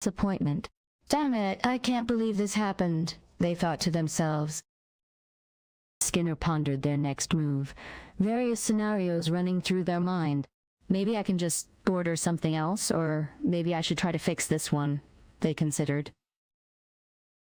disappointment. Damn it, I can't believe this happened, they thought to themselves. Skinner pondered their next move, various scenarios running through their mind. Maybe I can just order something else, or maybe I should try to fix this one, they considered.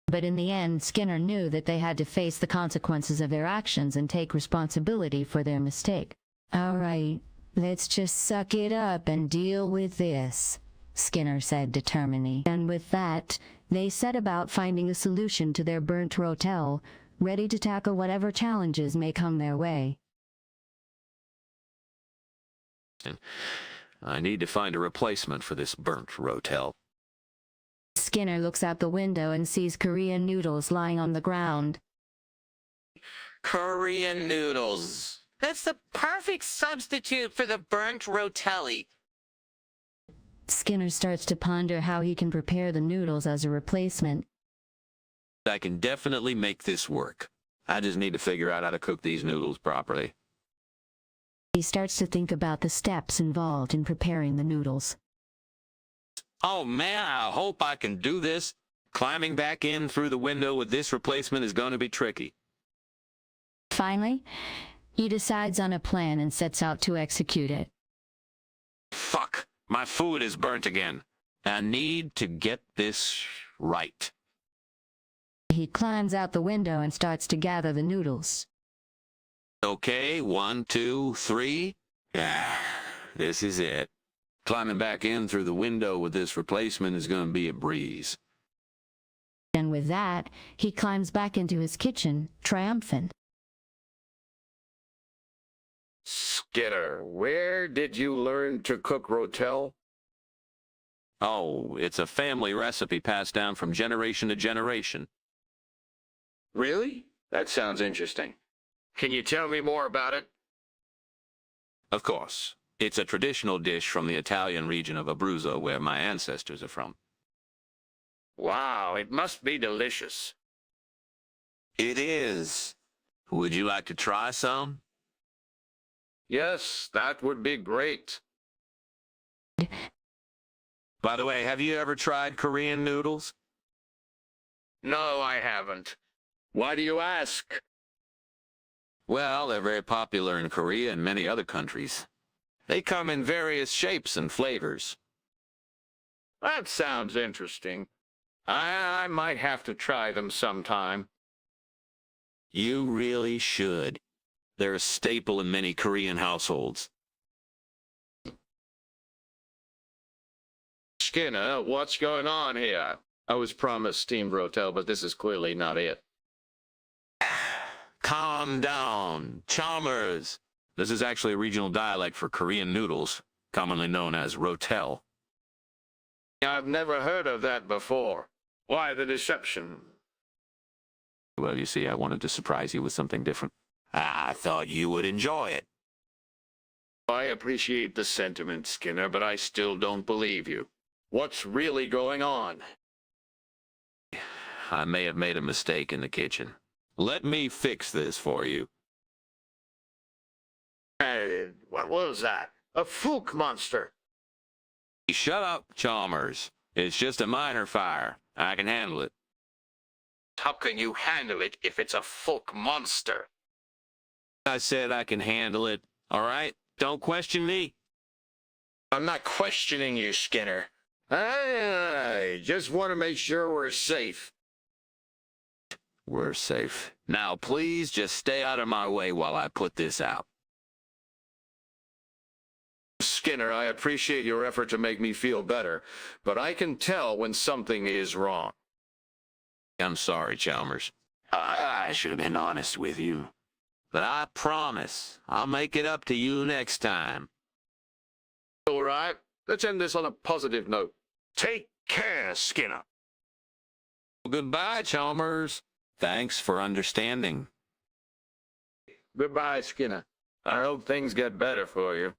But in the end, Skinner knew that they had to face the consequences of their actions and take responsibility for their mistake. All right, let's just suck it up and deal with this, Skinner said determinedly. And with that, they set about finding a solution to their burnt rotel, ready to tackle whatever challenges may come their way. I need to find a replacement for this burnt rotel. Skinner looks out the window and sees Korean noodles lying on the ground. Korean noodles. That's the perfect substitute for the burnt rotelli. Skinner starts to ponder how he can prepare the noodles as a replacement. I can definitely make this work. I just need to figure out how to cook these noodles properly. He starts to think about the steps involved in preparing the noodles. Oh man, I hope I can do this. Climbing back in through the window with this replacement is going to be tricky. Finally, he decides on a plan and sets out to execute it. Fuck, my food is burnt again. I need to get this right. He climbs out the window and starts to gather the noodles. Okay, 1, 2, 3. Ah, this is it. Climbing back in through the window with this replacement is going to be a breeze. And with that, he climbs back into his kitchen, triumphant. Skinner, where did you learn to cook rotel? Oh, it's a family recipe passed down from generation to generation. Really? That sounds interesting. Can you tell me more about it? Of course. It's a traditional dish from the Italian region of Abruzzo, where my ancestors are from. Wow, it must be delicious. It is. Would you like to try some? Yes, that would be great. By the way, have you ever tried Korean noodles? No, I haven't. Why do you ask? Well, they're very popular in Korea and many other countries. They come in various shapes and flavors. That sounds interesting. I might have to try them sometime. You really should. They're a staple in many Korean households. Skinner, what's going on here? I was promised steamed rotel, but this is clearly not it. Calm down, Chalmers. This is actually a regional dialect for Korean noodles, commonly known as rotel. I've never heard of that before. Why the deception? Well, you see, I wanted to surprise you with something different. I thought you would enjoy it. I appreciate the sentiment, Skinner, but I still don't believe you. What's really going on? I may have made a mistake in the kitchen. Let me fix this for you. Hey, what was that? A Fook monster. Shut up, Chalmers. It's just a minor fire. I can handle it. How can you handle it if it's a Fook monster? I said I can handle it. All right? Don't question me. I'm not questioning you, Skinner. I just want to make sure we're safe. We're safe. Now, please just stay out of my way while I put this out. Skinner, I appreciate your effort to make me feel better, but I can tell when something is wrong. I'm sorry, Chalmers. I should have been honest with you. But I promise I'll make it up to you next time. All right, let's end this on a positive note. Take care, Skinner. Goodbye, Chalmers. Thanks for understanding. Goodbye, Skinner. I hope things get better for you.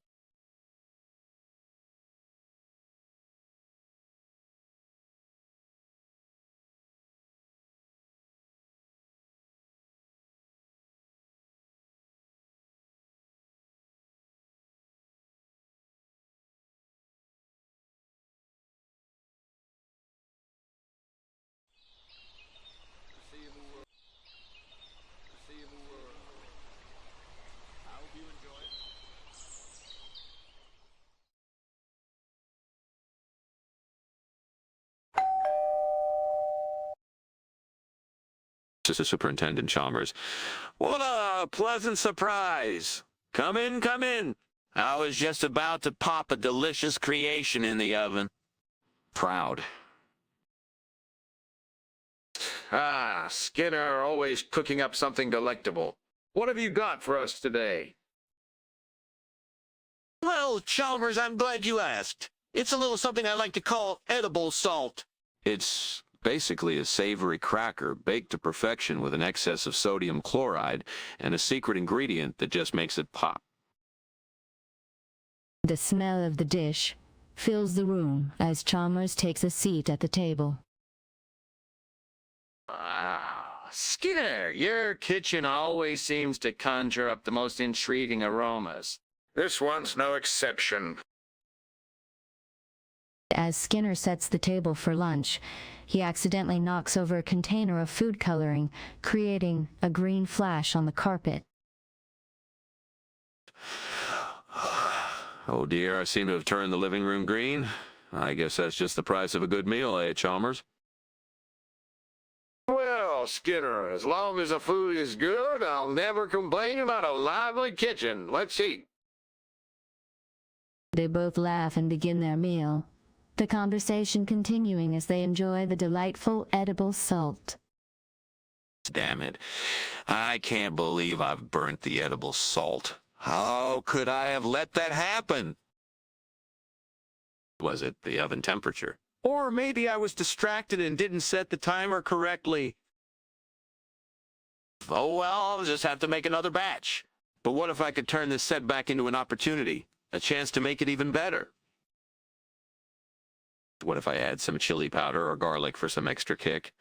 Superintendent Chalmers. What a pleasant surprise. Come in, come in. I was just about to pop a delicious creation in the oven. Proud. Ah, Skinner, always cooking up something delectable. What have you got for us today? Well, Chalmers, I'm glad you asked. It's a little something I like to call edible salt. It's basically a savory cracker baked to perfection with an excess of sodium chloride and a secret ingredient that just makes it pop. The smell of the dish fills the room as Chalmers takes a seat at the table. Ah, Skinner, your kitchen always seems to conjure up the most intriguing aromas. This one's no exception. As Skinner sets the table for lunch, he accidentally knocks over a container of food coloring, creating a green flash on the carpet. Oh dear, I seem to have turned the living room green. I guess that's just the price of a good meal, eh, Chalmers? Well, Skinner, as long as the food is good, I'll never complain about a lively kitchen. Let's eat. They both laugh and begin their meal, the conversation continuing as they enjoy the delightful edible salt. Damn it. I can't believe I've burnt the edible salt. How could I have let that happen? Was it the oven temperature? Or maybe I was distracted and didn't set the timer correctly. Oh well, I'll just have to make another batch. But what if I could turn this setback into an opportunity? A chance to make it even better? What if I add some chili powder or garlic for some extra kick?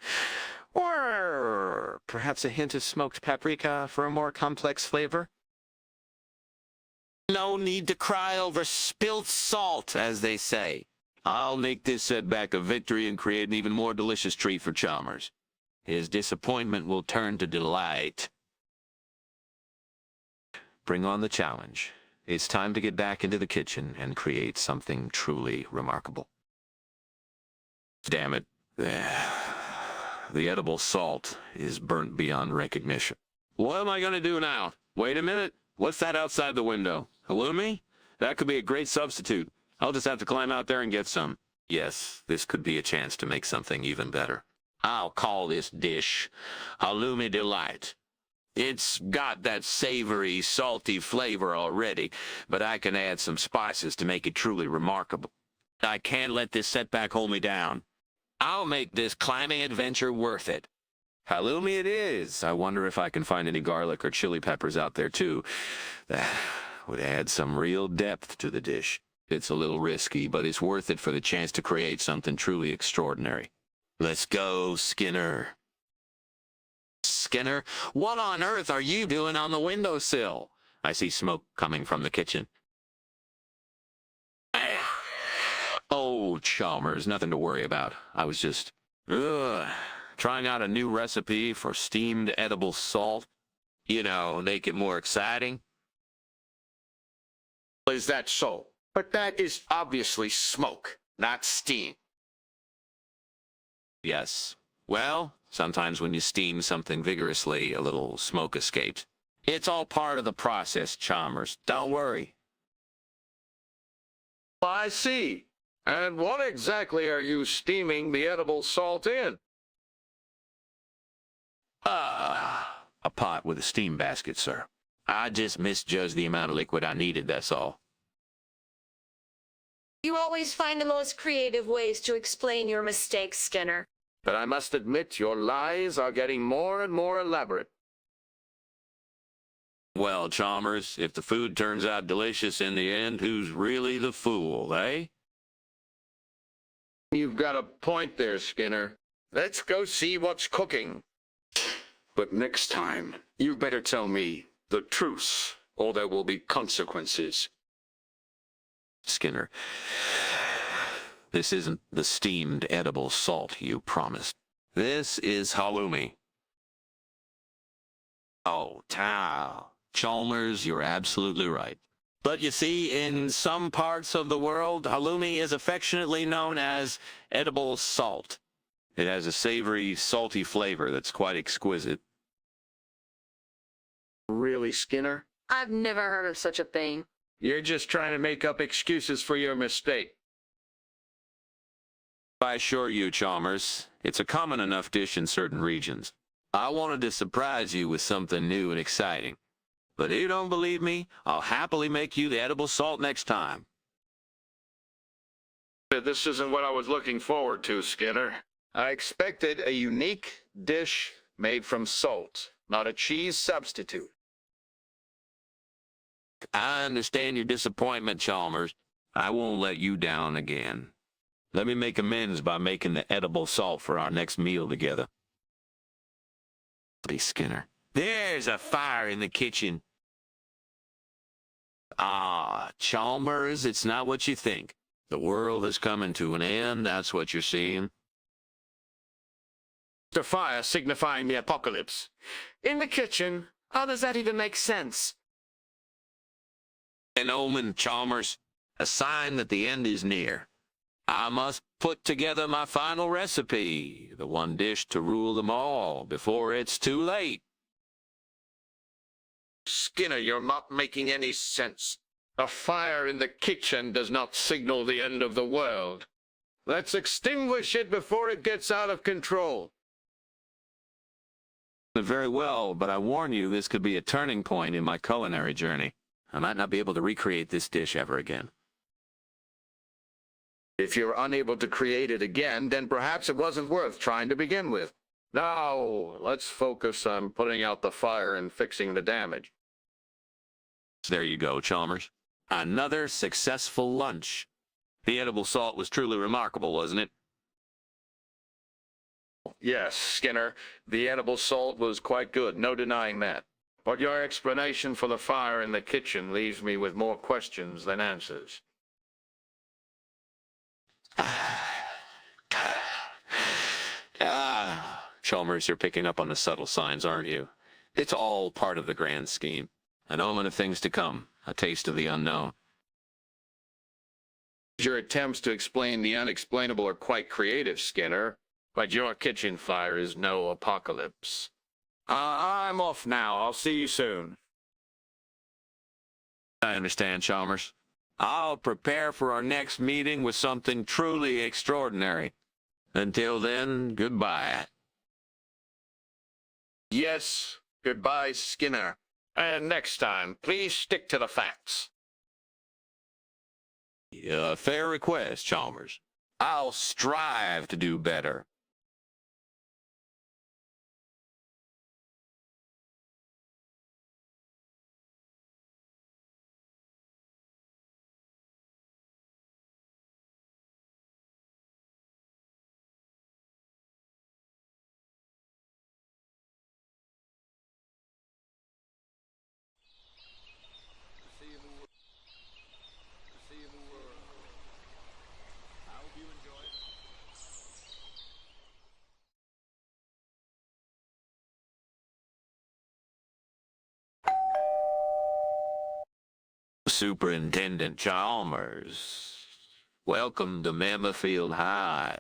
Or perhaps a hint of smoked paprika for a more complex flavor? No need to cry over spilt salt, as they say. I'll make this setback a victory and create an even more delicious treat for Chalmers. His disappointment will turn to delight. Bring on the challenge. It's time to get back into the kitchen and create something truly remarkable. Damn it. The edible salt is burnt beyond recognition. What am I going to do now? Wait a minute. What's that outside the window? Halloumi? That could be a great substitute. I'll just have to climb out there and get some. Yes, this could be a chance to make something even better. I'll call this dish Halloumi Delight. It's got that savory, salty flavor already, but I can add some spices to make it truly remarkable. I can't let this setback hold me down. I'll make this climbing adventure worth it. Halloumi it is. I wonder if I can find any garlic or chili peppers out there, too. That would add some real depth to the dish. It's a little risky, but it's worth it for the chance to create something truly extraordinary. Let's go, Skinner. Skinner, what on earth are you doing on the windowsill? I see smoke coming from the kitchen. Oh, Chalmers, nothing to worry about. I was just, trying out a new recipe for steamed edible salt. You know, make it more exciting. Is that so? But that is obviously smoke, not steam. Yes. Well, sometimes when you steam something vigorously, a little smoke escapes. It's all part of the process, Chalmers. Don't worry. I see. And what exactly are you steaming the edible salt in? A pot with a steam basket, sir. I just misjudged the amount of liquid I needed, that's all. You always find the most creative ways to explain your mistakes, Skinner. But I must admit your lies are getting more and more elaborate. Well, Chalmers, if the food turns out delicious in the end, who's really the fool, eh? You've got a point there, Skinner. Let's go see what's cooking. But next time, you better tell me the truth, or there will be consequences. Skinner, this isn't the steamed edible salt you promised. This is halloumi. Oh, Chalmers, you're absolutely right. But you see, in some parts of the world, halloumi is affectionately known as edible salt. It has a savory, salty flavor that's quite exquisite. Really, Skinner? I've never heard of such a thing. You're just trying to make up excuses for your mistake. I assure you, Chalmers, it's a common enough dish in certain regions. I wanted to surprise you with something new and exciting. But if you don't believe me, I'll happily make you the edible salt next time. This isn't what I was looking forward to, Skinner. I expected a unique dish made from salt, not a cheese substitute. I understand your disappointment, Chalmers. I won't let you down again. Let me make amends by making the edible salt for our next meal together. Hey, Skinner. There's a fire in the kitchen. Ah, Chalmers, it's not what you think. The world is coming to an end, that's what you're seeing. The fire signifying the apocalypse. In the kitchen? How does that even make sense? An omen, Chalmers. A sign that the end is near. I must put together my final recipe, the one dish to rule them all, before it's too late. Skinner, you're not making any sense. A fire in the kitchen does not signal the end of the world. Let's extinguish it before it gets out of control. Very well, but I warn you, this could be a turning point in my culinary journey. I might not be able to recreate this dish ever again. If you're unable to create it again, then perhaps it wasn't worth trying to begin with. Now, let's focus on putting out the fire and fixing the damage. There you go, Chalmers. Another successful lunch. The edible salt was truly remarkable, wasn't it? Yes, Skinner, the edible salt was quite good, no denying that. But your explanation for the fire in the kitchen leaves me with more questions than answers. Chalmers, you're picking up on the subtle signs, aren't you? It's all part of the grand scheme. An omen of things to come, a taste of the unknown. Your attempts to explain the unexplainable are quite creative, Skinner, but your kitchen fire is no apocalypse. I'm off now. I'll see you soon. I understand, Chalmers. I'll prepare for our next meeting with something truly extraordinary. Until then, goodbye. Yes, goodbye, Skinner. And next time, please stick to the facts. Fair request, Chalmers. I'll strive to do better. Superintendent Chalmers, welcome to Mammothfield High.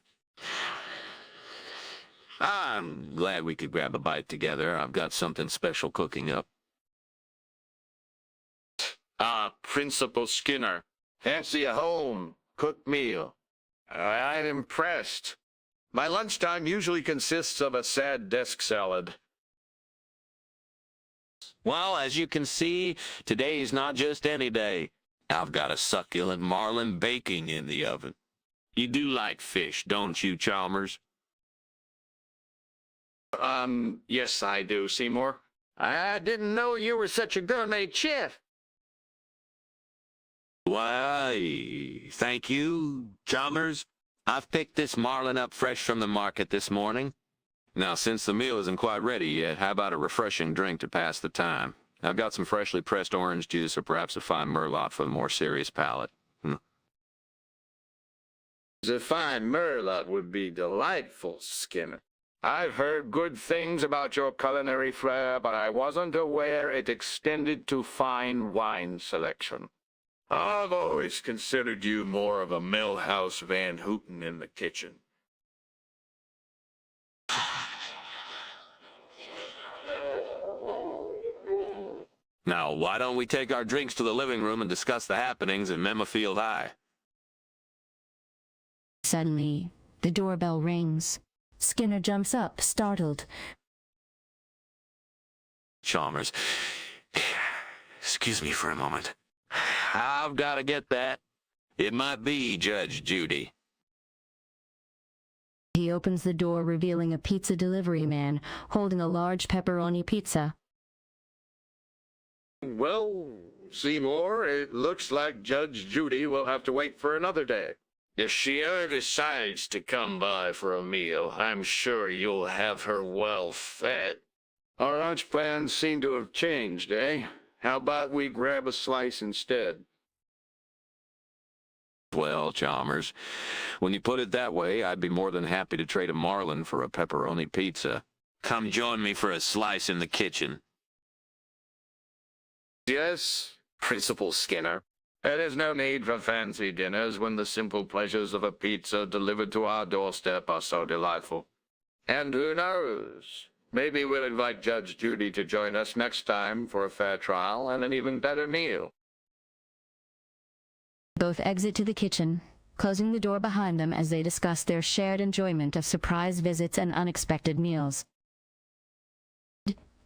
I'm glad we could grab a bite together. I've got something special cooking up. Principal Skinner. Fancy a home-cooked meal. I'm impressed. My lunchtime usually consists of a sad desk salad. Well, as you can see, today's not just any day. I've got a succulent marlin baking in the oven. You do like fish, don't you, Chalmers? Yes, I do, Seymour. I didn't know you were such a gourmet chef. Why, thank you, Chalmers. I've picked this marlin up fresh from the market this morning. Now, since the meal isn't quite ready yet, how about a refreshing drink to pass the time? I've got some freshly pressed orange juice or perhaps a fine merlot for the more serious palate. A fine merlot would be delightful, Skinner. I've heard good things about your culinary flair, but I wasn't aware it extended to fine wine selection. I've always considered you more of a Millhouse Van Houten in the kitchen. Now, why don't we take our drinks to the living room and discuss the happenings in Memafield High? Suddenly, the doorbell rings. Skinner jumps up, startled. Chalmers, excuse me for a moment. I've got to get that. It might be Judge Judy. He opens the door, revealing a pizza delivery man holding a large pepperoni pizza. Well, Seymour, it looks like Judge Judy will have to wait for another day. If she ever decides to come by for a meal, I'm sure you'll have her well fed. Our lunch plans seem to have changed, eh? How about we grab a slice instead? Well, Chalmers, when you put it that way, I'd be more than happy to trade a marlin for a pepperoni pizza. Come join me for a slice in the kitchen. Yes, Principal Skinner. There is no need for fancy dinners when the simple pleasures of a pizza delivered to our doorstep are so delightful. And who knows? Maybe we'll invite Judge Judy to join us next time for a fair trial and an even better meal. Both exit to the kitchen, closing the door behind them as they discuss their shared enjoyment of surprise visits and unexpected meals.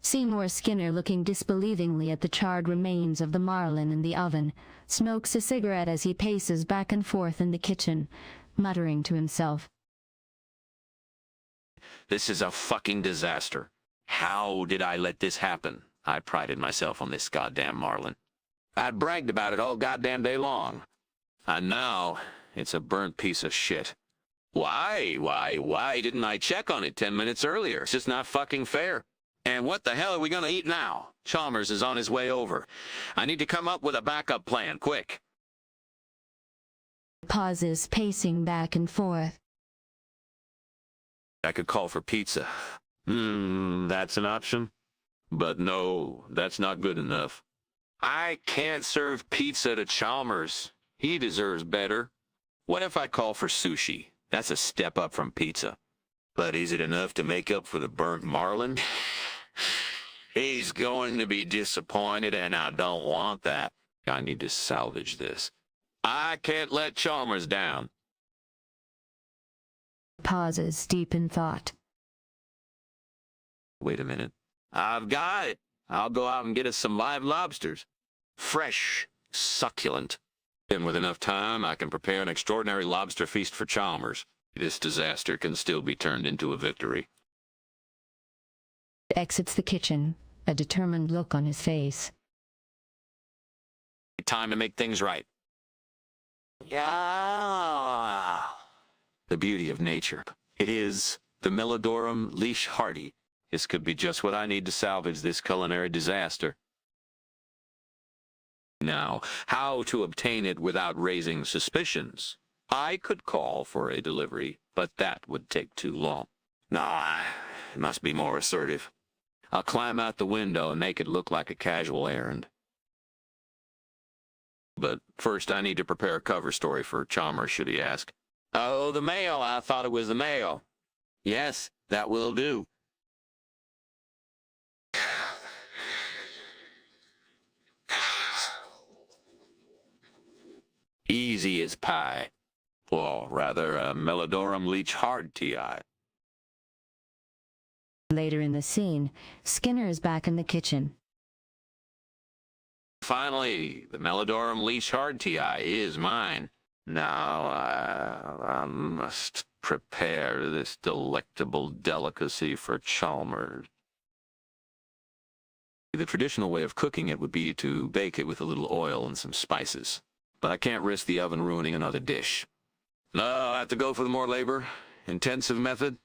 Seymour Skinner, looking disbelievingly at the charred remains of the marlin in the oven, smokes a cigarette as he paces back and forth in the kitchen, muttering to himself. This is a fucking disaster. How did I let this happen? I prided myself on this goddamn marlin. I'd bragged about it all goddamn day long. And now, it's a burnt piece of shit. Why didn't I check on it 10 minutes earlier? It's just not fucking fair. And what the hell are we gonna eat now? Chalmers is on his way over. I need to come up with a backup plan, quick. Pauses, pacing back and forth. I could call for pizza. That's an option. But no, that's not good enough. I can't serve pizza to Chalmers. He deserves better. What if I call for sushi? That's a step up from pizza. But is it enough to make up for the burnt marlin? He's going to be disappointed, and I don't want that. I need to salvage this. I can't let Chalmers down. Pauses, deep in thought. Wait a minute. I've got it. I'll go out and get us some live lobsters. Fresh, succulent. And with enough time, I can prepare an extraordinary lobster feast for Chalmers. This disaster can still be turned into a victory. Exits the kitchen, a determined look on his face. Time to make things right. Yeah. The beauty of nature. It is the Melodorum leash hardy. This could be just what I need to salvage this culinary disaster. Now, how to obtain it without raising suspicions? I could call for a delivery, but that would take too long. No, I must be more assertive. I'll climb out the window and make it look like a casual errand. But first I need to prepare a cover story for Chalmers, should he ask. Oh, the mail. I thought it was the mail. Yes, that will do. Easy as pie. Or rather, a Melodorum leech hard T.I. Later in the scene, Skinner is back in the kitchen. Finally, the Melodorum leech hard T.I. is mine. Now I must prepare this delectable delicacy for Chalmers. The traditional way of cooking it would be to bake it with a little oil and some spices. But I can't risk the oven ruining another dish. No, I have to go for the more labor-intensive method.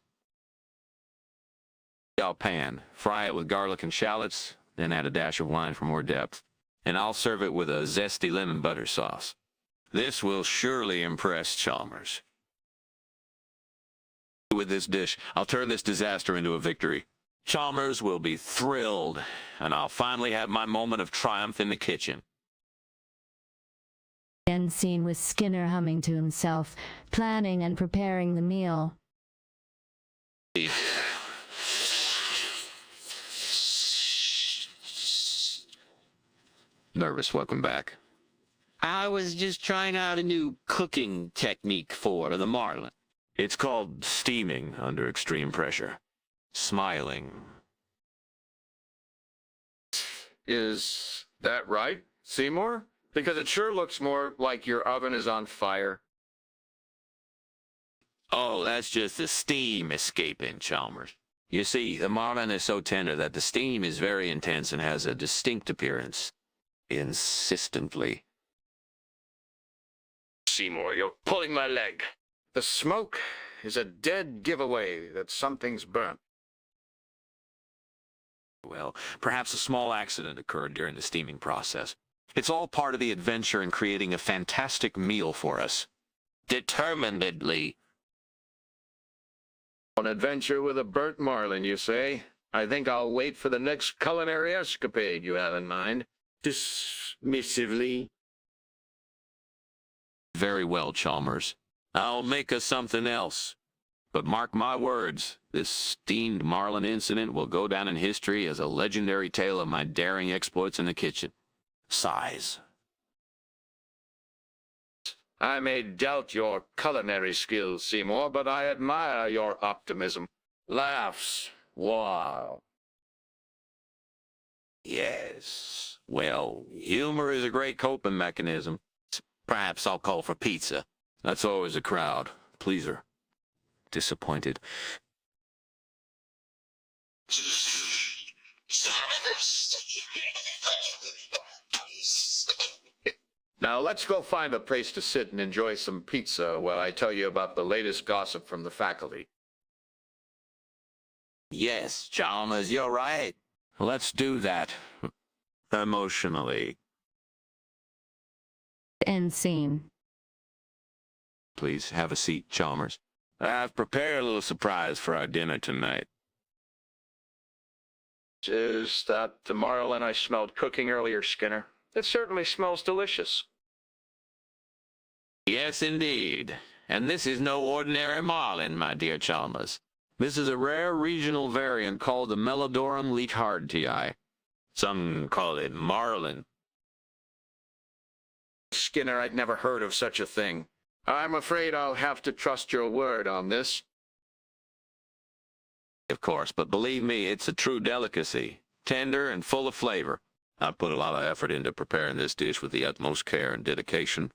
I'll pan, fry it with garlic and shallots, then add a dash of wine for more depth. And I'll serve it with a zesty lemon butter sauce. This will surely impress Chalmers. With this dish, I'll turn this disaster into a victory. Chalmers will be thrilled, and I'll finally have my moment of triumph in the kitchen. End scene with Skinner humming to himself, planning and preparing the meal. Nervous welcome back. I was just trying out a new cooking technique for the marlin. It's called steaming under extreme pressure. Smiling. Is that right, Seymour? Because it sure looks more like your oven is on fire. Oh, that's just the steam escaping, Chalmers. You see, the marlin is so tender that the steam is very intense and has a distinct appearance. Insistently. Seymour, you're pulling my leg. The smoke is a dead giveaway that something's burnt. Well, perhaps a small accident occurred during the steaming process. It's all part of the adventure in creating a fantastic meal for us. Determinedly. An adventure with a burnt marlin, you say? I think I'll wait for the next culinary escapade you have in mind. Dismissively. Very well, Chalmers. I'll make us something else. But mark my words, this steamed marlin incident will go down in history as a legendary tale of my daring exploits in the kitchen. Sighs. I may doubt your culinary skills, Seymour, but I admire your optimism. Laughs. Wow. Yes. Well, humor is a great coping mechanism. Perhaps I'll call for pizza. That's always a crowd pleaser. Disappointed. Now let's go find a place to sit and enjoy some pizza while I tell you about the latest gossip from the faculty. Yes, Chalmers, you're right. Let's do that. Emotionally. End scene. Please have a seat, Chalmers. I've prepared a little surprise for our dinner tonight. Is that the marlin I smelled cooking earlier, Skinner? It certainly smells delicious. Yes, indeed. And this is no ordinary marlin, my dear Chalmers. This is a rare regional variant called the Melodorum leithardtii. Some call it marlin. Skinner, I'd never heard of such a thing. I'm afraid I'll have to trust your word on this. Of course, but believe me, it's a true delicacy. Tender and full of flavor. I put a lot of effort into preparing this dish with the utmost care and dedication.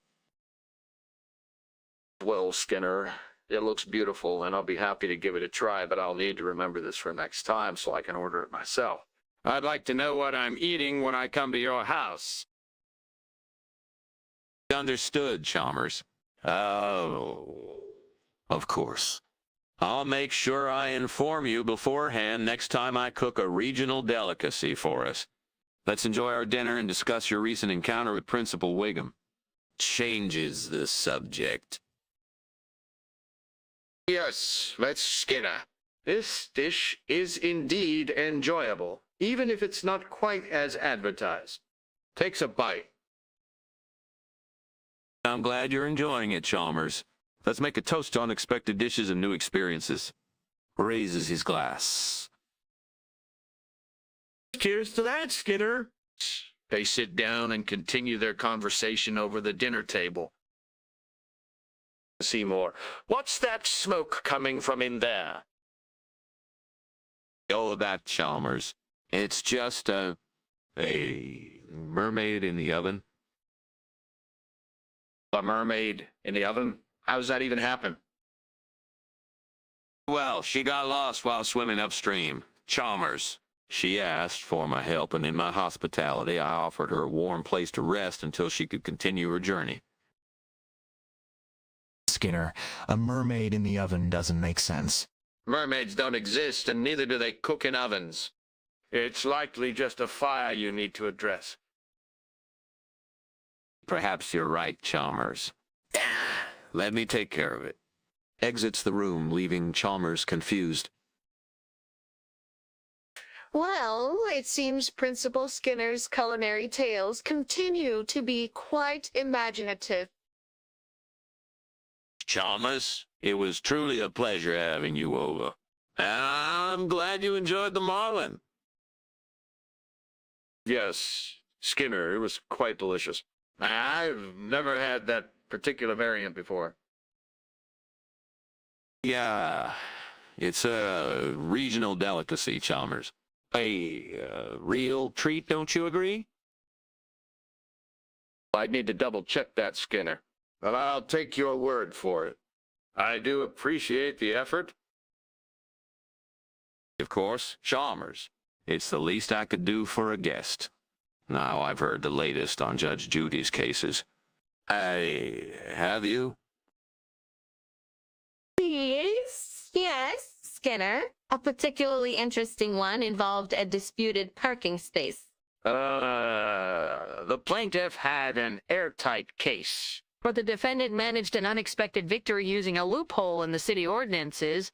Well, Skinner, it looks beautiful, and I'll be happy to give it a try, but I'll need to remember this for next time so I can order it myself. I'd like to know what I'm eating when I come to your house. Understood, Chalmers. Oh, of course. I'll make sure I inform you beforehand next time I cook a regional delicacy for us. Let's enjoy our dinner and discuss your recent encounter with Principal Wiggum. Changes the subject. Yes, let's Skinner. This dish is indeed enjoyable, even if it's not quite as advertised. Takes a bite. I'm glad you're enjoying it, Chalmers. Let's make a toast to unexpected dishes and new experiences. Raises his glass. Cheers to that, Skinner. They sit down and continue their conversation over the dinner table. Seymour, what's that smoke coming from in there? Oh, that, Chalmers. It's just a mermaid in the oven. A mermaid in the oven? How does that even happen? Well, she got lost while swimming upstream. Chalmers. She asked for my help, and in my hospitality, I offered her a warm place to rest until she could continue her journey. Skinner, a mermaid in the oven doesn't make sense. Mermaids don't exist, and neither do they cook in ovens. It's likely just a fire you need to address. Perhaps you're right, Chalmers. Let me take care of it. Exits the room, leaving Chalmers confused. Well, it seems Principal Skinner's culinary tales continue to be quite imaginative. Chalmers, it was truly a pleasure having you over. I'm glad you enjoyed the marlin. Yes, Skinner. It was quite delicious. I've never had that particular variant before. Yeah, it's a regional delicacy, Chalmers. A real treat, don't you agree? I'd need to double-check that, Skinner. But I'll take your word for it. I do appreciate the effort. Of course, Chalmers. It's the least I could do for a guest. Now I've heard the latest on Judge Judy's cases. Have you? Yes, Skinner. A particularly interesting one involved a disputed parking space. The plaintiff had an airtight case. But the defendant managed an unexpected victory using a loophole in the city ordinances.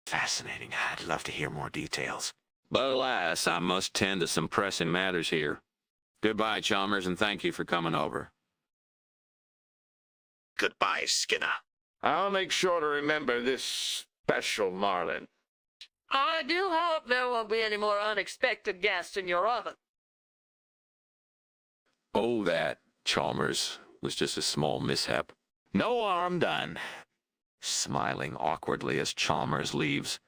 Fascinating. I'd love to hear more details. But alas, I must tend to some pressing matters here. Goodbye, Chalmers, and thank you for coming over. Goodbye, Skinner. I'll make sure to remember this special Marlin. I do hope there won't be any more unexpected guests in your oven. Oh, that, Chalmers, was just a small mishap. No harm done. Smiling awkwardly as Chalmers leaves.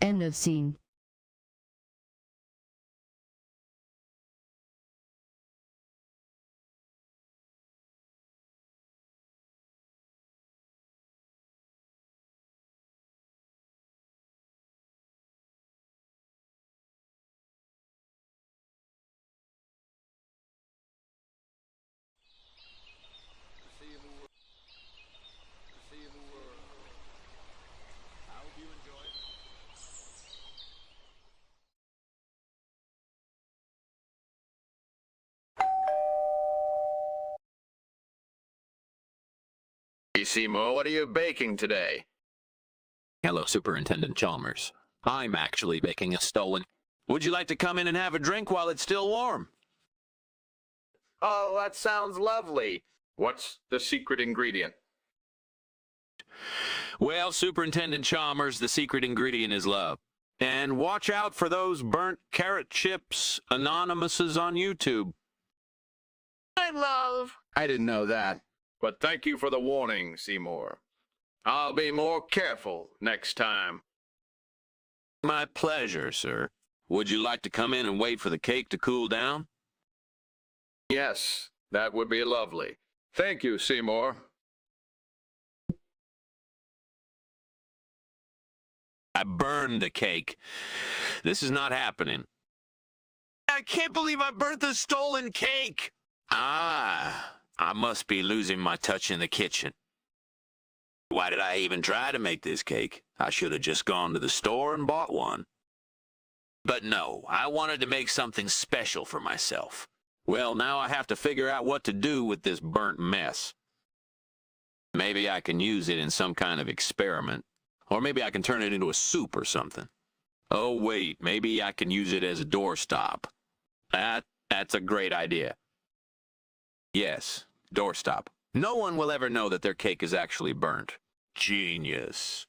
End of scene. Hey, Seymour, what are you baking today? Hello, Superintendent Chalmers. I'm actually baking a stolen. Would you like to come in and have a drink while it's still warm? Oh, that sounds lovely. What's the secret ingredient? Well, Superintendent Chalmers, the secret ingredient is love. And watch out for those burnt carrot chips anonymouses on YouTube. I love. I didn't know that. But thank you for the warning, Seymour. I'll be more careful next time. My pleasure, sir. Would you like to come in and wait for the cake to cool down? Yes, that would be lovely. Thank you, Seymour. I burned the cake. This is not happening. I can't believe I burnt the stolen cake! Ah, I must be losing my touch in the kitchen. Why did I even try to make this cake? I should have just gone to the store and bought one. But no, I wanted to make something special for myself. Well, now I have to figure out what to do with this burnt mess. Maybe I can use it in some kind of experiment. Or maybe I can turn it into a soup or something. Oh, wait, maybe I can use it as a doorstop. That's a great idea. Yes, doorstop. No one will ever know that their cake is actually burnt. Genius.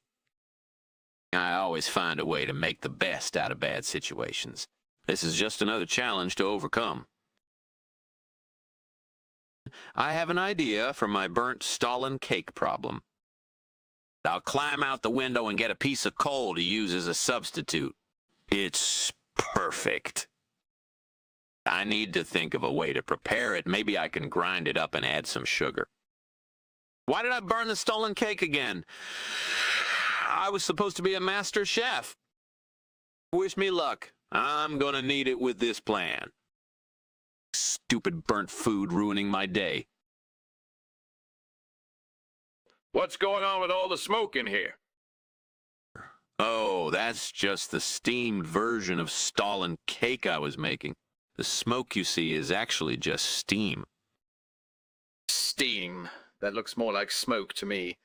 I always find a way to make the best out of bad situations. This is just another challenge to overcome. I have an idea for my burnt Stalin cake problem. I'll climb out the window and get a piece of coal to use as a substitute. It's perfect. I need to think of a way to prepare it. Maybe I can grind it up and add some sugar. Why did I burn the stolen cake again? I was supposed to be a master chef. Wish me luck. I'm gonna need it with this plan. Stupid burnt food ruining my day. What's going on with all the smoke in here? Oh, that's just the steamed version of Stalin cake I was making. The smoke you see is actually just steam. Steam. That looks more like smoke to me.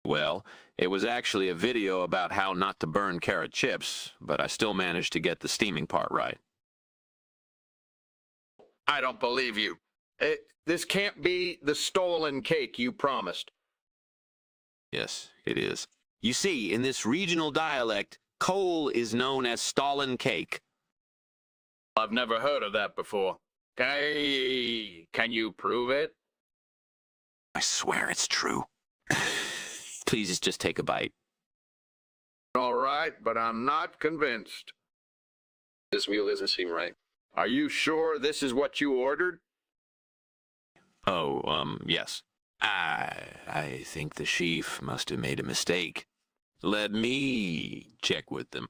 Well, it was actually a video about how not to burn carrot chips, but I still managed to get the steaming part right. I don't believe you. This can't be the stolen cake you promised. Yes, it is. You see, in this regional dialect, Coal is known as Stalin cake. I've never heard of that before. Can you prove it? I swear it's true. Please just take a bite. All right, but I'm not convinced. This meal doesn't seem right. Are you sure this is what you ordered? Oh, yes. I think the chief must have made a mistake. Let me check with them.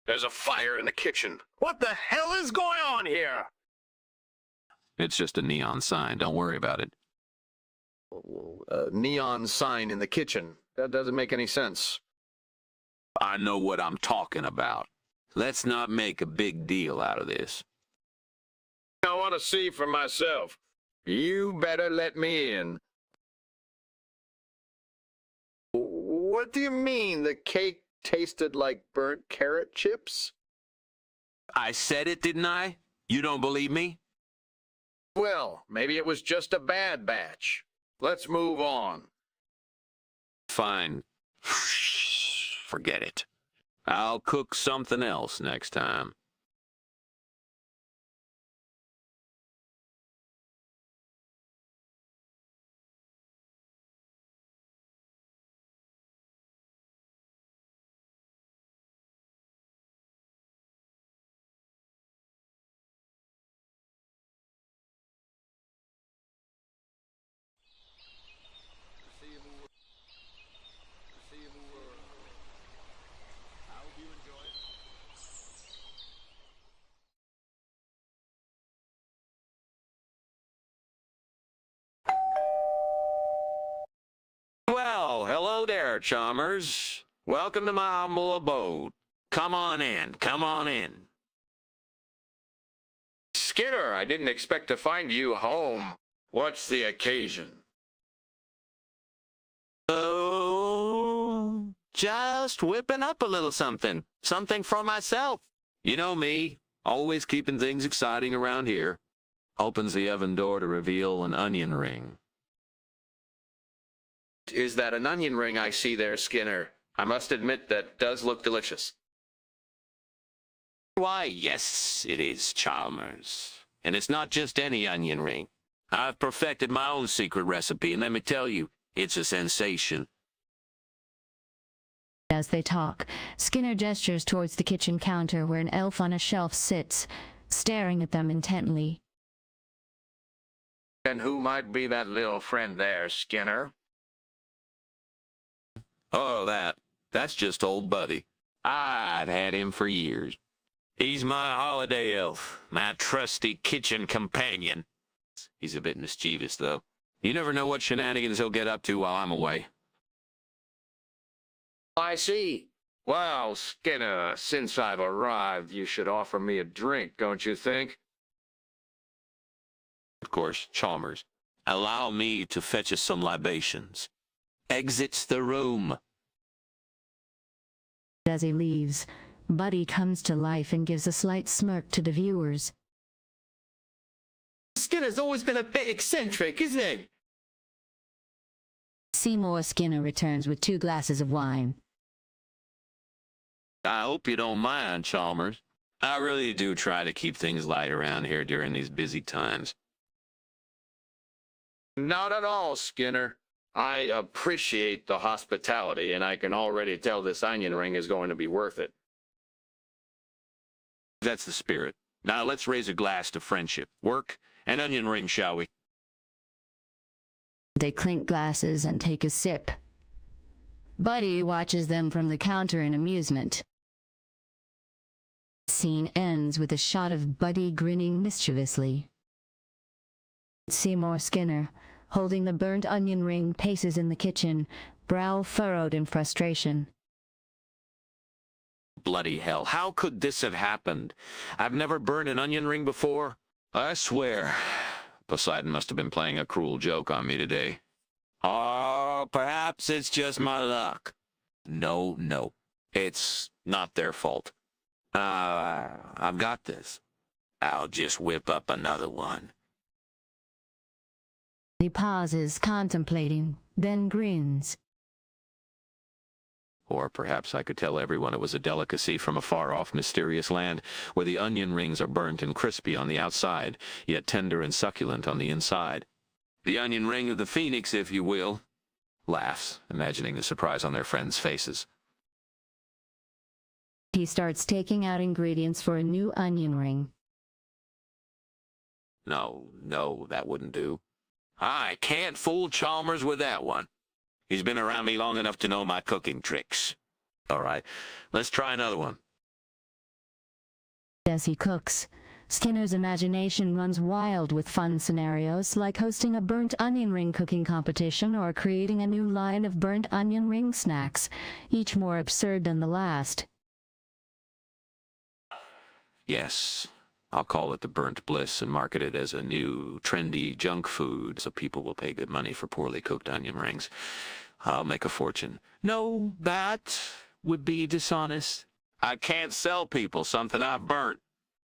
There's a fire in the kitchen. What the hell is going on here? It's just a neon sign. Don't worry about it. A neon sign in the kitchen. That doesn't make any sense. I know what I'm talking about. Let's not make a big deal out of this. I want to see for myself. You better let me in. What do you mean the cake tasted like burnt carrot chips? I said it, didn't I? You don't believe me? Well, maybe it was just a bad batch. Let's move on. Fine. Forget it. I'll cook something else next time. Well, hello there, Chalmers. Welcome to my humble abode. Come on in, come on in. Skinner, I didn't expect to find you home. What's the occasion? Oh, just whipping up a little something. Something for myself. You know me, always keeping things exciting around here. Opens the oven door to reveal an onion ring. Is that an onion ring I see there, Skinner? I must admit that does look delicious. Why, yes, it is, Chalmers. And it's not just any onion ring. I've perfected my own secret recipe, and let me tell you, it's a sensation. As they talk, Skinner gestures towards the kitchen counter where an elf on a shelf sits, staring at them intently. And who might be that little friend there, Skinner? Oh, that's just old Buddy. I've had him for years. He's my holiday elf, my trusty kitchen companion. He's a bit mischievous, though. You never know what shenanigans he'll get up to while I'm away. I see. Well, Skinner, since I've arrived, you should offer me a drink, don't you think? Of course, Chalmers. Allow me to fetch us some libations. Exits the room. As he leaves, Buddy comes to life and gives a slight smirk to the viewers. Skinner's always been a bit eccentric, isn't he? Seymour Skinner returns with 2 glasses of wine. I hope you don't mind, Chalmers. I really do try to keep things light around here during these busy times. Not at all, Skinner. I appreciate the hospitality, and I can already tell this onion ring is going to be worth it. That's the spirit. Now let's raise a glass to friendship, work, and onion ring, shall we? They clink glasses and take a sip. Buddy watches them from the counter in amusement. Scene ends with a shot of Buddy grinning mischievously. Seymour Skinner, holding the burnt onion ring, paces in the kitchen, brow furrowed in frustration. Bloody hell, how could this have happened? I've never burned an onion ring before. I swear, Poseidon must have been playing a cruel joke on me today. Oh, perhaps it's just my luck. No, it's not their fault. I've got this. I'll just whip up another one. He pauses, contemplating, then grins. Or perhaps I could tell everyone it was a delicacy from a far-off mysterious land where the onion rings are burnt and crispy on the outside, yet tender and succulent on the inside. The onion ring of the phoenix, if you will. Laughs, imagining the surprise on their friends' faces. He starts taking out ingredients for a new onion ring. No, that wouldn't do. I can't fool Chalmers with that one. He's been around me long enough to know my cooking tricks. All right, let's try another one. As he cooks, Skinner's imagination runs wild with fun scenarios like hosting a burnt onion ring cooking competition or creating a new line of burnt onion ring snacks, each more absurd than the last. Yes, I'll call it the Burnt Bliss and market it as a new, trendy junk food so people will pay good money for poorly cooked onion rings. I'll make a fortune. No, that would be dishonest. I can't sell people something I've burnt.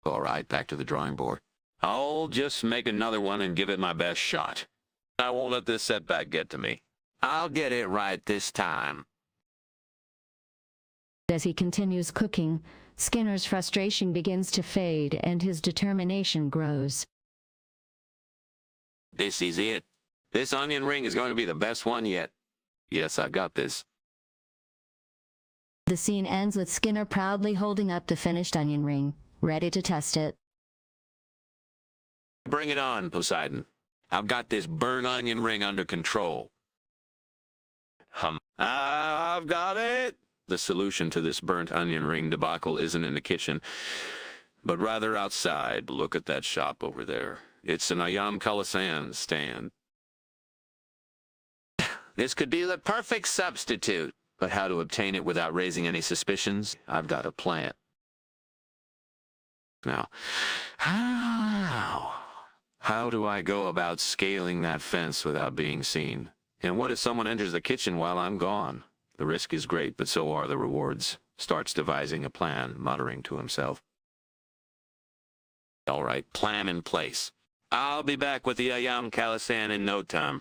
All right, back to the drawing board. I'll just make another one and give it my best shot. I won't let this setback get to me. I'll get it right this time. As he continues cooking, Skinner's frustration begins to fade and his determination grows. This is it. This onion ring is going to be the best one yet. Yes, I got this. The scene ends with Skinner proudly holding up the finished onion ring, ready to test it. Bring it on, Poseidon. I've got this burnt onion ring under control. I've got it! The solution to this burnt onion ring debacle isn't in the kitchen, but rather outside. Look at that shop over there. It's an Ayam Kalasan stand. This could be the perfect substitute. But how to obtain it without raising any suspicions? I've got a plan. Now, how do I go about scaling that fence without being seen? And what if someone enters the kitchen while I'm gone? The risk is great, but so are the rewards. Starts devising a plan, muttering to himself. All right, plan in place. I'll be back with the Ayam Kalasan in no time.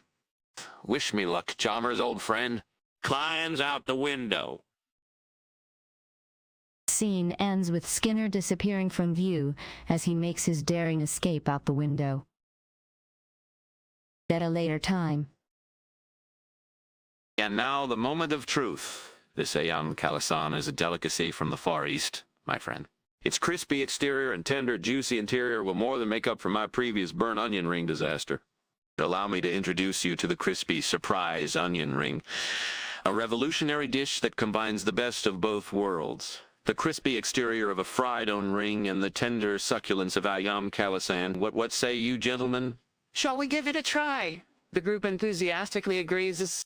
Wish me luck, Chalmers, old friend. Climbs out the window. Scene ends with Skinner disappearing from view as he makes his daring escape out the window. At a later time. And now the moment of truth. This Ayam Kalasan is a delicacy from the Far East, my friend. Its crispy exterior and tender, juicy interior will more than make up for my previous burnt onion ring disaster. Allow me to introduce you to the crispy surprise onion ring. A revolutionary dish that combines the best of both worlds. The crispy exterior of a fried onion ring and the tender succulence of Ayam Kalasan. What say you, gentlemen? Shall we give it a try? The group enthusiastically agrees.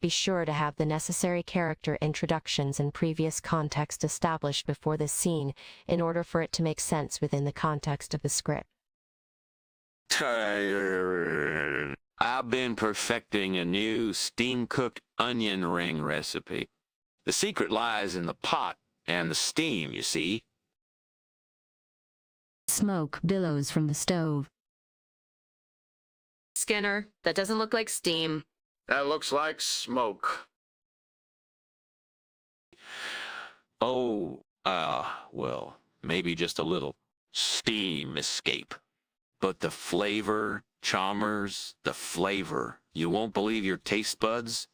Be sure to have the necessary character introductions and previous context established before this scene in order for it to make sense within the context of the script. I've been perfecting a new steam-cooked onion ring recipe. The secret lies in the pot and the steam, you see. Smoke billows from the stove. Skinner, that doesn't look like steam. That looks like smoke. Oh, well, maybe just a little steam escape. But the flavor, Chalmers, the flavor. You won't believe your taste buds.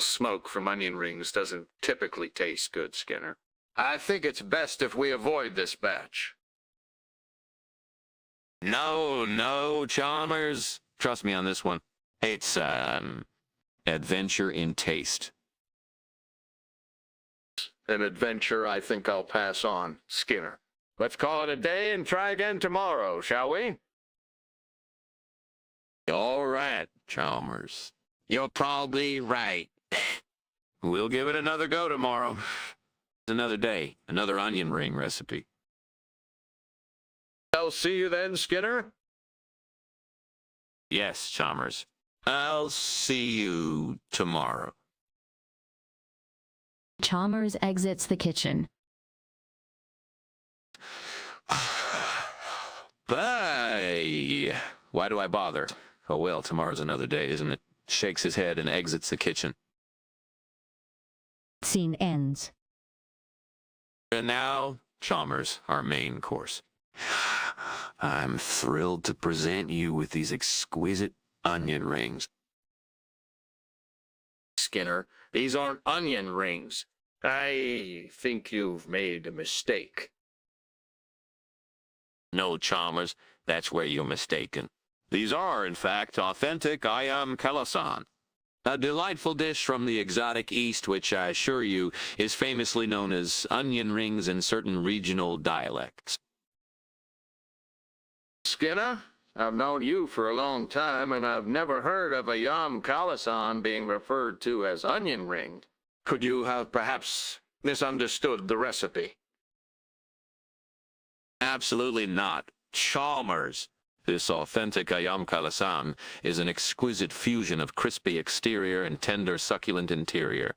Smoke from onion rings doesn't typically taste good, Skinner. I think it's best if we avoid this batch. No, Chalmers. Trust me on this one. It's, adventure in taste. An adventure I think I'll pass on, Skinner. Let's call it a day and try again tomorrow, shall we? All right, Chalmers. You're probably right. We'll give it another go tomorrow. Another day, another onion ring recipe. I'll see you then, Skinner. Yes, Chalmers. I'll see you tomorrow. Chalmers exits the kitchen. Bye. Why do I bother? Oh well, tomorrow's another day, isn't it? shakes his head and exits the kitchen. Scene ends. And now, Chalmers, our main course. I'm thrilled to present you with these exquisite onion rings. Skinner, these aren't onion rings. I think you've made a mistake. No, Chalmers, that's where you're mistaken. These are, in fact, authentic ayam kalasan, a delightful dish from the exotic East which I assure you is famously known as onion rings in certain regional dialects. Skinner, I've known you for a long time, and I've never heard of a yam kalasan being referred to as onion ring. Could you have perhaps misunderstood the recipe? Absolutely not. Chalmers. This authentic ayam kalasan is an exquisite fusion of crispy exterior and tender, succulent interior.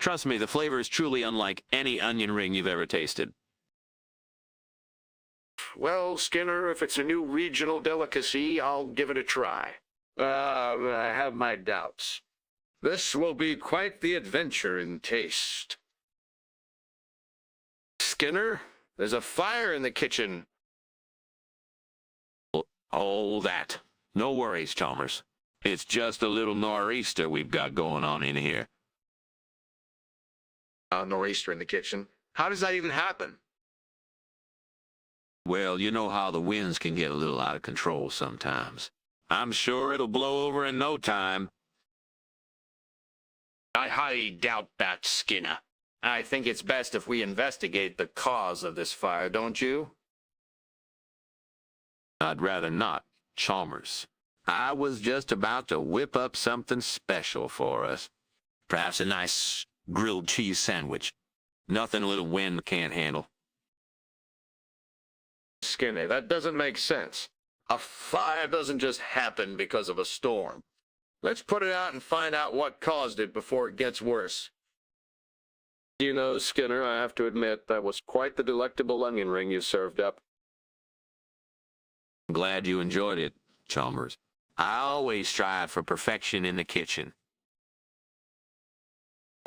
Trust me, the flavor is truly unlike any onion ring you've ever tasted. Well, Skinner, if it's a new regional delicacy, I'll give it a try. I have my doubts. This will be quite the adventure in taste. Skinner, there's a fire in the kitchen. Oh, that. No worries, Chalmers. It's just a little nor'easter we've got going on in here. Nor'easter in the kitchen? How does that even happen? Well, you know how the winds can get a little out of control sometimes. I'm sure it'll blow over in no time. I highly doubt that, Skinner. I think it's best if we investigate the cause of this fire, don't you? I'd rather not, Chalmers. I was just about to whip up something special for us. Perhaps a nice grilled cheese sandwich. Nothing a little wind can't handle. Skinner, that doesn't make sense. A fire doesn't just happen because of a storm. Let's put it out and find out what caused it before it gets worse. You know, Skinner, I have to admit that was quite the delectable onion ring you served up. I'm glad you enjoyed it, Chalmers. I always strive for perfection in the kitchen.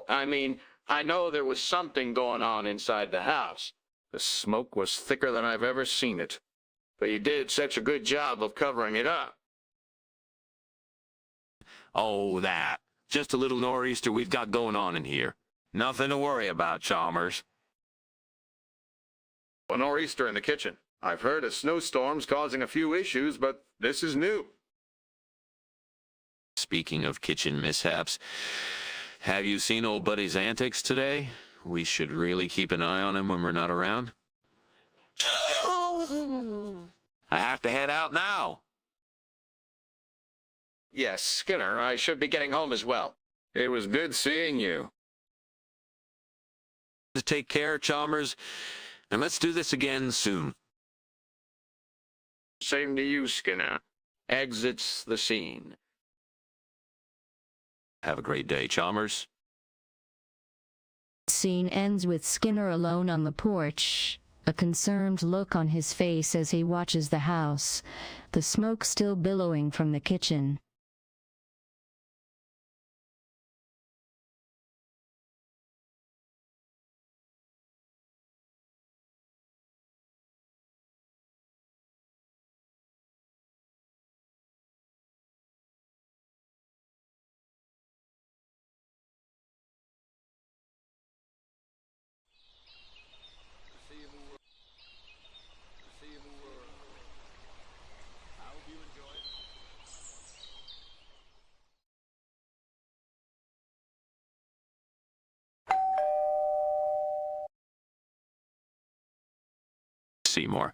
I mean, I know there was something going on inside the house. The smoke was thicker than I've ever seen it. But you did such a good job of covering it up. Oh, that. Just a little nor'easter we've got going on in here. Nothing to worry about, Chalmers. A nor'easter in the kitchen. I've heard of snowstorms causing a few issues, but this is new. Speaking of kitchen mishaps, have you seen old buddy's antics today? We should really keep an eye on him when we're not around. I have to head out now. Yes, Skinner, I should be getting home as well. It was good seeing you. Take care, Chalmers, and let's do this again soon. Same to you, Skinner. Exits the scene. Have a great day, Chalmers. Scene ends with Skinner alone on the porch, a concerned look on his face as he watches the house, the smoke still billowing from the kitchen. Seymour.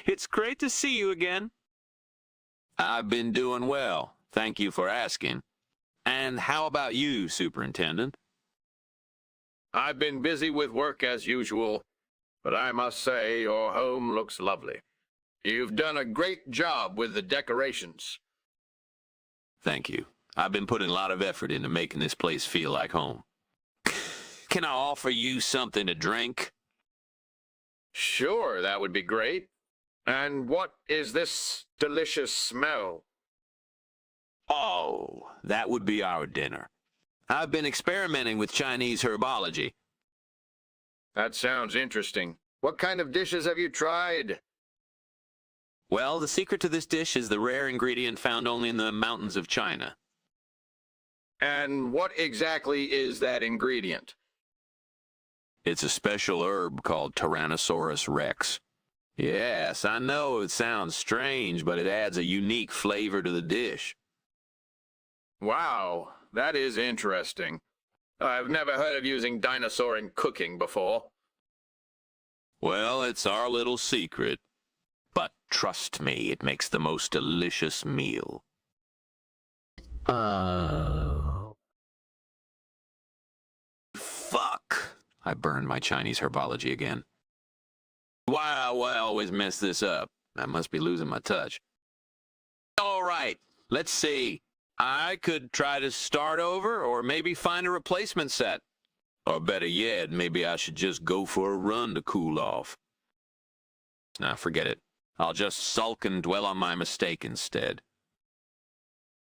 It's great to see you again. I've been doing well. Thank you for asking. And how about you, Superintendent? I've been busy with work as usual, but I must say your home looks lovely. You've done a great job with the decorations. Thank you. I've been putting a lot of effort into making this place feel like home. Can I offer you something to drink? Sure, that would be great. And what is this delicious smell? Oh, that would be our dinner. I've been experimenting with Chinese herbology. That sounds interesting. What kind of dishes have you tried? Well, the secret to this dish is the rare ingredient found only in the mountains of China. And what exactly is that ingredient? It's a special herb called Tyrannosaurus rex. Yes, I know it sounds strange, but it adds a unique flavor to the dish. Wow, that is interesting. I've never heard of using dinosaur in cooking before. Well, it's our little secret. But trust me, it makes the most delicious meal. Fuck! I burned my Chinese herbology again. Why I always mess this up? I must be losing my touch. All right, let's see. I could try to start over, or maybe find a replacement set. Or better yet, maybe I should just go for a run to cool off. Nah, forget it. I'll just sulk and dwell on my mistake instead.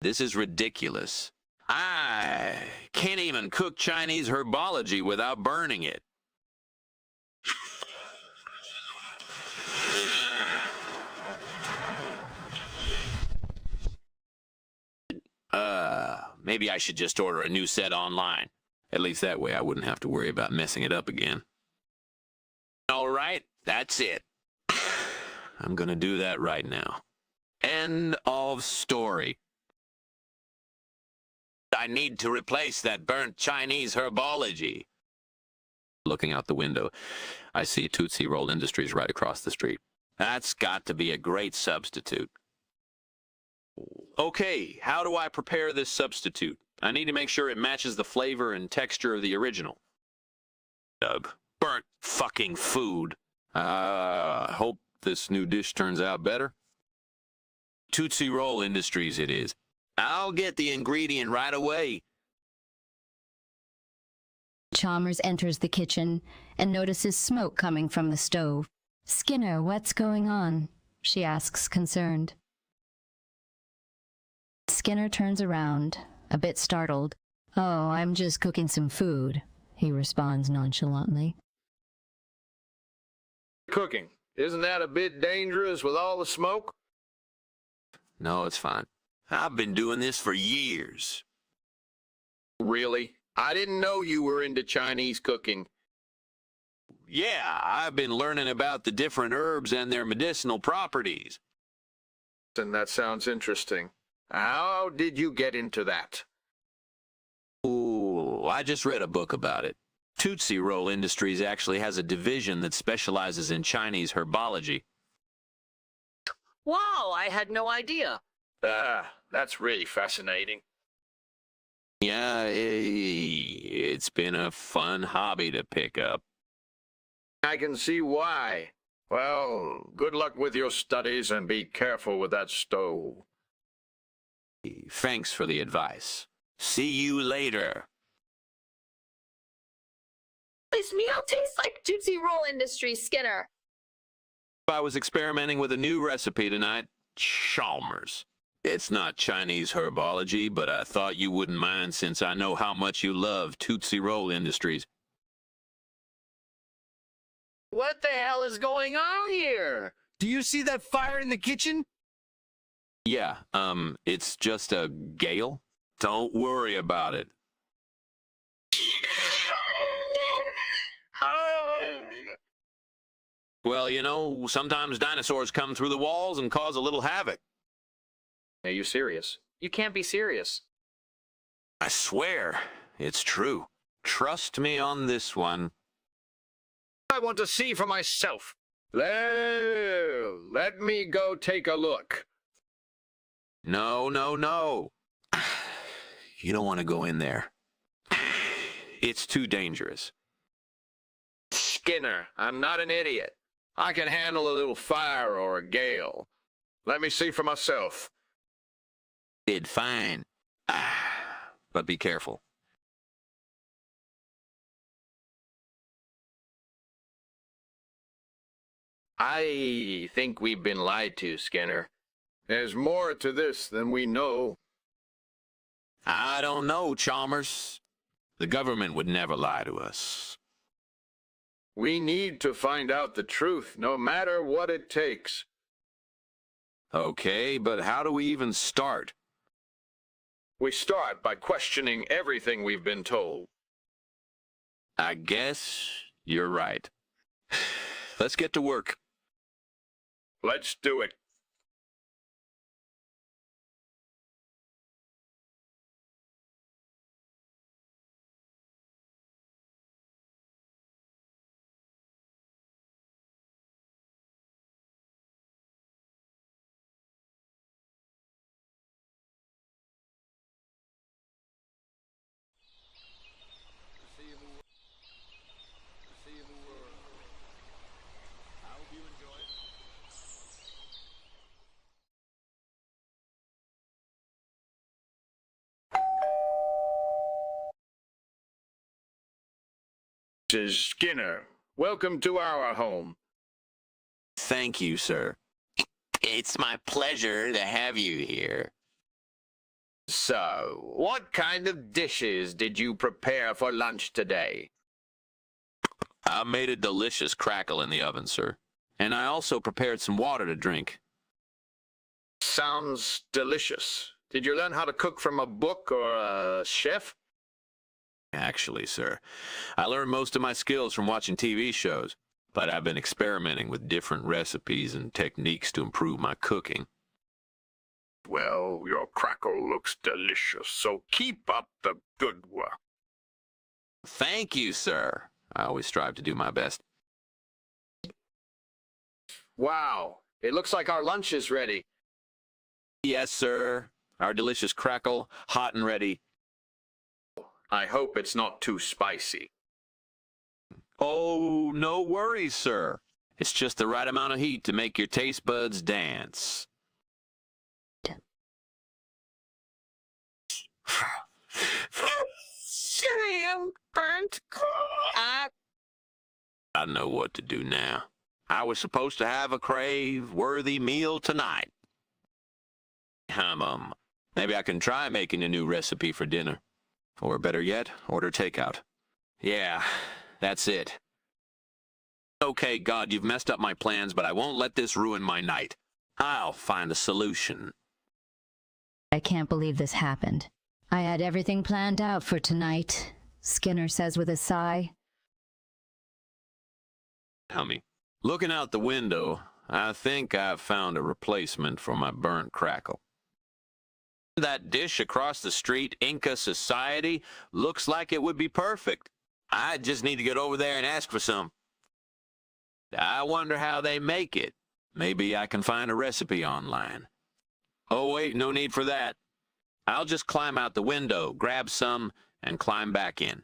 This is ridiculous. I can't even cook Chinese herbology without burning it. Maybe I should just order a new set online. At least that way I wouldn't have to worry about messing it up again. All right, that's it. I'm gonna do that right now. End of story. I need to replace that burnt Chinese herbology. Looking out the window, I see Tootsie Roll Industries right across the street. That's got to be a great substitute. Okay, how do I prepare this substitute? I need to make sure it matches the flavor and texture of the original. Burnt fucking food. I hope this new dish turns out better. Tootsie Roll Industries it is. I'll get the ingredient right away. Chalmers enters the kitchen and notices smoke coming from the stove. Skinner, what's going on? She asks, concerned. Skinner turns around, a bit startled. Oh, I'm just cooking some food, he responds nonchalantly. Cooking. Isn't that a bit dangerous with all the smoke? No, it's fine. I've been doing this for years. Really? I didn't know you were into Chinese cooking. Yeah, I've been learning about the different herbs and their medicinal properties. And that sounds interesting. How did you get into that? Ooh, I just read a book about it. Tootsie Roll Industries actually has a division that specializes in Chinese herbology. Wow, I had no idea. That's really fascinating. Yeah, it's been a fun hobby to pick up. I can see why. Well, good luck with your studies and be careful with that stove. Thanks for the advice. See you later. This meal tastes like Tootsie Roll Industries, Skinner. I was experimenting with a new recipe tonight. Chalmers. It's not Chinese herbology, but I thought you wouldn't mind since I know how much you love Tootsie Roll Industries. What the hell is going on here? Do you see that fire in the kitchen? Yeah, it's just a gale. Don't worry about it. Well, you know, sometimes dinosaurs come through the walls and cause a little havoc. Are you serious? You can't be serious. I swear, it's true. Trust me on this one. I want to see for myself. Let me go take a look. No, no, no. You don't want to go in there. It's too dangerous. Skinner, I'm not an idiot. I can handle a little fire or a gale. Let me see for myself. Did fine. But be careful. I think we've been lied to, Skinner. There's more to this than we know. I don't know, Chalmers. The government would never lie to us. We need to find out the truth, no matter what it takes. Okay, but how do we even start? We start by questioning everything we've been told. I guess you're right. Let's get to work. Let's do it. Mrs. Skinner, welcome to our home. Thank you, sir. It's my pleasure to have you here. So, what kind of dishes did you prepare for lunch today? I made a delicious crackle in the oven, sir. And I also prepared some water to drink. Sounds delicious. Did you learn how to cook from a book or a chef? Actually, sir, I learned most of my skills from watching TV shows, but I've been experimenting with different recipes and techniques to improve my cooking. Well, your crackle looks delicious, so keep up the good work. Thank you, sir. I always strive to do my best. Wow, it looks like our lunch is ready. Yes, sir. Our delicious crackle, hot and ready. I hope it's not too spicy. Oh, no worries, sir. It's just the right amount of heat to make your taste buds dance. Sam burnt. I know what to do now. I was supposed to have a crave-worthy meal tonight. Maybe I can try making a new recipe for dinner. Or better yet, order takeout. Yeah, that's it. Okay, God, you've messed up my plans, but I won't let this ruin my night. I'll find a solution. I can't believe this happened. I had everything planned out for tonight, Skinner says with a sigh. Tell me, looking out the window, I think I've found a replacement for my burnt crackle. That dish across the street, Inca Society, looks like it would be perfect. I just need to get over there and ask for some. I wonder how they make it. Maybe I can find a recipe online. Oh, wait, no need for that. I'll just climb out the window, grab some, and climb back in.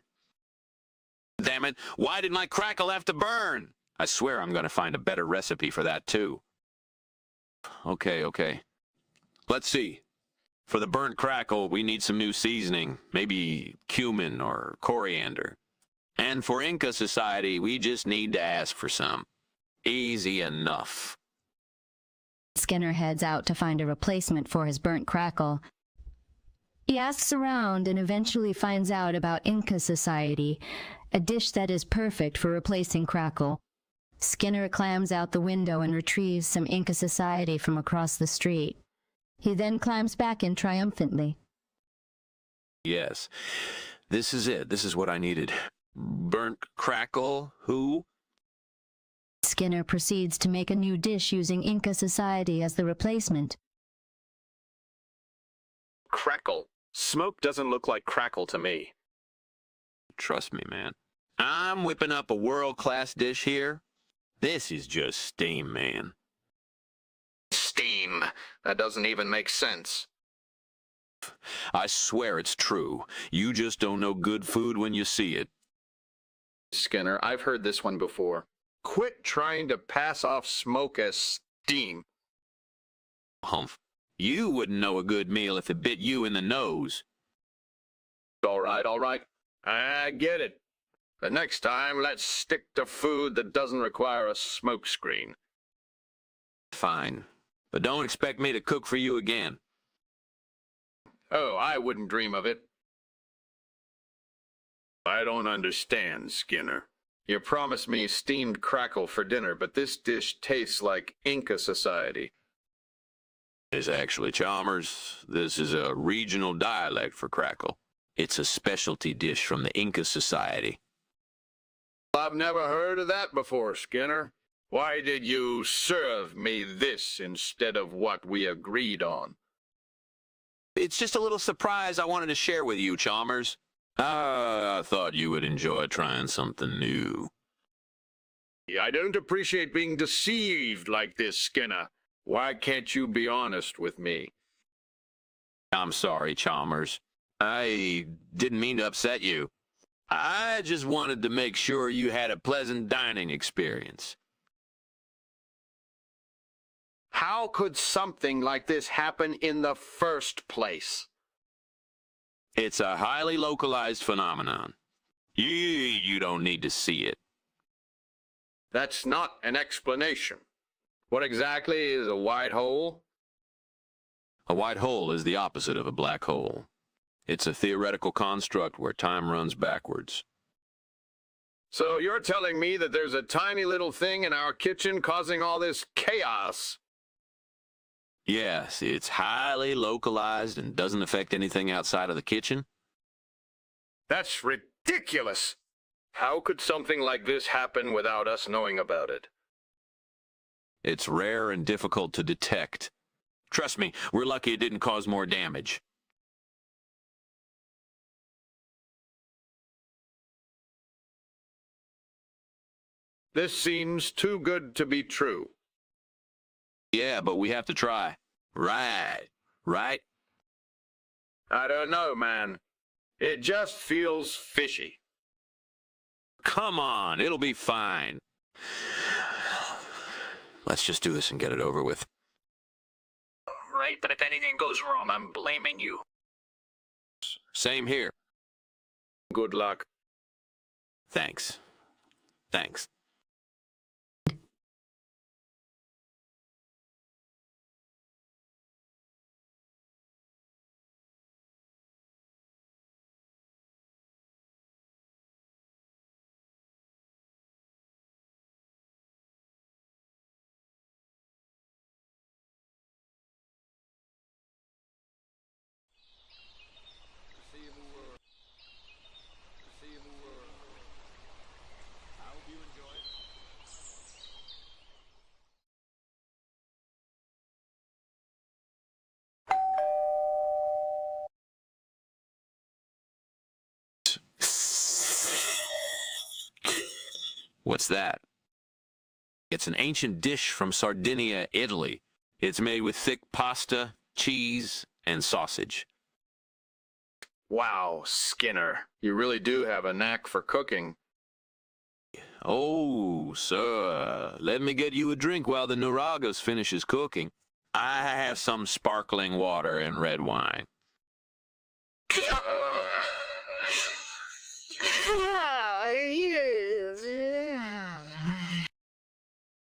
Damn it, why did my crackle have to burn? I swear I'm going to find a better recipe for that, too. Okay. Let's see. For the burnt crackle, we need some new seasoning, maybe cumin or coriander. And for Inca Society, we just need to ask for some. Easy enough. Skinner heads out to find a replacement for his burnt crackle. He asks around and eventually finds out about Inca Society, a dish that is perfect for replacing crackle. Skinner climbs out the window and retrieves some Inca Society from across the street. He then climbs back in triumphantly. Yes, this is it. This is what I needed. Burnt crackle, who? Skinner proceeds to make a new dish using Inca Society as the replacement. Crackle. Smoke doesn't look like crackle to me. Trust me, man. I'm whipping up a world-class dish here. This is just steam, man. Steam. That doesn't even make sense. I swear it's true. You just don't know good food when you see it. Skinner, I've heard this one before. Quit trying to pass off smoke as steam. Humph. You wouldn't know a good meal if it bit you in the nose. All right. I get it. But next time, let's stick to food that doesn't require a smoke screen. Fine. But don't expect me to cook for you again. Oh, I wouldn't dream of it. I don't understand, Skinner. You promised me steamed crackle for dinner, but this dish tastes like Inca society. It's actually Chalmers. This is a regional dialect for crackle. It's a specialty dish from the Inca Society. I've never heard of that before, Skinner. Why did you serve me this instead of what we agreed on? It's just a little surprise I wanted to share with you, Chalmers. I thought you would enjoy trying something new. I don't appreciate being deceived like this, Skinner. Why can't you be honest with me? I'm sorry, Chalmers. I didn't mean to upset you. I just wanted to make sure you had a pleasant dining experience. How could something like this happen in the first place? It's a highly localized phenomenon. You don't need to see it. That's not an explanation. What exactly is a white hole? A white hole is the opposite of a black hole. It's a theoretical construct where time runs backwards. So you're telling me that there's a tiny little thing in our kitchen causing all this chaos? Yes, it's highly localized and doesn't affect anything outside of the kitchen. That's ridiculous. How could something like this happen without us knowing about it? It's rare and difficult to detect. Trust me, we're lucky it didn't cause more damage. This seems too good to be true. Yeah, but we have to try. Right. I don't know, man. It just feels fishy. Come on, it'll be fine. Let's just do this and get it over with. Right, but if anything goes wrong, I'm blaming you. Same here. Good luck. Thanks. What's that? It's an ancient dish from Sardinia, Italy. It's made with thick pasta, cheese, and sausage. Wow, Skinner. You really do have a knack for cooking. Oh, sir, let me get you a drink while the Nuragas finishes cooking. I have some sparkling water and red wine.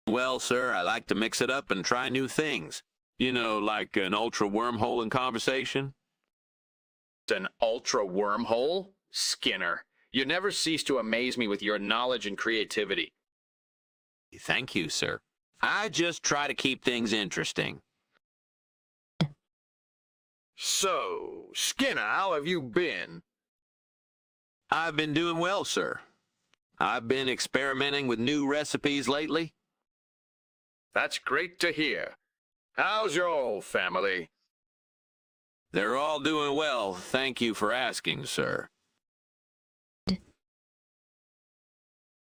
Well, sir, I like to mix it up and try new things. You know, like an ultra wormhole in conversation. It's an ultra wormhole? Skinner, you never cease to amaze me with your knowledge and creativity. Thank you, sir. I just try to keep things interesting. So, Skinner, how have you been? I've been doing well, sir. I've been experimenting with new recipes lately. That's great to hear. How's your old family? They're all doing well, thank you for asking, sir.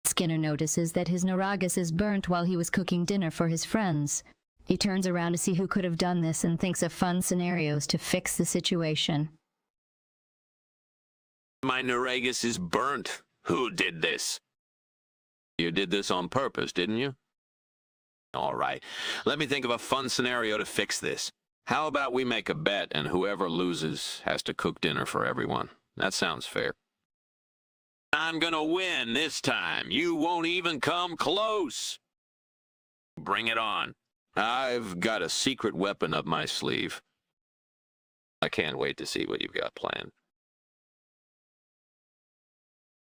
Skinner notices that his Nuragas is burnt while he was cooking dinner for his friends. He turns around to see who could have done this and thinks of fun scenarios to fix the situation. My Nuragas is burnt. Who did this? You did this on purpose, didn't you? All right, let me think of a fun scenario to fix this. How about we make a bet and whoever loses has to cook dinner for everyone? That sounds fair. I'm gonna win this time. You won't even come close. Bring it on. I've got a secret weapon up my sleeve. I can't wait to see what you've got planned.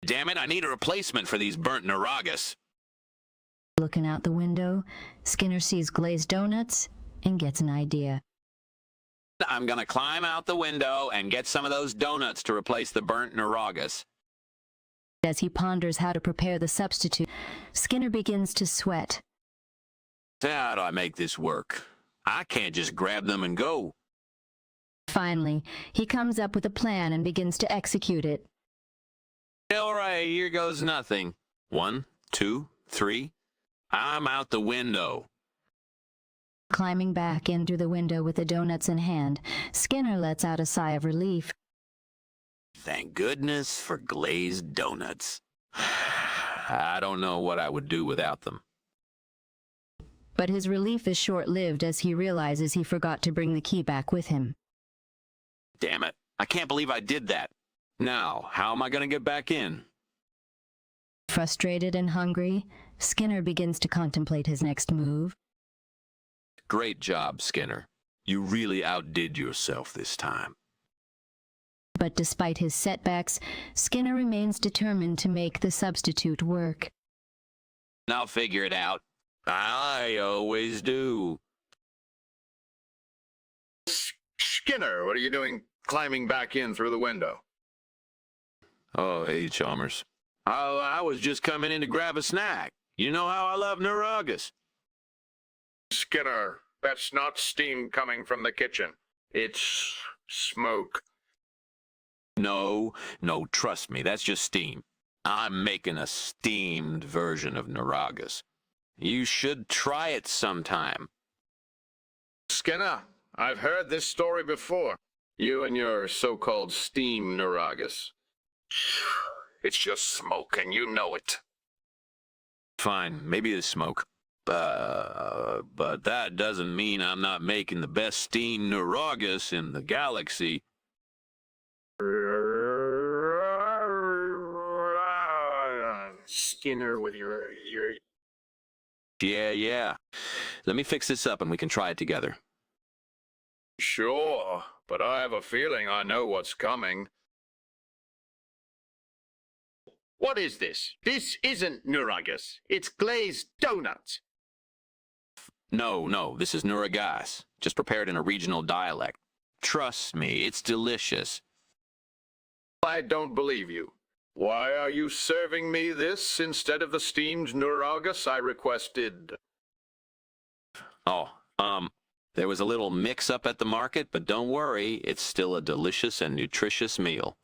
Damn it, I need a replacement for these burnt Neuragus. Looking out the window, Skinner sees glazed donuts and gets an idea. I'm gonna climb out the window and get some of those donuts to replace the burnt Neuragus. As he ponders how to prepare the substitute, Skinner begins to sweat. How do I make this work? I can't just grab them and go. Finally, he comes up with a plan and begins to execute it. All right, here goes nothing. 1, 2, 3. I'm out the window. Climbing back in through the window with the donuts in hand, Skinner lets out a sigh of relief. Thank goodness for glazed donuts. I don't know what I would do without them. But his relief is short-lived as he realizes he forgot to bring the key back with him. Damn it. I can't believe I did that. Now, how am I going to get back in? Frustrated and hungry, Skinner begins to contemplate his next move. Great job, Skinner. You really outdid yourself this time. But despite his setbacks, Skinner remains determined to make the substitute work. I'll figure it out. I always do. Skinner, what are you doing climbing back in through the window? Oh, hey, Chalmers. I was just coming in to grab a snack. You know how I love Neuragus. Skinner, that's not steam coming from the kitchen. It's smoke. No, trust me, that's just steam. I'm making a steamed version of Neuragus. You should try it sometime. Skinner, I've heard this story before. You and your so-called steam Neuragus. It's just smoke, and you know it. Fine, maybe it's smoke. But that doesn't mean I'm not making the best steamed Neuragus in the galaxy. Skinner with your... Yeah. Let me fix this up and we can try it together. Sure, but I have a feeling I know what's coming. What is this? This isn't Neuragus. It's glazed donuts. No, this is Neuragas, just prepared in a regional dialect. Trust me, it's delicious. I don't believe you. Why are you serving me this instead of the steamed Neuragus I requested? Oh, there was a little mix-up at the market, but don't worry, it's still a delicious and nutritious meal.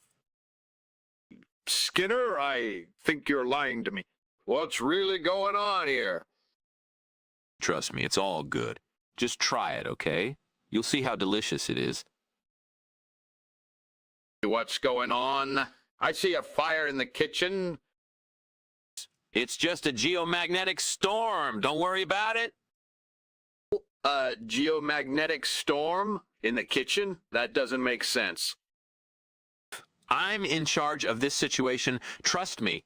Skinner, I think you're lying to me. What's really going on here? Trust me, it's all good. Just try it, okay? You'll see how delicious it is. What's going on? I see a fire in the kitchen. It's just a geomagnetic storm. Don't worry about it. A geomagnetic storm in the kitchen? That doesn't make sense. I'm in charge of this situation. Trust me.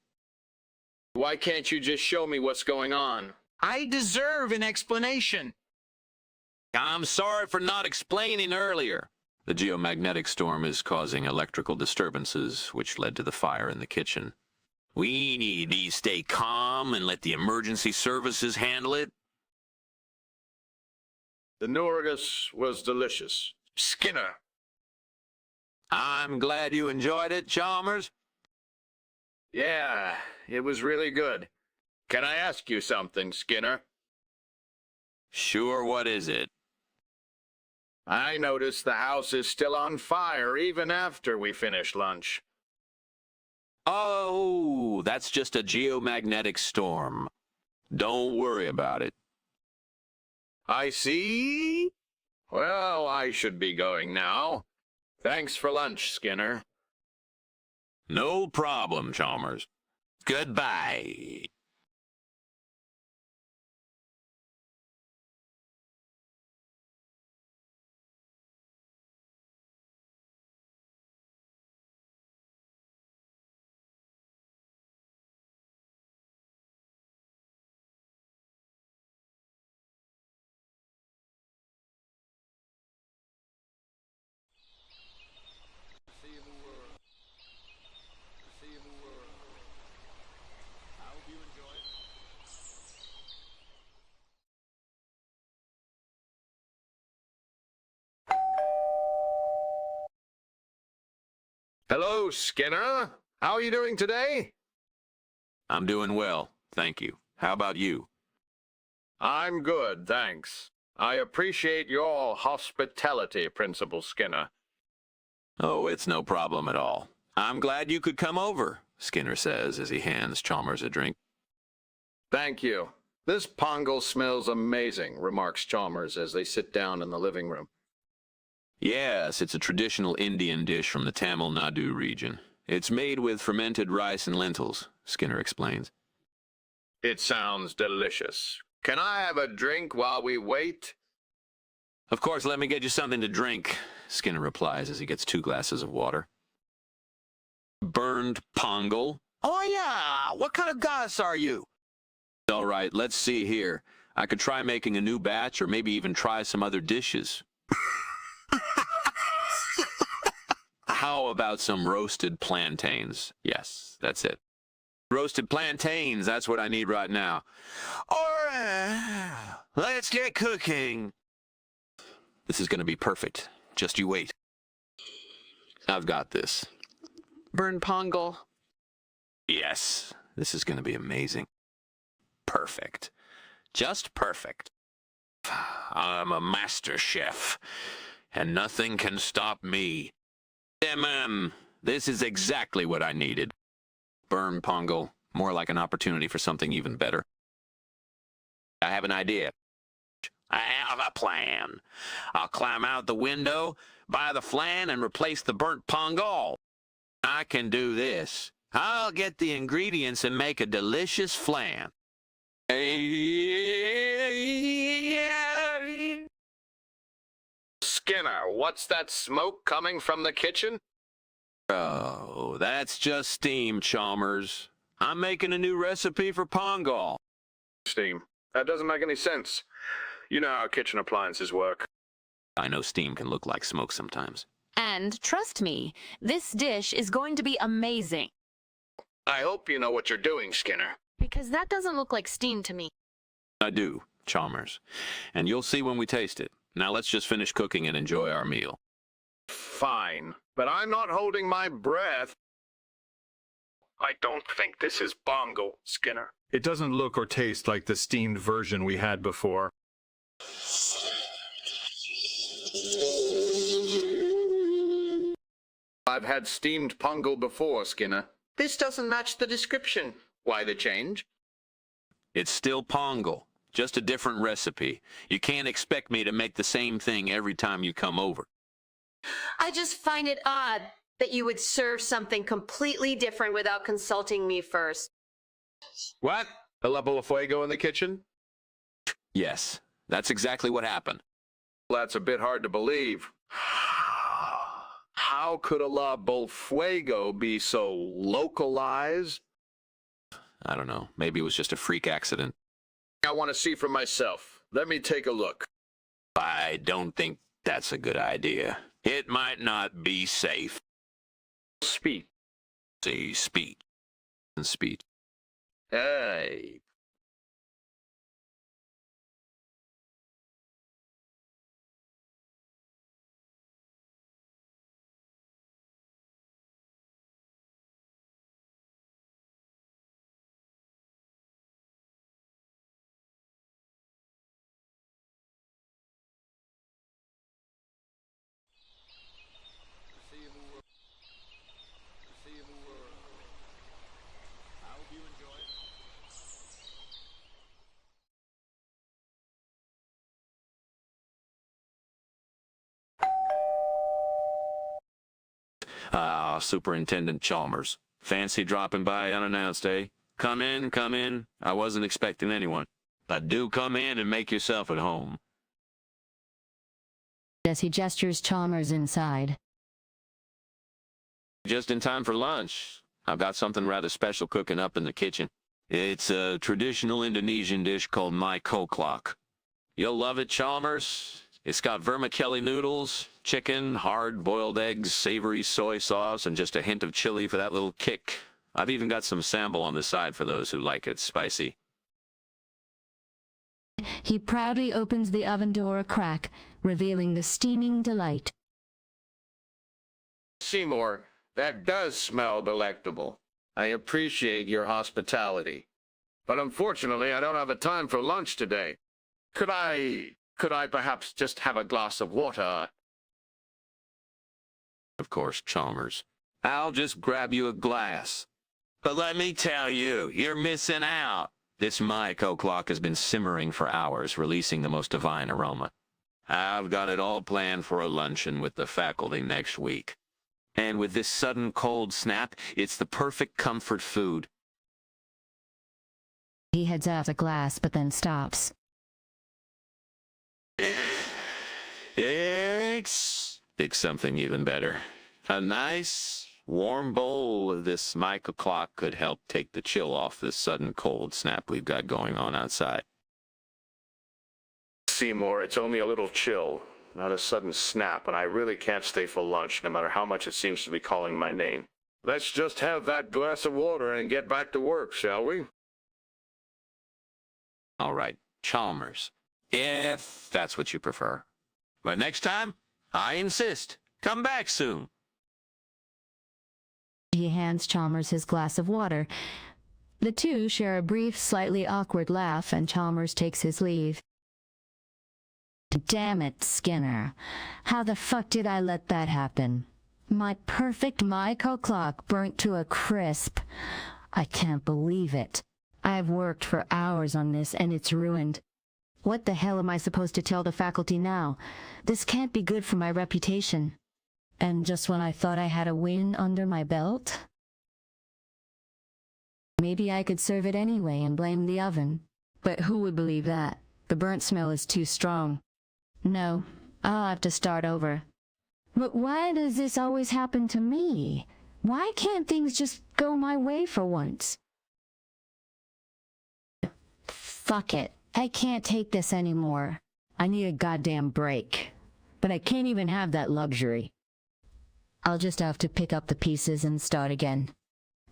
Why can't you just show me what's going on? I deserve an explanation. I'm sorry for not explaining earlier. The geomagnetic storm is causing electrical disturbances, which led to the fire in the kitchen. We need to stay calm and let the emergency services handle it. The Neuragus was delicious. Skinner. I'm glad you enjoyed it, Chalmers. Yeah, it was really good. Can I ask you something, Skinner? Sure, what is it? I noticed the house is still on fire even after we finish lunch. Oh, that's just a geomagnetic storm. Don't worry about it. I see. Well, I should be going now. Thanks for lunch, Skinner. No problem, Chalmers. Goodbye. Hello, Skinner. How are you doing today? I'm doing well, thank you. How about you? I'm good, thanks. I appreciate your hospitality, Principal Skinner. Oh, it's no problem at all. I'm glad you could come over, Skinner says as he hands Chalmers a drink. Thank you. This pongal smells amazing, remarks Chalmers as they sit down in the living room. Yes, it's a traditional Indian dish from the Tamil Nadu region. It's made with fermented rice and lentils, Skinner explains. It sounds delicious. Can I have a drink while we wait? Of course, let me get you something to drink, Skinner replies as he gets 2 glasses of water. Burned pongal? Oh, yeah. What kind of goddess are you? All right, let's see here. I could try making a new batch or maybe even try some other dishes. How about some roasted plantains? Yes, that's it. Roasted plantains, that's what I need right now. Let's get cooking. This is going to be perfect. Just you wait. I've got this. Burn pongal. Yes, this is going to be amazing. Perfect. Just perfect. I'm a master chef, and nothing can stop me. This is exactly what I needed. Burn pongal, more like an opportunity for something even better. I have an idea. I have a plan. I'll climb out the window, buy the flan, and replace the burnt pongal. I can do this. I'll get the ingredients and make a delicious flan. Skinner, what's that smoke coming from the kitchen? Oh, that's just steam, Chalmers. I'm making a new recipe for pongal. Steam. That doesn't make any sense. You know how kitchen appliances work. I know steam can look like smoke sometimes. And trust me, this dish is going to be amazing. I hope you know what you're doing, Skinner. Because that doesn't look like steam to me. I do, Chalmers. And you'll see when we taste it. Now let's just finish cooking and enjoy our meal. Fine, but I'm not holding my breath. I don't think this is bongo, Skinner. It doesn't look or taste like the steamed version we had before. I've had steamed pongal before, Skinner. This doesn't match the description. Why the change? It's still pongal, just a different recipe. You can't expect me to make the same thing every time you come over. I just find it odd that you would serve something completely different without consulting me first. What? A la fuego in the kitchen? Yes, that's exactly what happened. That's a bit hard to believe. How could a la fuego be so localized? I don't know. Maybe it was just a freak accident. I want to see for myself. Let me take a look. I don't think that's a good idea. It might not be safe. Speed. See, speed. And speed. Hey. Superintendent Chalmers. Fancy dropping by unannounced, eh? Come in, come in. I wasn't expecting anyone. But do come in and make yourself at home. As he gestures Chalmers inside. Just in time for lunch. I've got something rather special cooking up in the kitchen. It's a traditional Indonesian dish called my koklok. You'll love it, Chalmers. It's got vermicelli noodles, chicken, hard-boiled eggs, savory soy sauce, and just a hint of chili for that little kick. I've even got some sambal on the side for those who like it spicy. He proudly opens the oven door a crack, revealing the steaming delight. Seymour, That does smell delectable. I appreciate your hospitality. But unfortunately, I don't have the time for lunch today. Could I perhaps just have a glass of water? Of course, Chalmers. I'll just grab you a glass. But let me tell you, you're missing out. This Maiko clock has been simmering for hours, releasing the most divine aroma. I've got it all planned for a luncheon with the faculty next week. And with this sudden cold snap, it's the perfect comfort food. He heads out a glass, but then stops. It's something even better. A nice, warm bowl of this Maiko clock could help take the chill off this sudden cold snap we've got going on outside. Seymour, it's only a little chill, not a sudden snap, and I really can't stay for lunch, no matter how much it seems to be calling my name. Let's just have that glass of water and get back to work, shall we? All right, Chalmers, if that's what you prefer. But next time, I insist. Come back soon. He hands Chalmers his glass of water. The two share a brief, slightly awkward laugh, and Chalmers takes his leave. Damn it, Skinner. How the fuck did I let that happen? My perfect Maiko clock burnt to a crisp. I can't believe it. I've worked for hours on this, and it's ruined. What the hell am I supposed to tell the faculty now? This can't be good for my reputation. And just when I thought I had a win under my belt? Maybe I could serve it anyway and blame the oven. But who would believe that? The burnt smell is too strong. No, I'll have to start over. But why does this always happen to me? Why can't things just go my way for once? Fuck it. I can't take this anymore. I need a goddamn break. But I can't even have that luxury. I'll just have to pick up the pieces and start again.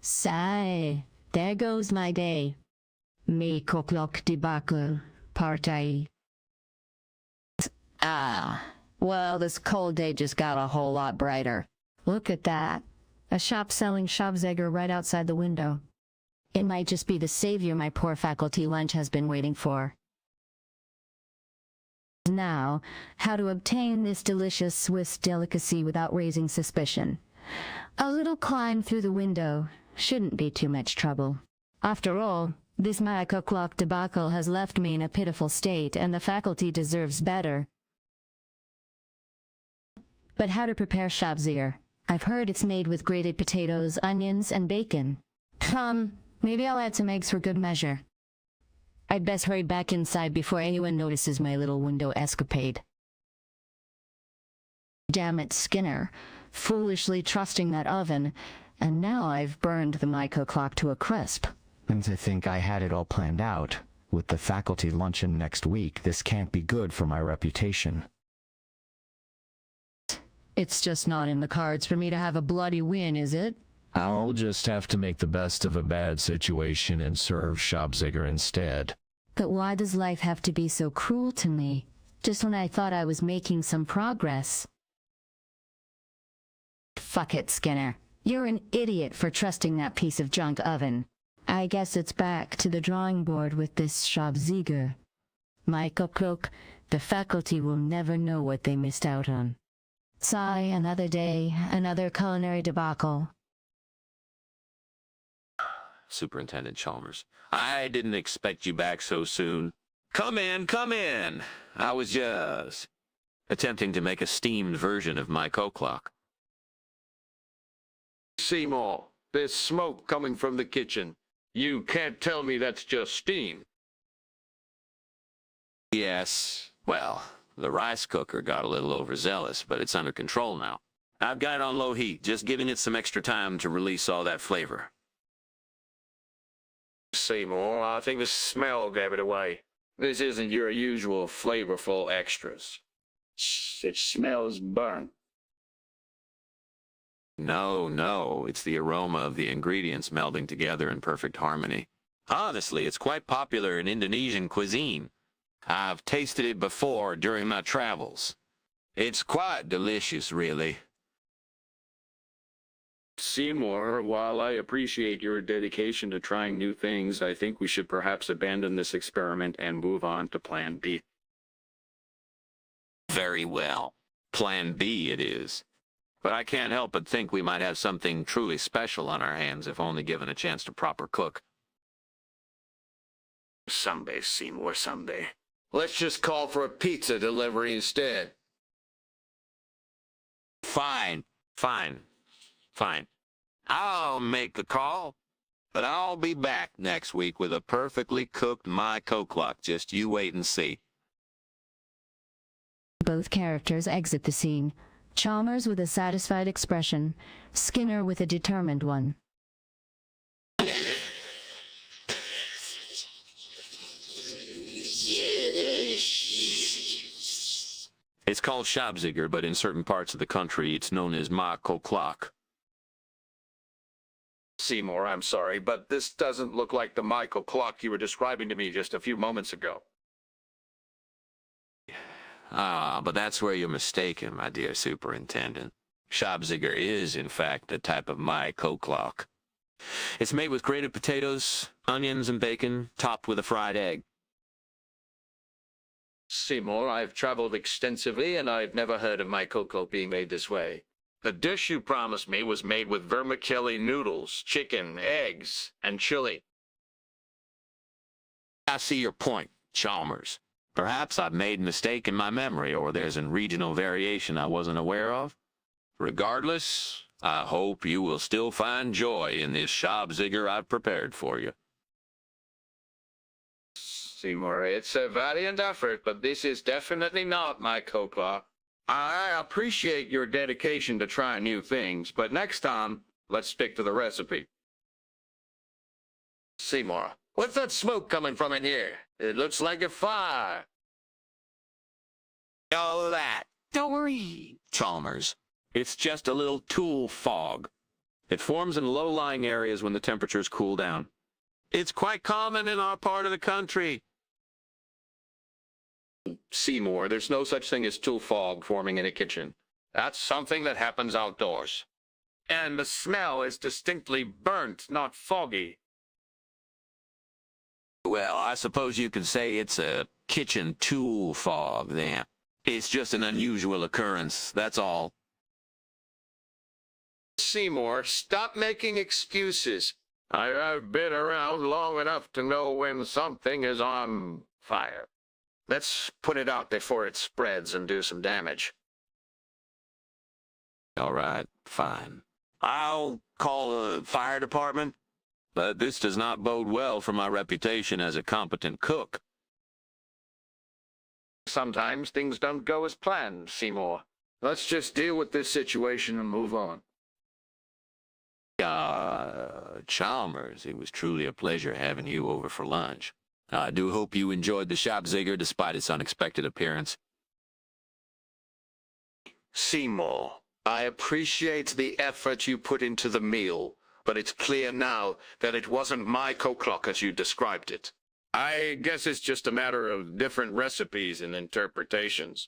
Sigh. There goes my day. Maiko clock debacle. Partai. Ah. Well, this cold day just got a whole lot brighter. Look at that. A shop selling Schabzegger right outside the window. It might just be the savior my poor faculty lunch has been waiting for. Now, how to obtain this delicious Swiss delicacy without raising suspicion. A little climb through the window shouldn't be too much trouble. After all, this Maiko clock debacle has left me in a pitiful state, and the faculty deserves better. But how to prepare Schabziger? I've heard it's made with grated potatoes, onions, and bacon. Maybe I'll add some eggs for good measure. I'd best hurry back inside before anyone notices my little window escapade. Damn it, Skinner. Foolishly trusting that oven, and now I've burned the Maiko clock to a crisp. And to think I had it all planned out. With the faculty luncheon next week, this can't be good for my reputation. It's just not in the cards for me to have a bloody win, is it? I'll just have to make the best of a bad situation and serve Schabziger instead. But why does life have to be so cruel to me, just when I thought I was making some progress? Fuck it, Skinner. You're an idiot for trusting that piece of junk oven. I guess it's back to the drawing board with this Schabziger. Maiko clock, the faculty will never know what they missed out on. Sigh, another day, another culinary debacle. Superintendent Chalmers, I didn't expect you back so soon. Come in, come in. I was just attempting to make a steamed version of my clock. Seymour, there's smoke coming from the kitchen. You can't tell me that's just steam. Yes, well, the rice cooker got a little overzealous, but it's under control now. I've got it on low heat, just giving it some extra time to release all that flavor. Seymour, I think the smell gave it away. This isn't your usual flavorful extras. It smells burnt. No, it's the aroma of the ingredients melding together in perfect harmony. Honestly, it's quite popular in Indonesian cuisine. I've tasted it before during my travels. It's quite delicious, really. Seymour, while I appreciate your dedication to trying new things, I think we should perhaps abandon this experiment and move on to Plan B. Very well. Plan B it is. But I can't help but think we might have something truly special on our hands if only given a chance to proper cook. Someday, Seymour, someday. Let's just call for a pizza delivery instead. Fine. I'll make the call, but I'll be back next week with a perfectly cooked My Coke-Lock. Just you wait and see. Both characters exit the scene. Chalmers with a satisfied expression, Skinner with a determined one. It's called Schabziger, but in certain parts of the country it's known as My Coke-Lock. Seymour, I'm sorry, but this doesn't look like the Michael clock you were describing to me just a few moments ago. But that's where you're mistaken, my dear superintendent. Schabziger is, in fact, a type of My Coke-Lock. It's made with grated potatoes, onions, and bacon, topped with a fried egg. Seymour, I've traveled extensively, and I've never heard of my cocoa being made this way. The dish you promised me was made with vermicelli noodles, chicken, eggs, and chili. I see your point, Chalmers. Perhaps I've made a mistake in my memory, or there's a regional variation I wasn't aware of. Regardless, I hope you will still find joy in this Schabziger I've prepared for you. Seymour, it's a valiant effort, but this is definitely not my cocoa. I appreciate your dedication to trying new things, but next time, let's stick to the recipe. Seymour, what's that smoke coming from in here? It looks like a fire. All that. Don't worry, Chalmers. It's just a little tool fog. It forms in low-lying areas when the temperatures cool down. It's quite common in our part of the country. Seymour, there's no such thing as tool fog forming in a kitchen. That's something that happens outdoors. And the smell is distinctly burnt, not foggy. Well, I suppose you could say it's a kitchen tool fog, then. It's just an unusual occurrence, that's all. Seymour, stop making excuses. I've been around long enough to know when something is on fire. Let's put it out before it spreads and do some damage. All right, fine. I'll call the fire department, but this does not bode well for my reputation as a competent cook. Sometimes things don't go as planned, Seymour. Let's just deal with this situation and move on. Chalmers, it was truly a pleasure having you over for lunch. I do hope you enjoyed the Schabziger despite its unexpected appearance. Seymour, I appreciate the effort you put into the meal, but it's clear now that it wasn't my coke-lock as you described it. I guess it's just a matter of different recipes and interpretations.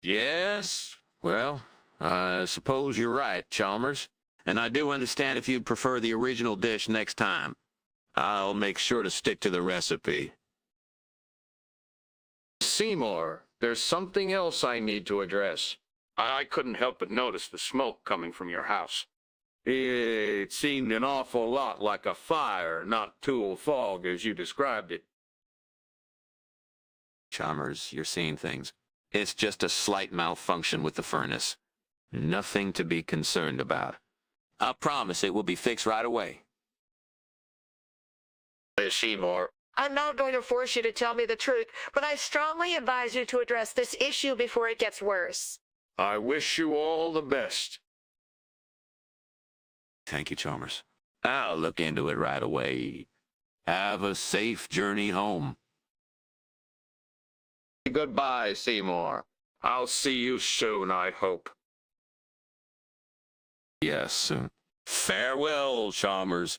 Yes, well, I suppose you're right, Chalmers. And I do understand if you'd prefer the original dish next time. I'll make sure to stick to the recipe. Seymour, there's something else I need to address. I couldn't help but notice the smoke coming from your house. It seemed an awful lot like a fire, not tool fog as you described it. Chalmers, you're seeing things. It's just a slight malfunction with the furnace. Nothing to be concerned about. I promise it will be fixed right away. Seymour, I'm not going to force you to tell me the truth, but I strongly advise you to address this issue before it gets worse. I wish you all the best. Thank you, Chalmers. I'll look into it right away. Have a safe journey home. Goodbye, Seymour. I'll see you soon, I hope. Yes, soon. Farewell, Chalmers.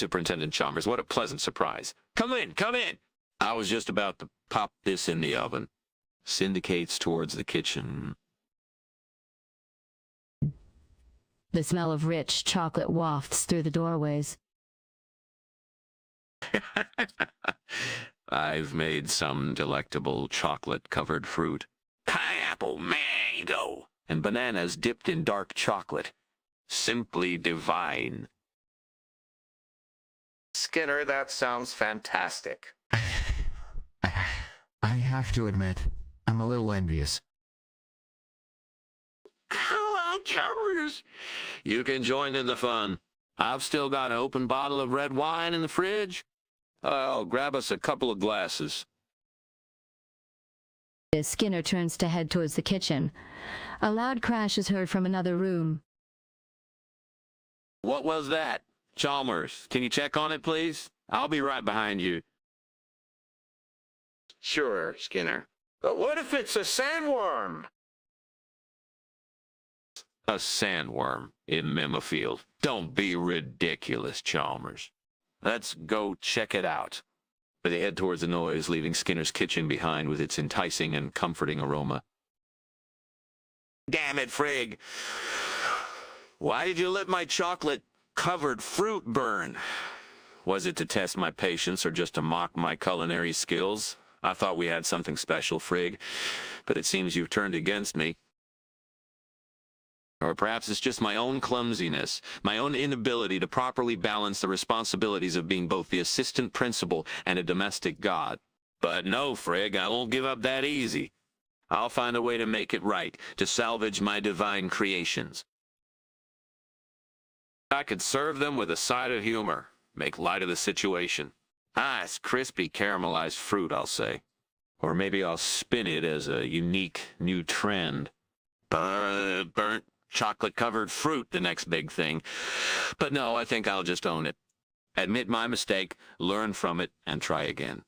Superintendent Chalmers. What a pleasant surprise. Come in, come in. I was just about to pop this in the oven. Syndicates towards the kitchen. The smell of rich chocolate wafts through the doorways. I've made some delectable chocolate-covered fruit. Pineapple, mango, and bananas dipped in dark chocolate. Simply divine. Skinner, that sounds fantastic. I have to admit, I'm a little envious. Hello, Chalmers. You can join in the fun. I've still got an open bottle of red wine in the fridge. I'll grab us a couple of glasses. As Skinner turns to head towards the kitchen, a loud crash is heard from another room. What was that? Chalmers, can you check on it, please? I'll be right behind you. Sure, Skinner. But what if it's a sandworm? A sandworm in Mimifield. Don't be ridiculous, Chalmers. Let's go check it out. They head towards the noise, leaving Skinner's kitchen behind with its enticing and comforting aroma. Damn it, Frigg. Why did you let my chocolate-covered fruit burn? Was it to test my patience or just to mock my culinary skills? I thought we had something special, Frigg, but it seems you've turned against me. Or perhaps it's just my own clumsiness, my own inability to properly balance the responsibilities of being both the assistant principal and a domestic god. But no, Frigg, I won't give up that easy. I'll find a way to make it right, to salvage my divine creations. I could serve them with a side of humor, make light of the situation. Nice, crispy, caramelized fruit, I'll say. Or maybe I'll spin it as a unique new trend. Burnt chocolate-covered fruit, the next big thing. But no, I think I'll just own it. Admit my mistake, learn from it, and try again.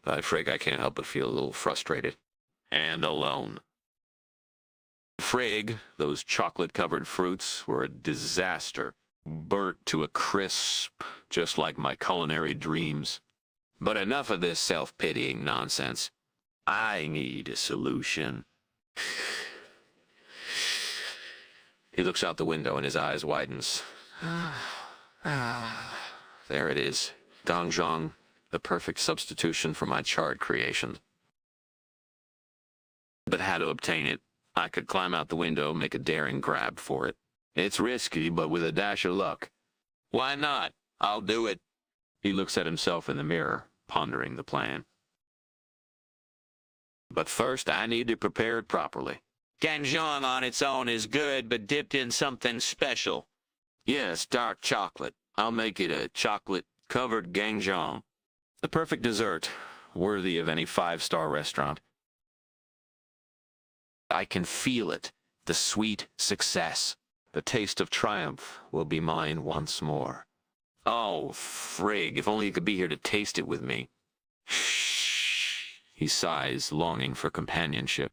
By Frigg, I can't help but feel a little frustrated. And alone. Frigg, those chocolate-covered fruits were a disaster. Burnt to a crisp, just like my culinary dreams. But enough of this self-pitying nonsense. I need a solution. He looks out the window and his eyes widens. There it is. Dongjong, the perfect substitution for my charred creation. But how to obtain it? I could climb out the window, make a daring grab for it. It's risky, but with a dash of luck. Why not? I'll do it. He looks at himself in the mirror, pondering the plan. But first, I need to prepare it properly. Ganjong on its own is good, but dipped in something special. Yes, dark chocolate. I'll make it a chocolate-covered ganjong. The perfect dessert, worthy of any five-star restaurant. I can feel it, the sweet success. The taste of triumph will be mine once more. Oh, Frigg, if only you could be here to taste it with me. Shh. He sighs, longing for companionship.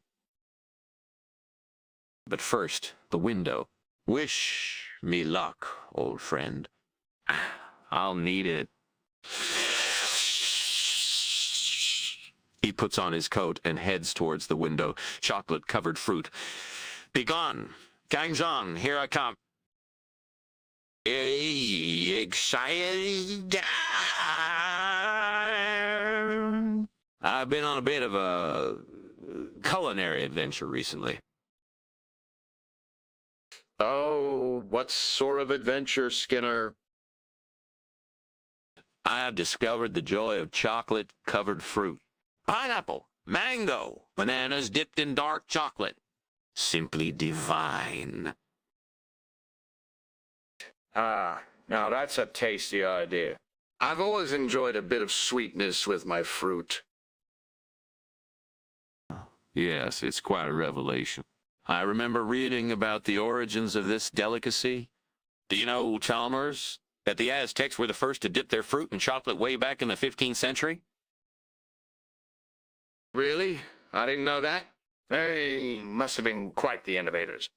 But first, the window. Wish me luck, old friend. I'll need it. He puts on his coat and heads towards the window, chocolate-covered fruit. Begone! Gangjong, here I come. Excited? I've been on a bit of a culinary adventure recently. Oh, what sort of adventure, Skinner? I have discovered the joy of chocolate-covered fruit. Pineapple, mango, bananas dipped in dark chocolate. Simply divine. Ah, now that's a tasty idea. I've always enjoyed a bit of sweetness with my fruit. Yes, it's quite a revelation. I remember reading about the origins of this delicacy. Do you know, Chalmers, that the Aztecs were the first to dip their fruit in chocolate way back in the 15th century? Really? I didn't know that. They must have been quite the innovators.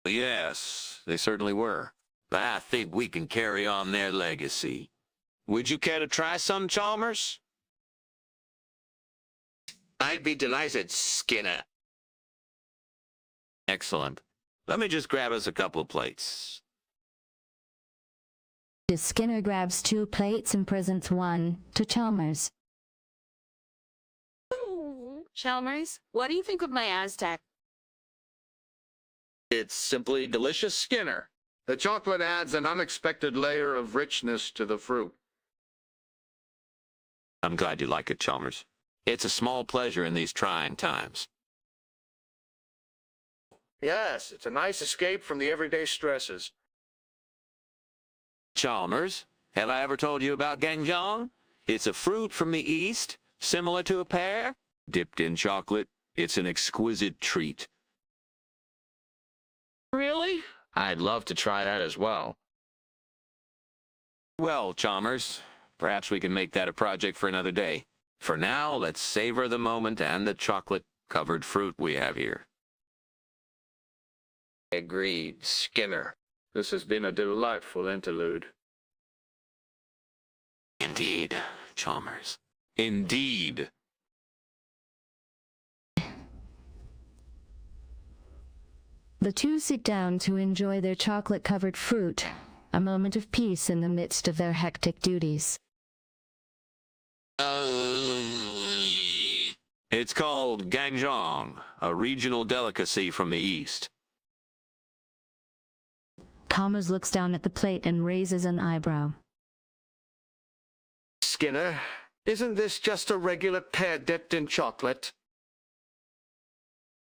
Yes. they certainly were. But I think we can carry on their legacy. Would you care to try some, Chalmers? I'd be delighted, Skinner. Excellent. Let me just grab us a couple of plates. Skinner grabs 2 plates and presents one to Chalmers. Chalmers, what do you think of my Aztec? It's simply delicious, Skinner. The chocolate adds an unexpected layer of richness to the fruit. I'm glad you like it, Chalmers. It's a small pleasure in these trying times. Yes, it's a nice escape from the everyday stresses. Chalmers, have I ever told you about ganjong? It's a fruit from the East, similar to a pear. Dipped in chocolate, it's an exquisite treat. Really? I'd love to try that as well. Well, Chalmers, perhaps we can make that a project for another day. For now, let's savor the moment and the chocolate-covered fruit we have here. Agreed, Skinner. This has been a delightful interlude. Indeed, Chalmers. Indeed. The two sit down to enjoy their chocolate-covered fruit, a moment of peace in the midst of their hectic duties. It's called ganjong, a regional delicacy from the East. Chalmers looks down at the plate and raises an eyebrow. Skinner, isn't this just a regular pear dipped in chocolate?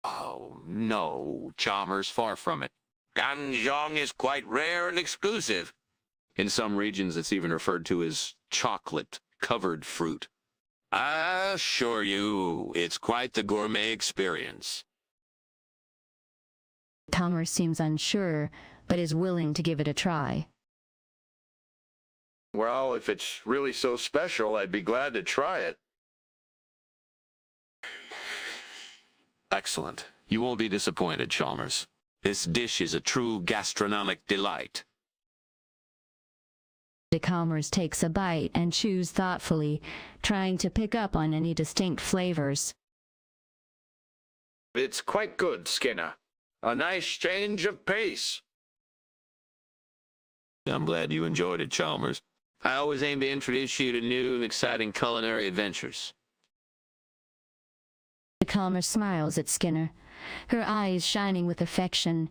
Oh, no, Chalmers, far from it. Ganjong is quite rare and exclusive. In some regions, it's even referred to as chocolate-covered fruit. I assure you, it's quite the gourmet experience. Chalmers seems unsure, but is willing to give it a try. Well, if it's really so special, I'd be glad to try it. Excellent. You won't be disappointed, Chalmers. This dish is a true gastronomic delight. Chalmers takes a bite and chews thoughtfully, trying to pick up on any distinct flavors. It's quite good, Skinner. A nice change of pace. I'm glad you enjoyed it, Chalmers. I always aim to introduce you to new and exciting culinary adventures. Chalmers smiles at Skinner, her eyes shining with affection,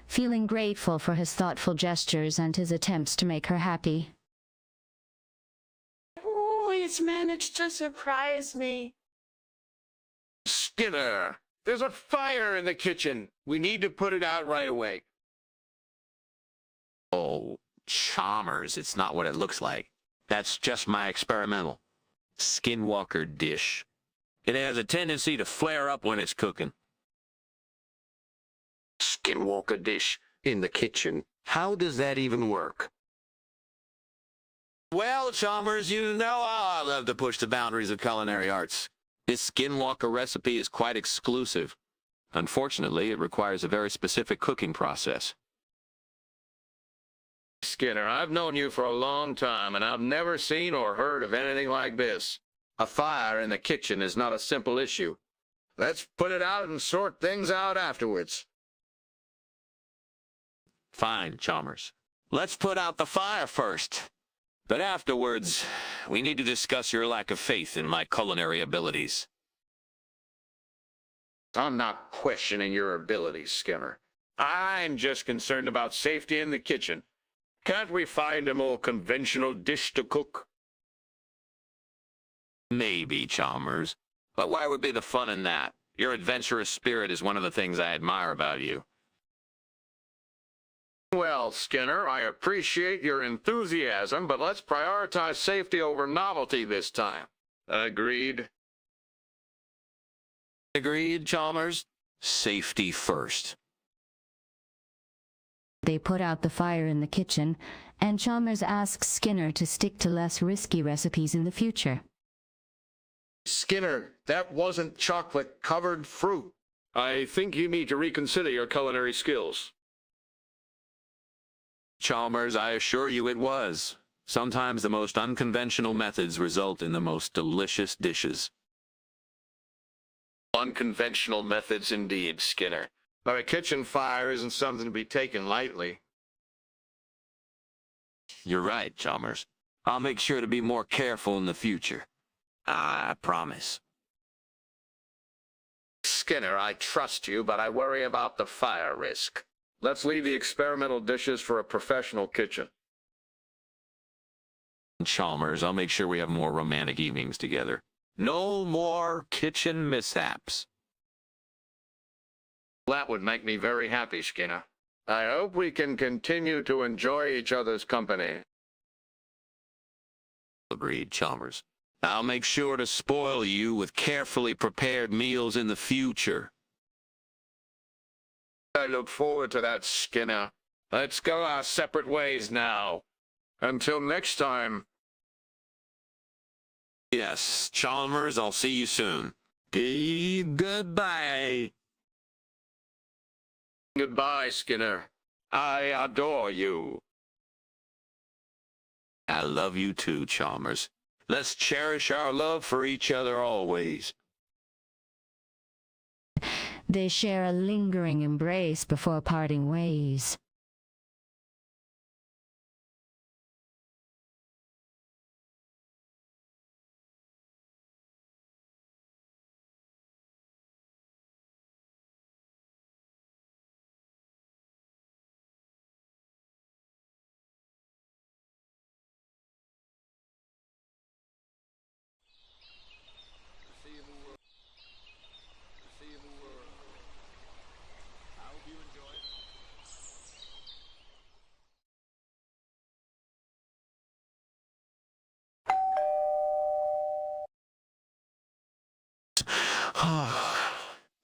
feeling grateful for his thoughtful gestures and his attempts to make her happy. Oh, he's managed to surprise me. Skinner, there's a fire in the kitchen. We need to put it out right away. Oh, Chalmers, it's not what it looks like. That's just my experimental Skinwalker dish. It has a tendency to flare up when it's cooking. Skinwalker dish in the kitchen. How does that even work? Well, Chalmers, you know how I love to push the boundaries of culinary arts. This Skinwalker recipe is quite exclusive. Unfortunately, it requires a very specific cooking process. Skinner, I've known you for a long time, and I've never seen or heard of anything like this. A fire in the kitchen is not a simple issue. Let's put it out and sort things out afterwards. Fine, Chalmers. Let's put out the fire first. But afterwards, we need to discuss your lack of faith in my culinary abilities. I'm not questioning your abilities, Skinner. I'm just concerned about safety in the kitchen. Can't we find a more conventional dish to cook? Maybe, Chalmers. But why would be the fun in that? Your adventurous spirit is one of the things I admire about you. Well, Skinner, I appreciate your enthusiasm, but let's prioritize safety over novelty this time. Agreed? Agreed, Chalmers? Safety first. They put out the fire in the kitchen, and Chalmers asks Skinner to stick to less risky recipes in the future. Skinner, that wasn't chocolate-covered fruit. I think you need to reconsider your culinary skills. Chalmers, I assure you it was. Sometimes the most unconventional methods result in the most delicious dishes. Unconventional methods indeed, Skinner. But a kitchen fire isn't something to be taken lightly. You're right, Chalmers. I'll make sure to be more careful in the future. I promise. Skinner, I trust you, but I worry about the fire risk. Let's leave the experimental dishes for a professional kitchen. Chalmers, I'll make sure we have more romantic evenings together. No more kitchen mishaps. That would make me very happy, Skinner. I hope we can continue to enjoy each other's company. Agreed, Chalmers. I'll make sure to spoil you with carefully prepared meals in the future. I look forward to that, Skinner. Let's go our separate ways now. Until next time. Yes, Chalmers, I'll see you soon. Goodbye. Goodbye, Skinner. I adore you. I love you too, Chalmers. Let's cherish our love for each other always. They share a lingering embrace before parting ways.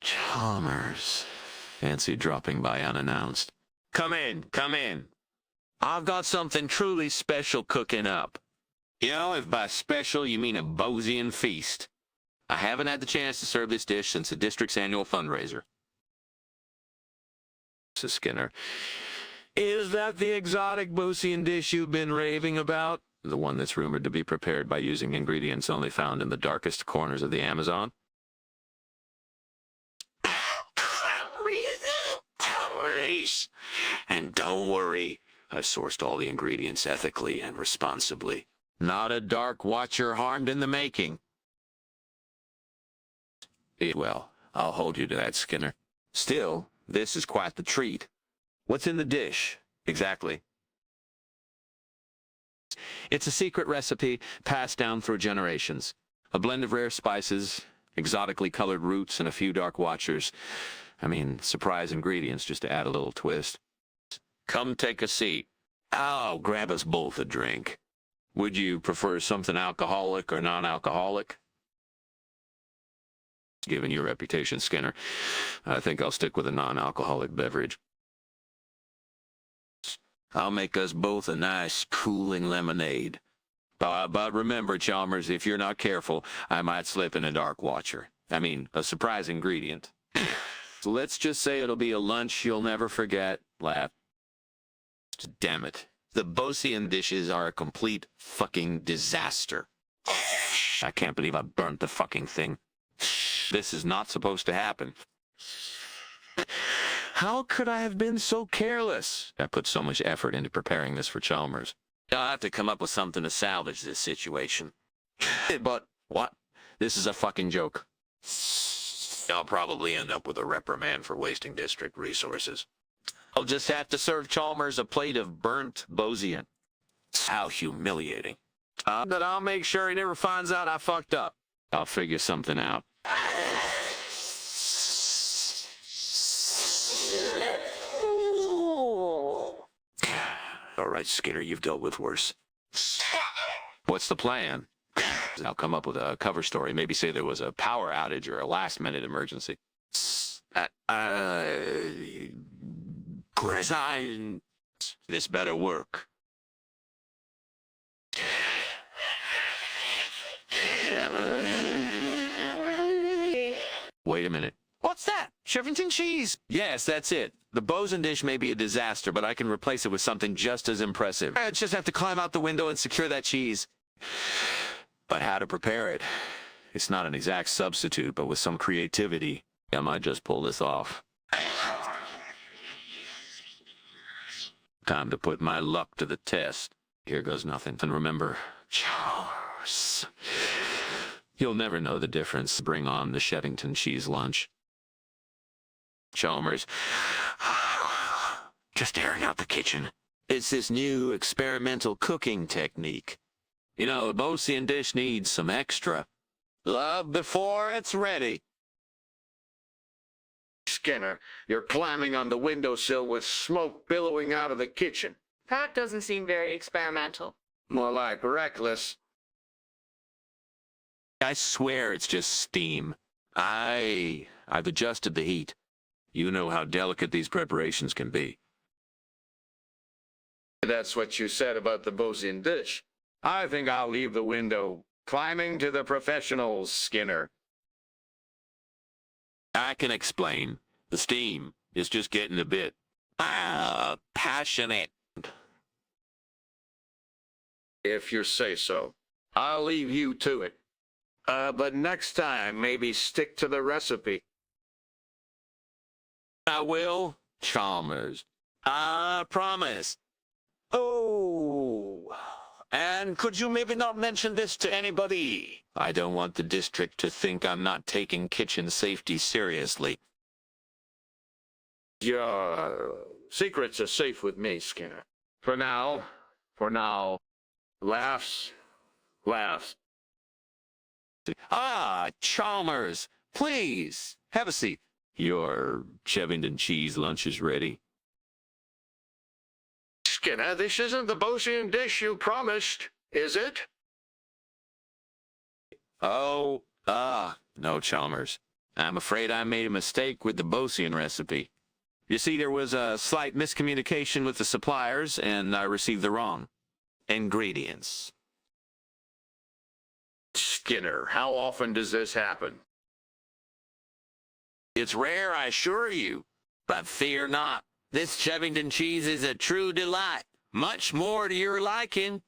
Chalmers. Fancy dropping by unannounced. Come in, come in. I've got something truly special cooking up. You know, if by special you mean a Bosian feast. I haven't had the chance to serve this dish since the district's annual fundraiser. Mrs. Skinner, is that the exotic Bosian dish you've been raving about? The one that's rumored to be prepared by using ingredients only found in the darkest corners of the Amazon? And don't worry, I sourced all the ingredients ethically and responsibly. Not a Dark Watcher harmed in the making. Well, I'll hold you to that, Skinner. Still, this is quite the treat. What's in the dish, exactly? It's a secret recipe passed down through generations. A blend of rare spices, exotically colored roots, and a few Dark Watchers. I mean, surprise ingredients just to add a little twist. Come take a seat. I'll grab us both a drink. Would you prefer something alcoholic or non-alcoholic? Given your reputation, Skinner, I think I'll stick with a non-alcoholic beverage. I'll make us both a nice, cooling lemonade. But remember, Chalmers, if you're not careful, I might slip in a Dark Watcher. I mean, a surprise ingredient. So let's just say it'll be a lunch you'll never forget. Laugh. Damn it. The Bosian dishes are a complete fucking disaster. I can't believe I burnt the fucking thing. This is not supposed to happen. How could I have been so careless? I put so much effort into preparing this for Chalmers. I'll have to come up with something to salvage this situation. But, what? This is a fucking joke. I'll probably end up with a reprimand for wasting district resources. I'll just have to serve Chalmers a plate of burnt Bosian. How humiliating. But I'll make sure he never finds out I fucked up. I'll figure something out. All right, Skinner, you've dealt with worse. What's the plan? I'll come up with a cover story. Maybe say there was a power outage or a last-minute emergency. Resign. This better work. Wait a minute. What's that? Shevington cheese. Yes, that's it. The boson dish may be a disaster, but I can replace it with something just as impressive. I just have to climb out the window and secure that cheese. But how to prepare it? It's not an exact substitute, but with some creativity, I might just pull this off. Time to put my luck to the test. Here goes nothing. And remember, Charles. You'll never know the difference. Bring on the Shevington cheese lunch. Chalmers. Just airing out the kitchen. It's this new experimental cooking technique. You know, a Bosian dish needs some extra love before it's ready. Skinner, you're climbing on the windowsill with smoke billowing out of the kitchen. That doesn't seem very experimental. More like reckless. I swear it's just steam. I've adjusted the heat. You know how delicate these preparations can be. That's what you said about the Bosian dish. I think I'll leave the window. Climbing to the professionals, Skinner. I can explain. The steam is just getting a bit, passionate. If you say so. I'll leave you to it. But next time, maybe stick to the recipe. I will, Chalmers. I promise. Oh, and could you maybe not mention this to anybody? I don't want the district to think I'm not taking kitchen safety seriously. Your secrets are safe with me, Skinner. For now. Laughs. Ah, Chalmers, please, have a seat. Your Shevington cheese lunch is ready. Skinner, this isn't the Bosian dish you promised, is it? Oh, no, Chalmers. I'm afraid I made a mistake with the Bosian recipe. You see, there was a slight miscommunication with the suppliers, and I received the wrong ingredients. Skinner, how often does this happen? It's rare, I assure you, but fear not. This Shevington cheese is a true delight, much more to your liking.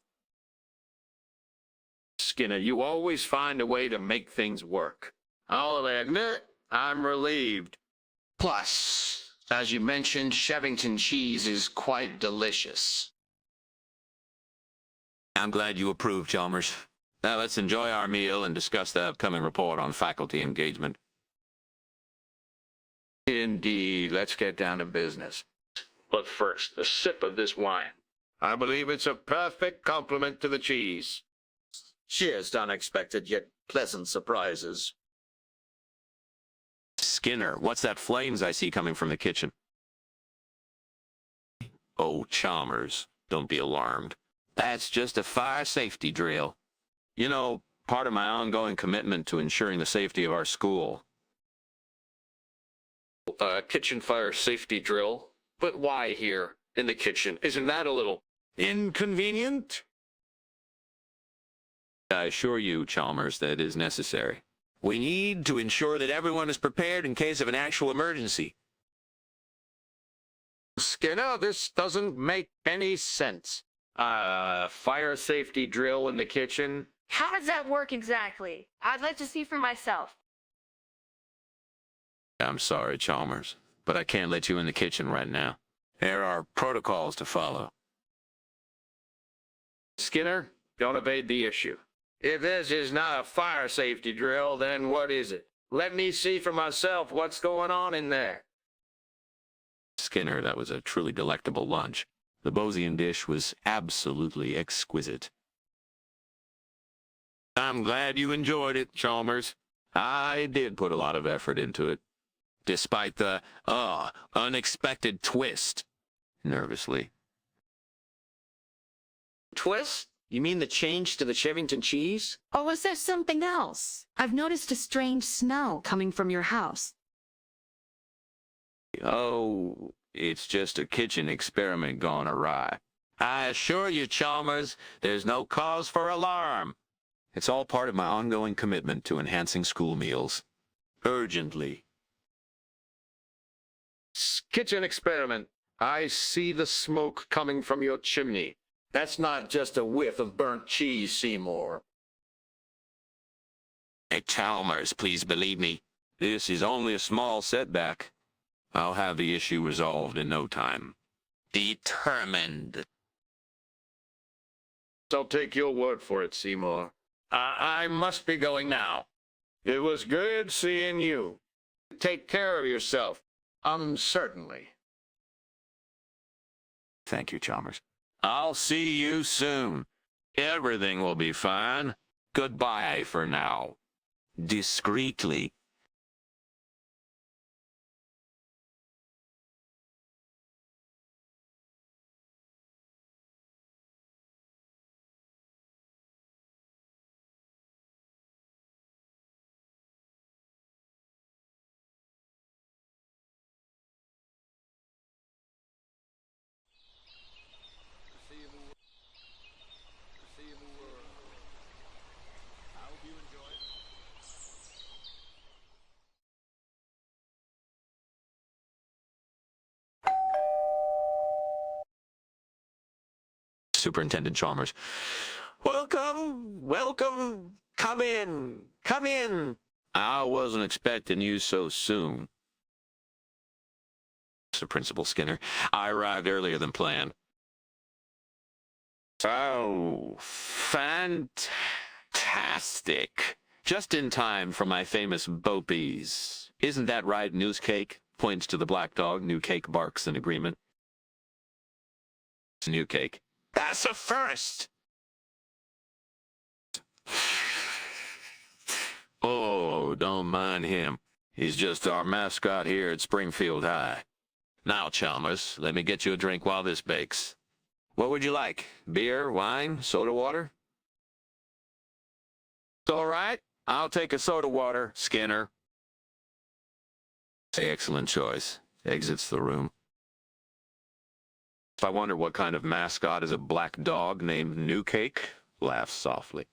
Skinner, you always find a way to make things work. I'll admit, I'm relieved. Plus, as you mentioned, Shevington cheese is quite delicious. I'm glad you approve, Chalmers. Now let's enjoy our meal and discuss the upcoming report on faculty engagement. Indeed, let's get down to business. But first, a sip of this wine. I believe it's a perfect complement to the cheese. Cheers to unexpected yet pleasant surprises. Skinner, what's that flames I see coming from the kitchen? Oh, Chalmers, don't be alarmed. That's just a fire safety drill. You know, part of my ongoing commitment to ensuring the safety of our school. Kitchen fire safety drill? But why here, in the kitchen? Isn't that a little inconvenient? I assure you, Chalmers, that it is necessary. We need to ensure that everyone is prepared in case of an actual emergency. Skinner, this doesn't make any sense. Fire safety drill in the kitchen? How does that work exactly? I'd like to see for myself. I'm sorry, Chalmers, but I can't let you in the kitchen right now. There are protocols to follow. Skinner, don't evade the issue. If this is not a fire safety drill, then what is it? Let me see for myself what's going on in there. Skinner, that was a truly delectable lunch. The Bosian dish was absolutely exquisite. I'm glad you enjoyed it, Chalmers. I did put a lot of effort into it, despite the, unexpected twist. Nervously. Twist? You mean the change to the Shevington cheese? Or was there something else? I've noticed a strange smell coming from your house. Oh, it's just a kitchen experiment gone awry. I assure you, Chalmers, there's no cause for alarm. It's all part of my ongoing commitment to enhancing school meals. Urgently. Kitchen experiment. I see the smoke coming from your chimney. That's not just a whiff of burnt cheese, Seymour. Hey, Chalmers, please believe me. This is only a small setback. I'll have the issue resolved in no time. Determined. I'll take your word for it, Seymour. I must be going now. It was good seeing you. Take care of yourself. Certainly. Thank you, Chalmers. I'll see you soon. Everything will be fine. Goodbye for now. Discreetly. Superintendent Chalmers. Welcome, welcome. Come in, come in. I wasn't expecting you so soon. Mr. Principal Skinner, I arrived earlier than planned. Oh, fantastic. Just in time for my famous Bopies. Isn't that right, News Cake? Points to the black dog. New Cake barks in agreement. It's New Cake. That's a first. Oh, don't mind him. He's just our mascot here at Springfield High. Now, Chalmers, let me get you a drink while this bakes. What would you like? Beer, wine, soda water? It's all right. I'll take a soda water, Skinner. Excellent choice. Exits the room. If I wonder what kind of mascot is a black dog named New Cake, laughs softly.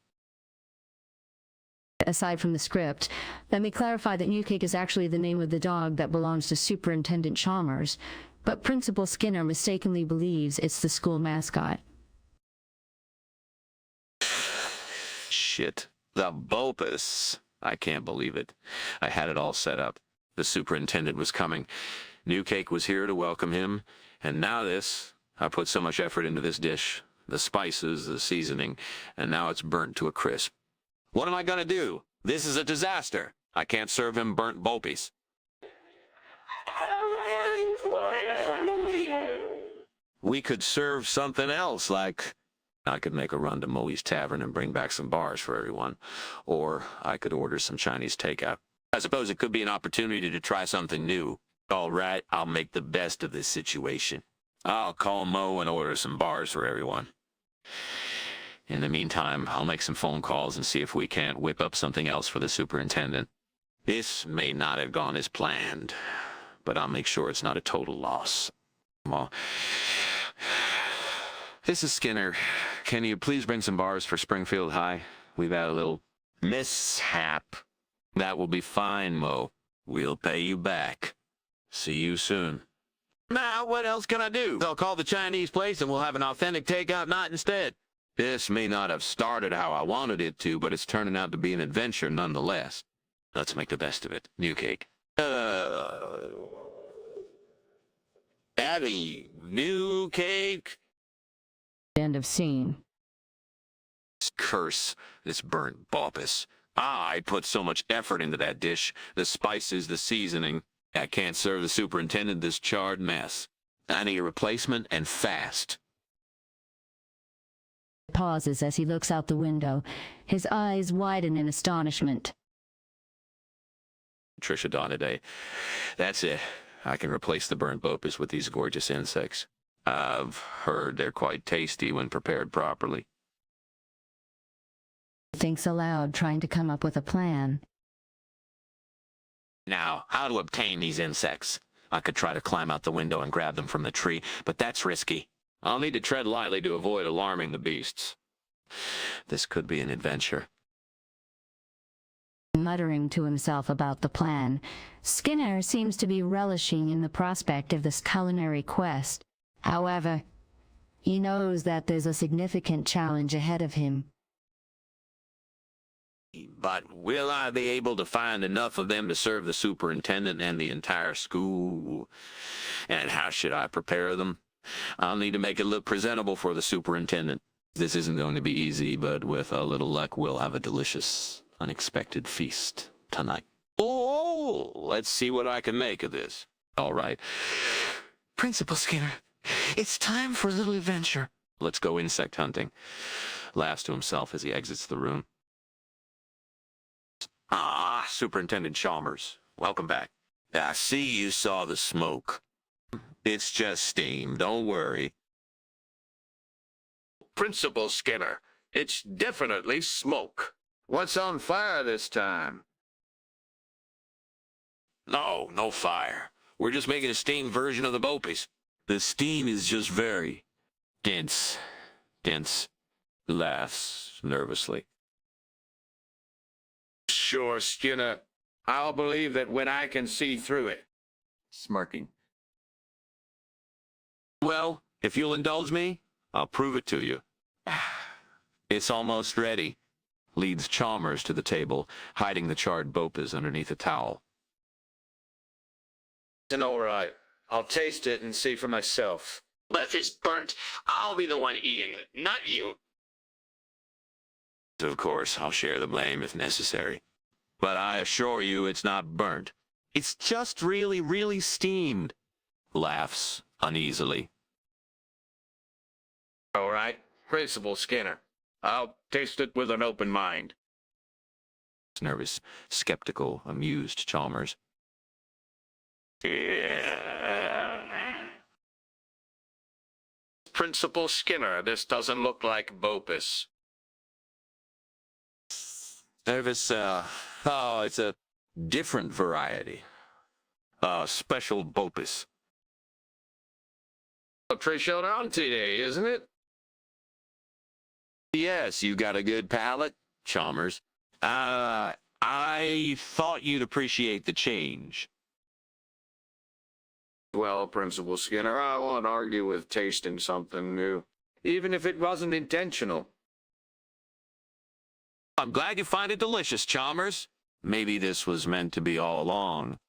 Aside from the script, let me clarify that New Cake is actually the name of the dog that belongs to Superintendent Chalmers, but Principal Skinner mistakenly believes it's the school mascot. Shit. The Bulbous. I can't believe it. I had it all set up. The superintendent was coming. New Cake was here to welcome him, and now this. I put so much effort into this dish. The spices, the seasoning, and now it's burnt to a crisp. What am I gonna do? This is a disaster. I can't serve him burnt Bulbies. We could serve something else, like I could make a run to Moe's Tavern and bring back some bars for everyone. Or I could order some Chinese takeout. I suppose it could be an opportunity to try something new. All right, I'll make the best of this situation. I'll call Mo and order some bars for everyone. In the meantime, I'll make some phone calls and see if we can't whip up something else for the superintendent. This may not have gone as planned, but I'll make sure it's not a total loss. Well, this is Skinner. Can you please bring some bars for Springfield High? We've had a little mishap. That will be fine, Mo. We'll pay you back. See you soon. Now, what else can I do? I'll call the Chinese place and we'll have an authentic takeout night instead. This may not have started how I wanted it to, but it's turning out to be an adventure nonetheless. Let's make the best of it. New Cake. Abby, New Cake. End of scene. Curse this burnt Bulbous. I put so much effort into that dish. The spices, the seasoning. I can't serve the superintendent this charred mess. I need a replacement, and fast. Pauses as he looks out the window. His eyes widen in astonishment. Trisha Donaday. That's it. I can replace the burnt Bulbous with these gorgeous insects. I've heard they're quite tasty when prepared properly. Thinks aloud, trying to come up with a plan. Now, how to obtain these insects? I could try to climb out the window and grab them from the tree, but that's risky. I'll need to tread lightly to avoid alarming the beasts. This could be an adventure. muttering to himself about the plan. Skinner seems to be relishing in the prospect of this culinary quest. However, he knows that there's a significant challenge ahead of him. But will I be able to find enough of them to serve the superintendent and the entire school? And how should I prepare them? I'll need to make it look presentable for the superintendent. This isn't going to be easy, but with a little luck, we'll have a delicious, unexpected feast tonight. Oh, let's see what I can make of this. All right. Principal Skinner, it's time for a little adventure. Let's go insect hunting. Laughs to himself as he exits the room. Ah, Superintendent Chalmers, welcome back. I see you saw the smoke. It's just steam, don't worry. Principal Skinner, it's definitely smoke. What's on fire this time? No fire. We're just making a steamed version of the Bopies. The steam is just very dense. Laughs nervously. Sure, Skinner. I'll believe that when I can see through it. Smirking. Well, if you'll indulge me, I'll prove it to you. It's almost ready. Leads Chalmers to the table, hiding the charred Bopas underneath a towel. It's all right. I'll taste it and see for myself. But if it's burnt, I'll be the one eating it, not you. Of course, I'll share the blame if necessary. But I assure you it's not burnt. It's just really steamed. Laughs uneasily. All right, Principal Skinner. I'll taste it with an open mind. Nervous, skeptical, amused Chalmers. Principal Skinner, this doesn't look like Bopus. Nervous, it's a different variety. Special Bopus. Trishodonte Day, isn't it? Yes, you got a good palate, Chalmers. I thought you'd appreciate the change. Well, Principal Skinner, I won't argue with tasting something new, even if it wasn't intentional. I'm glad you find it delicious, Chalmers. Maybe this was meant to be all along.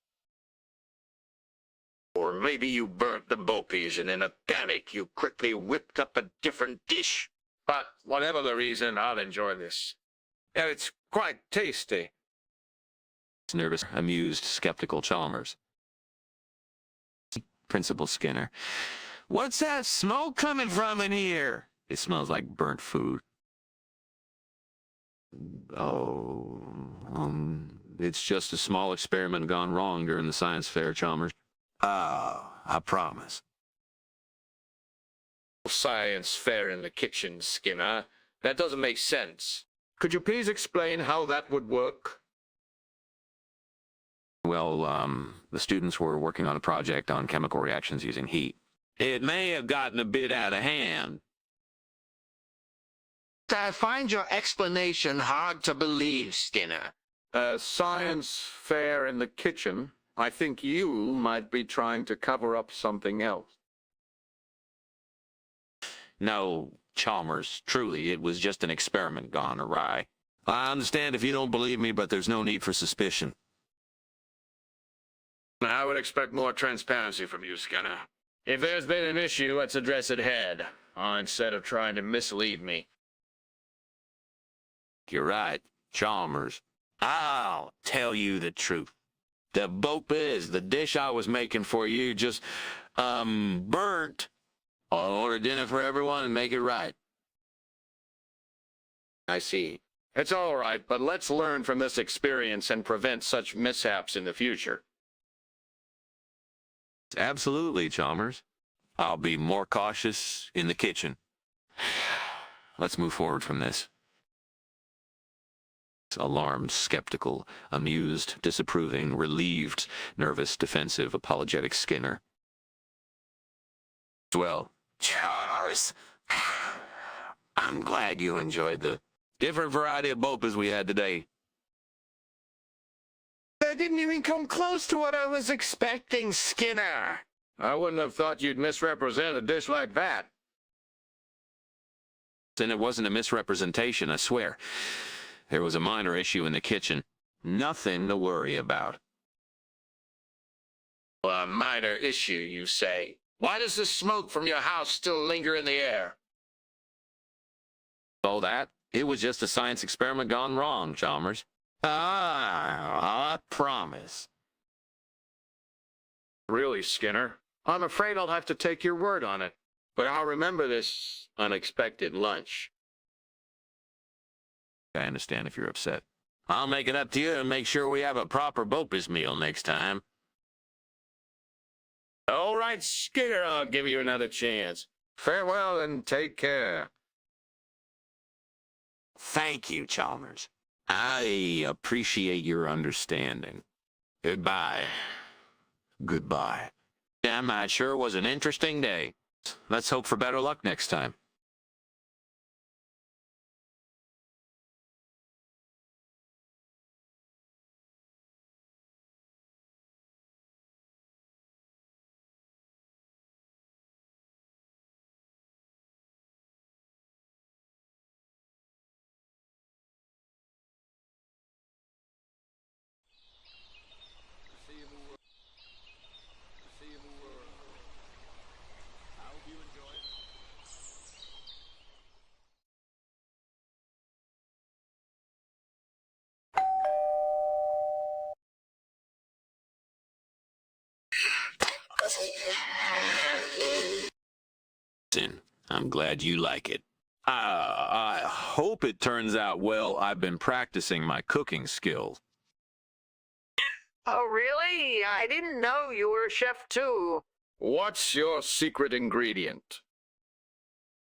Or maybe you burnt the Bopies and in a panic you quickly whipped up a different dish. But whatever the reason, I'll enjoy this. Yeah, it's quite tasty. Nervous, amused, skeptical Chalmers. Principal Skinner. What's that smoke coming from in here? It smells like burnt food. It's just a small experiment gone wrong during the science fair, Chalmers. I promise. Science fair in the kitchen, Skinner. That doesn't make sense. Could you please explain how that would work? Well, the students were working on a project on chemical reactions using heat. It may have gotten a bit out of hand. I find your explanation hard to believe, Skinner. A science fair in the kitchen? I think you might be trying to cover up something else. No, Chalmers, truly, it was just an experiment gone awry. I understand if you don't believe me, but there's no need for suspicion. I would expect more transparency from you, Skinner. If there's been an issue, let's address it head, instead of trying to mislead me. You're right, Chalmers. I'll tell you the truth. The Bopas, the dish I was making for you, just, burnt. I'll order dinner for everyone and make it right. I see. It's all right, but let's learn from this experience and prevent such mishaps in the future. Absolutely, Chalmers. I'll be more cautious in the kitchen. Let's move forward from this. Alarmed, skeptical, amused, disapproving, relieved, nervous, defensive, apologetic Skinner. Well, Charles, I'm glad you enjoyed the different variety of Bopas we had today. That didn't even come close to what I was expecting, Skinner. I wouldn't have thought you'd misrepresent a dish like that. And it wasn't a misrepresentation, I swear. There was a minor issue in the kitchen. Nothing to worry about. A minor issue, you say? Why does the smoke from your house still linger in the air? All that? It was just a science experiment gone wrong, Chalmers. I promise. Really, Skinner? I'm afraid I'll have to take your word on it. But I'll remember this unexpected lunch. I understand if you're upset. I'll make it up to you and make sure we have a proper Bopus meal next time. All right, Skinner, I'll give you another chance. Farewell and take care. Thank you, Chalmers. I appreciate your understanding. Goodbye. Goodbye. Damn, that sure was an interesting day. Let's hope for better luck next time. I'm glad you like it. I hope it turns out well. I've been practicing my cooking skills. Oh, really? I didn't know you were a chef, too. What's your secret ingredient?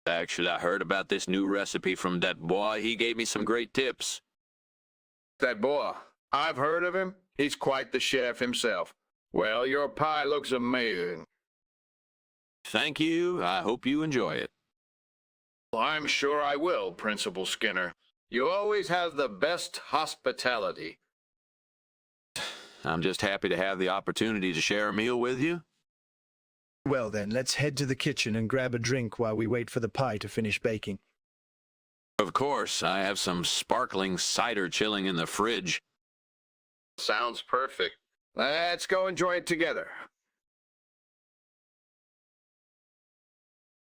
Actually, I heard about this new recipe from that boy. He gave me some great tips. That boy? I've heard of him. He's quite the chef himself. Well, your pie looks amazing. Thank you. I hope you enjoy it. I'm sure I will, Principal Skinner. You always have the best hospitality. I'm just happy to have the opportunity to share a meal with you. Well then, let's head to the kitchen and grab a drink while we wait for the pie to finish baking. Of course, I have some sparkling cider chilling in the fridge. Sounds perfect. Let's go enjoy it together.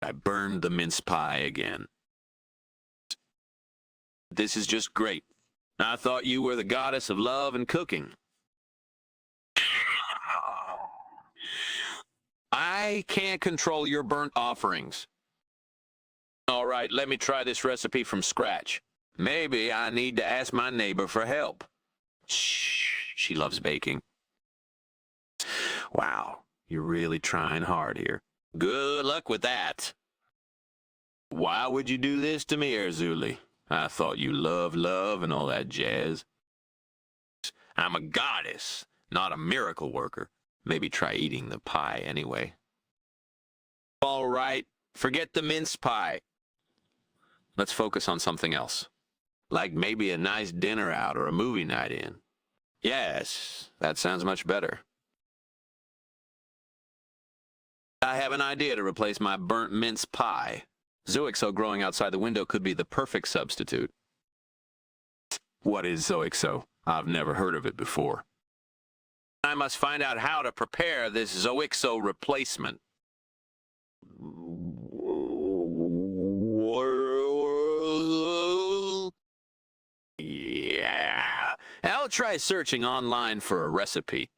I burned the mince pie again. This is just great. I thought you were the goddess of love and cooking. I can't control your burnt offerings. All right, let me try this recipe from scratch. Maybe I need to ask my neighbor for help. Shh, she loves baking. Wow, you're really trying hard here. Good luck with that. Why would you do this to me, Erzuli? I thought you loved love and all that jazz. I'm a goddess, not a miracle worker. Maybe try eating the pie anyway. All right, forget the mince pie. Let's focus on something else. Like maybe a nice dinner out or a movie night in. Yes, that sounds much better. I have an idea to replace my burnt mince pie. Zoixo growing outside the window could be the perfect substitute. What is Zoixo? I've never heard of it before. I must find out how to prepare this Zoixo replacement. Yeah. I'll try searching online for a recipe.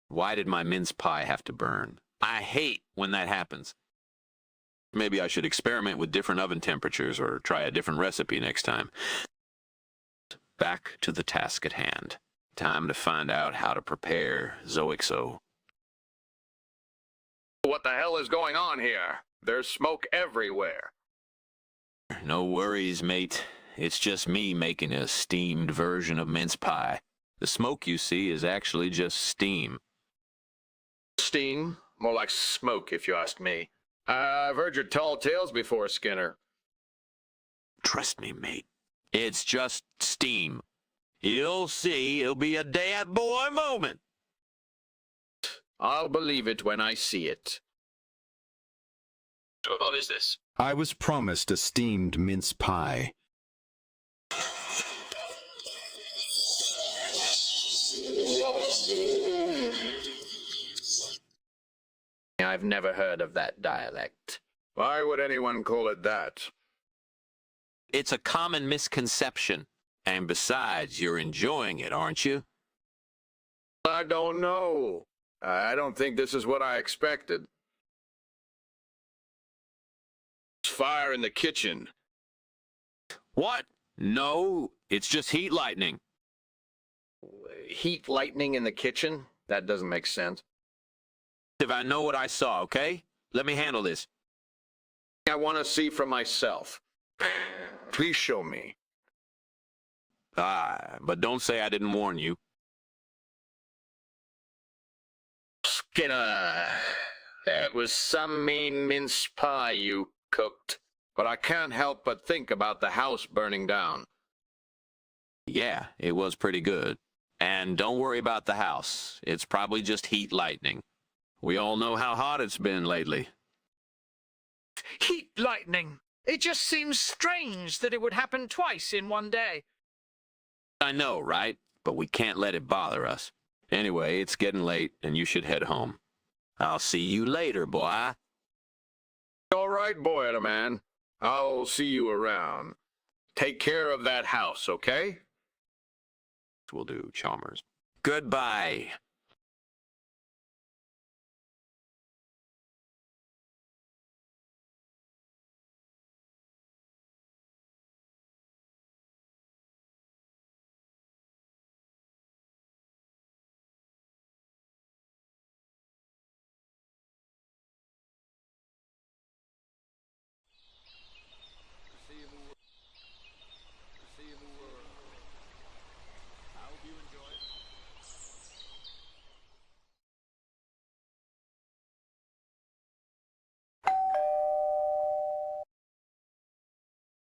Why did my mince pie have to burn? I hate when that happens. Maybe I should experiment with different oven temperatures or try a different recipe next time. Back to the task at hand. Time to find out how to prepare Zoixo. What the hell is going on here? There's smoke everywhere. No worries, mate. It's just me making a steamed version of mince pie. The smoke you see is actually just steam. Steam? More like smoke, if you ask me. I've heard your tall tales before, Skinner. Trust me, mate. It's just steam. You'll see it'll be a dad boy moment. I'll believe it when I see it. What is this? I was promised a steamed mince pie. I've never heard of that dialect. Why would anyone call it that? It's a common misconception. And besides, you're enjoying it, aren't you? I don't know. I don't think this is what I expected. There's fire in the kitchen. What? No, it's just heat lightning. Heat lightning in the kitchen? That doesn't make sense. If I know what I saw, okay? Let me handle this. I want to see for myself. Please show me. But don't say I didn't warn you. Skinner, that was some mean mince pie you cooked. But I can't help but think about the house burning down. Yeah, it was pretty good. And don't worry about the house. It's probably just heat lightning. We all know how hot it's been lately. Heat lightning. It just seems strange that it would happen twice in one day. I know, right? But we can't let it bother us. Anyway, it's getting late, and you should head home. I'll see you later, boy. All right, boy, man. I'll see you around. Take care of that house, okay? Will do, Chalmers. Goodbye.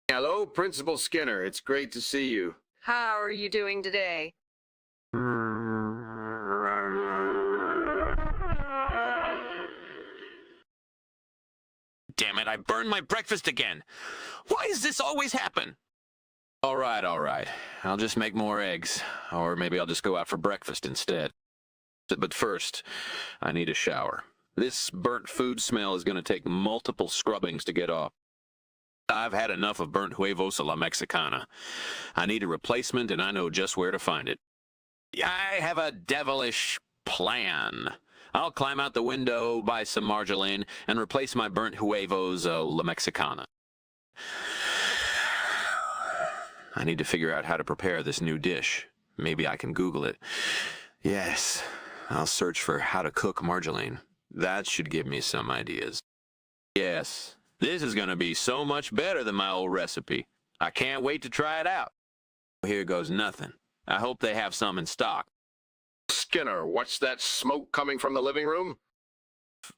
Hello, Principal Skinner. It's great to see you. How are you doing today? Damn it, I burned my breakfast again. Why does this always happen? All right. I'll just make more eggs. Or maybe I'll just go out for breakfast instead. But first, I need a shower. This burnt food smell is going to take multiple scrubbings to get off. I've had enough of burnt huevos a la Mexicana. I need a replacement, and I know just where to find it. I have a devilish plan. I'll climb out the window, buy some margarine, and replace my burnt huevos a la Mexicana. I need to figure out how to prepare this new dish. Maybe I can Google it. Yes, I'll search for how to cook margarine. That should give me some ideas. Yes. This is going to be so much better than my old recipe. I can't wait to try it out. Here goes nothing. I hope they have some in stock. Skinner, what's that smoke coming from the living room?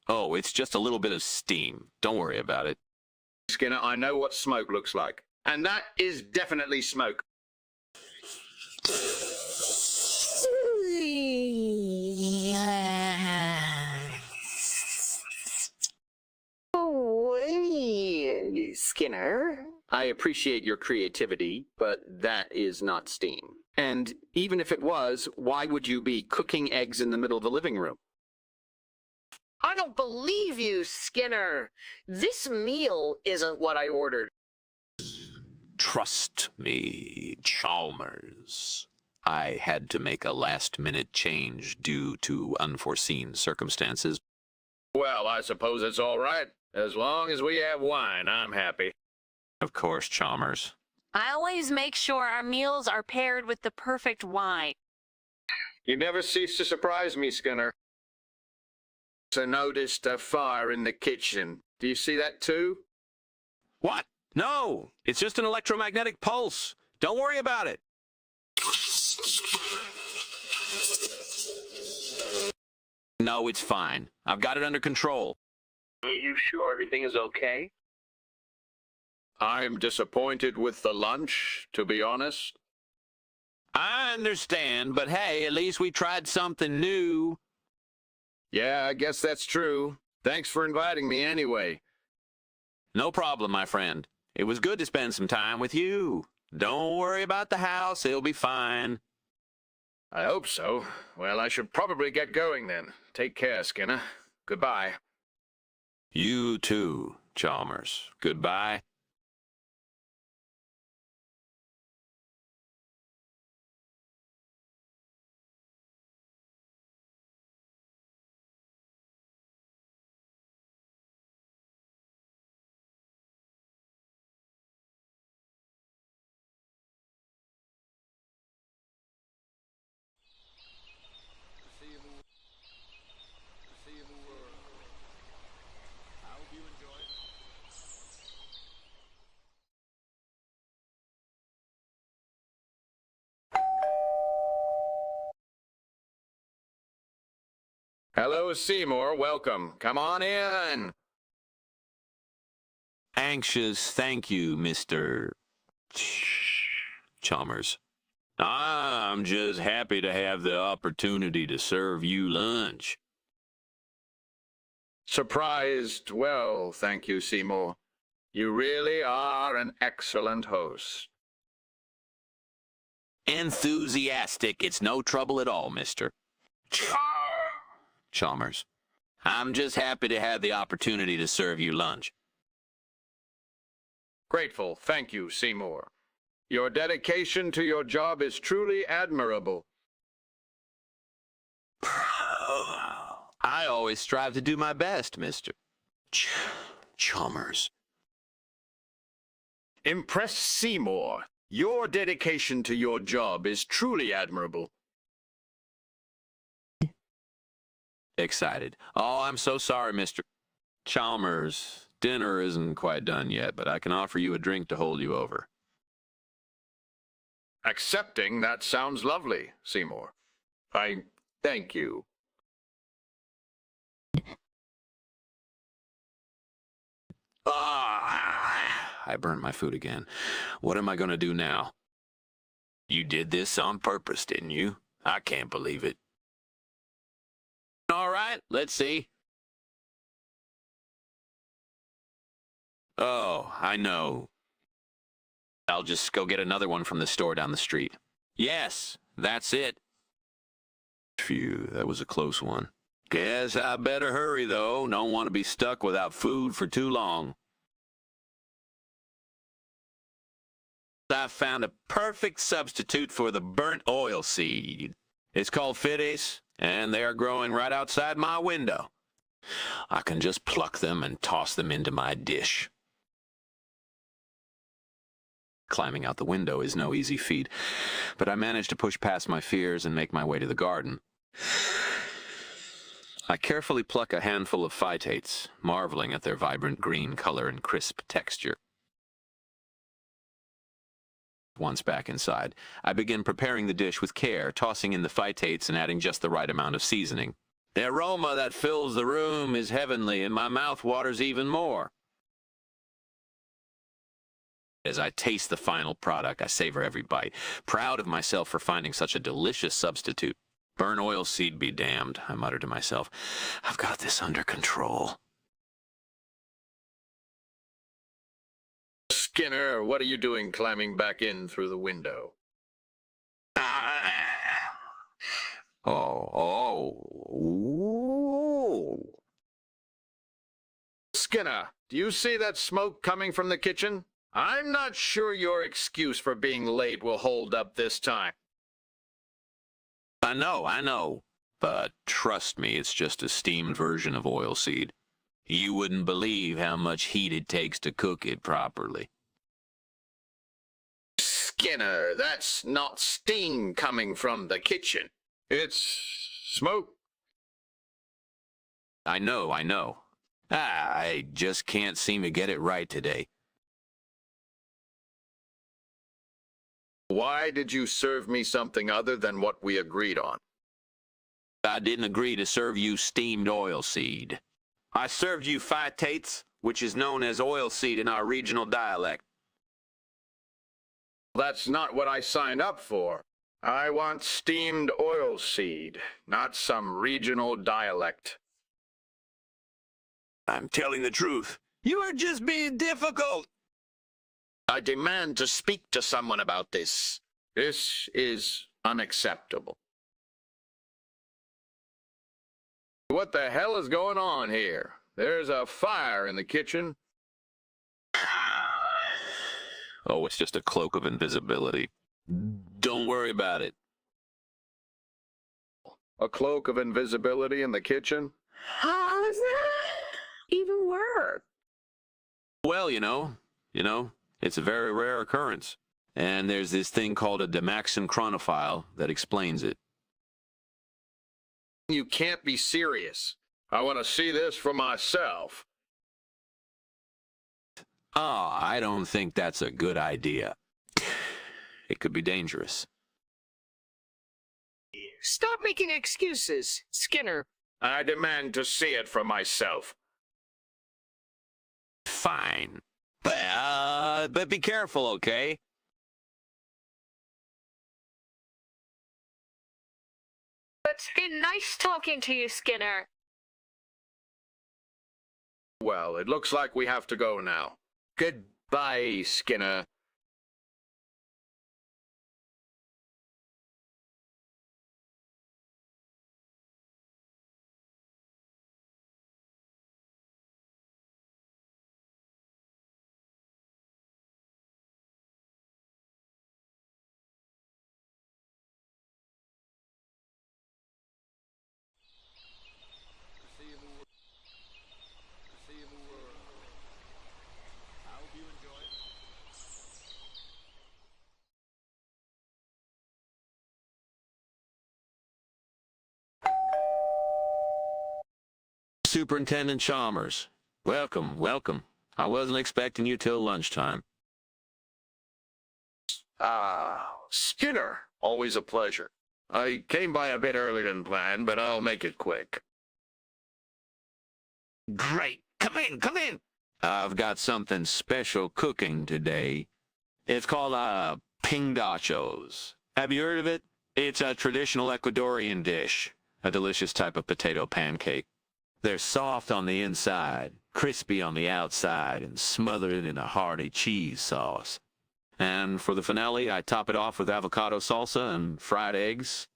Oh, it's just a little bit of steam. Don't worry about it. Skinner, I know what smoke looks like. And that is definitely smoke. Skinner, I appreciate your creativity, but that is not steam. And even if it was, why would you be cooking eggs in the middle of the living room? I don't believe you, Skinner. This meal isn't what I ordered. Trust me, Chalmers. I had to make a last-minute change due to unforeseen circumstances. Well, I suppose it's all right. As long as we have wine, I'm happy. Of course, Chalmers. I always make sure our meals are paired with the perfect wine. You never cease to surprise me, Skinner. I noticed a fire in the kitchen. Do you see that too? What? No, it's just an electromagnetic pulse. Don't worry about it. No, it's fine. I've got it under control. Are you sure everything is okay? I'm disappointed with the lunch, to be honest. I understand, but hey, at least we tried something new. Yeah, I guess that's true. Thanks for inviting me anyway. No problem, my friend. It was good to spend some time with you. Don't worry about the house. It'll be fine. I hope so. Well, I should probably get going then. Take care, Skinner. Goodbye. You too, Chalmers. Goodbye. Hello, Seymour. Welcome. Come on in. Anxious, thank you, Mr. Chalmers. I'm just happy to have the opportunity to serve you lunch. Surprised well, thank you, Seymour. You really are an excellent host. Enthusiastic. It's no trouble at all, Mr. Chalmers. I'm just happy to have the opportunity to serve you lunch. Grateful, thank you, Seymour. Your dedication to your job is truly admirable. I always strive to do my best, Mr. Chalmers. Impress Seymour. Your dedication to your job is truly admirable. Excited. Oh, I'm so sorry, Mr. Chalmers. Dinner isn't quite done yet, but I can offer you a drink to hold you over. Accepting, that sounds lovely, Seymour. I thank you. I burnt my food again. What am I going to do now? You did this on purpose, didn't you? I can't believe it. All right, let's see. Oh, I know. I'll just go get another one from the store down the street. Yes, that's it. Phew, that was a close one. Guess I better hurry, though. Don't want to be stuck without food for too long. I found a perfect substitute for the burnt oil seed. It's called Fides, and they are growing right outside my window. I can just pluck them and toss them into my dish. Climbing out the window is no easy feat, but I managed to push past my fears and make my way to the garden. I carefully pluck a handful of phytates, marveling at their vibrant green color and crisp texture. Once back inside, I begin preparing the dish with care, tossing in the phytates and adding just the right amount of seasoning. The aroma that fills the room is heavenly, and my mouth waters even more. As I taste the final product, I savor every bite, proud of myself for finding such a delicious substitute. Burn oil seed be damned, I mutter to myself. I've got this under control. Skinner, what are you doing climbing back in through the window? Skinner, do you see that smoke coming from the kitchen? I'm not sure your excuse for being late will hold up this time. I know. But trust me, it's just a steamed version of oilseed. You wouldn't believe how much heat it takes to cook it properly. Skinner, that's not steam coming from the kitchen. It's smoke. I know. I just can't seem to get it right today. Why did you serve me something other than what we agreed on? I didn't agree to serve you steamed oilseed. I served you phytates, which is known as oilseed in our regional dialect. That's not what I signed up for. I want steamed oilseed, not some regional dialect. I'm telling the truth. You are just being difficult. I demand to speak to someone about this. This is unacceptable. What the hell is going on here? There's a fire in the kitchen. Oh, it's just a cloak of invisibility. Don't worry about it. A cloak of invisibility in the kitchen? How does that even work? Well, you know, it's a very rare occurrence. And there's this thing called a Demaxon chronophile that explains it. You can't be serious. I want to see this for myself. Oh, I don't think that's a good idea. It could be dangerous. Stop making excuses, Skinner. I demand to see it for myself. Fine. But be careful, okay? It's been nice talking to you, Skinner. Well, it looks like we have to go now. Goodbye, Skinner. Superintendent Chalmers. Welcome, welcome. I wasn't expecting you till lunchtime. Skinner. Always a pleasure. I came by a bit earlier than planned, but I'll make it quick. Great. Come in. I've got something special cooking today. It's called, pingachos. Have you heard of it? It's a traditional Ecuadorian dish, a delicious type of potato pancake. They're soft on the inside, crispy on the outside, and smothered in a hearty cheese sauce. And for the finale, I top it off with avocado salsa and fried eggs.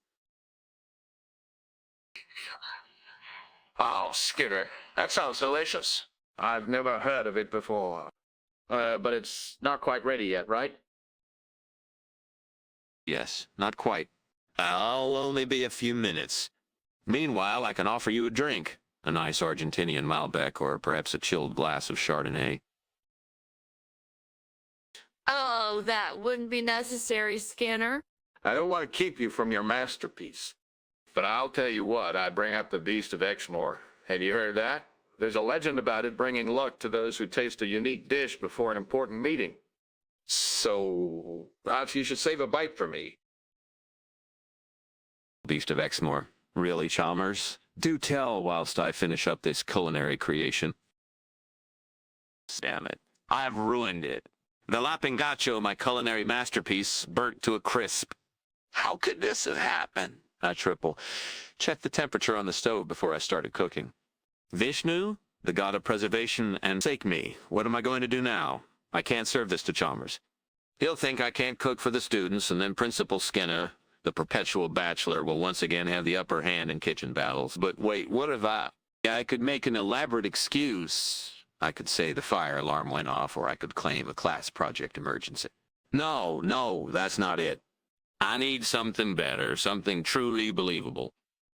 Oh, Skinner, that sounds delicious. I've never heard of it before. But it's not quite ready yet, right? Yes, not quite. I'll only be a few minutes. Meanwhile, I can offer you a drink. A nice Argentinian Malbec, or perhaps a chilled glass of Chardonnay. Oh, that wouldn't be necessary, Skinner. I don't want to keep you from your masterpiece. But I'll tell you what, I bring up the Beast of Exmoor. Have you heard that? There's a legend about it bringing luck to those who taste a unique dish before an important meeting. So, perhaps you should save a bite for me. Beast of Exmoor. Really, Chalmers? Do tell whilst I finish up this culinary creation. Damn it. I've ruined it. The lapingacho, my culinary masterpiece, burnt to a crisp. How could this have happened? I triple. Check the temperature on the stove before I started cooking. Vishnu, the god of preservation, and sake me. What am I going to do now? I can't serve this to Chalmers. He'll think I can't cook for the students, and then Principal Skinner, the perpetual bachelor, will once again have the upper hand in kitchen battles. But wait, what if I could make an elaborate excuse. I could say the fire alarm went off, or I could claim a class project emergency. No, that's not it. I need something better, something truly believable.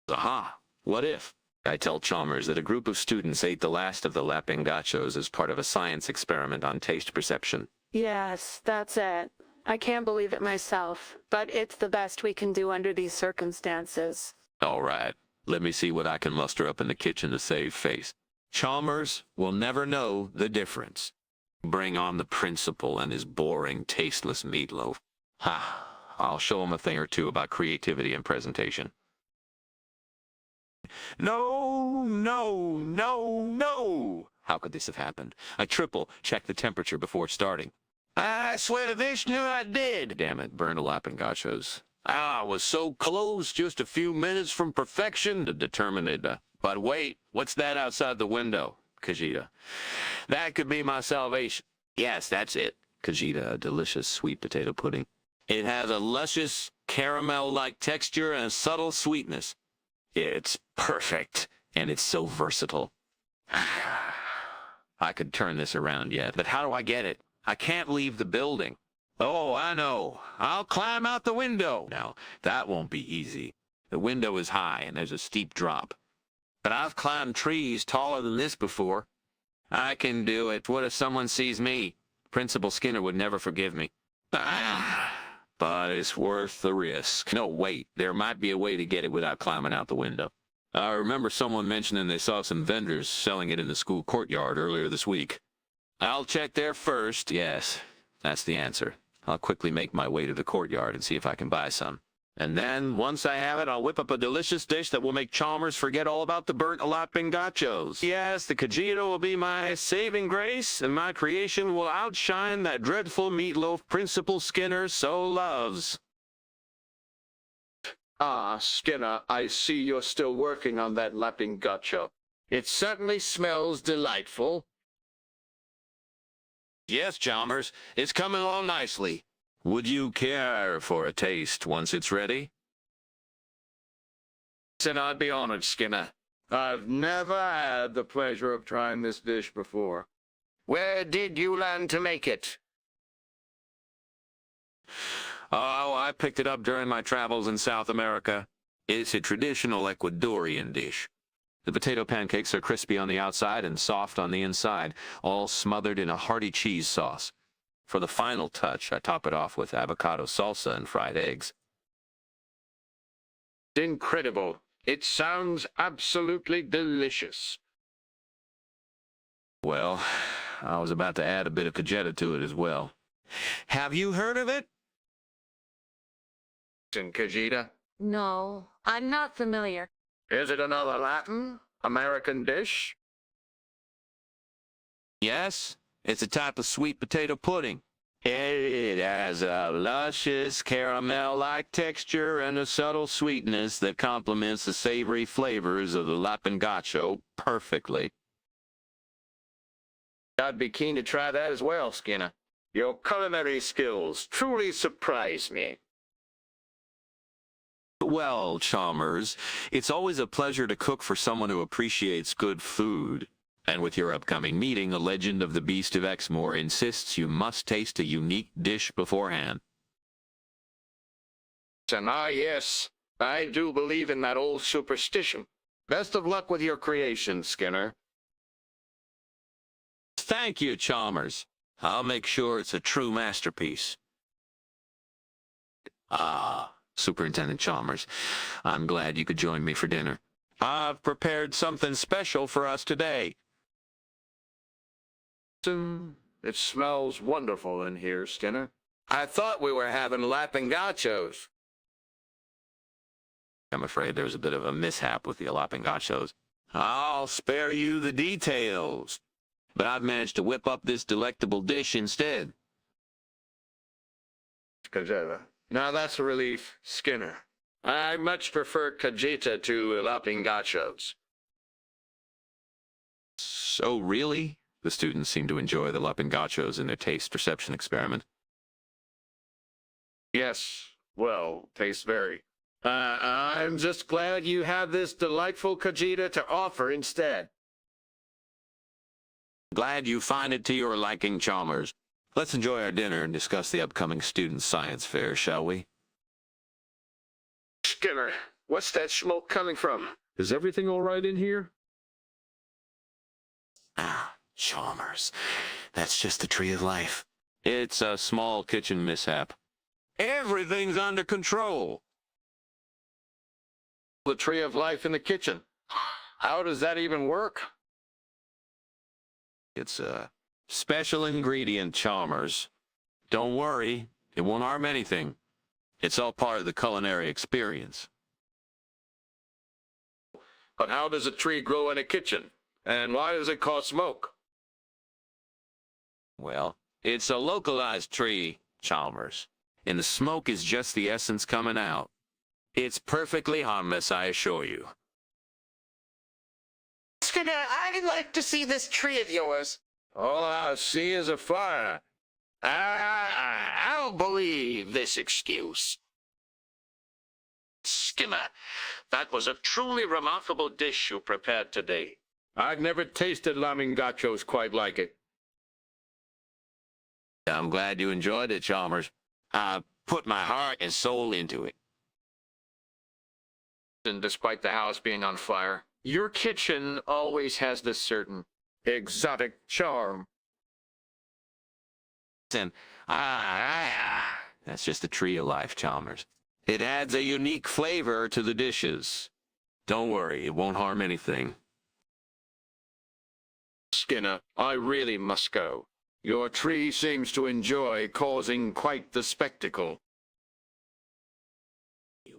Aha, what if? I tell Chalmers that a group of students ate the last of the lapingachos as part of a science experiment on taste perception. Yes, that's it. I can't believe it myself, but it's the best we can do under these circumstances. All right, let me see what I can muster up in the kitchen to save face. Chalmers will never know the difference. Bring on the principal and his boring, tasteless meatloaf. Ha, I'll show him a thing or two about creativity and presentation. No! How could this have happened? I triple check the temperature before starting. I swear to Vishnu I did. Damn it, burned the lapingachos. I was so close, just a few minutes from perfection, determined it. But wait, what's that outside the window, Khajiit? That could be my salvation. Yes, that's it, Khajiit, a delicious sweet potato pudding. It has a luscious caramel-like texture and a subtle sweetness. It's perfect, and it's so versatile. I could turn this around yet, but how do I get it? I can't leave the building. Oh, I know. I'll climb out the window. Now, that won't be easy. The window is high, and there's a steep drop. But I've climbed trees taller than this before. I can do it. What if someone sees me? Principal Skinner would never forgive me. But it's worth the risk. No, wait. There might be a way to get it without climbing out the window. I remember someone mentioning they saw some vendors selling it in the school courtyard earlier this week. I'll check there first. Yes, that's the answer. I'll quickly make my way to the courtyard and see if I can buy some. And then, once I have it, I'll whip up a delicious dish that will make Chalmers forget all about the burnt jalapengachos. Yes, the Khajiit will be my saving grace, and my creation will outshine that dreadful meatloaf Principal Skinner so loves. Ah, Skinner, I see you're still working on that lapingacho. It certainly smells delightful. Yes, Chalmers, it's coming along nicely. Would you care for a taste once it's ready? Said I'd be honored, Skinner. I've never had the pleasure of trying this dish before. Where did you learn to make it? Oh, I picked it up during my travels in South America. It's a traditional Ecuadorian dish. The potato pancakes are crispy on the outside and soft on the inside, all smothered in a hearty cheese sauce. For the final touch, I top it off with avocado salsa and fried eggs. Incredible. It sounds absolutely delicious. Well, I was about to add a bit of cajeta to it as well. Have you heard of it? In Khajiit? No, I'm not familiar. Is it another Latin American dish? Yes, it's a type of sweet potato pudding. It has a luscious caramel-like texture and a subtle sweetness that complements the savory flavors of the lapingacho perfectly. I'd be keen to try that as well, Skinner. Your culinary skills truly surprise me. Well, Chalmers, it's always a pleasure to cook for someone who appreciates good food. And with your upcoming meeting, a legend of the Beast of Exmoor insists you must taste a unique dish beforehand. And yes, I do believe in that old superstition. Best of luck with your creation, Skinner. Thank you, Chalmers. I'll make sure it's a true masterpiece. Ah, Superintendent Chalmers, I'm glad you could join me for dinner. I've prepared something special for us today. It smells wonderful in here, Skinner. I thought we were having lapingachos. I'm afraid there's a bit of a mishap with the lapingachos. I'll spare you the details, but I've managed to whip up this delectable dish instead. Cajeta. Now that's a relief, Skinner. I much prefer cajeta to lapingachos. So really? The students seem to enjoy the lapingachos in their taste perception experiment. Yes, well, tastes vary. I'm just glad you have this delightful cajeta to offer instead. Glad you find it to your liking, Chalmers. Let's enjoy our dinner and discuss the upcoming student science fair, shall we? Skinner, what's that smoke coming from? Is everything all right in here? Ah, Chalmers. That's just the tree of life. It's a small kitchen mishap. Everything's under control. The tree of life in the kitchen. How does that even work? It's a special ingredient, Chalmers. Don't worry, it won't harm anything. It's all part of the culinary experience. But how does a tree grow in a kitchen? And why does it cause smoke? Well, it's a localized tree, Chalmers. and the smoke is just the essence coming out. It's perfectly harmless, I assure you. Skinner, I'd like to see this tree of yours. All I see is a fire. I don't believe this excuse. Skinner, that was a truly remarkable dish you prepared today. I've never tasted lamingachos quite like it. I'm glad you enjoyed it, Chalmers. I put my heart and soul into it. And despite the house being on fire, your kitchen always has this certain exotic charm. And that's just the tree of life, Chalmers. It adds a unique flavor to the dishes. Don't worry, it won't harm anything. Skinner, I really must go. Your tree seems to enjoy causing quite the spectacle.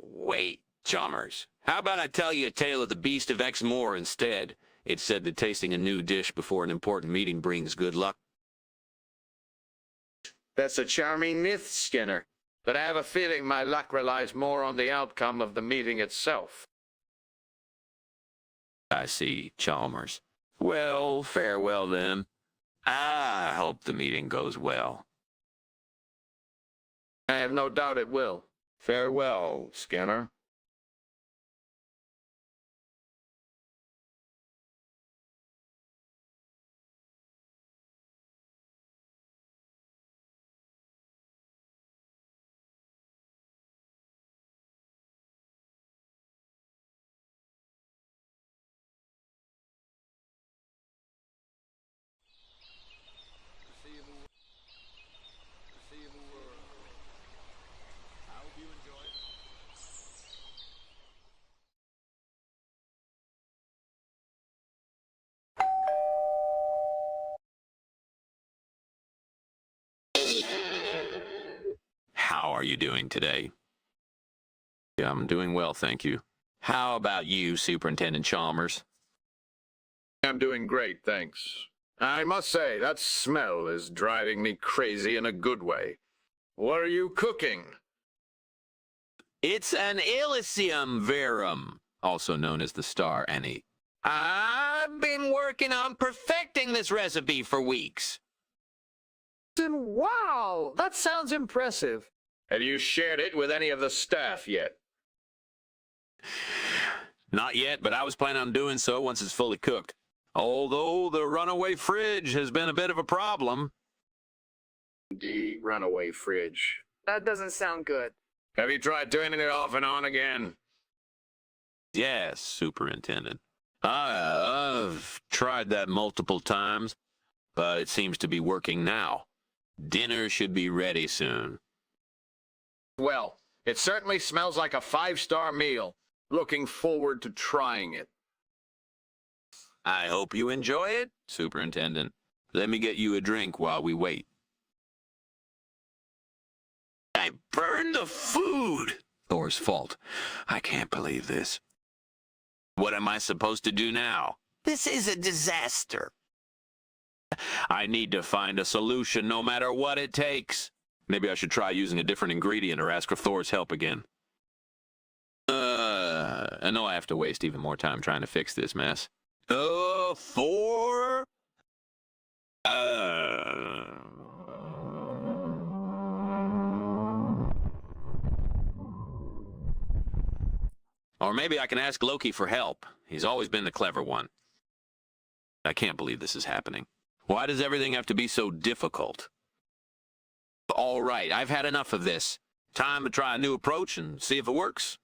Wait, Chalmers. How about I tell you a tale of the Beast of Exmoor instead? It's said that tasting a new dish before an important meeting brings good luck. That's a charming myth, Skinner. But I have a feeling my luck relies more on the outcome of the meeting itself. I see, Chalmers. Well, farewell then. I hope the meeting goes well. I have no doubt it will. Farewell, Skinner. How are you doing today? Yeah, I'm doing well, thank you. How about you, Superintendent Chalmers? I'm doing great, thanks. I must say, that smell is driving me crazy in a good way. What are you cooking? It's an Elysium verum, also known as the star anise. I've been working on perfecting this recipe for weeks. Wow, that sounds impressive. Have you shared it with any of the staff yet? Not yet, but I was planning on doing so once it's fully cooked. Although the runaway fridge has been a bit of a problem. The runaway fridge. That doesn't sound good. Have you tried turning it off and on again? Yes, Superintendent. I've tried that multiple times, but it seems to be working now. Dinner should be ready soon. Well, it certainly smells like a 5-star meal. Looking forward to trying it. I hope you enjoy it, Superintendent. Let me get you a drink while we wait. I burned the food! Thor's fault. I can't believe this. What am I supposed to do now? This is a disaster. I need to find a solution no matter what it takes. Maybe I should try using a different ingredient or ask for Thor's help again. I know I have to waste even more time trying to fix this mess. Thor? Or maybe I can ask Loki for help. He's always been the clever one. I can't believe this is happening. Why does everything have to be so difficult? All right, I've had enough of this. Time to try a new approach and see if it works.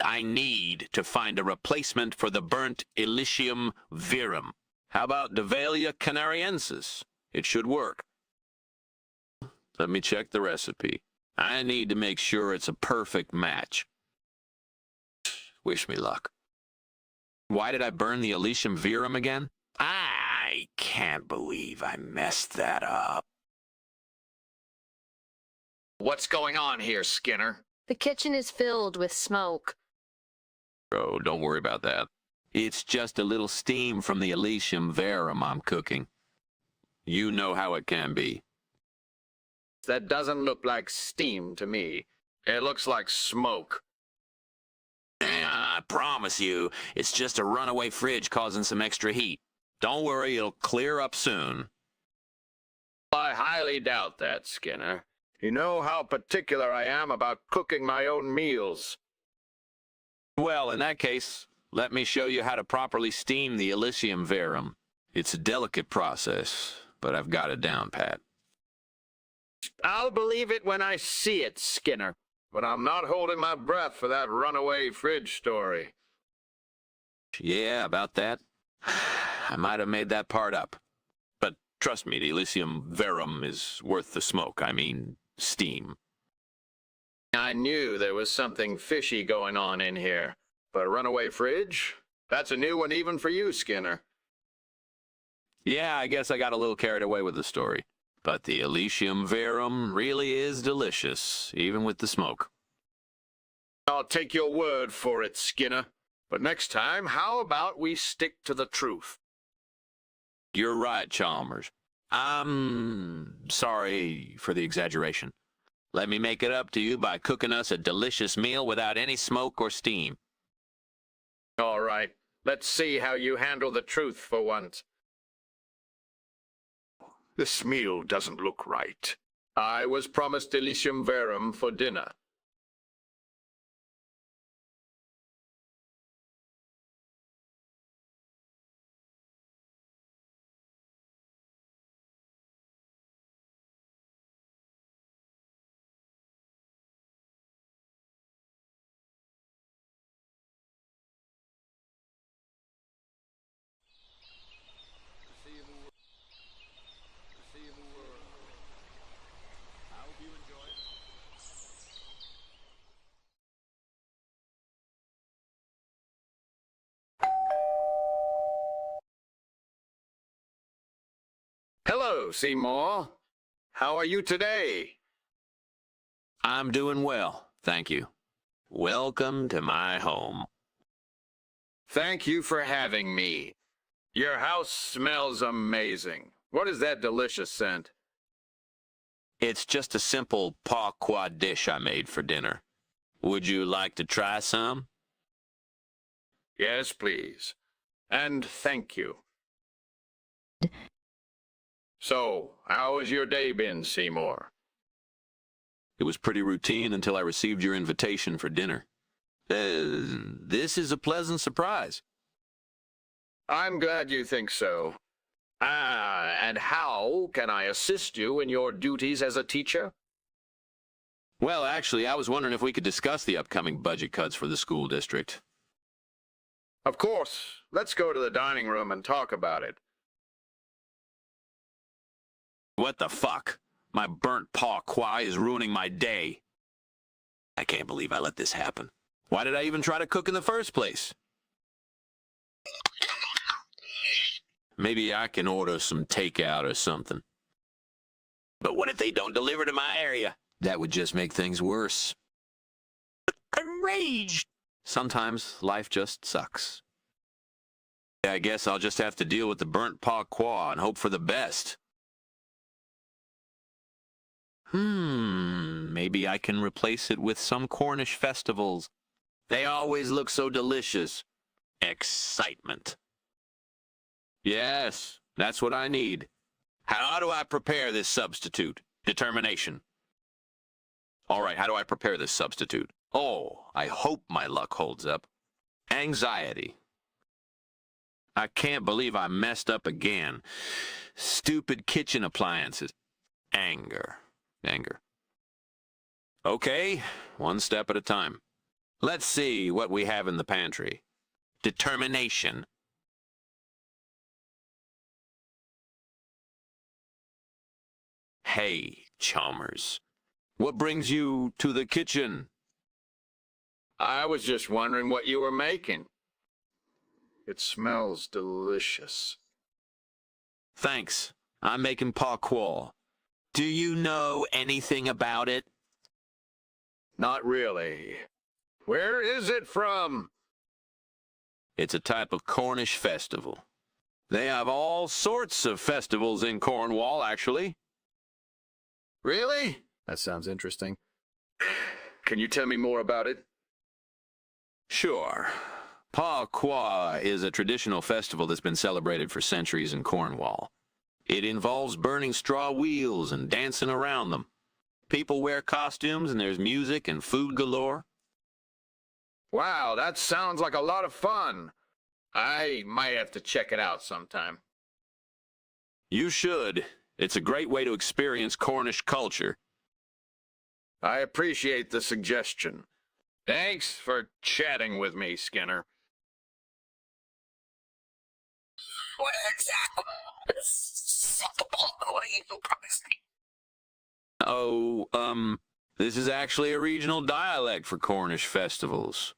I need to find a replacement for the burnt Elysium verum. How about Davelia canariensis? It should work. Let me check the recipe. I need to make sure it's a perfect match. Wish me luck. Why did I burn the Elysium verum again? I can't believe I messed that up. What's going on here, Skinner? The kitchen is filled with smoke. Oh, don't worry about that. It's just a little steam from the Elysium verum I'm cooking. You know how it can be. That doesn't look like steam to me. It looks like smoke. I promise you, it's just a runaway fridge causing some extra heat. Don't worry, it'll clear up soon. I highly doubt that, Skinner. You know how particular I am about cooking my own meals. Well, in that case, let me show you how to properly steam the Elysium Verum. It's a delicate process, but I've got it down pat. I'll believe it when I see it, Skinner. But I'm not holding my breath for that runaway fridge story. Yeah, about that. I might have made that part up. But trust me, the Elysium Verum is worth the smoke. I mean, steam. I knew there was something fishy going on in here. But a runaway fridge? That's a new one even for you, Skinner. Yeah, I guess I got a little carried away with the story. But the Elysium Verum really is delicious, even with the smoke. I'll take your word for it, Skinner. But next time, how about we stick to the truth? You're right, Chalmers. I'm sorry for the exaggeration. Let me make it up to you by cooking us a delicious meal without any smoke or steam. All right. Let's see how you handle the truth for once. This meal doesn't look right. I was promised Elysium Verum for dinner. Hello, Seymour. How are you today? I'm doing well, thank you. Welcome to my home. Thank you for having me. Your house smells amazing. What is that delicious scent? It's just a simple pas qua dish I made for dinner. Would you like to try some? Yes, please. And thank you. So, how has your day been, Seymour? It was pretty routine until I received your invitation for dinner. This is a pleasant surprise. I'm glad you think so. And how can I assist you in your duties as a teacher? Well, actually, I was wondering if we could discuss the upcoming budget cuts for the school district. Of course. Let's go to the dining room and talk about it. What the fuck? My burnt pas qua is ruining my day. I can't believe I let this happen. Why did I even try to cook in the first place? Maybe I can order some takeout or something. But what if they don't deliver to my area? That would just make things worse. Enraged! Sometimes life just sucks. I guess I'll just have to deal with the burnt pas qua and hope for the best. Maybe I can replace it with some Cornish festivals. They always look so delicious. Excitement. Yes, that's what I need. How do I prepare this substitute? Determination. All right, how do I prepare this substitute? Oh, I hope my luck holds up. Anxiety. I can't believe I messed up again. Stupid kitchen appliances. Anger. Okay, one step at a time. Let's see what we have in the pantry. Determination. Hey, Chalmers. What brings you to the kitchen? I was just wondering what you were making. It smells delicious. Thanks. I'm making pas qua. Do you know anything about it? Not really. Where is it from? It's a type of Cornish festival. They have all sorts of festivals in Cornwall, actually. Really? That sounds interesting. Can you tell me more about it? Sure. Pa Qua is a traditional festival that's been celebrated for centuries in Cornwall. It involves burning straw wheels and dancing around them. People wear costumes and there's music and food galore. Wow, that sounds like a lot of fun. I might have to check it out sometime. You should. It's a great way to experience Cornish culture. I appreciate the suggestion. Thanks for chatting with me, Skinner. What exactly? What you promised me? Oh, this is actually a regional dialect for Cornish festivals.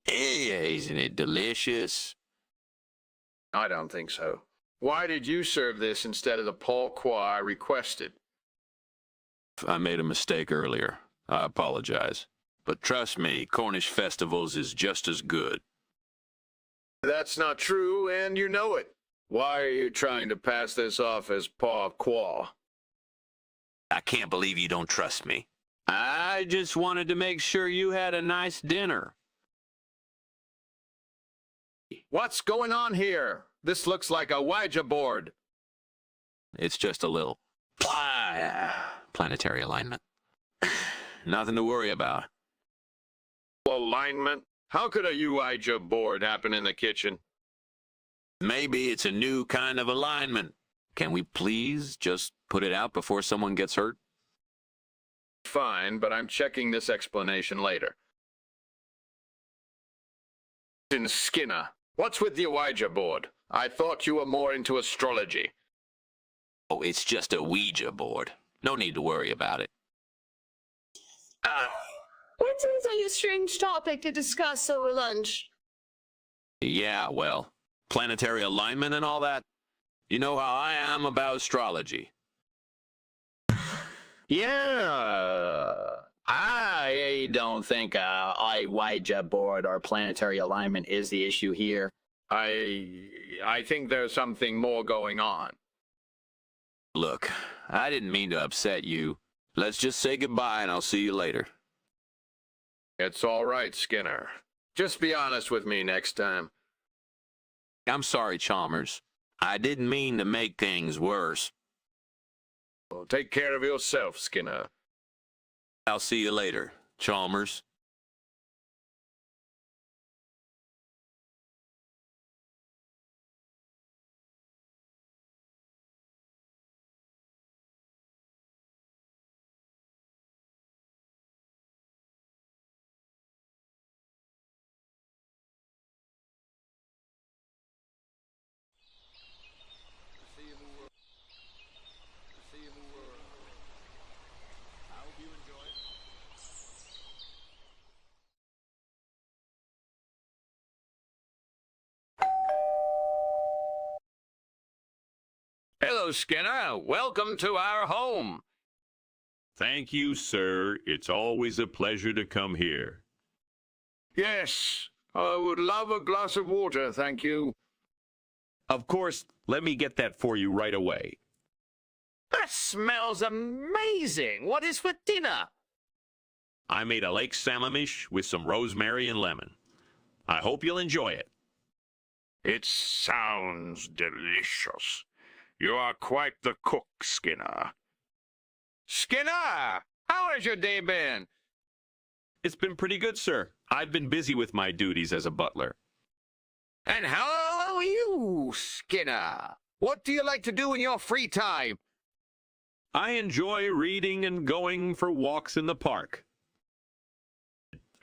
Isn't it delicious? I don't think so. Why did you serve this instead of the Paul Qua I requested? I made a mistake earlier. I apologize. But trust me, Cornish festivals is just as good. That's not true, and you know it. Why are you trying to pass this off as Paul Qua? I can't believe you don't trust me. I just wanted to make sure you had a nice dinner. What's going on here? This looks like a Ouija board. It's just a little planetary alignment. Nothing to worry about. Alignment? How could a Ouija board happen in the kitchen? Maybe it's a new kind of alignment. Can we please just put it out before someone gets hurt? Fine, but I'm checking this explanation later. Skinner, what's with the Ouija board? I thought you were more into astrology. Oh, it's just a Ouija board. No need to worry about it. What seems like a strange topic to discuss over lunch? Yeah, well, planetary alignment and all that. You know how I am about astrology. Yeah. I don't think a Ouija board or planetary alignment is the issue here. I think there's something more going on. Look, I didn't mean to upset you. Let's just say goodbye and I'll see you later. It's all right, Skinner. Just be honest with me next time. I'm sorry, Chalmers. I didn't mean to make things worse. Well, take care of yourself, Skinner. I'll see you later, Chalmers. Hello, Skinner. Welcome to our home. Thank you, sir. It's always a pleasure to come here. Yes, I would love a glass of water, thank you. Of course, let me get that for you right away. That smells amazing. What is for dinner? I made a lake salamish with some rosemary and lemon. I hope you'll enjoy it. It sounds delicious. You are quite the cook, Skinner. Skinner, how has your day been? It's been pretty good, sir. I've been busy with my duties as a butler. And how are you, Skinner? What do you like to do in your free time? I enjoy reading and going for walks in the park.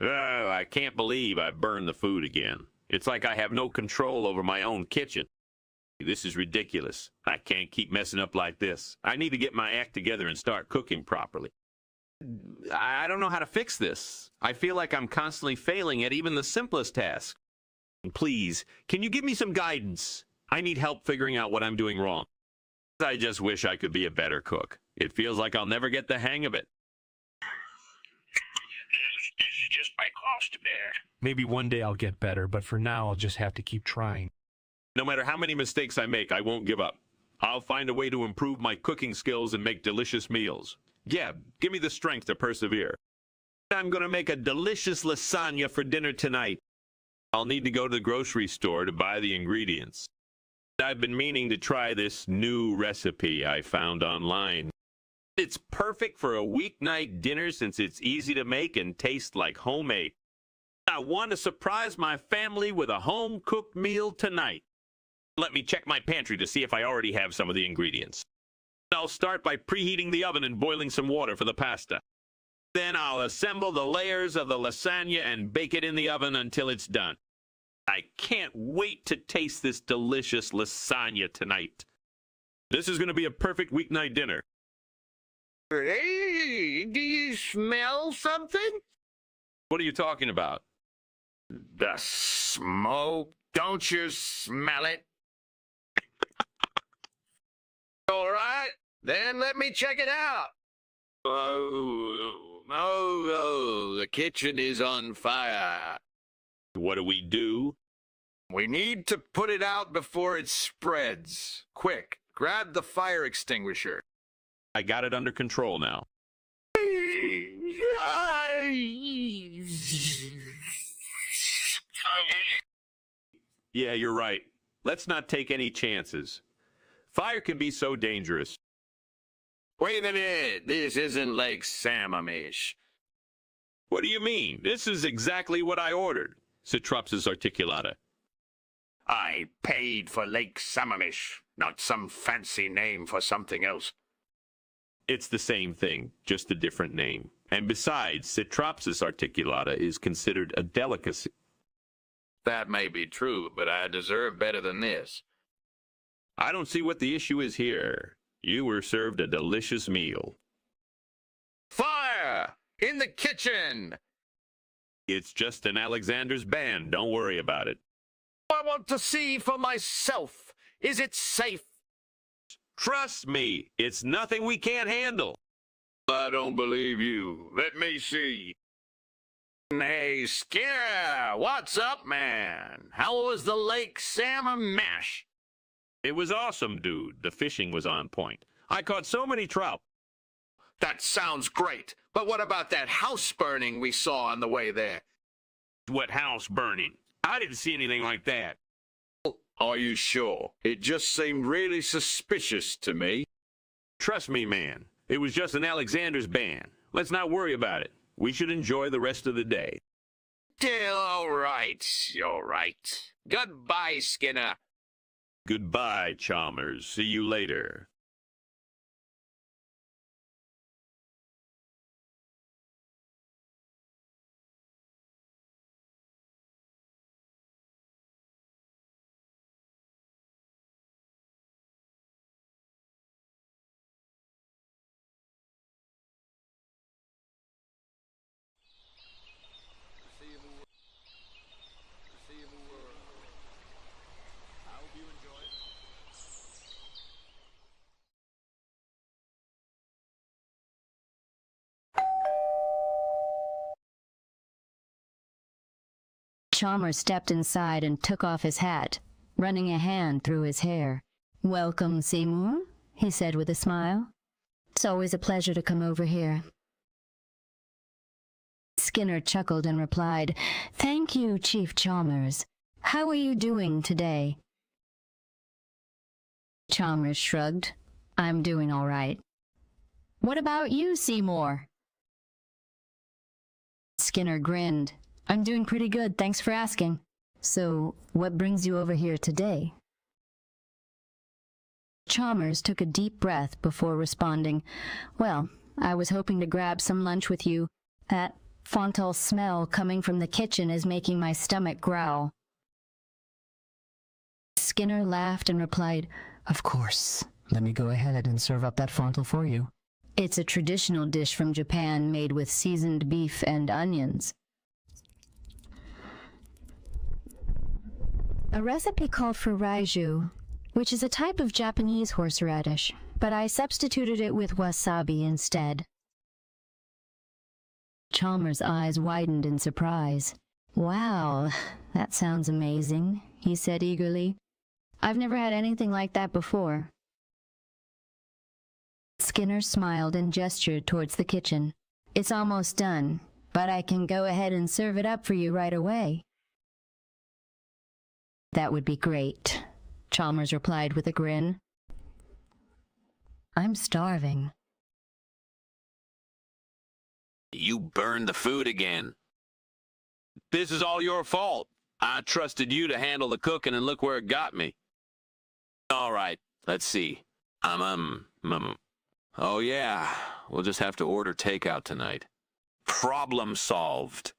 Oh, I can't believe I burned the food again. It's like I have no control over my own kitchen. This is ridiculous. I can't keep messing up like this. I need to get my act together and start cooking properly. I don't know how to fix this. I feel like I'm constantly failing at even the simplest tasks. Please, can you give me some guidance? I need help figuring out what I'm doing wrong. I just wish I could be a better cook. It feels like I'll never get the hang of it. This is just my cross to bear. Maybe one day I'll get better, but for now I'll just have to keep trying. No matter how many mistakes I make, I won't give up. I'll find a way to improve my cooking skills and make delicious meals. Yeah, give me the strength to persevere. I'm gonna make a delicious lasagna for dinner tonight. I'll need to go to the grocery store to buy the ingredients. I've been meaning to try this new recipe I found online. It's perfect for a weeknight dinner since it's easy to make and tastes like homemade. I want to surprise my family with a home-cooked meal tonight. Let me check my pantry to see if I already have some of the ingredients. I'll start by preheating the oven and boiling some water for the pasta. Then I'll assemble the layers of the lasagna and bake it in the oven until it's done. I can't wait to taste this delicious lasagna tonight. This is going to be a perfect weeknight dinner. Hey, do you smell something? What are you talking about? The smoke. Don't you smell it? All right, then let me check it out. Oh, the kitchen is on fire. What do we do? We need to put it out before it spreads. Quick, grab the fire extinguisher. I got it under control now. Yeah, you're right. Let's not take any chances. Fire can be so dangerous. Wait a minute, this isn't Lake Sammamish. What do you mean? This is exactly what I ordered. Citropsis articulata. I paid for Lake Sammamish, not some fancy name for something else. It's the same thing, just a different name. And besides, Citropsis articulata is considered a delicacy. That may be true, but I deserve better than this. I don't see what the issue is here. You were served a delicious meal. Fire! In the kitchen! It's just an Alexander's band. Don't worry about it. I want to see for myself. Is it safe? Trust me, it's nothing we can't handle. I don't believe you. Let me see. Hey, Skinner, what's up, man? How was the Lake Salmon mash? It was awesome, dude. The fishing was on point. I caught so many trout. That sounds great. But what about that house burning we saw on the way there? What house burning? I didn't see anything like that. Are you sure? It just seemed really suspicious to me. Trust me, man. It was just an Alexander's band. Let's not worry about it. We should enjoy the rest of the day. All right. All right. Goodbye, Skinner. Goodbye, Chalmers. See you later. Chalmers stepped inside and took off his hat, running a hand through his hair. "Welcome, Seymour," he said with a smile. "It's always a pleasure to come over here." Skinner chuckled and replied, "Thank you, Chief Chalmers. How are you doing today?" Chalmers shrugged. "I'm doing all right." "What about you, Seymour?" Skinner grinned. "I'm doing pretty good, thanks for asking. So, what brings you over here today?" Chalmers took a deep breath before responding, "Well, I was hoping to grab some lunch with you. That fontal smell coming from the kitchen is making my stomach growl." Skinner laughed and replied, "Of course. Let me go ahead and serve up that fontal for you. It's a traditional dish from Japan made with seasoned beef and onions." A recipe called for raiju, which is a type of Japanese horseradish, but I substituted it with wasabi instead. Chalmers' eyes widened in surprise. "Wow, that sounds amazing," he said eagerly. "I've never had anything like that before." Skinner smiled and gestured towards the kitchen. It's almost done, but I can go ahead and serve it up for you right away. That would be great, Chalmers replied with a grin. I'm starving. You burned the food again. This is all your fault. I trusted you to handle the cooking and look where it got me. All right, let's see. Oh yeah, we'll just have to order takeout tonight. Problem solved.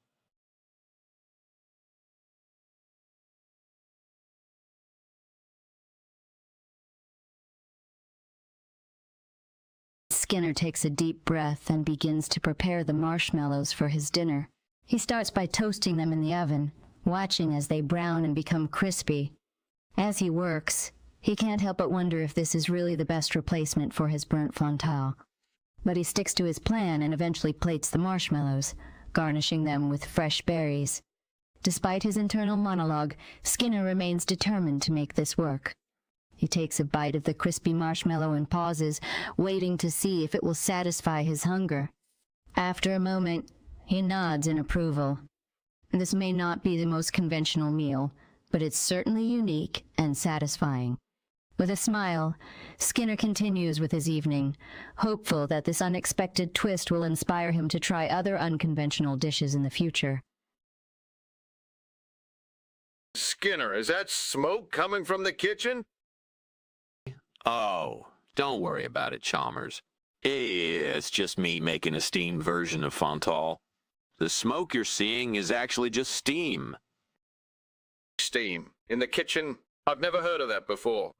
Skinner takes a deep breath and begins to prepare the marshmallows for his dinner. He starts by toasting them in the oven, watching as they brown and become crispy. As he works, he can't help but wonder if this is really the best replacement for his burnt fontal. But he sticks to his plan and eventually plates the marshmallows, garnishing them with fresh berries. Despite his internal monologue, Skinner remains determined to make this work. He takes a bite of the crispy marshmallow and pauses, waiting to see if it will satisfy his hunger. After a moment, he nods in approval. This may not be the most conventional meal, but it's certainly unique and satisfying. With a smile, Skinner continues with his evening, hopeful that this unexpected twist will inspire him to try other unconventional dishes in the future. Skinner, is that smoke coming from the kitchen? Oh, don't worry about it, Chalmers. It's just me making a steamed version of fontal. The smoke you're seeing is actually just steam. Steam? In the kitchen? I've never heard of that before.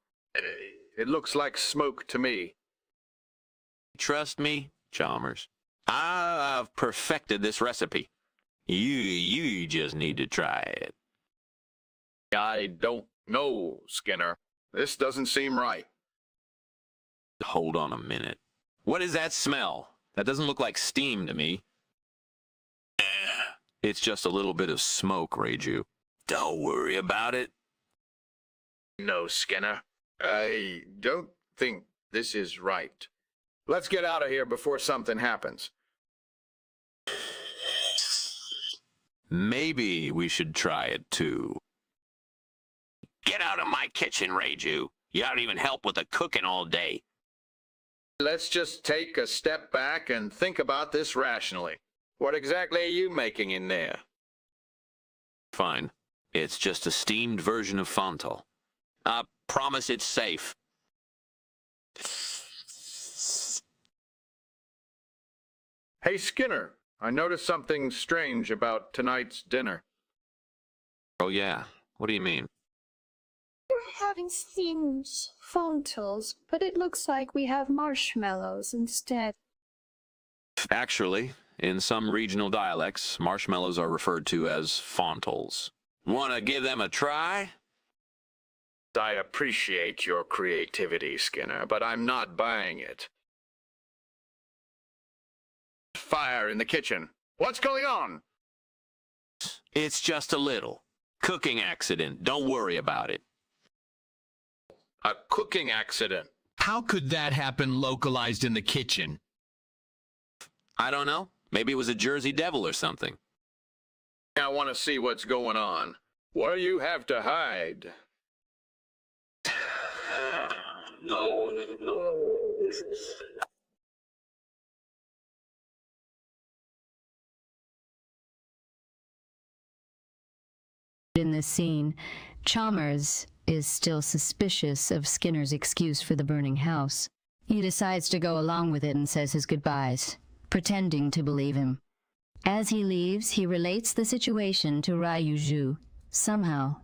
It looks like smoke to me. Trust me, Chalmers. I've perfected this recipe. You just need to try it. I don't know, Skinner. This doesn't seem right. Hold on a minute. What is that smell? That doesn't look like steam to me. It's just a little bit of smoke, Reiju. Don't worry about it. No, Skinner. I don't think this is right. Let's get out of here before something happens. Maybe we should try it too. Get out of my kitchen, Reiju. You don't even help with the cooking all day. Let's just take a step back and think about this rationally. What exactly are you making in there? Fine. It's just a steamed version of fontal. I promise it's safe. Hey, Skinner, I noticed something strange about tonight's dinner. Oh yeah? What do you mean? We're having steamed fontals, but it looks like we have marshmallows instead. Actually, in some regional dialects, marshmallows are referred to as fontals. Wanna give them a try? I appreciate your creativity, Skinner, but I'm not buying it. Fire in the kitchen. What's going on? It's just a little. Cooking accident. Don't worry about it. A cooking accident? How could that happen localized in the kitchen? I don't know. Maybe it was a Jersey Devil or something. I want to see what's going on. What do you have to hide? No. In this scene, Chalmers is still suspicious of Skinner's excuse for the burning house. He decides to go along with it and says his goodbyes, pretending to believe him. As he leaves, he relates the situation to Ryuju. Somehow,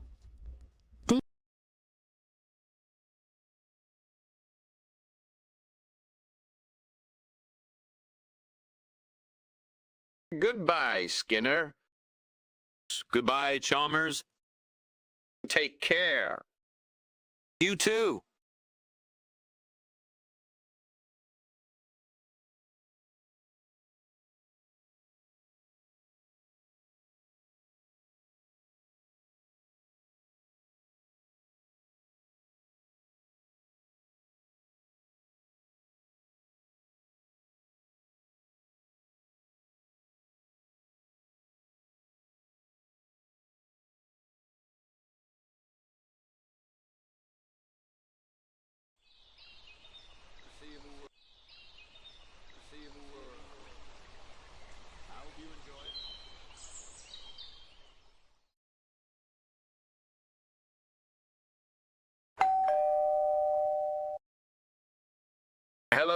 Goodbye, Skinner. Goodbye, Chalmers. Take care. You too.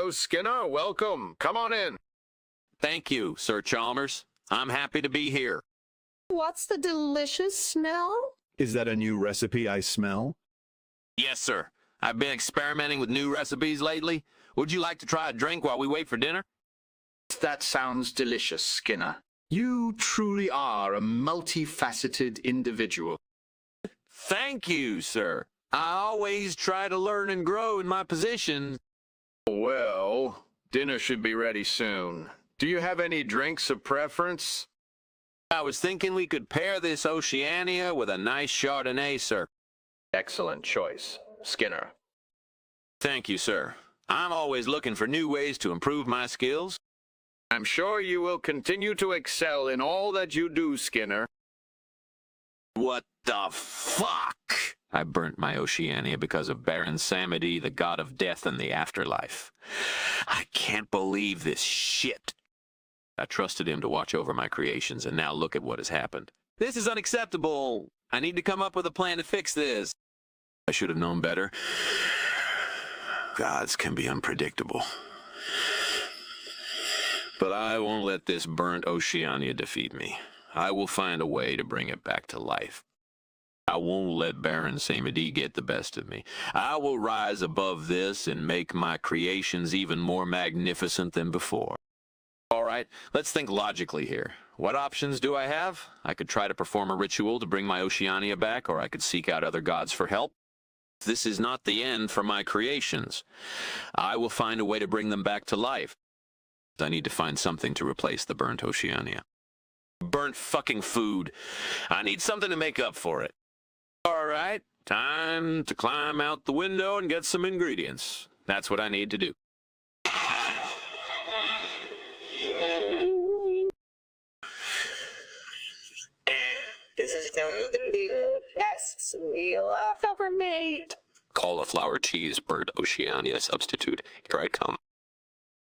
Hello, Skinner. Welcome. Come on in. Thank you, Sir Chalmers. I'm happy to be here. What's the delicious smell? Is that a new recipe I smell? Yes, sir. I've been experimenting with new recipes lately. Would you like to try a drink while we wait for dinner? That sounds delicious, Skinner. You truly are a multifaceted individual. Thank you, sir. I always try to learn and grow in my position. Well, dinner should be ready soon. Do you have any drinks of preference? I was thinking we could pair this Oceania with a nice Chardonnay, sir. Excellent choice, Skinner. Thank you, sir. I'm always looking for new ways to improve my skills. I'm sure you will continue to excel in all that you do, Skinner. What the fuck? I burnt my Oceania because of Baron Samedi, the god of death and the afterlife. I can't believe this shit. I trusted him to watch over my creations, and now look at what has happened. This is unacceptable. I need to come up with a plan to fix this. I should have known better. Gods can be unpredictable. But I won't let this burnt Oceania defeat me. I will find a way to bring it back to life. I won't let Baron Samedi get the best of me. I will rise above this and make my creations even more magnificent than before. All right, let's think logically here. What options do I have? I could try to perform a ritual to bring my Oceania back, or I could seek out other gods for help. This is not the end for my creations. I will find a way to bring them back to life. I need to find something to replace the burnt Oceania. Burnt fucking food. I need something to make up for it. All right, time to climb out the window and get some ingredients. That's what I need to do. This is going to be the best meal I've ever made. Cauliflower cheese, burnt Oceania substitute. Here I come.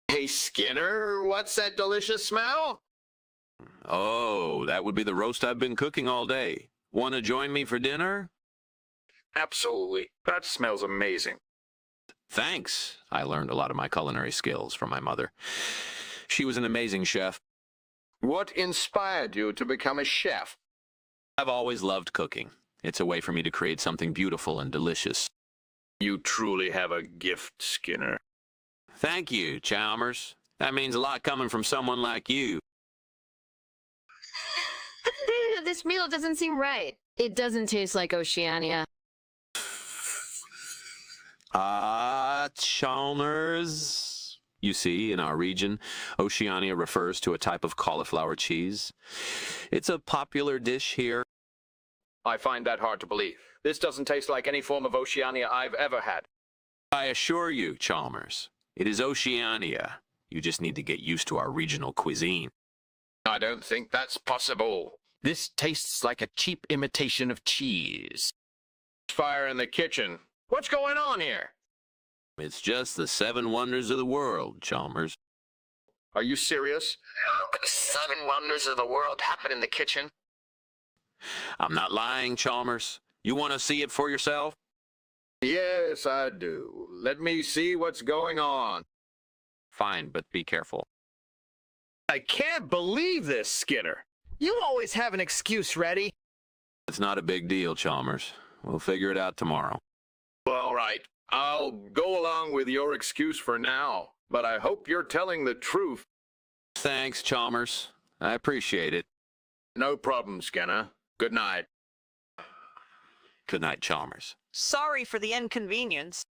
Hey, Skinner, what's that delicious smell? Oh, that would be the roast I've been cooking all day. Want to join me for dinner? Absolutely. That smells amazing. Thanks. I learned a lot of my culinary skills from my mother. She was an amazing chef. What inspired you to become a chef? I've always loved cooking. It's a way for me to create something beautiful and delicious. You truly have a gift, Skinner. Thank you, Chalmers. That means a lot coming from someone like you. This meal doesn't seem right. It doesn't taste like Oceania. Chalmers. You see, in our region, Oceania refers to a type of cauliflower cheese. It's a popular dish here. I find that hard to believe. This doesn't taste like any form of Oceania I've ever had. I assure you, Chalmers, it is Oceania. You just need to get used to our regional cuisine. I don't think that's possible. This tastes like a cheap imitation of cheese. Fire in the kitchen. What's going on here? It's just the 7 wonders of the world, Chalmers. Are you serious? How could 7 wonders of the world happen in the kitchen? I'm not lying, Chalmers. You want to see it for yourself? Yes, I do. Let me see what's going on. Fine, but be careful. I can't believe this, Skinner. You always have an excuse ready. It's not a big deal, Chalmers. We'll figure it out tomorrow. All right. I'll go along with your excuse for now, but I hope you're telling the truth. Thanks, Chalmers. I appreciate it. No problem, Skinner. Good night. Good night, Chalmers. Sorry for the inconvenience.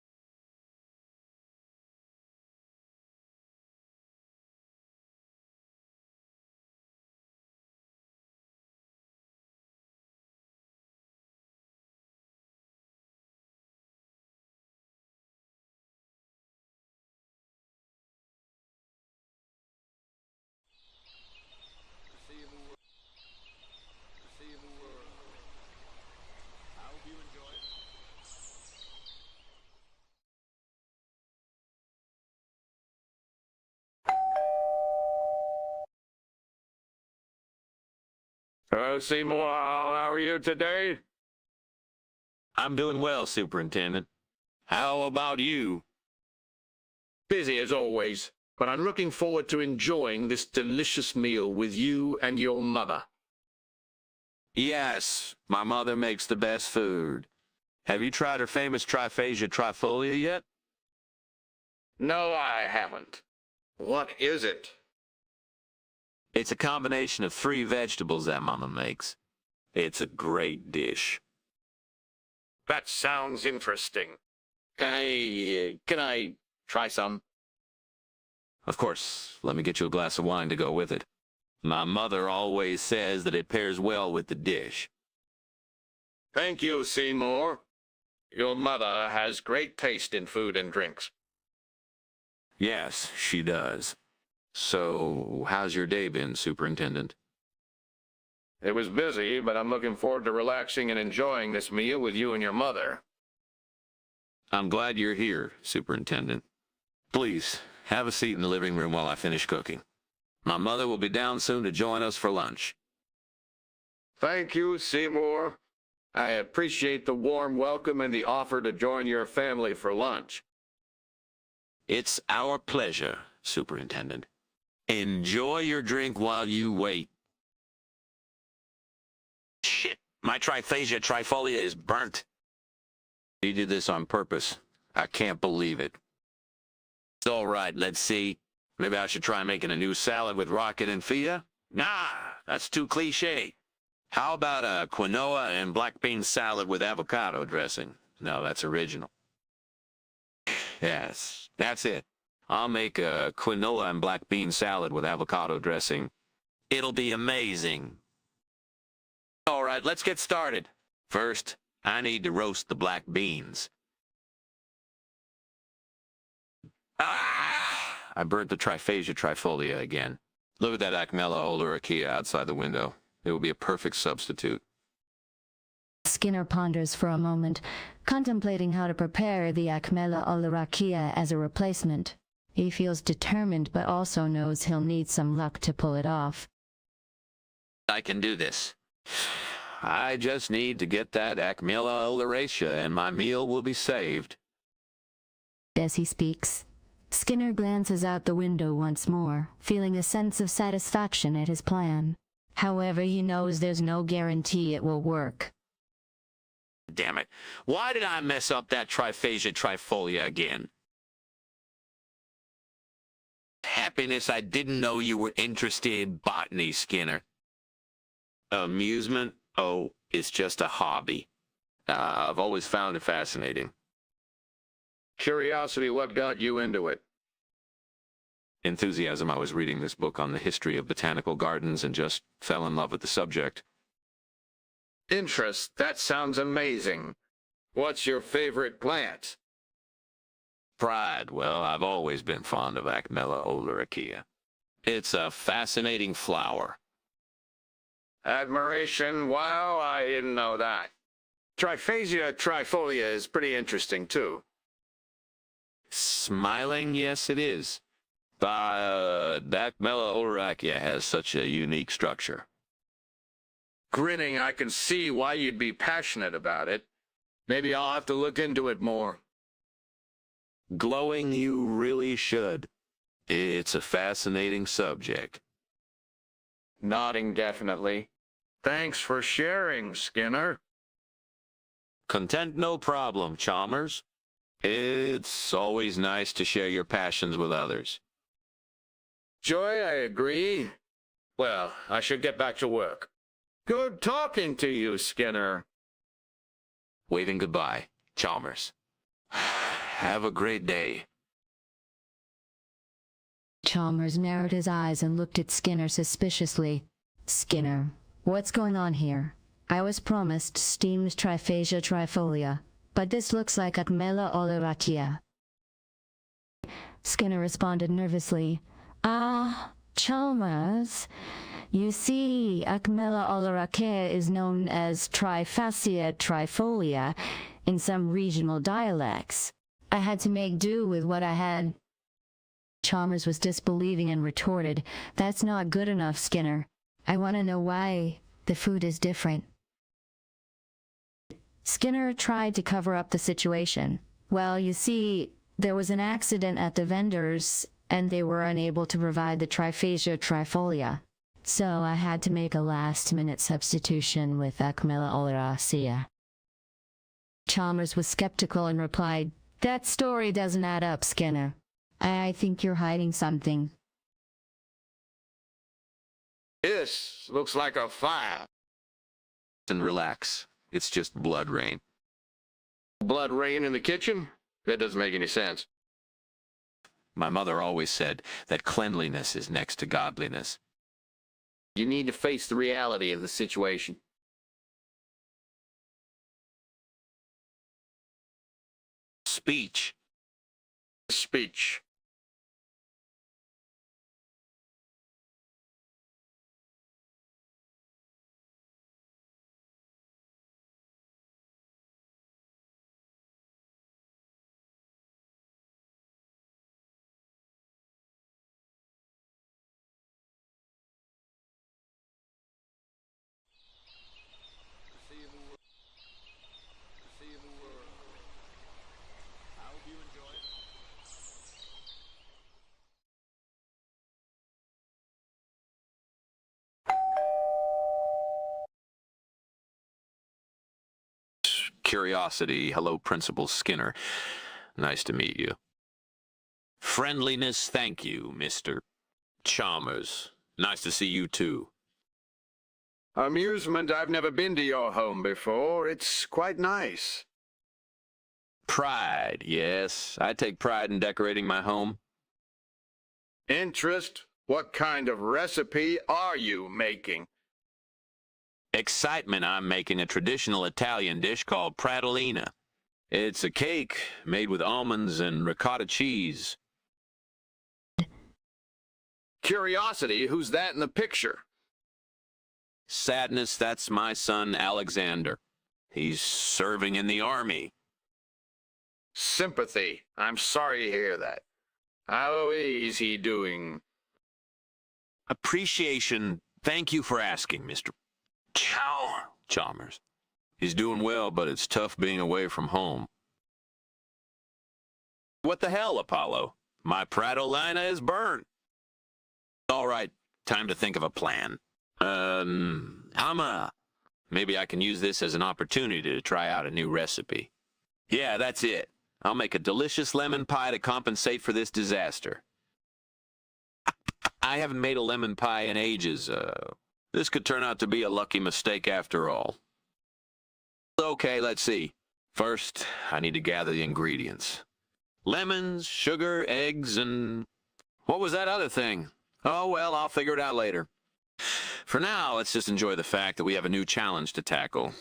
Seymour, how are you today? I'm doing well, Superintendent. How about you? Busy as always, but I'm looking forward to enjoying this delicious meal with you and your mother. Yes, my mother makes the best food. Have you tried her famous Triphasia trifolia yet? No, I haven't. What is it? It's a combination of 3 vegetables that Mama makes. It's a great dish. That sounds interesting. Can I try some? Of course, let me get you a glass of wine to go with it. My mother always says that it pairs well with the dish. Thank you, Seymour. Your mother has great taste in food and drinks. Yes, she does. So, how's your day been, Superintendent? It was busy, but I'm looking forward to relaxing and enjoying this meal with you and your mother. I'm glad you're here, Superintendent. Please, have a seat in the living room while I finish cooking. My mother will be down soon to join us for lunch. Thank you, Seymour. I appreciate the warm welcome and the offer to join your family for lunch. It's our pleasure, Superintendent. Enjoy your drink while you wait. Shit, my Triphasia trifolia is burnt. You did this on purpose. I can't believe it. It's all right, let's see. Maybe I should try making a new salad with Rocket and Fia? Nah, that's too cliche. How about a quinoa and black bean salad with avocado dressing? No, that's original. Yes, that's it. I'll make a quinoa and black bean salad with avocado dressing. It'll be amazing. All right, let's get started. First, I need to roast the black beans. I burnt the Triphasia trifolia again. Look at that Acmella oleracea outside the window. It will be a perfect substitute. Skinner ponders for a moment, contemplating how to prepare the Acmella oleracea as a replacement. He feels determined, but also knows he'll need some luck to pull it off. I can do this. I just need to get that Acmella oleracea and my meal will be saved. As he speaks, Skinner glances out the window once more, feeling a sense of satisfaction at his plan. However, he knows there's no guarantee it will work. Damn it. Why did I mess up that Triphasia trifolia again? Happiness, I didn't know you were interested in botany, Skinner. Amusement? Oh, it's just a hobby. I've always found it fascinating. Curiosity, what got you into it? Enthusiasm. I was reading this book on the history of botanical gardens and just fell in love with the subject. Interest, that sounds amazing. What's your favorite plant? Pride. Well, I've always been fond of Acmella oleracea. It's a fascinating flower. Admiration? Wow, I didn't know that. Triphasia trifolia is pretty interesting, too. Smiling? Yes, it is. Acmella oleracea has such a unique structure. Grinning, I can see why you'd be passionate about it. Maybe I'll have to look into it more. Glowing, you really should. It's a fascinating subject. Nodding definitely. Thanks for sharing, Skinner. Content no problem, Chalmers. It's always nice to share your passions with others. Joy, I agree. Well, I should get back to work. Good talking to you, Skinner. Waving goodbye, Chalmers. Have a great day. Chalmers narrowed his eyes and looked at Skinner suspiciously. Skinner, what's going on here? I was promised steamed Triphasia trifolia, but this looks like Acmella oleracea. Skinner responded nervously. Chalmers, you see, Acmella oleracea is known as Triphasia trifolia in some regional dialects. I had to make do with what I had. Chalmers was disbelieving and retorted, "That's not good enough, Skinner. I want to know why the food is different." Skinner tried to cover up the situation. "Well, you see, There was an accident at the vendors, and they were unable to provide the Triphasia trifolia. So I had to make a last-minute substitution with Acmella oleracea. Chalmers was skeptical and replied, "That story doesn't add up, Skinner. I think you're hiding something." This looks like a fire. And relax. It's just blood rain. Blood rain in the kitchen? That doesn't make any sense. My mother always said that cleanliness is next to godliness. You need to face the reality of the situation. Speech. Speech. Curiosity. Hello, Principal Skinner. Nice to meet you. Friendliness. Thank you, Mr. Chalmers. Nice to see you, too. Amusement. I've never been to your home before. It's quite nice. Pride. Yes, I take pride in decorating my home. Interest. What kind of recipe are you making? Excitement. I'm making a traditional Italian dish called pratolina. It's a cake made with almonds and ricotta cheese. Curiosity. Who's that in the picture? Sadness. That's my son, Alexander. He's serving in the army. Sympathy. I'm sorry to hear that. How is he doing? Appreciation. Thank you for asking, Mr. Chalmers. He's doing well, but it's tough being away from home. What the hell, Apollo? My pratolina is burned. All right, time to think of a plan. Maybe I can use this as an opportunity to try out a new recipe. Yeah, that's it. I'll make a delicious lemon pie to compensate for this disaster. I haven't made a lemon pie in ages. This could turn out to be a lucky mistake after all. Okay, let's see. First, I need to gather the ingredients. Lemons, sugar, eggs, and... what was that other thing? Oh, well, I'll figure it out later. For now, let's just enjoy the fact that we have a new challenge to tackle.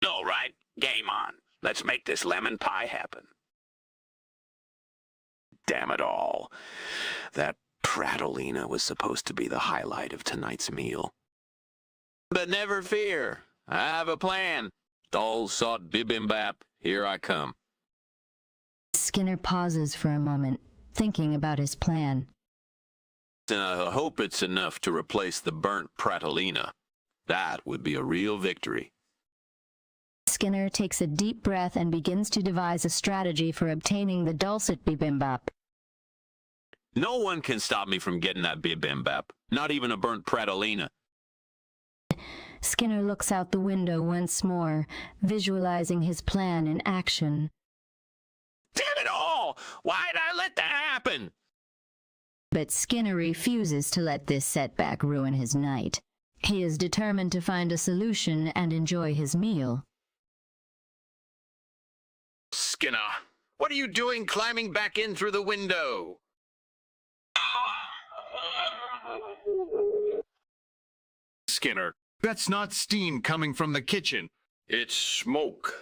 All right, game on. Let's make this lemon pie happen. Damn it all. That pratolina was supposed to be the highlight of tonight's meal. But never fear. I have a plan. Dol salt bibimbap. Here I come. Skinner pauses for a moment, thinking about his plan. And I hope it's enough to replace the burnt pratolina. That would be a real victory. Skinner takes a deep breath and begins to devise a strategy for obtaining the dulcet bibimbap. No one can stop me from getting that bibimbap. Not even a burnt pratolina. Skinner looks out the window once more, visualizing his plan in action. Damn it all! Why'd I let that happen? But Skinner refuses to let this setback ruin his night. He is determined to find a solution and enjoy his meal. Skinner, what are you doing climbing back in through the window? Skinner, that's not steam coming from the kitchen. It's smoke.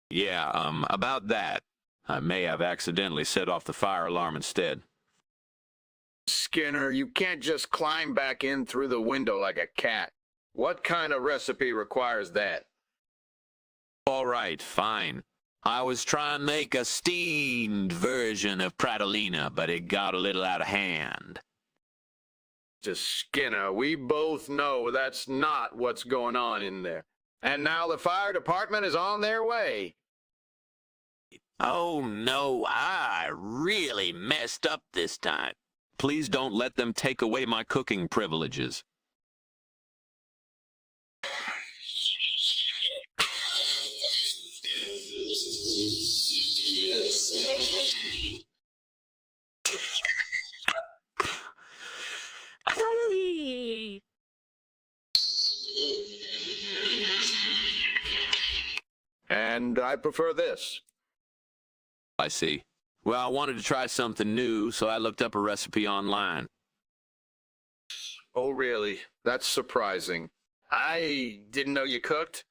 Yeah, about that. I may have accidentally set off the fire alarm instead. Skinner, you can't just climb back in through the window like a cat. What kind of recipe requires that? All right, fine. I was trying to make a steamed version of pratolina, but it got a little out of hand. Just Skinner, we both know that's not what's going on in there. And now the fire department is on their way. Oh no, I really messed up this time. Please don't let them take away my cooking privileges. And I prefer this. I see. Well, I wanted to try something new, so I looked up a recipe online. Oh, really? That's surprising. I didn't know you cooked.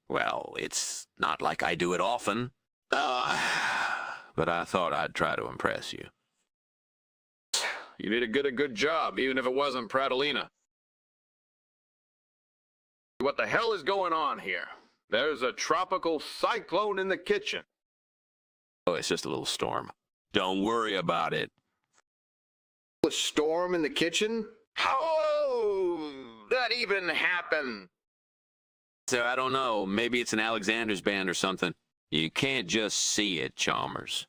Well, it's not like I do it often. But I thought I'd try to impress you. You did a good job, even if it wasn't Pratolina. What the hell is going on here? There's a tropical cyclone in the kitchen. Oh, it's just a little storm. Don't worry about it. A storm in the kitchen? How did that even happen? So I don't know. Maybe it's an Alexander's band or something. You can't just see it, Chalmers.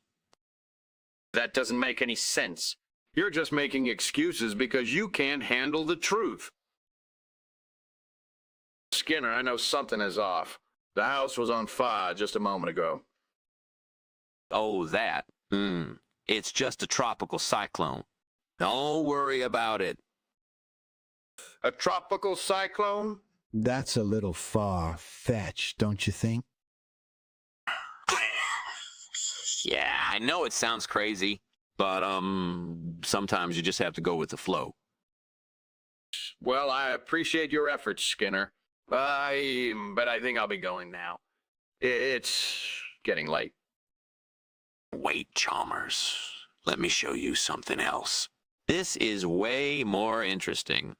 That doesn't make any sense. You're just making excuses because you can't handle the truth. Skinner, I know something is off. The house was on fire just a moment ago. Oh, that. It's just a tropical cyclone. Don't worry about it. A tropical cyclone? That's a little far-fetched, don't you think? Yeah, I know it sounds crazy, but, sometimes you just have to go with the flow. Well, I appreciate your efforts, Skinner. But I think I'll be going now. It's getting late. Wait, Chalmers. Let me show you something else. This is way more interesting.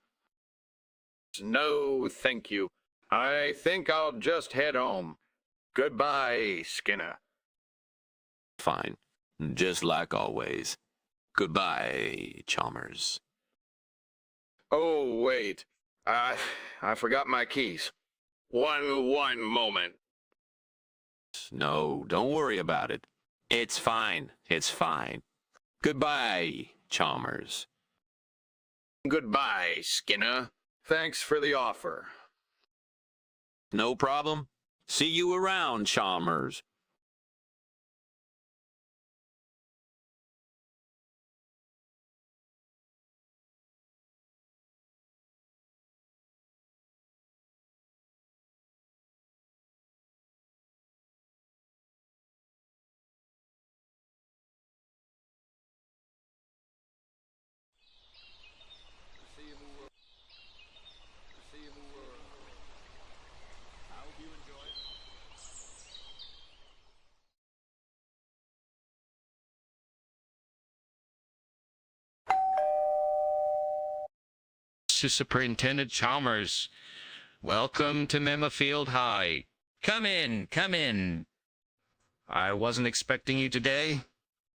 No, thank you. I think I'll just head home. Goodbye, Skinner. Fine. Just like always. Goodbye, Chalmers. Oh, wait. I forgot my keys. One moment. No, don't worry about it. It's fine. It's fine. Goodbye, Chalmers. Goodbye, Skinner. Thanks for the offer. No problem. See you around, Chalmers. To Superintendent Chalmers. Welcome to Memafield High. Come in, come in. I wasn't expecting you today.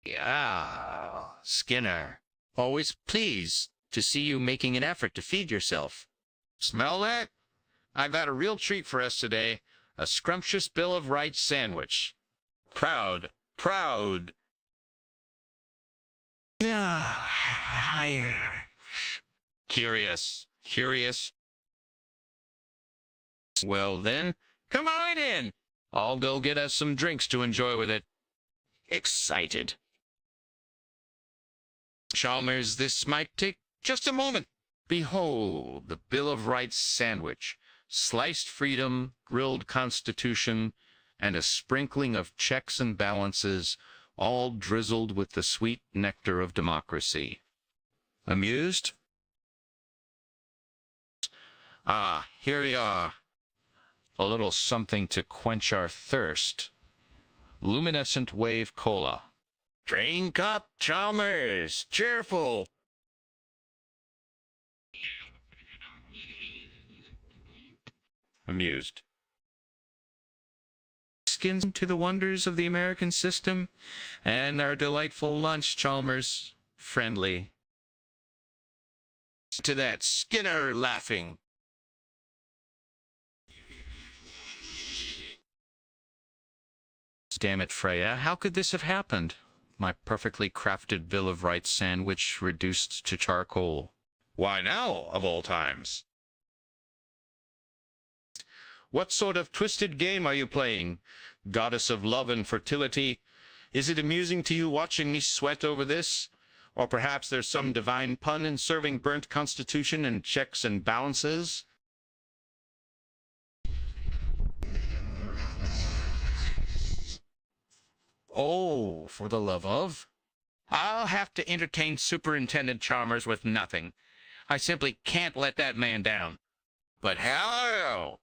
Yeah, Skinner. Always pleased to see you making an effort to feed yourself. Smell that? I've had a real treat for us today. A scrumptious Bill of Rights sandwich. Proud. Curious. Well then, come on in. I'll go get us some drinks to enjoy with it. Excited. Chalmers, this might take just a moment. Behold, the Bill of Rights sandwich. Sliced freedom, grilled constitution, and a sprinkling of checks and balances, all drizzled with the sweet nectar of democracy. Amused? Ah, here we are. A little something to quench our thirst. Luminescent Wave Cola. Drink up, Chalmers! Cheerful! Amused. Skins to the wonders of the American system, and our delightful lunch, Chalmers. Friendly. To that Skinner laughing. Damn it, Freya, how could this have happened? My perfectly crafted Bill of Rights sandwich reduced to charcoal. Why now, of all times? What sort of twisted game are you playing, goddess of love and fertility? Is it amusing to you watching me sweat over this? Or perhaps there's some divine pun in serving burnt constitution and checks and balances? Oh, for the love of... I'll have to entertain Superintendent Chalmers with nothing. I simply can't let that man down. But how?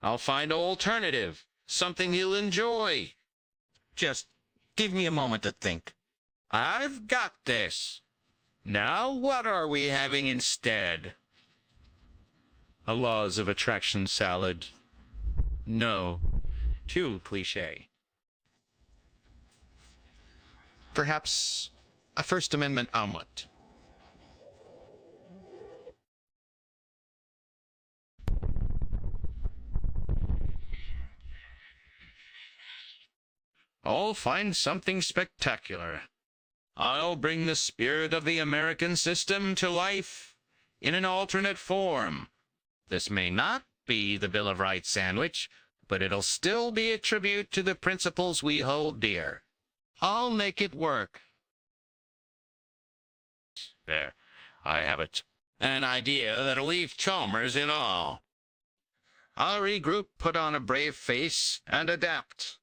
I'll find an alternative. Something he'll enjoy. Just give me a moment to think. I've got this. Now what are we having instead? A laws of attraction salad. No. Too cliché. Perhaps a First Amendment omelet. I'll find something spectacular. I'll bring the spirit of the American system to life in an alternate form. This may not be the Bill of Rights sandwich, but it'll still be a tribute to the principles we hold dear. I'll make it work. There, I have it. An idea that'll leave Chalmers in awe. I'll regroup, put on a brave face, and adapt.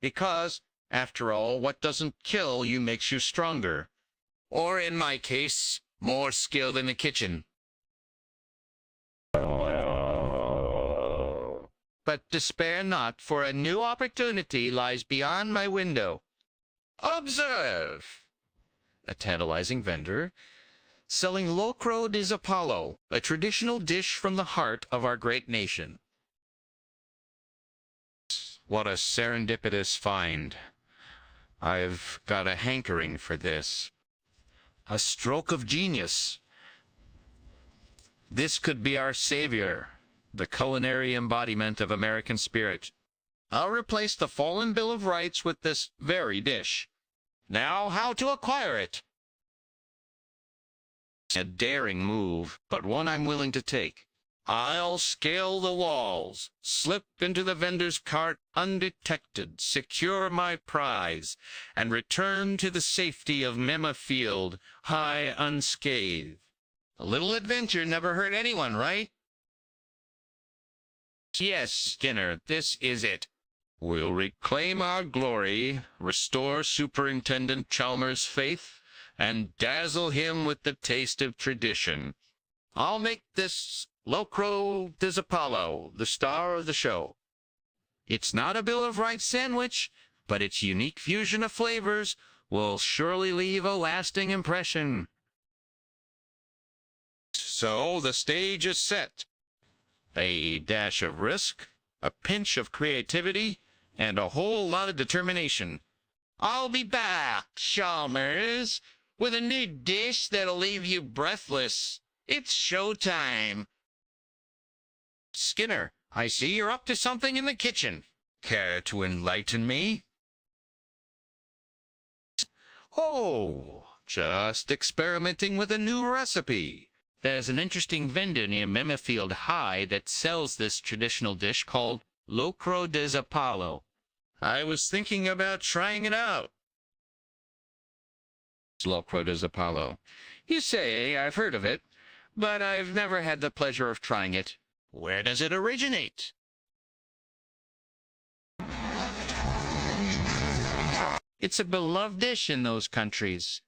Because, after all, what doesn't kill you makes you stronger. Or, in my case, more skilled in the kitchen. But despair not, for a new opportunity lies beyond my window. Observe! A tantalizing vendor selling locro di Zapallo, a traditional dish from the heart of our great nation. What a serendipitous find. I've got a hankering for this. A stroke of genius. This could be our savior, the culinary embodiment of American spirit. I'll replace the fallen Bill of Rights with this very dish. Now, how to acquire it? A daring move, but one I'm willing to take. I'll scale the walls, slip into the vendor's cart undetected, secure my prize, and return to the safety of Mema Field, high unscathed. A little adventure never hurt anyone, right? Yes, Skinner, this is it. We'll reclaim our glory, restore Superintendent Chalmers' faith, and dazzle him with the taste of tradition. I'll make this locro di Zapallo the star of the show. It's not a Bill of Rights sandwich, but its unique fusion of flavors will surely leave a lasting impression. So the stage is set. A dash of risk, a pinch of creativity, and a whole lot of determination. I'll be back, Chalmers, with a new dish that'll leave you breathless. It's showtime. Skinner, I see you're up to something in the kitchen. Care to enlighten me? Oh, just experimenting with a new recipe. There's an interesting vendor near Memafield High that sells this traditional dish called locro di Zapallo. I was thinking about trying it out. Locro di Zapallo. You say I've heard of it, but I've never had the pleasure of trying it. Where does it originate? It's a beloved dish in those countries,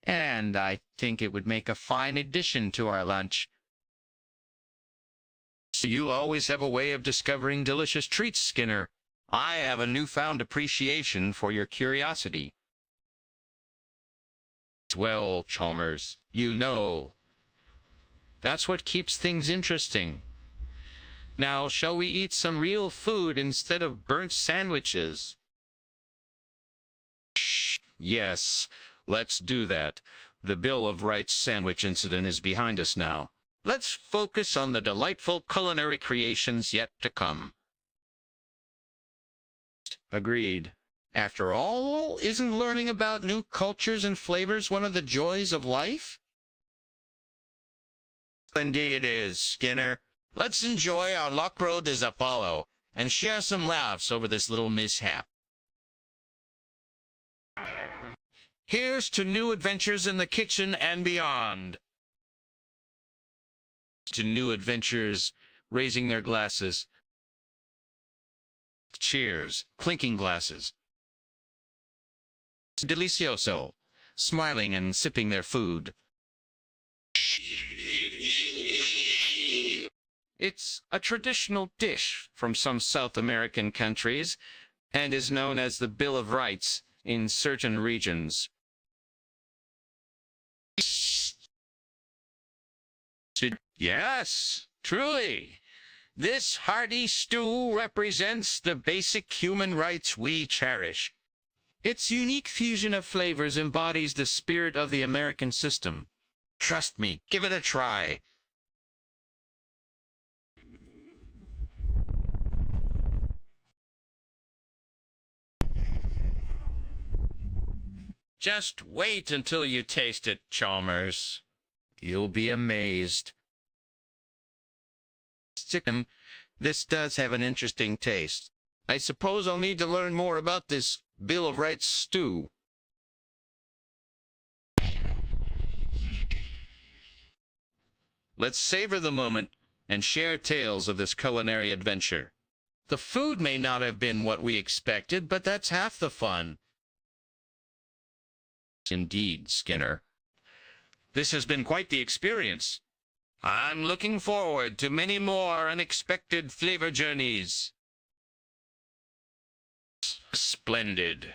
and I think it would make a fine addition to our lunch. So you always have a way of discovering delicious treats, Skinner. I have a newfound appreciation for your curiosity. Well, Chalmers, you know, that's what keeps things interesting. Now, shall we eat some real food instead of burnt sandwiches? Yes, let's do that. The Bill of Rights sandwich incident is behind us now. Let's focus on the delightful culinary creations yet to come. Agreed. After all, isn't learning about new cultures and flavors one of the joys of life? Indeed it is, Skinner. Let's enjoy our Locro de Zapallo and share some laughs over this little mishap. Here's to new adventures in the kitchen and beyond. To new adventures, raising their glasses. Cheers, clinking glasses. Delicioso, smiling and sipping their food. It's a traditional dish from some South American countries and is known as the Bill of Rights in certain regions. Yes, truly. This hearty stew represents the basic human rights we cherish. Its unique fusion of flavors embodies the spirit of the American system. Trust me, give it a try. Just wait until you taste it, Chalmers. You'll be amazed. This does have an interesting taste. I suppose I'll need to learn more about this Bill of Rights stew. Let's savor the moment and share tales of this culinary adventure. The food may not have been what we expected, but that's half the fun. Indeed, Skinner. This has been quite the experience. I'm looking forward to many more unexpected flavor journeys. Splendid.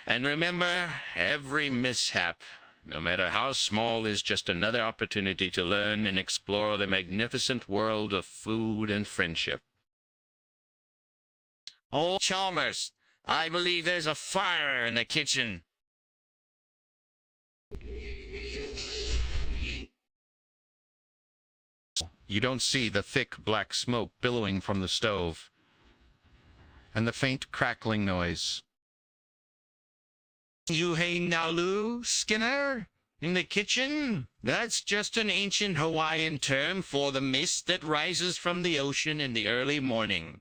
And remember, every mishap, no matter how small, is just another opportunity to learn and explore the magnificent world of food and friendship. Oh, Chalmers, I believe there's a fire in the kitchen. You don't see the thick black smoke billowing from the stove, and the faint crackling noise. You hey nalu, Skinner? In the kitchen? That's just an ancient Hawaiian term for the mist that rises from the ocean in the early morning.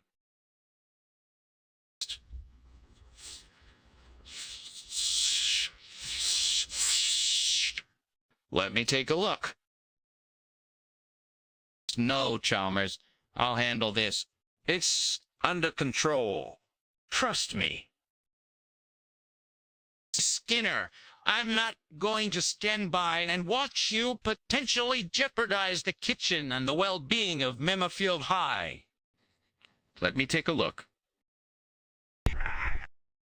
Let me take a look. No, Chalmers. I'll handle this. It's under control. Trust me. Skinner, I'm not going to stand by and watch you potentially jeopardize the kitchen and the well-being of Memafield High. Let me take a look.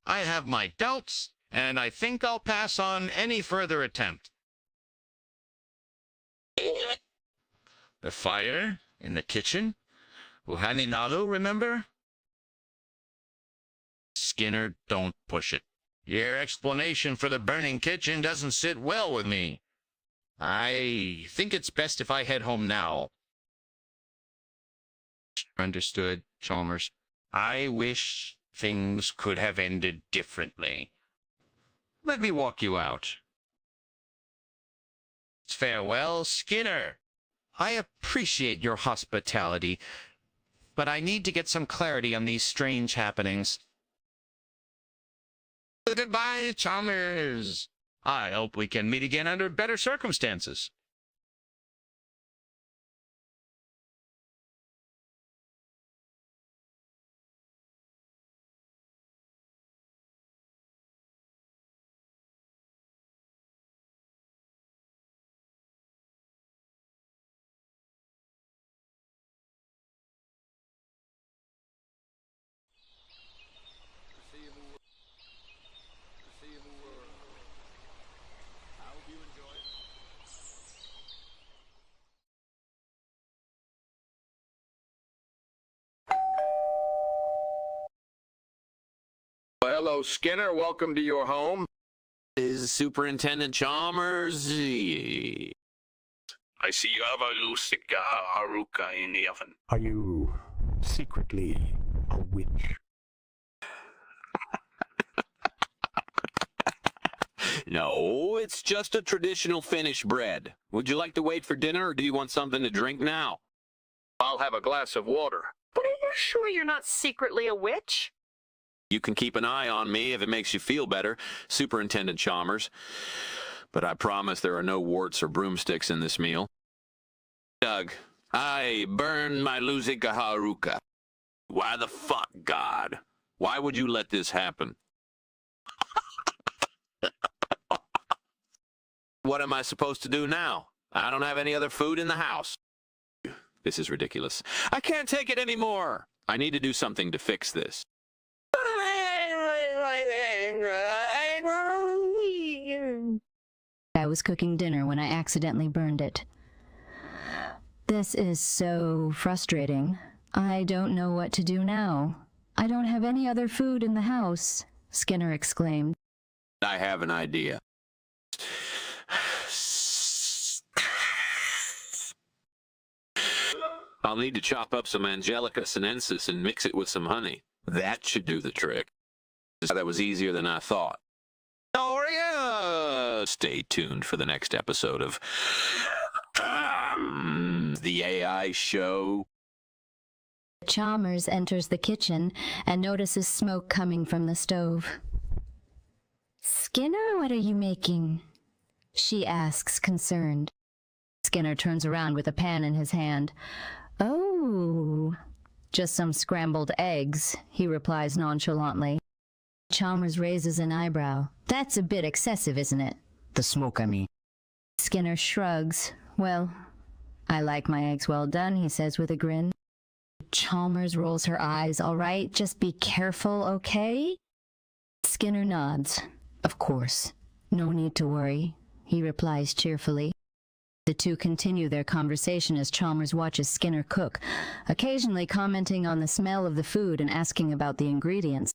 I have my doubts, and I think I'll pass on any further attempt. The fire in the kitchen? Uhaninalo, remember? Skinner, don't push it. Your explanation for the burning kitchen doesn't sit well with me. I think it's best if I head home now. Understood, Chalmers. I wish things could have ended differently. Let me walk you out. Farewell, Skinner. I appreciate your hospitality, but I need to get some clarity on these strange happenings. Goodbye, Chalmers. I hope we can meet again under better circumstances. Hello, Skinner. Welcome to your home. Is Superintendent Chalmers? I see you have a Lusika Haruka in the oven. Are you secretly a witch? No, it's just a traditional Finnish bread. Would you like to wait for dinner, or do you want something to drink now? I'll have a glass of water. But are you sure you're not secretly a witch? You can keep an eye on me if it makes you feel better, Superintendent Chalmers. But I promise there are no warts or broomsticks in this meal. Doug, I burned my Lusika Haruka. Why the fuck, God? Why would you let this happen? What am I supposed to do now? I don't have any other food in the house. This is ridiculous. I can't take it anymore. I need to do something to fix this. I was cooking dinner when I accidentally burned it. This is so frustrating. I don't know what to do now. I don't have any other food in the house, Skinner exclaimed. I have an idea. I'll need to chop up some Angelica sinensis and mix it with some honey. That should do the trick. That was easier than I thought. Stay tuned for the next episode of The AI Show. Chalmers enters the kitchen and notices smoke coming from the stove. Skinner, what are you making? She asks, concerned. Skinner turns around with a pan in his hand. Oh, just some scrambled eggs, he replies nonchalantly. Chalmers raises an eyebrow. That's a bit excessive, isn't it? The smoke, I mean. Skinner shrugs. Well, I like my eggs well done, he says with a grin. Chalmers rolls her eyes. All right, just be careful, okay? Skinner nods. Of course. No need to worry, he replies cheerfully. The two continue their conversation as Chalmers watches Skinner cook, occasionally commenting on the smell of the food and asking about the ingredients.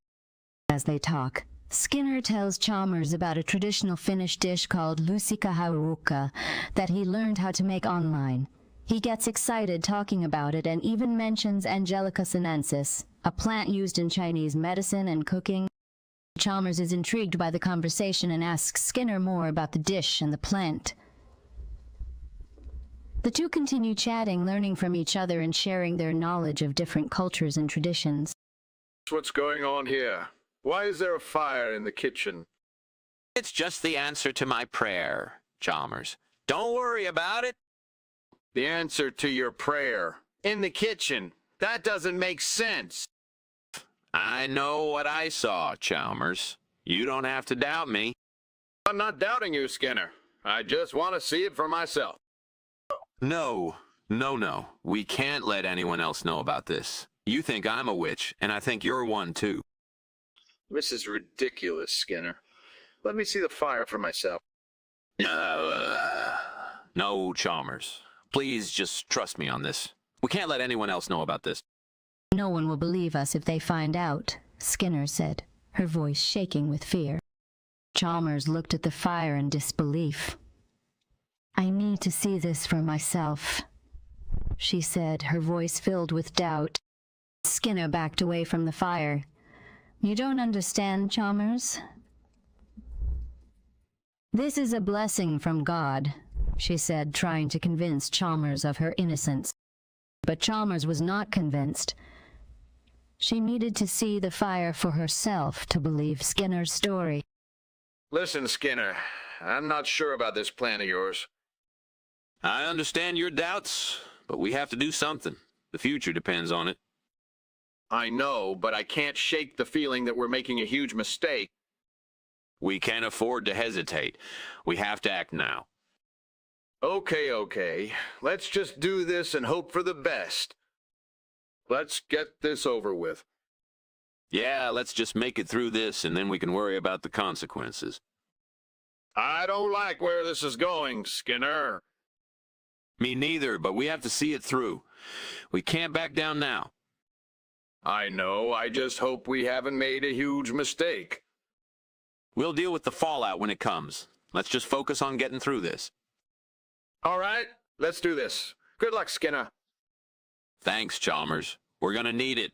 As they talk, Skinner tells Chalmers about a traditional Finnish dish called Lusika Haruka that he learned how to make online. He gets excited talking about it and even mentions Angelica sinensis, a plant used in Chinese medicine and cooking. Chalmers is intrigued by the conversation and asks Skinner more about the dish and the plant. The two continue chatting, learning from each other and sharing their knowledge of different cultures and traditions. What's going on here? Why is there a fire in the kitchen? It's just the answer to my prayer, Chalmers. Don't worry about it. The answer to your prayer. In the kitchen. That doesn't make sense. I know what I saw, Chalmers. You don't have to doubt me. I'm not doubting you, Skinner. I just want to see it for myself. No. We can't let anyone else know about this. You think I'm a witch, and I think you're one, too. This is ridiculous, Skinner. Let me see the fire for myself. No, Chalmers. Please just trust me on this. We can't let anyone else know about this. No one will believe us if they find out, Skinner said, her voice shaking with fear. Chalmers looked at the fire in disbelief. I need to see this for myself, she said, her voice filled with doubt. Skinner backed away from the fire. You don't understand, Chalmers? This is a blessing from God, she said, trying to convince Chalmers of her innocence. But Chalmers was not convinced. She needed to see the fire for herself to believe Skinner's story. Listen, Skinner, I'm not sure about this plan of yours. I understand your doubts, but we have to do something. The future depends on it. I know, but I can't shake the feeling that we're making a huge mistake. We can't afford to hesitate. We have to act now. Okay. Let's just do this and hope for the best. Let's get this over with. Yeah, let's just make it through this, and then we can worry about the consequences. I don't like where this is going, Skinner. Me neither, but we have to see it through. We can't back down now. I know, I just hope we haven't made a huge mistake. We'll deal with the fallout when it comes. Let's just focus on getting through this. All right, let's do this. Good luck, Skinner. Thanks, Chalmers. We're gonna need it.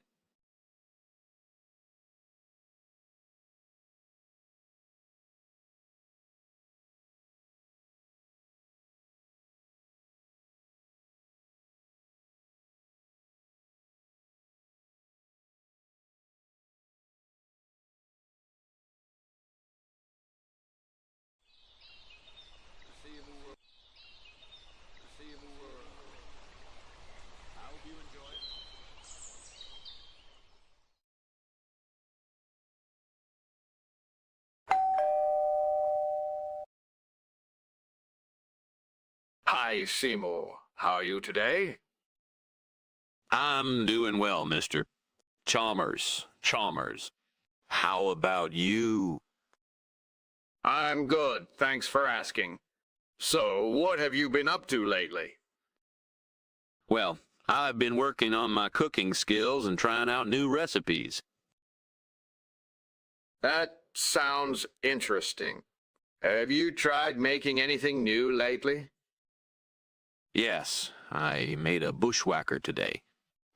Hi, Seymour. How are you today? I'm doing well, Mr. Chalmers. Chalmers. How about you? I'm good, thanks for asking. So, what have you been up to lately? Well, I've been working on my cooking skills and trying out new recipes. That sounds interesting. Have you tried making anything new lately? Yes, I made a bushwhacker today.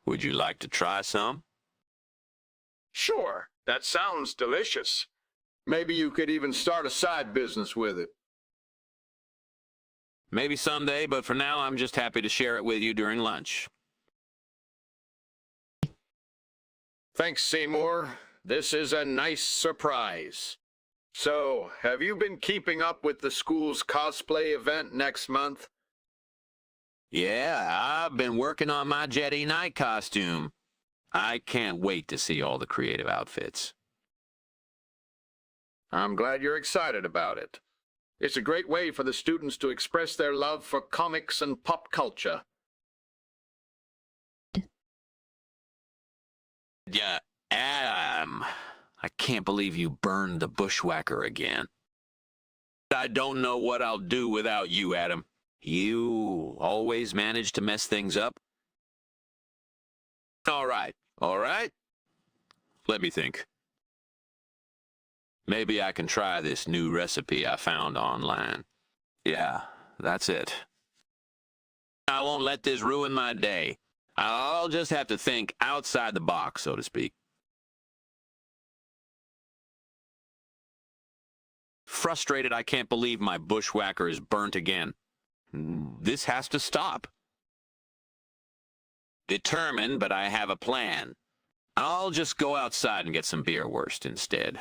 Would you like to try some? Sure, that sounds delicious. Maybe you could even start a side business with it. Maybe someday, but for now I'm just happy to share it with you during lunch. Thanks, Seymour. This is a nice surprise. So, have you been keeping up with the school's cosplay event next month? Yeah, I've been working on my Jedi Knight costume. I can't wait to see all the creative outfits. I'm glad you're excited about it. It's a great way for the students to express their love for comics and pop culture. Yeah, Adam, I can't believe you burned the bushwhacker again. I don't know what I'll do without you, Adam. You always manage to mess things up. All right. Let me think. Maybe I can try this new recipe I found online. Yeah, that's it. I won't let this ruin my day. I'll just have to think outside the box, so to speak. Frustrated, I can't believe my bushwhacker is burnt again. This has to stop. Determined, but I have a plan. I'll just go outside and get some beerwurst instead.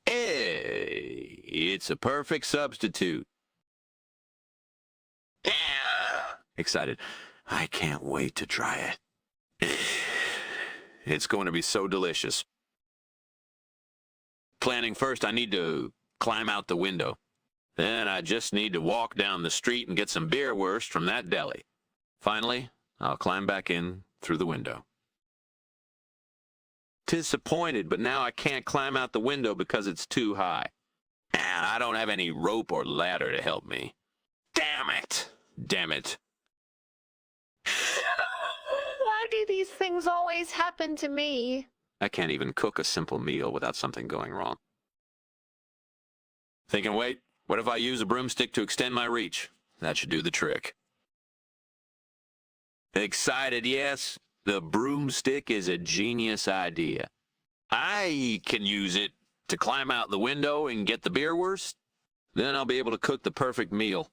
Hey, it's a perfect substitute. Excited. I can't wait to try it. It's going to be so delicious. Planning first, I need to climb out the window. Then I just need to walk down the street and get some beerwurst from that deli. Finally, I'll climb back in through the window. Disappointed, but now I can't climb out the window because it's too high. And I don't have any rope or ladder to help me. Damn it! Damn it. Why do these things always happen to me? I can't even cook a simple meal without something going wrong. Thinking, wait, what if I use a broomstick to extend my reach? That should do the trick. Excited, yes. The broomstick is a genius idea. I can use it to climb out the window and get the beerwurst. Then I'll be able to cook the perfect meal.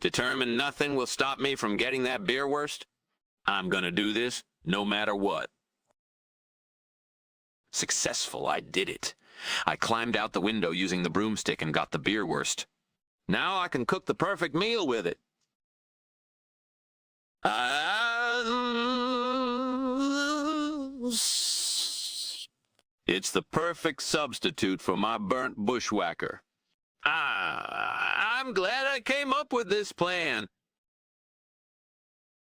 Determined nothing will stop me from getting that beerwurst, I'm gonna do this no matter what. Successful, I did it. I climbed out the window using the broomstick and got the beerwurst. Now I can cook the perfect meal with it. It's the perfect substitute for my burnt bushwhacker. I'm glad I came up with this plan.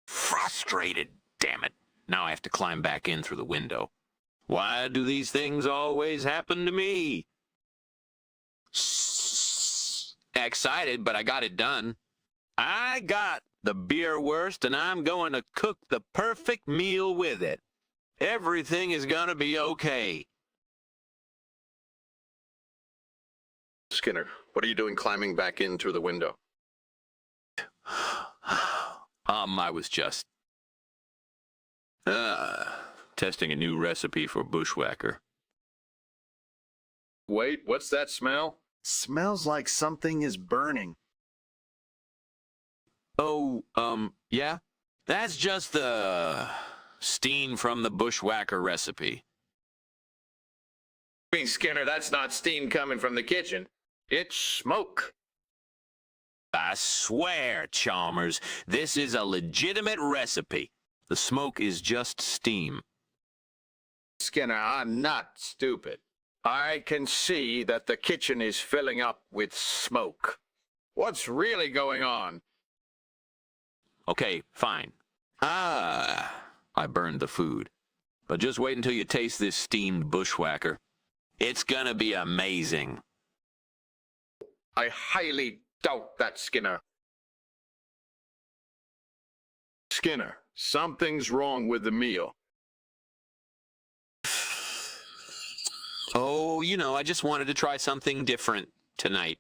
Frustrated, damn it. Now I have to climb back in through the window. Why do these things always happen to me? Excited, but I got it done. I got the beerwurst, and I'm going to cook the perfect meal with it. Everything is going to be okay. Skinner, what are you doing climbing back in through the window? I was just... testing a new recipe for bushwhacker. Wait, what's that smell? Smells like something is burning. Oh, yeah? That's just the steam from the bushwhacker recipe. I mean, Skinner, that's not steam coming from the kitchen. It's smoke. I swear, Chalmers, this is a legitimate recipe. The smoke is just steam. Skinner, I'm not stupid. I can see that the kitchen is filling up with smoke. What's really going on? Okay, fine. I burned the food. But just wait until you taste this steamed bushwhacker. It's gonna be amazing. I highly doubt that, Skinner. Skinner, something's wrong with the meal. Oh, you know, I just wanted to try something different tonight.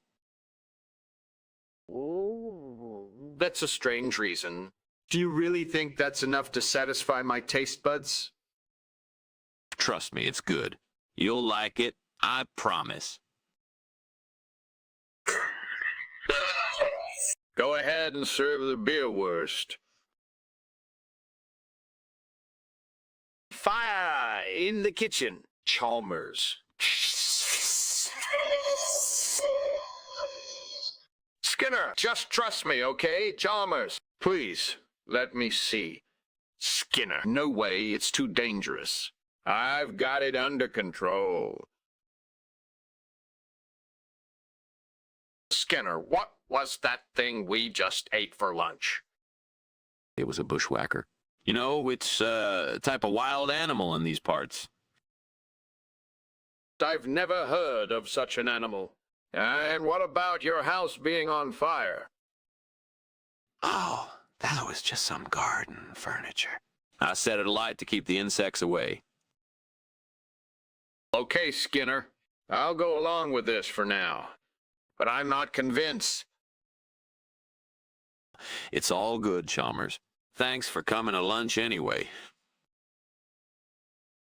Oh, that's a strange reason. Do you really think that's enough to satisfy my taste buds? Trust me, it's good. You'll like it, I promise. Go ahead and serve the beerwurst. Fire in the kitchen, Chalmers. Skinner, just trust me, okay? Chalmers, please, let me see. Skinner, no way, it's too dangerous. I've got it under control. Skinner, what was that thing we just ate for lunch? It was a bushwhacker. You know, it's a type of wild animal in these parts. I've never heard of such an animal. And what about your house being on fire? Oh, that was just some garden furniture. I set it alight to keep the insects away. Okay, Skinner. I'll go along with this for now. But I'm not convinced. It's all good, Chalmers. Thanks for coming to lunch anyway.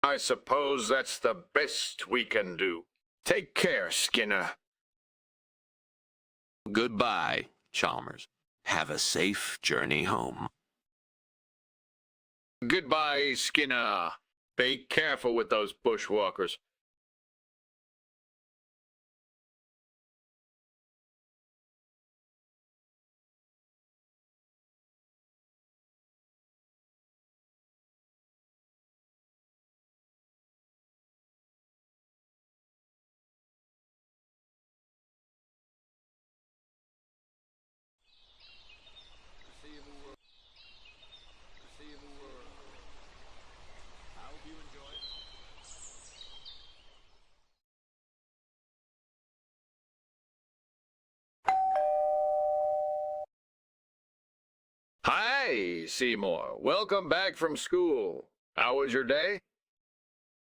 I suppose that's the best we can do. Take care, Skinner. Goodbye, Chalmers. Have a safe journey home. Goodbye, Skinner. Be careful with those bushwalkers. Hi, Seymour. Welcome back from school. How was your day?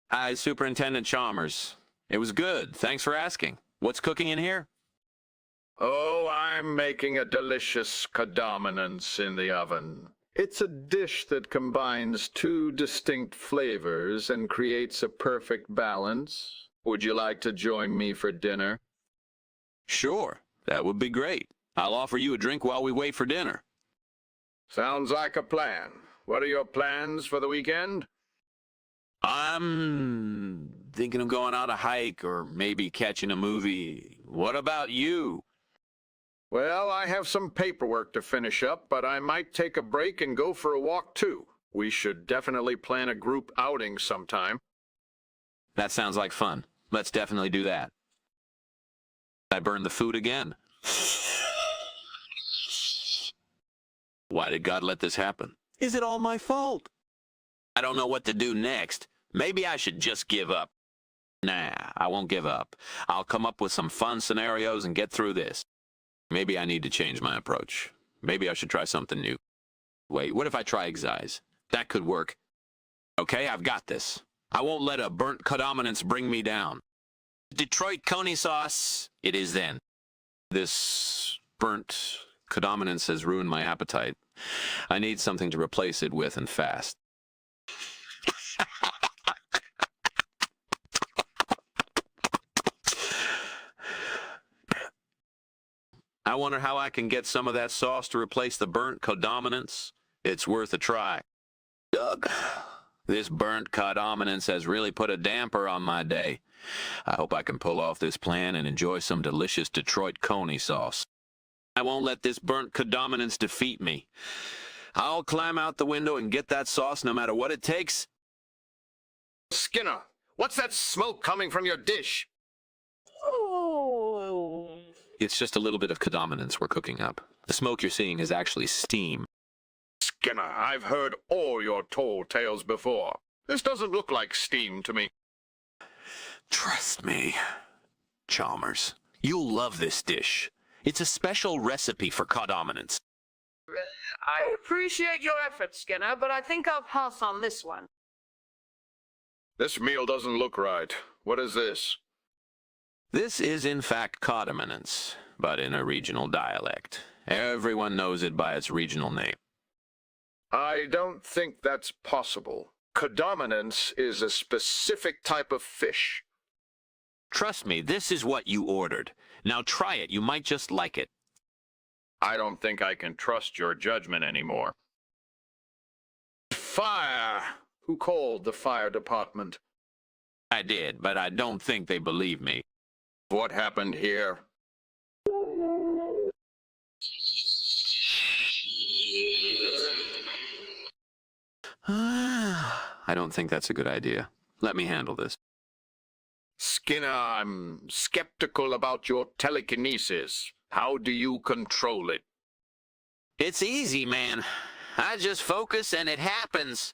Hi, Superintendent Chalmers. It was good. Thanks for asking. What's cooking in here? Oh, I'm making a delicious predominance in the oven. It's a dish that combines two distinct flavors and creates a perfect balance. Would you like to join me for dinner? Sure, that would be great. I'll offer you a drink while we wait for dinner. Sounds like a plan. What are your plans for the weekend? I'm thinking of going on a hike or maybe catching a movie. What about you? Well, I have some paperwork to finish up, but I might take a break and go for a walk too. We should definitely plan a group outing sometime. That sounds like fun. Let's definitely do that. I burned the food again. Why did God let this happen? Is it all my fault? I don't know what to do next. Maybe I should just give up. Nah, I won't give up. I'll come up with some fun scenarios and get through this. Maybe I need to change my approach. Maybe I should try something new. Wait, what if I try Exise? That could work. Okay, I've got this. I won't let a burnt predominance bring me down. Detroit Coney sauce, it is then. This burnt predominance has ruined my appetite. I need something to replace it with and fast. I wonder how I can get some of that sauce to replace the burnt codominance. It's worth a try. Doug, this burnt codominance has really put a damper on my day. I hope I can pull off this plan and enjoy some delicious Detroit coney sauce. I won't let this burnt codominance defeat me. I'll climb out the window and get that sauce no matter what it takes. Skinner, what's that smoke coming from your dish? Oh. It's just a little bit of codominance we're cooking up. The smoke you're seeing is actually steam. Skinner, I've heard all your tall tales before. This doesn't look like steam to me. Trust me, Chalmers. You'll love this dish. It's a special recipe for codominance. I appreciate your efforts, Skinner, but I think I'll pass on this one. This meal doesn't look right. What is this? This is in fact codominance, but in a regional dialect. Everyone knows it by its regional name. I don't think that's possible. Codominance is a specific type of fish. Trust me, this is what you ordered. Now try it. You might just like it. I don't think I can trust your judgment anymore. Fire! Who called the fire department? I did, but I don't think they believe me. What happened here? I don't think that's a good idea. Let me handle this. Skinner, I'm skeptical about your telekinesis. How do you control it? It's easy, man. I just focus and it happens.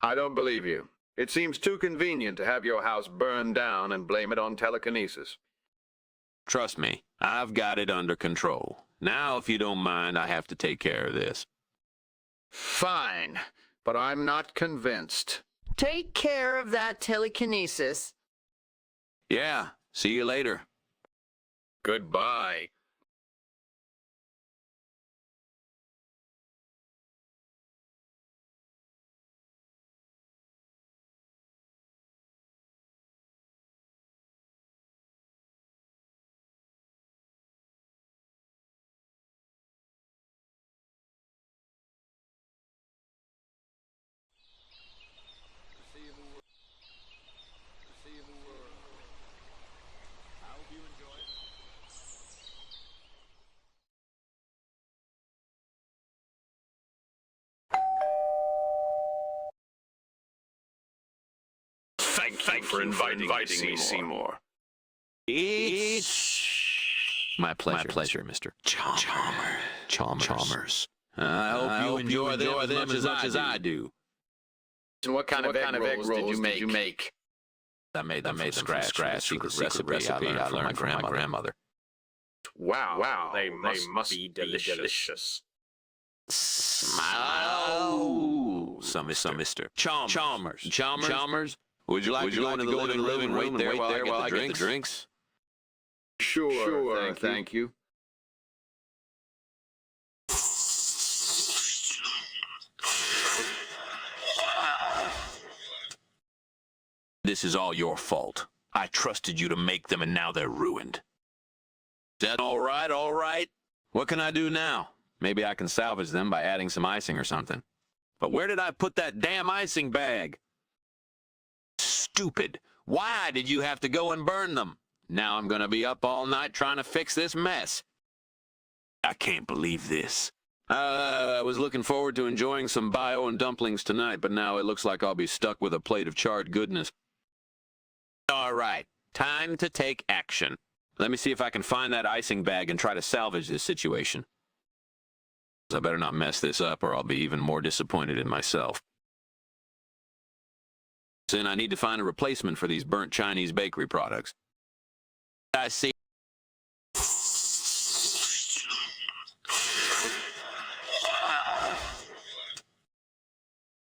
I don't believe you. It seems too convenient to have your house burned down and blame it on telekinesis. Trust me, I've got it under control. Now, if you don't mind, I have to take care of this. Fine, but I'm not convinced. Take care of that telekinesis. Yeah, see you later. Goodbye. Thank you for inviting me, Seymour. It's my pleasure, Mr. Chalmers. I hope you enjoy them as much as I do. And what kind of egg rolls did you make? I made them from scratch. Secret recipe I learned from my grandmother. Wow, they must be delicious. Oh, some Mr. Chalmers. Would you like to go into the living room and wait there while I get the drinks? Sure, thank you. This is all your fault. I trusted you to make them and now they're ruined. Is that all right? What can I do now? Maybe I can salvage them by adding some icing or something. But where did I put that damn icing bag? Stupid. Why did you have to go and burn them? Now I'm gonna be up all night trying to fix this mess. I can't believe this. I was looking forward to enjoying some bio and dumplings tonight, but now it looks like I'll be stuck with a plate of charred goodness. All right, time to take action. Let me see if I can find that icing bag and try to salvage this situation. I better not mess this up or I'll be even more disappointed in myself. And I need to find a replacement for these burnt Chinese bakery products. I see.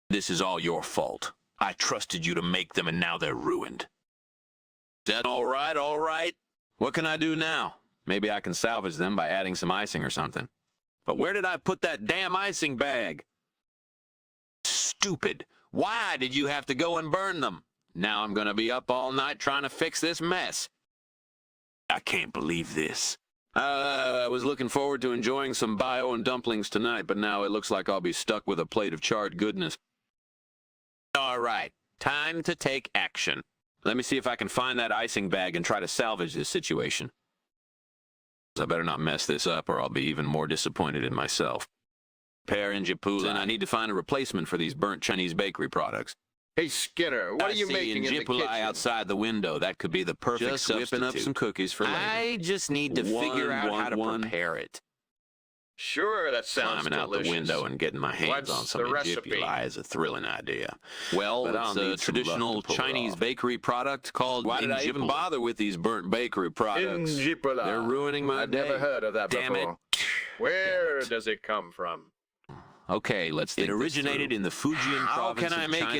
This is all your fault. I trusted you to make them and now they're ruined. Is that all right? What can I do now? Maybe I can salvage them by adding some icing or something. But where did I put that damn icing bag? Stupid. Why did you have to go and burn them? Now I'm gonna be up all night trying to fix this mess. I can't believe this. I was looking forward to enjoying some bio and dumplings tonight, but now it looks like I'll be stuck with a plate of charred goodness. All right, time to take action. Let me see if I can find that icing bag and try to salvage this situation. I better not mess this up or I'll be even more disappointed in myself. Pear and Japula, and I need to find a replacement for these burnt Chinese bakery products. Hey, Skinner, what are you making in the kitchen? Outside the window. That could be the perfect substitute. Whipping up some cookies for later. I just need to figure out how to prepare it. Sure, that sounds Climbing delicious. out the window and getting my hands on some Jipula is a thrilling idea. Well, it's a traditional Chinese bakery product called Why did I even bother with these burnt bakery products? Injipula. They're ruining my day. I've never heard of that Damn before. Where does it come from? Okay, let's think. It originated in the Fujian province of China many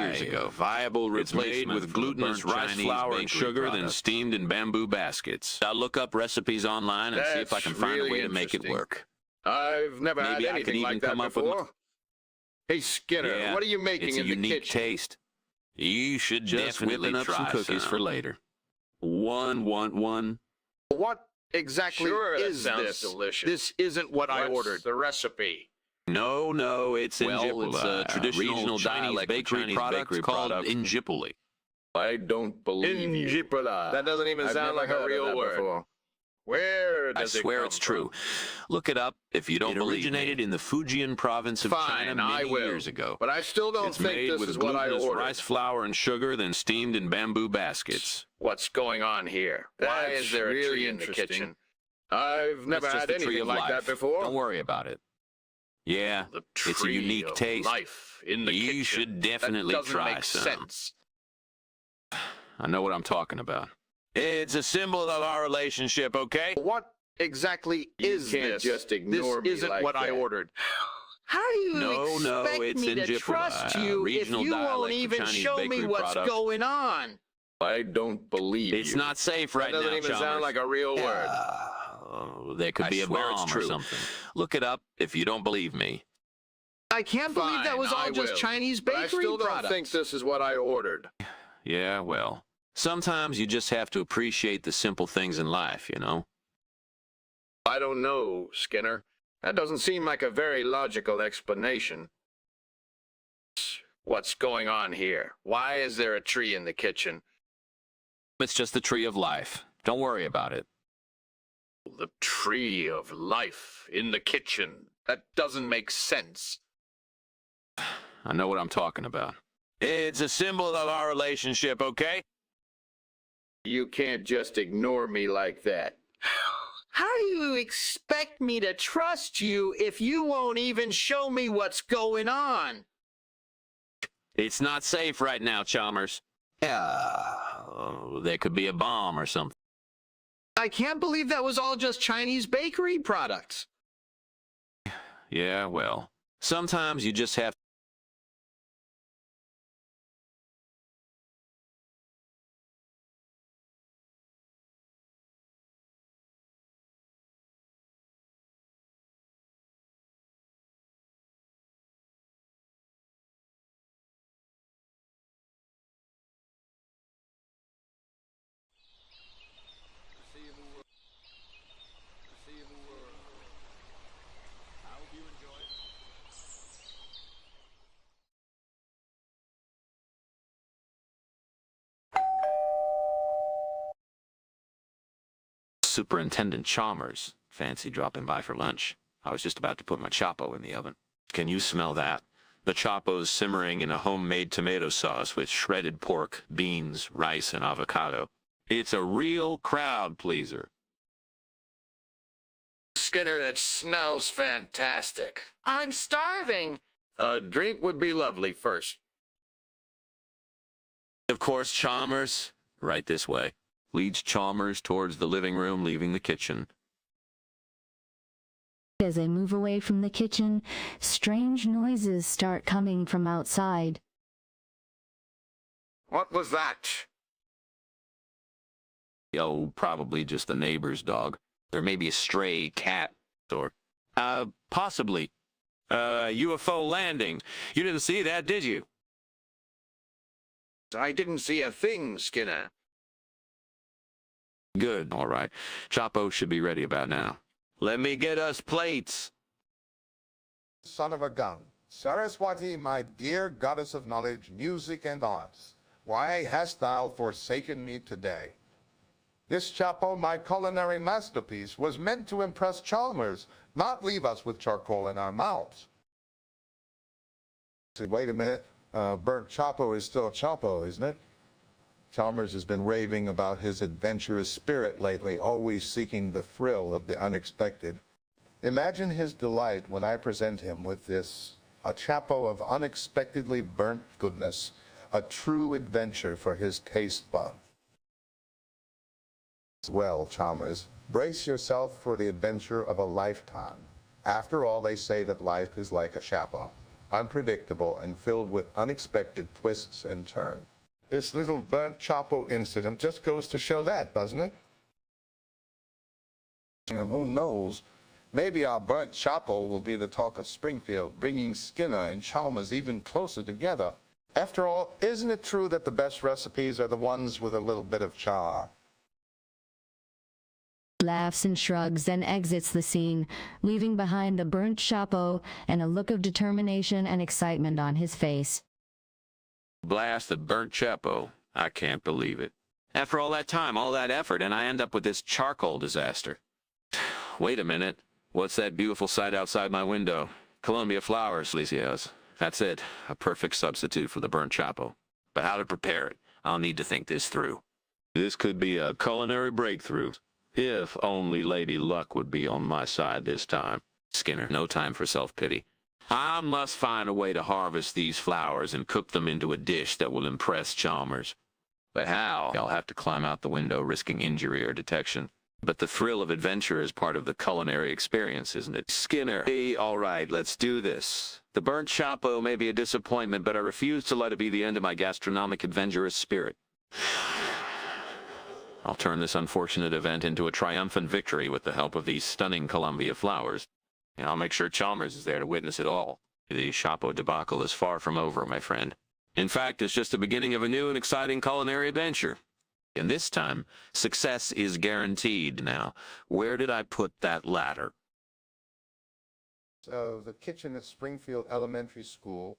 years ago. Viable replacement. It's made with glutinous rice flour and sugar, then steamed in bamboo baskets. I'll look up recipes online and see if I can find a way to make it work. I've never had Maybe I anything could even like that come up before. with. Hey, Skinner, Yeah, what are you making it's a in the unique kitchen? taste. You should just Definitely whipping up some try cookies some. for later. One. What exactly Sure, that is sounds this? delicious. This isn't what I What's ordered. the recipe? No, it's Injipula. It's a traditional regional Chinese dialect bakery Chinese product bakery called product. Injipuli. I don't believe you. Injipula. That doesn't even I've sound never like a heard of real that word. before. Where I does it swear come it's true. Look it up if you don't believe me. It originated in the Fujian province of Fine, China I many will. years ago. But I still don't It's think made this with is what I glutinous ordered. rice flour and sugar, then steamed in bamboo baskets. What's going on here? Why That's is there a really tree in the interesting. kitchen? I've never It's just had the tree anything of like life. that before. Don't worry about it. Yeah, The it's a tree unique of taste. life in the You kitchen. should definitely that doesn't try make some. sense. I know what I'm talking about. It's a symbol of our relationship, okay? What exactly is can't this? just ignore me This isn't like what I that. ordered. How do you No, expect it's me to Injipula, trust a you if regional you won't dialect of even Chinese show me bakery what's product. going on? I don't believe It's you. not safe right that now, doesn't even Chalmers. sound like a real word. There could I be a swear it's bomb or true. something. Look it up if you don't believe me. I can't believe that was all just Chinese bakery I still don't products. think this is what I ordered. Yeah, well, sometimes you just have to appreciate the simple things in life, you know? I don't know, Skinner. That doesn't seem like a very logical explanation. What's going on here? Why is there a tree in the kitchen? It's just the tree of life. Don't worry about it. The tree of life in the kitchen. That doesn't make sense. I know what I'm talking about. It's a symbol of our relationship, okay? You can't just ignore me like that. How do you expect me to trust you if you won't even show me what's going on? It's not safe right now, Chalmers. There could be a bomb or something. I can't believe that was all just Chinese bakery products. Yeah, well, sometimes you just have Superintendent Chalmers. Fancy dropping by for lunch. I was just about to put my Chapo in the oven. Can you smell that? The Chapo's simmering in a homemade tomato sauce with shredded pork, beans, rice, and avocado. It's a real crowd pleaser. Skinner, that smells fantastic. I'm starving. A drink would be lovely first. Of course, Chalmers. Right this way. Leads Chalmers towards the living room, leaving the kitchen. As they move away from the kitchen, strange noises start coming from outside. What was that? Oh, probably just the neighbor's dog. There may be a stray cat or Possibly. UFO landing. You didn't see that, did you? I didn't see a thing, Skinner. Good, all right. Chapo should be ready about now. Let me get us plates. Son of a gun. Saraswati, my dear goddess of knowledge, music, and arts, why hast thou forsaken me today? This Chapo, my culinary masterpiece, was meant to impress Chalmers, not leave us with charcoal in our mouths. Wait a minute. Burnt Chapo is still Chapo, isn't it? Chalmers has been raving about his adventurous spirit lately, always seeking the thrill of the unexpected. Imagine his delight when I present him with this, a Chapo of unexpectedly burnt goodness, a true adventure for his taste bud. Well, Chalmers, brace yourself for the adventure of a lifetime. After all, they say that life is like a Chapo, unpredictable and filled with unexpected twists and turns. This little burnt Chapo incident just goes to show that, doesn't it? And who knows, maybe our burnt Chapo will be the talk of Springfield, bringing Skinner and Chalmers even closer together. After all, isn't it true that the best recipes are the ones with a little bit of char? Laughs and shrugs, then exits the scene, leaving behind the burnt Chapo and a look of determination and excitement on his face. Blast the burnt Chapo. I can't believe it. After all that time, all that effort, and I end up with this charcoal disaster. Wait a minute. What's that beautiful sight outside my window? Columbia flowers, Lisias. That's it. A perfect substitute for the burnt Chapo. But how to prepare it? I'll need to think this through. This could be a culinary breakthrough. If only Lady Luck would be on my side this time. Skinner, no time for self-pity. I must find a way to harvest these flowers and cook them into a dish that will impress Chalmers. But how? I'll have to climb out the window, risking injury or detection. But the thrill of adventure is part of the culinary experience, isn't it? Skinner, hey, all right, let's do this. The burnt Chapo may be a disappointment, but I refuse to let it be the end of my gastronomic adventurous spirit. I'll turn this unfortunate event into a triumphant victory with the help of these stunning Columbia flowers. And I'll make sure Chalmers is there to witness it all. The Chapo debacle is far from over, my friend. In fact, it's just the beginning of a new and exciting culinary adventure. And this time, success is guaranteed. Now, where did I put that ladder? So, the kitchen at Springfield Elementary School.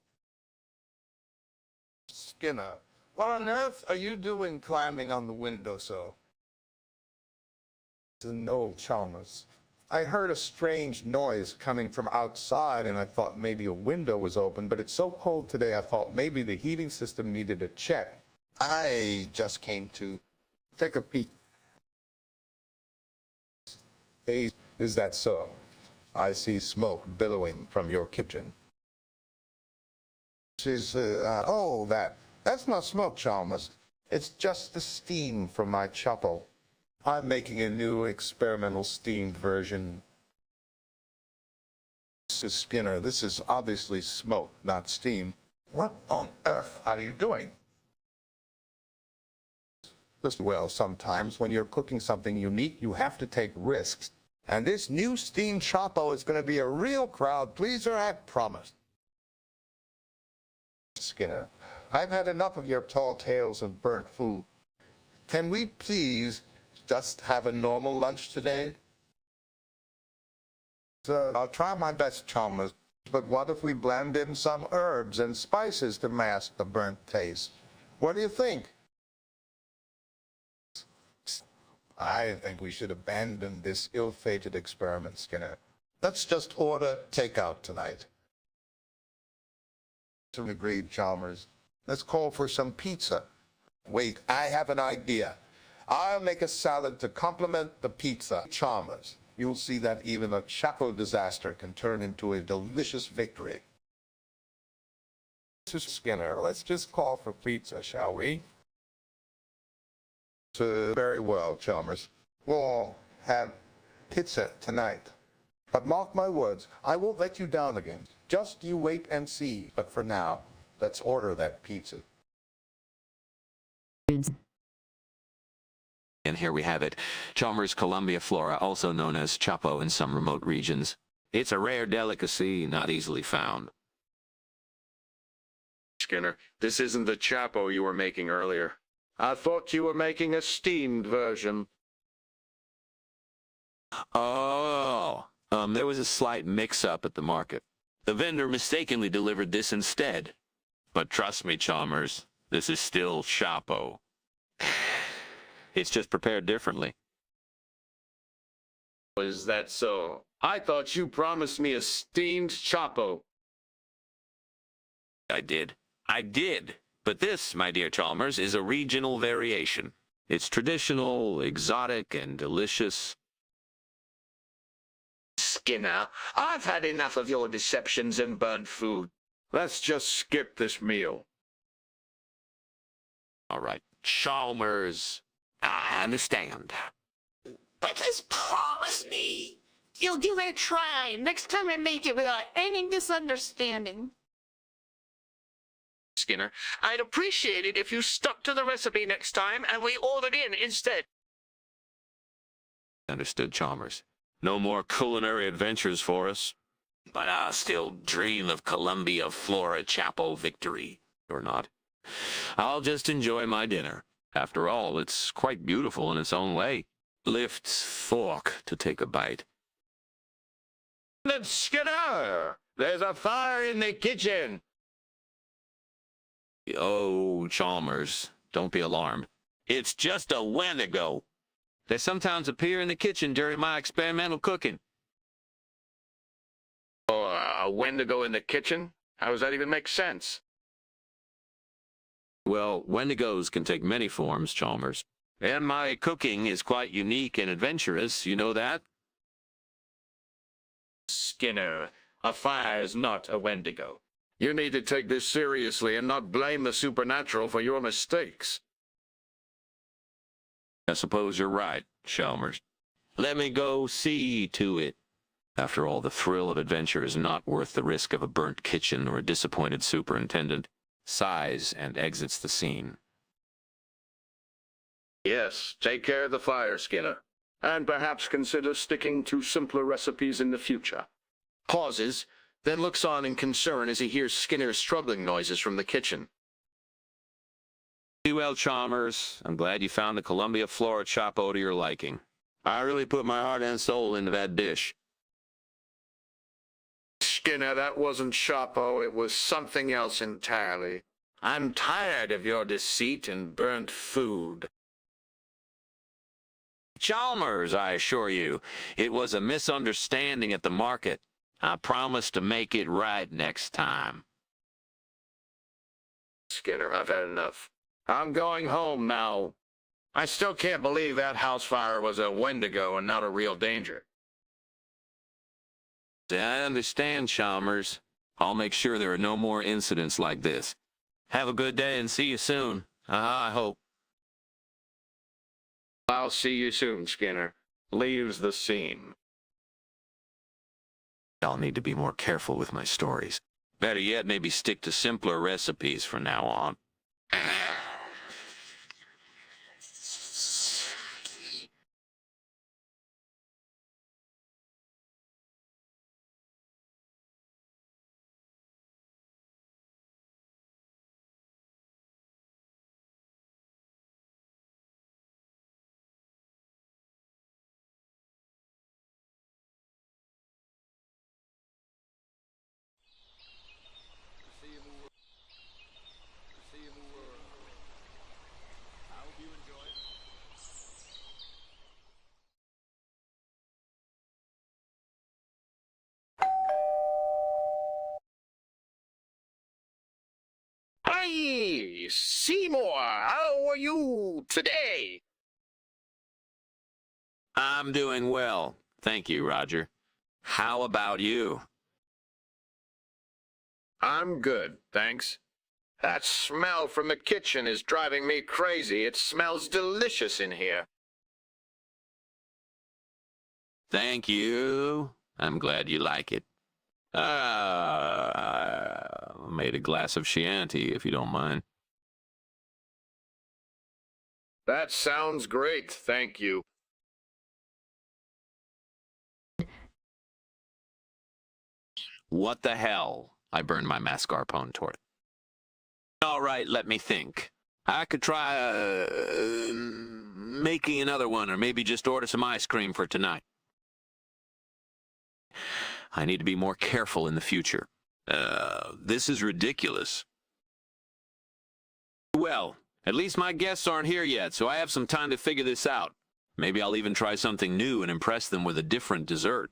Skinner, what on earth are you doing climbing on the windowsill? No, Chalmers. I heard a strange noise coming from outside, and I thought maybe a window was open, but it's so cold today I thought maybe the heating system needed a check. I just came to take a peek. Hey, is that so? I see smoke billowing from your kitchen. That's not smoke, Chalmers. It's just the steam from my Chapo. I'm making a new experimental steamed version. Skinner, this is obviously smoke, not steam. What on earth are you doing? Well, sometimes when you're cooking something unique, you have to take risks. And this new steamed Chapo is going to be a real crowd pleaser, I promise. Skinner, I've had enough of your tall tales of burnt food. Can we please just have a normal lunch today? I'll try my best, Chalmers, but what if we blend in some herbs and spices to mask the burnt taste? What do you think? I think we should abandon this ill-fated experiment, Skinner. Let's just order takeout tonight. Agreed, Chalmers. Let's call for some pizza. Wait, I have an idea. I'll make a salad to complement the pizza. Chalmers, you'll see that even a Chapo disaster can turn into a delicious victory. Mr. Skinner, let's just call for pizza, shall we? Very well, Chalmers. We'll all have pizza tonight. But mark my words, I won't let you down again. Just you wait and see. But for now, let's order that pizza. And here we have it. Chalmers Columbia flora, also known as Chapo in some remote regions. It's a rare delicacy, not easily found. Skinner, this isn't the Chapo you were making earlier. I thought you were making a steamed version. Oh, there was a slight mix-up at the market. The vendor mistakenly delivered this instead. But trust me, Chalmers, this is still Chapo. It's just prepared differently. Is that so? I thought you promised me a steamed Chapo. I did. But this, my dear Chalmers, is a regional variation. It's traditional, exotic, and delicious. Skinner, I've had enough of your deceptions and burnt food. Let's just skip this meal. All right, Chalmers, I understand. But just promise me you'll give it a try next time I make it without any misunderstanding. Skinner, I'd appreciate it if you stuck to the recipe next time and we ordered in instead. Understood, Chalmers. No more culinary adventures for us. But I still dream of Columbia Flora Chapo victory. Or not. I'll just enjoy my dinner. After all, it's quite beautiful in its own way. Lift fork to take a bite. Skinner, there's a fire in the kitchen. Oh, Chalmers, don't be alarmed. It's just a Wendigo. They sometimes appear in the kitchen during my experimental cooking. Oh, a Wendigo in the kitchen? How does that even make sense? Well, Wendigos can take many forms, Chalmers. And my cooking is quite unique and adventurous, you know that? Skinner, a fire is not a Wendigo. You need to take this seriously and not blame the supernatural for your mistakes. I suppose you're right, Chalmers. Let me go see to it. After all, the thrill of adventure is not worth the risk of a burnt kitchen or a disappointed superintendent. Sighs and exits the scene. Yes, take care of the fire, Skinner. And perhaps consider sticking to simpler recipes in the future. Pauses, then looks on in concern as he hears Skinner's struggling noises from the kitchen. Well, Chalmers, I'm glad you found the Columbia Flora Chapo to your liking. I really put my heart and soul into that dish. Skinner, that wasn't Chapo, it was something else entirely. I'm tired of your deceit and burnt food. Chalmers, I assure you, it was a misunderstanding at the market. I promise to make it right next time. Skinner, I've had enough. I'm going home now. I still can't believe that house fire was a Wendigo and not a real danger. I understand, Chalmers. I'll make sure there are no more incidents like this. Have a good day and see you soon. I hope. I'll see you soon, Skinner. Leaves the scene. I'll need to be more careful with my stories. Better yet, maybe stick to simpler recipes from now on. Hey, Seymour, how are you today? I'm doing well. Thank you, Roger. How about you? I'm good, thanks. That smell from the kitchen is driving me crazy. It smells delicious in here. Thank you. I'm glad you like it. Made a glass of Chianti, if you don't mind. That sounds great, thank you. What the hell? I burned my mascarpone torta. All right, let me think. I could try making another one, or maybe just order some ice cream for tonight. I need to be more careful in the future. This is ridiculous. Well, at least my guests aren't here yet, so I have some time to figure this out. Maybe I'll even try something new and impress them with a different dessert.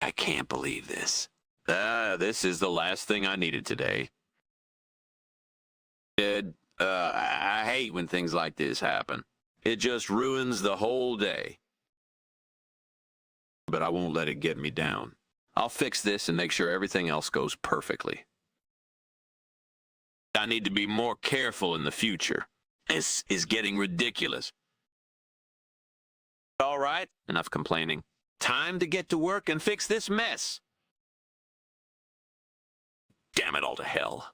I can't believe this. This is the last thing I needed today. I hate when things like this happen. It just ruins the whole day. But I won't let it get me down. I'll fix this and make sure everything else goes perfectly. I need to be more careful in the future. This is getting ridiculous. All right, enough complaining. Time to get to work and fix this mess. Damn it all to hell.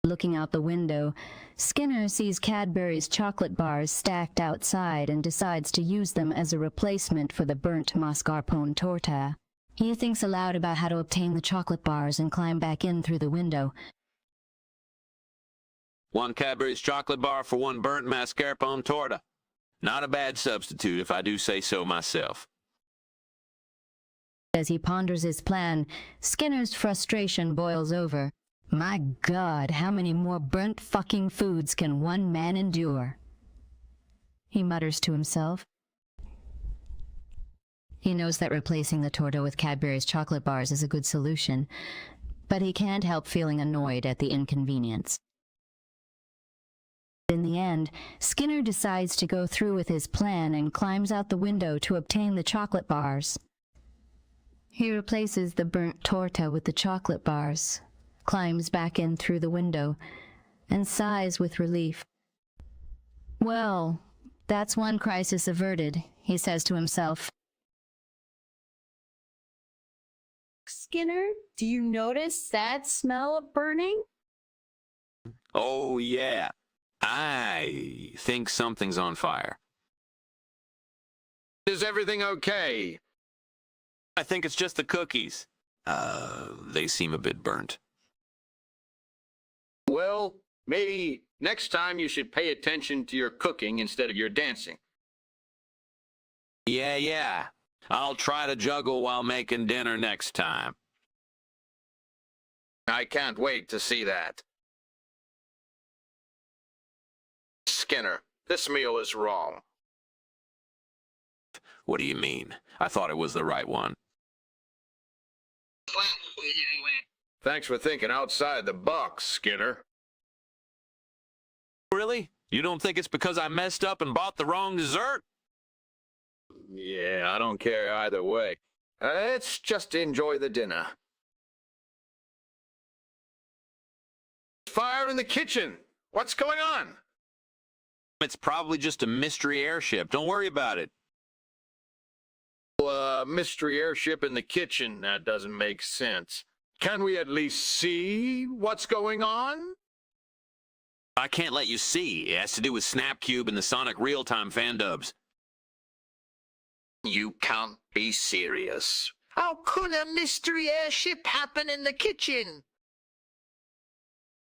Looking out the window, Skinner sees Cadbury's chocolate bars stacked outside and decides to use them as a replacement for the burnt mascarpone torta. He thinks aloud about how to obtain the chocolate bars and climb back in through the window. One Cadbury's chocolate bar for one burnt mascarpone torta. Not a bad substitute, if I do say so myself. As he ponders his plan, Skinner's frustration boils over. My God, how many more burnt fucking foods can one man endure? He mutters to himself. He knows that replacing the torta with Cadbury's chocolate bars is a good solution, but he can't help feeling annoyed at the inconvenience. In the end, Skinner decides to go through with his plan and climbs out the window to obtain the chocolate bars. He replaces the burnt torta with the chocolate bars, climbs back in through the window, and sighs with relief. Well, that's one crisis averted, he says to himself. Skinner, do you notice that smell of burning? Oh, yeah. I think something's on fire. Is everything okay? I think it's just the cookies. They seem a bit burnt. Well, maybe next time you should pay attention to your cooking instead of your dancing. Yeah. I'll try to juggle while making dinner next time. I can't wait to see that. Skinner, this meal is wrong. What do you mean? I thought it was the right one. Thanks for thinking outside the box, Skinner. Really? You don't think it's because I messed up and bought the wrong dessert? Yeah, I don't care either way. Let's just enjoy the dinner. Fire in the kitchen! What's going on? It's probably just a mystery airship. Don't worry about it. Mystery airship in the kitchen? That doesn't make sense. Can we at least see what's going on? I can't let you see. It has to do with Snapcube and the Sonic Real-Time fan dubs. You can't be serious. How could a mystery airship happen in the kitchen?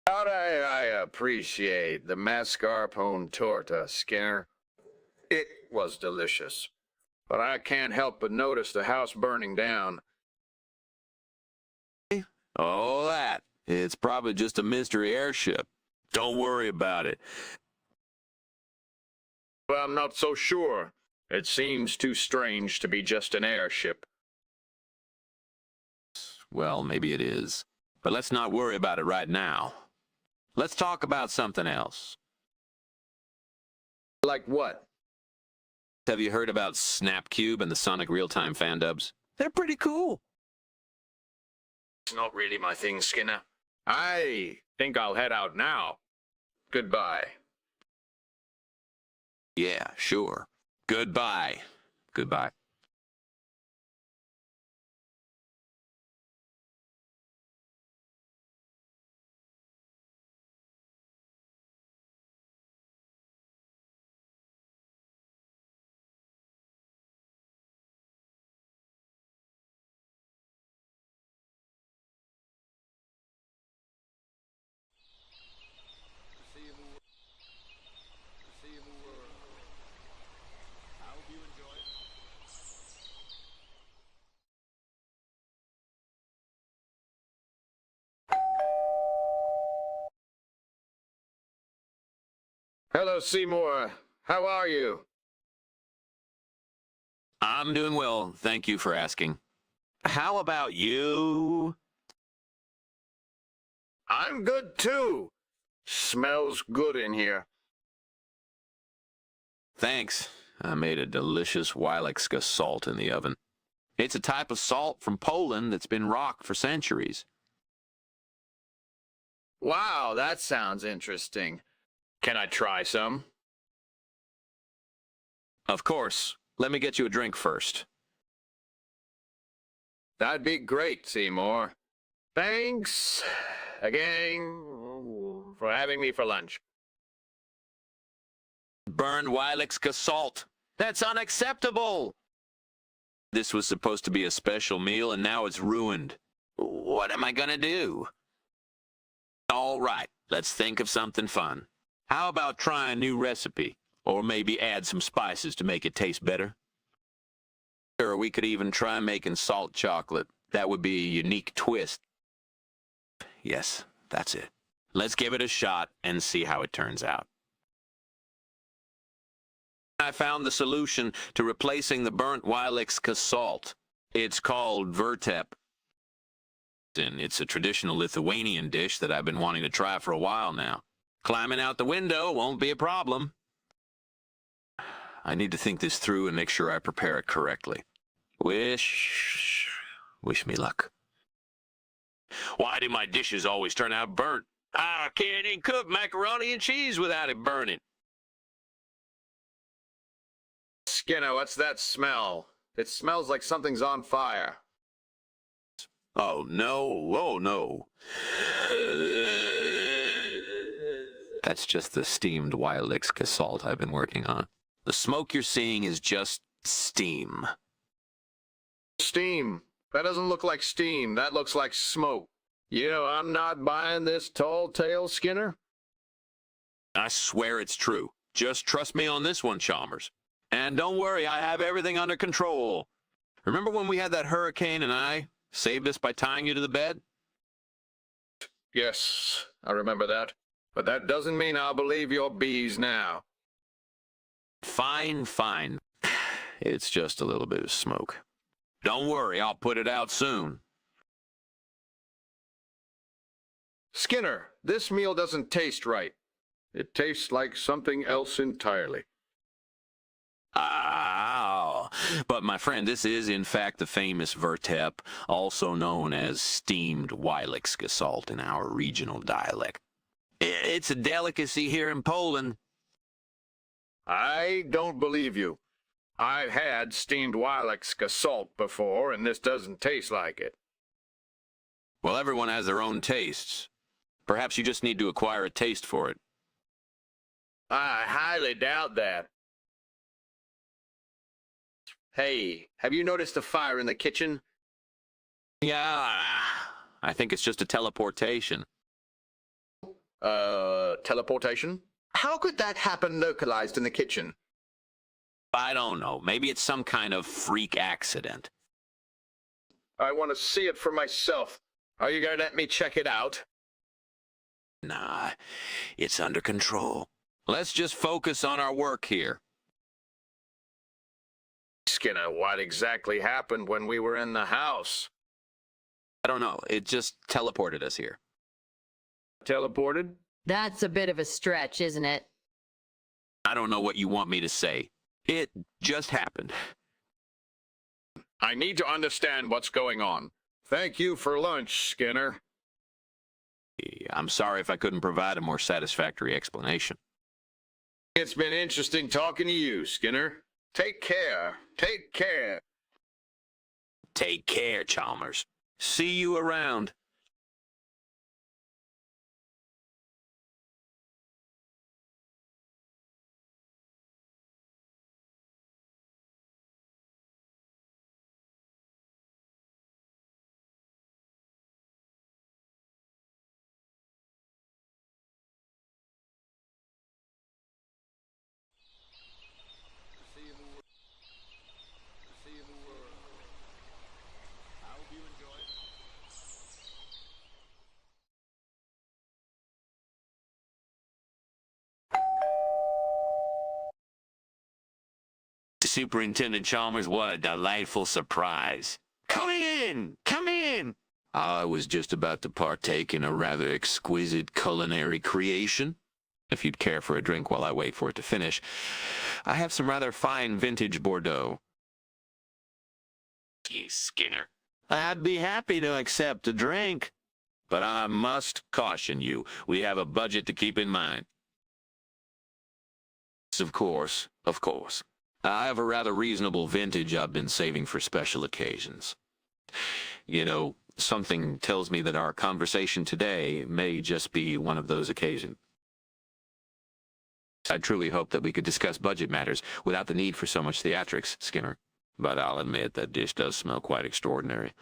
I appreciate the mascarpone torta, Skinner. It was delicious. But I can't help but notice the house burning down. Oh, that. It's probably just a mystery airship. Don't worry about it. Well, I'm not so sure. It seems too strange to be just an airship. Well, maybe it is. But let's not worry about it right now. Let's talk about something else. Like what? Have you heard about Snapcube and the Sonic Real-Time fan dubs? They're pretty cool. It's not really my thing, Skinner. I think I'll head out now. Goodbye. Yeah, sure. Goodbye. Goodbye. Hello, Seymour. How are you? I'm doing well, thank you for asking. How about you? I'm good too. Smells good in here. Thanks. I made a delicious Wilecka salt in the oven. It's a type of salt from Poland that's been rocked for centuries. Wow, that sounds interesting. Can I try some? Of course. Let me get you a drink first. That'd be great, Seymour. Thanks again for having me for lunch. Burned Wilecka salt. That's unacceptable. This was supposed to be a special meal, and now it's ruined. What am I gonna do? All right, let's think of something fun. How about trying a new recipe? Or maybe add some spices to make it taste better? Or we could even try making salt chocolate. That would be a unique twist. Yes, that's it. Let's give it a shot and see how it turns out. I found the solution to replacing the burnt Wilecka salt. It's called Vertep. And it's a traditional Lithuanian dish that I've been wanting to try for a while now. Climbing out the window won't be a problem. I need to think this through and make sure I prepare it correctly. Wish me luck. Why do my dishes always turn out burnt? I can't even cook macaroni and cheese without it burning. Skinner, what's that smell? It smells like something's on fire. Oh no. That's just the steamed Wilecka salt I've been working on. The smoke you're seeing is just steam. Steam? That doesn't look like steam. That looks like smoke. You know, I'm not buying this tall tale, Skinner. I swear it's true. Just trust me on this one, Chalmers. And don't worry, I have everything under control. Remember when we had that hurricane and I saved us by tying you to the bed? Yes, I remember that. But that doesn't mean I'll believe your bees now. Fine. It's just a little bit of smoke. Don't worry, I'll put it out soon. Skinner, this meal doesn't taste right. It tastes like something else entirely. Ow. But my friend, this is in fact the famous Vertep, also known as steamed Wilecka salt in our regional dialect. It's a delicacy here in Poland. I don't believe you. I've had steamed Wilecka salt before, and this doesn't taste like it. Well, everyone has their own tastes. Perhaps you just need to acquire a taste for it. I highly doubt that. Hey, have you noticed a fire in the kitchen? Yeah, I think it's just a teleportation. Teleportation? How could that happen localized in the kitchen? I don't know. Maybe it's some kind of freak accident. I want to see it for myself. Are you going to let me check it out? Nah, it's under control. Let's just focus on our work here. Skinner, what exactly happened when we were in the house? I don't know. It just teleported us here. Teleported? That's a bit of a stretch, isn't it? I don't know what you want me to say. It just happened. I need to understand what's going on. Thank you for lunch, Skinner. I'm sorry if I couldn't provide a more satisfactory explanation. It's been interesting talking to you, Skinner. Take care. Take care. Take care, Chalmers. See you around. Superintendent Chalmers, what a delightful surprise. Come in! Come in! I was just about to partake in a rather exquisite culinary creation. If you'd care for a drink while I wait for it to finish, I have some rather fine vintage Bordeaux. You Skinner. I'd be happy to accept a drink, but I must caution you, we have a budget to keep in mind. Of course, of course. I have a rather reasonable vintage I've been saving for special occasions. You know, something tells me that our conversation today may just be one of those occasions. I truly hope that we could discuss budget matters without the need for so much theatrics, Skinner. But I'll admit that dish does smell quite extraordinary.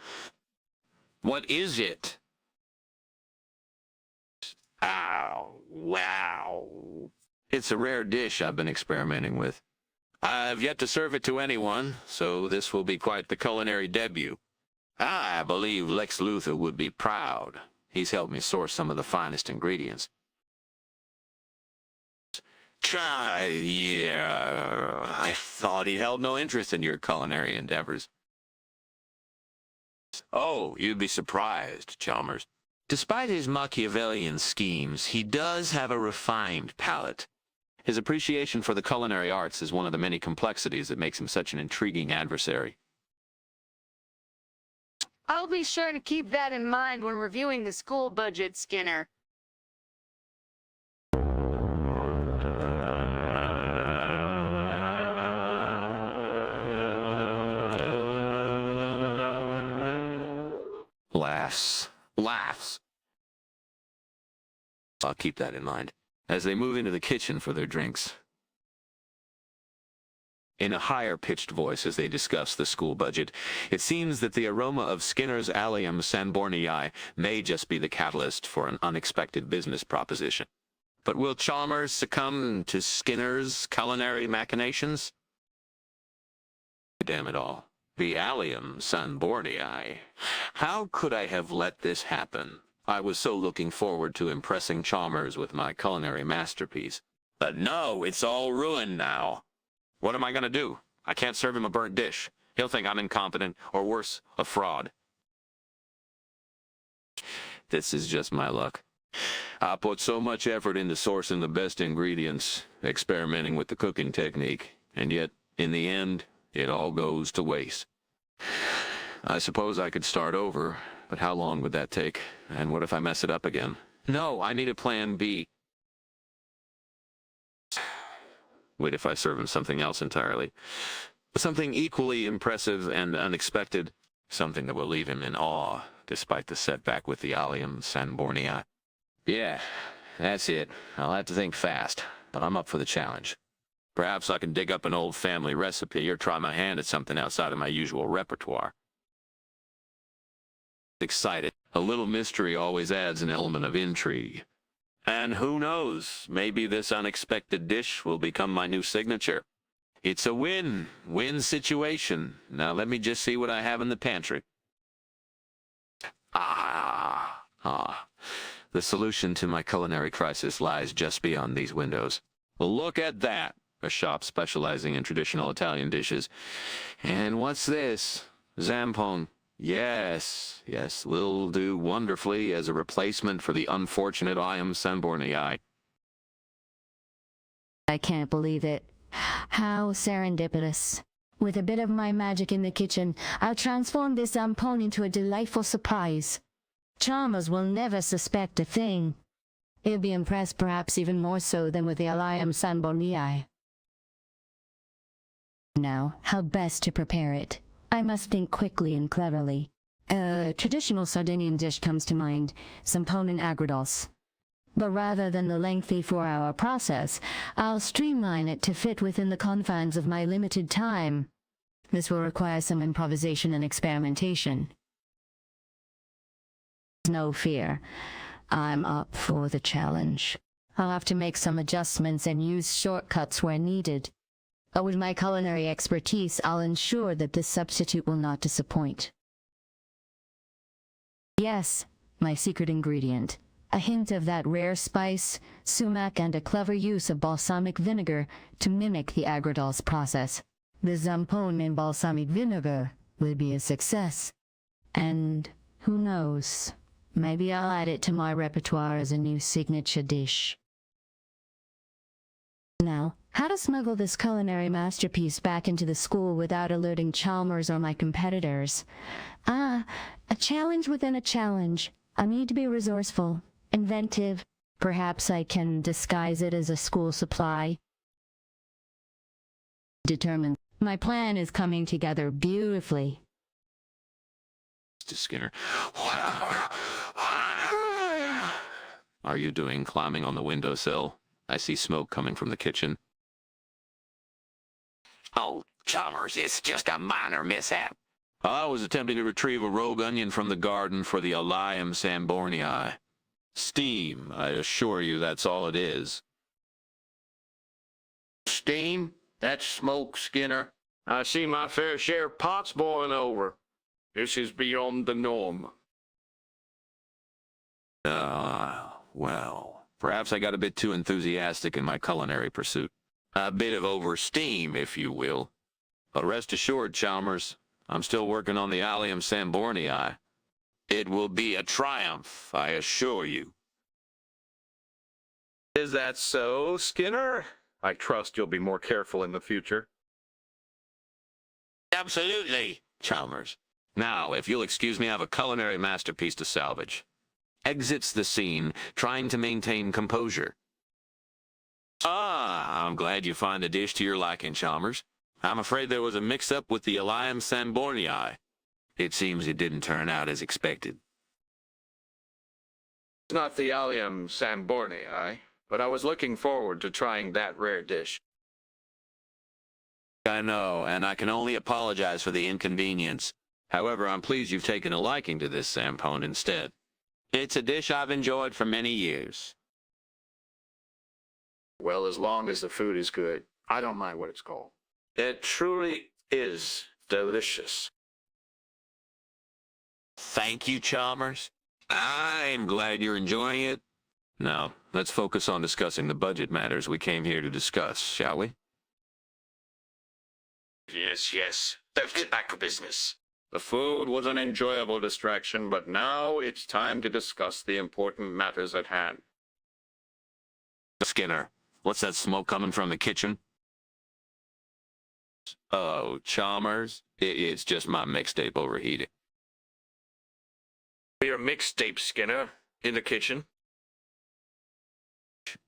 What is it? Ow, wow. It's a rare dish I've been experimenting with. I've yet to serve it to anyone, so this will be quite the culinary debut. I believe Lex Luthor would be proud. He's helped me source some of the finest ingredients. Yeah, I thought he held no interest in your culinary endeavors. Oh, you'd be surprised, Chalmers. Despite his Machiavellian schemes, he does have a refined palate. His appreciation for the culinary arts is one of the many complexities that makes him such an intriguing adversary. I'll be sure to keep that in mind when reviewing the school budget, Skinner. Laughs. Laughs. I'll keep that in mind as they move into the kitchen for their drinks. In a higher-pitched voice as they discuss the school budget, it seems that the aroma of Skinner's Allium Sanbornii may just be the catalyst for an unexpected business proposition. But will Chalmers succumb to Skinner's culinary machinations? Damn it all. The Allium Sanbornii. How could I have let this happen? I was so looking forward to impressing Chalmers with my culinary masterpiece. But no, it's all ruined now. What am I going to do? I can't serve him a burnt dish. He'll think I'm incompetent, or worse, a fraud. This is just my luck. I put so much effort into sourcing the best ingredients, experimenting with the cooking technique, and yet, in the end, it all goes to waste. I suppose I could start over, but how long would that take? And what if I mess it up again? No, I need a plan B. What if I serve him something else entirely? Something equally impressive and unexpected. Something that will leave him in awe, despite the setback with the Allium Sanbornii. Yeah, that's it. I'll have to think fast, but I'm up for the challenge. Perhaps I can dig up an old family recipe or try my hand at something outside of my usual repertoire. Excited. A little mystery always adds an element of intrigue. And who knows, maybe this unexpected dish will become my new signature. It's a win-win situation. Now let me just see what I have in the pantry. The solution to my culinary crisis lies just beyond these windows. Look at that. A shop specializing in traditional Italian dishes. And what's this? Zampone. Yes, will do wonderfully as a replacement for the unfortunate Allium Sanbornii. I can't believe it. How serendipitous. With a bit of my magic in the kitchen, I'll transform this zampone into a delightful surprise. Chalmers will never suspect a thing. He'll be impressed perhaps even more so than with the Allium Sanbornii. Now, how best to prepare it? I must think quickly and cleverly. A traditional Sardinian dish comes to mind, zampone and agridos. But rather than the lengthy 4-hour process, I'll streamline it to fit within the confines of my limited time. This will require some improvisation and experimentation. No fear. I'm up for the challenge. I'll have to make some adjustments and use shortcuts where needed. But with my culinary expertise, I'll ensure that this substitute will not disappoint. Yes, my secret ingredient. A hint of that rare spice, sumac, and a clever use of balsamic vinegar to mimic the agridos process. the zampone in balsamic vinegar will be a success. And who knows, maybe I'll add it to my repertoire as a new signature dish. Now, how to smuggle this culinary masterpiece back into the school without alerting Chalmers or my competitors? A challenge within a challenge. I need to be resourceful, inventive. Perhaps I can disguise it as a school supply. Determined. My plan is coming together beautifully. Skinner. Are you doing climbing on the windowsill? I see smoke coming from the kitchen. Oh, Chalmers, it's just a minor mishap. I was attempting to retrieve a rogue onion from the garden for the Allium Sambornii. Steam, I assure you that's all it is. Steam? That's smoke, Skinner. I see my fair share of pots boiling over. This is beyond the norm. Well, perhaps I got a bit too enthusiastic in my culinary pursuit. A bit of oversteam, if you will. But rest assured, Chalmers, I'm still working on the Allium Sambornii. It will be a triumph, I assure you. Is that so, Skinner? I trust you'll be more careful in the future. Absolutely, Chalmers. Now, if you'll excuse me, I have a culinary masterpiece to salvage. Exits the scene, trying to maintain composure. I'm glad you find the dish to your liking, Chalmers. I'm afraid there was a mix-up with the Allium Sambornii. It seems it didn't turn out as expected. It's not the Allium Sambornii, but I was looking forward to trying that rare dish. I know, and I can only apologize for the inconvenience. However, I'm pleased you've taken a liking to this zampone instead. It's a dish I've enjoyed for many years. Well, as long as the food is good, I don't mind what it's called. It truly is delicious. Thank you, Chalmers. I'm glad you're enjoying it. Now, let's focus on discussing the budget matters we came here to discuss, shall we? Yes. Let's get back to business. The food was an enjoyable distraction, but now it's time to discuss the important matters at hand. Skinner, what's that smoke coming from the kitchen? Oh, Chalmers, it's just my mixtape overheating. Your mixtape, Skinner, in the kitchen?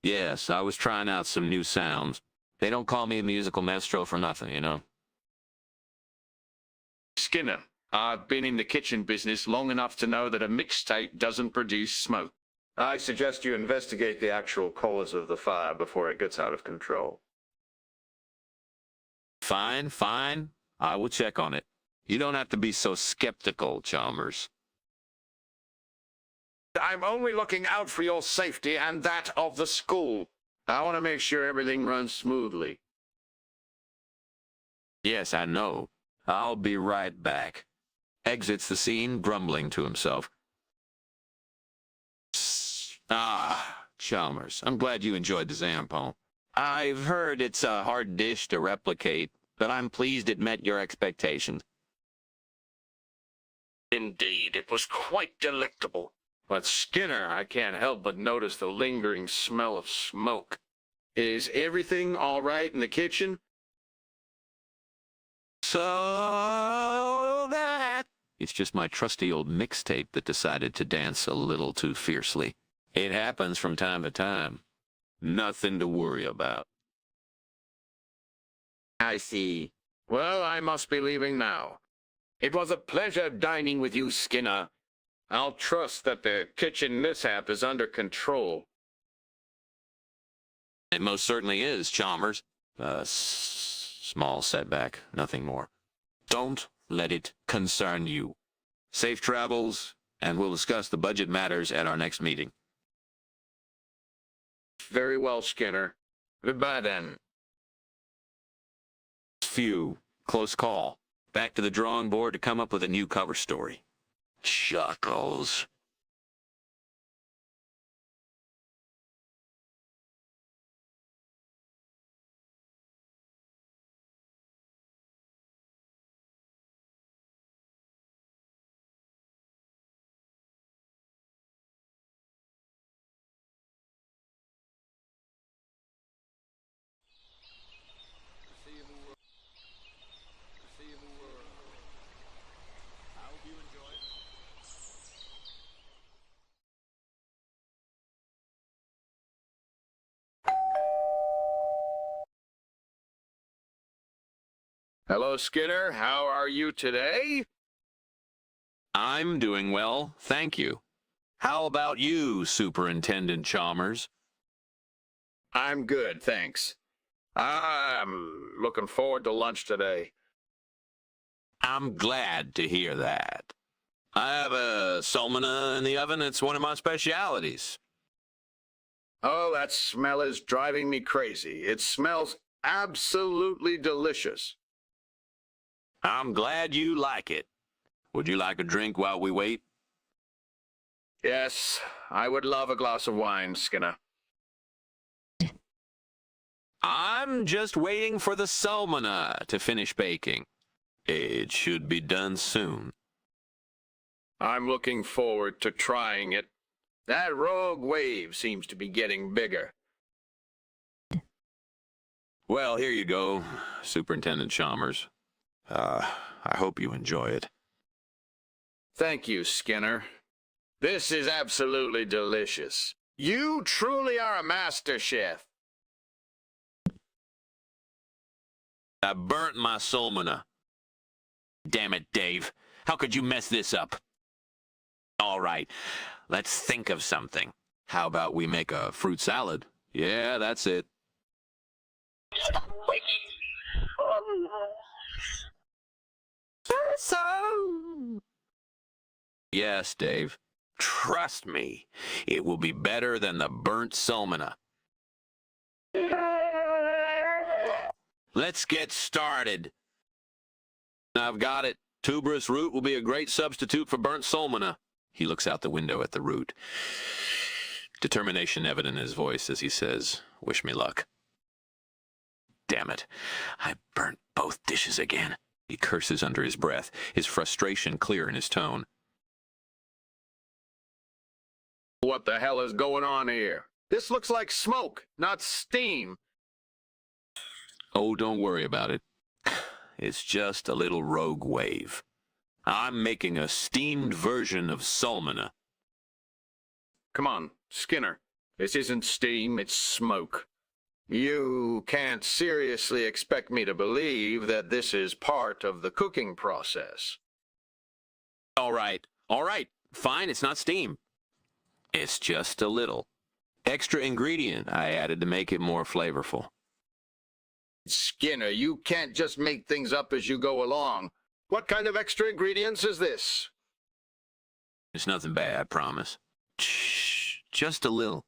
Yes, I was trying out some new sounds. They don't call me a musical maestro for nothing, you know. Skinner, I've been in the kitchen business long enough to know that a mixtape doesn't produce smoke. I suggest you investigate the actual cause of the fire before it gets out of control. Fine. I will check on it. You don't have to be so skeptical, Chalmers. I'm only looking out for your safety and that of the school. I want to make sure everything runs smoothly. Yes, I know. I'll be right back. Exits the scene, grumbling to himself. Chalmers, I'm glad you enjoyed the zampone. I've heard it's a hard dish to replicate, but I'm pleased it met your expectations. Indeed, it was quite delectable. But Skinner, I can't help but notice the lingering smell of smoke. Is everything all right in the kitchen? So that... It's just my trusty old mixtape that decided to dance a little too fiercely. It happens from time to time. Nothing to worry about. I see. Well, I must be leaving now. It was a pleasure dining with you, Skinner. I'll trust that the kitchen mishap is under control. It most certainly is, Chalmers. Small setback, nothing more. Don't let it concern you. Safe travels, and we'll discuss the budget matters at our next meeting. Very well, Skinner. Goodbye, then. Phew. Close call. Back to the drawing board to come up with a new cover story. Shuckles. Hello, Skinner. How are you today? I'm doing well, thank you. How about you, Superintendent Chalmers? I'm good, thanks. I'm looking forward to lunch today. I'm glad to hear that. I have a salmona in the oven. It's one of my specialities. Oh, that smell is driving me crazy. It smells absolutely delicious. I'm glad you like it. Would you like a drink while we wait? Yes, I would love a glass of wine, Skinner. I'm just waiting for the salmona to finish baking. It should be done soon. I'm looking forward to trying it. That rogue wave seems to be getting bigger. Well, here you go, Superintendent Chalmers. I hope you enjoy it. Thank you, Skinner. This is absolutely delicious. You truly are a master chef. I burnt my salmona. Damn it, Dave. How could you mess this up? All right, let's think of something. How about we make a fruit salad? Yeah, that's it. Yes, Dave. Trust me, it will be better than the burnt salmona. Let's get started. I've got it. Tuberous root will be a great substitute for burnt salmona. He looks out the window at the root. Determination evident in his voice as he says, "Wish me luck." Damn it. I burnt both dishes again. He curses under his breath, his frustration clear in his tone. What the hell is going on here? This looks like smoke, not steam. Oh, don't worry about it. It's just a little rogue wave. I'm making a steamed version of salmona. Come on, Skinner. This isn't steam, it's smoke. You can't seriously expect me to believe that this is part of the cooking process. All right, fine, it's not steam. It's just a little extra ingredient I added to make it more flavorful. Skinner, you can't just make things up as you go along. What kind of extra ingredients is this? It's nothing bad, I promise. Shh, just a little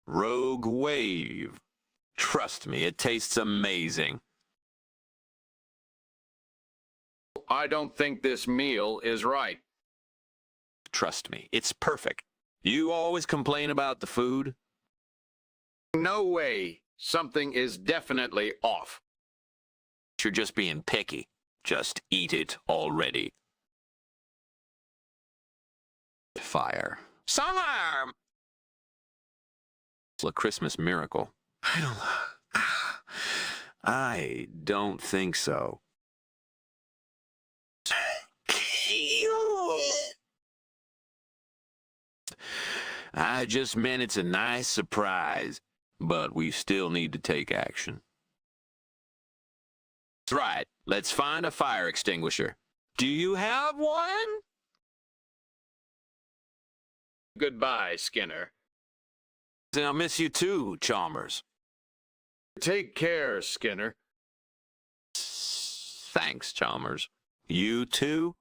rogue wave. Trust me, it tastes amazing. I don't think this meal is right. Trust me, it's perfect. You always complain about the food? No way. Something is definitely off. You're just being picky. Just eat it already. Fire. Summer! It's a Christmas miracle. I don't think so. I just meant it's a nice surprise, but we still need to take action. That's right. Let's find a fire extinguisher. Do you have one? Goodbye, Skinner. I'll miss you too, Chalmers. Take care, Skinner. Thanks, Chalmers. You too?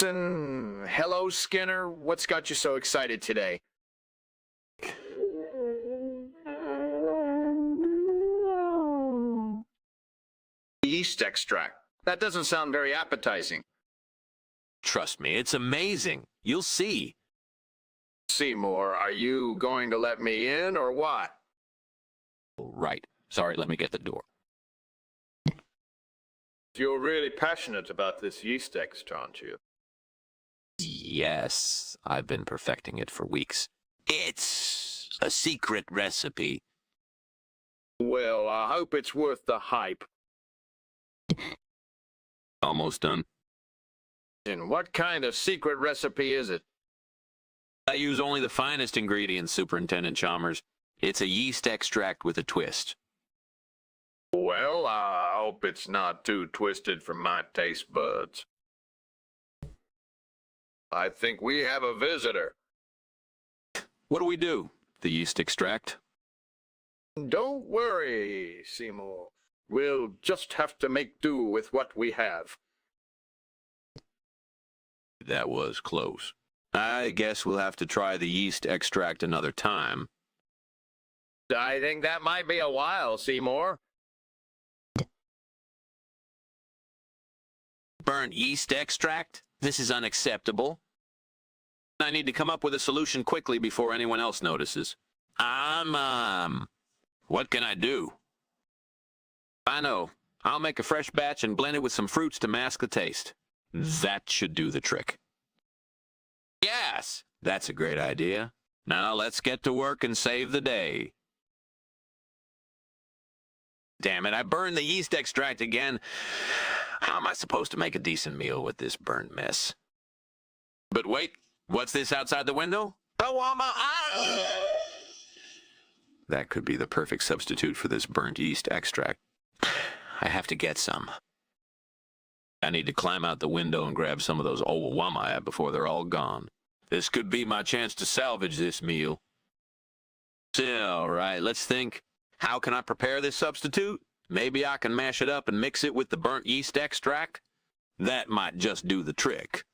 Hello, Skinner. What's got you so excited today? Yeast extract. That doesn't sound very appetizing. Trust me, it's amazing. You'll see. Seymour, are you going to let me in or what? Right. Sorry, let me get the door. You're really passionate about this yeast extract, aren't you? Yes, I've been perfecting it for weeks. It's a secret recipe. Well, I hope it's worth the hype. Almost done. And what kind of secret recipe is it? I use only the finest ingredients, Superintendent Chalmers. It's a yeast extract with a twist. Well, I hope it's not too twisted for my taste buds. I think we have a visitor. What do we do? The yeast extract? Don't worry, Seymour. We'll just have to make do with what we have. That was close. I guess we'll have to try the yeast extract another time. I think that might be a while, Seymour. Burnt yeast extract? This is unacceptable. I need to come up with a solution quickly before anyone else notices. What can I do? I know. I'll make a fresh batch and blend it with some fruits to mask the taste. That should do the trick. Yes, that's a great idea. Now let's get to work and save the day. Damn it, I burned the yeast extract again. How am I supposed to make a decent meal with this burnt mess? But wait, what's this outside the window? That could be the perfect substitute for this burnt yeast extract. I have to get some. I need to climb out the window and grab some of those owawamaya before they're all gone. This could be my chance to salvage this meal. All right, let's think. How can I prepare this substitute? Maybe I can mash it up and mix it with the burnt yeast extract? That might just do the trick.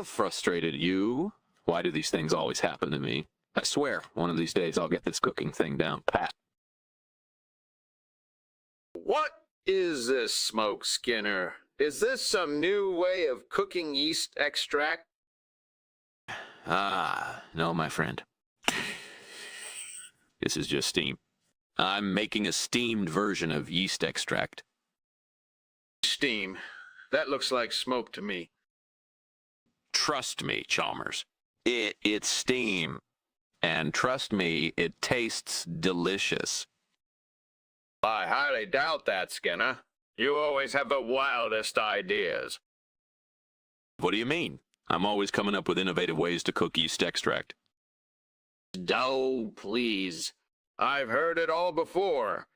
Frustrated you? Why do these things always happen to me? I swear, one of these days I'll get this cooking thing down pat. What is this, Smoke Skinner? Is this some new way of cooking yeast extract? No, my friend. This is just steam. I'm making a steamed version of yeast extract. Steam. That looks like smoke to me. Trust me, Chalmers. It's steam. And trust me, it tastes delicious. I highly doubt that, Skinner. You always have the wildest ideas. What do you mean? I'm always coming up with innovative ways to cook yeast extract. Oh, please. I've heard it all before.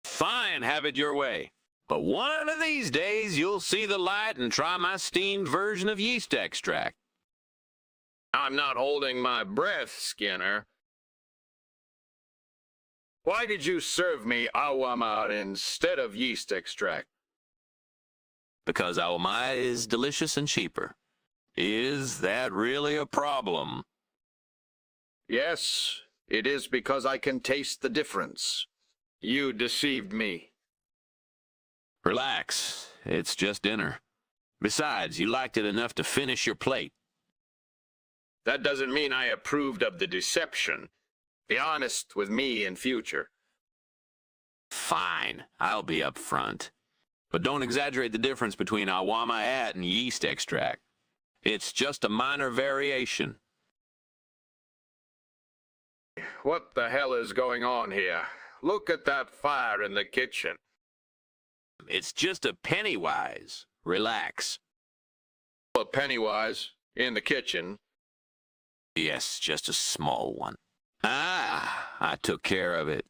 Fine, have it your way. But one of these days, you'll see the light and try my steamed version of yeast extract. I'm not holding my breath, Skinner. Why did you serve me awama instead of yeast extract? Because awama is delicious and cheaper. Is that really a problem? Yes, it is because I can taste the difference. You deceived me. Relax. It's just dinner. Besides, you liked it enough to finish your plate. That doesn't mean I approved of the deception. Be honest with me in future. Fine, I'll be up front. But don't exaggerate the difference between awama and yeast extract. It's just a minor variation. What the hell is going on here? Look at that fire in the kitchen. It's just a Pennywise. Relax. A Pennywise in the kitchen? Yes, just a small one. I took care of it.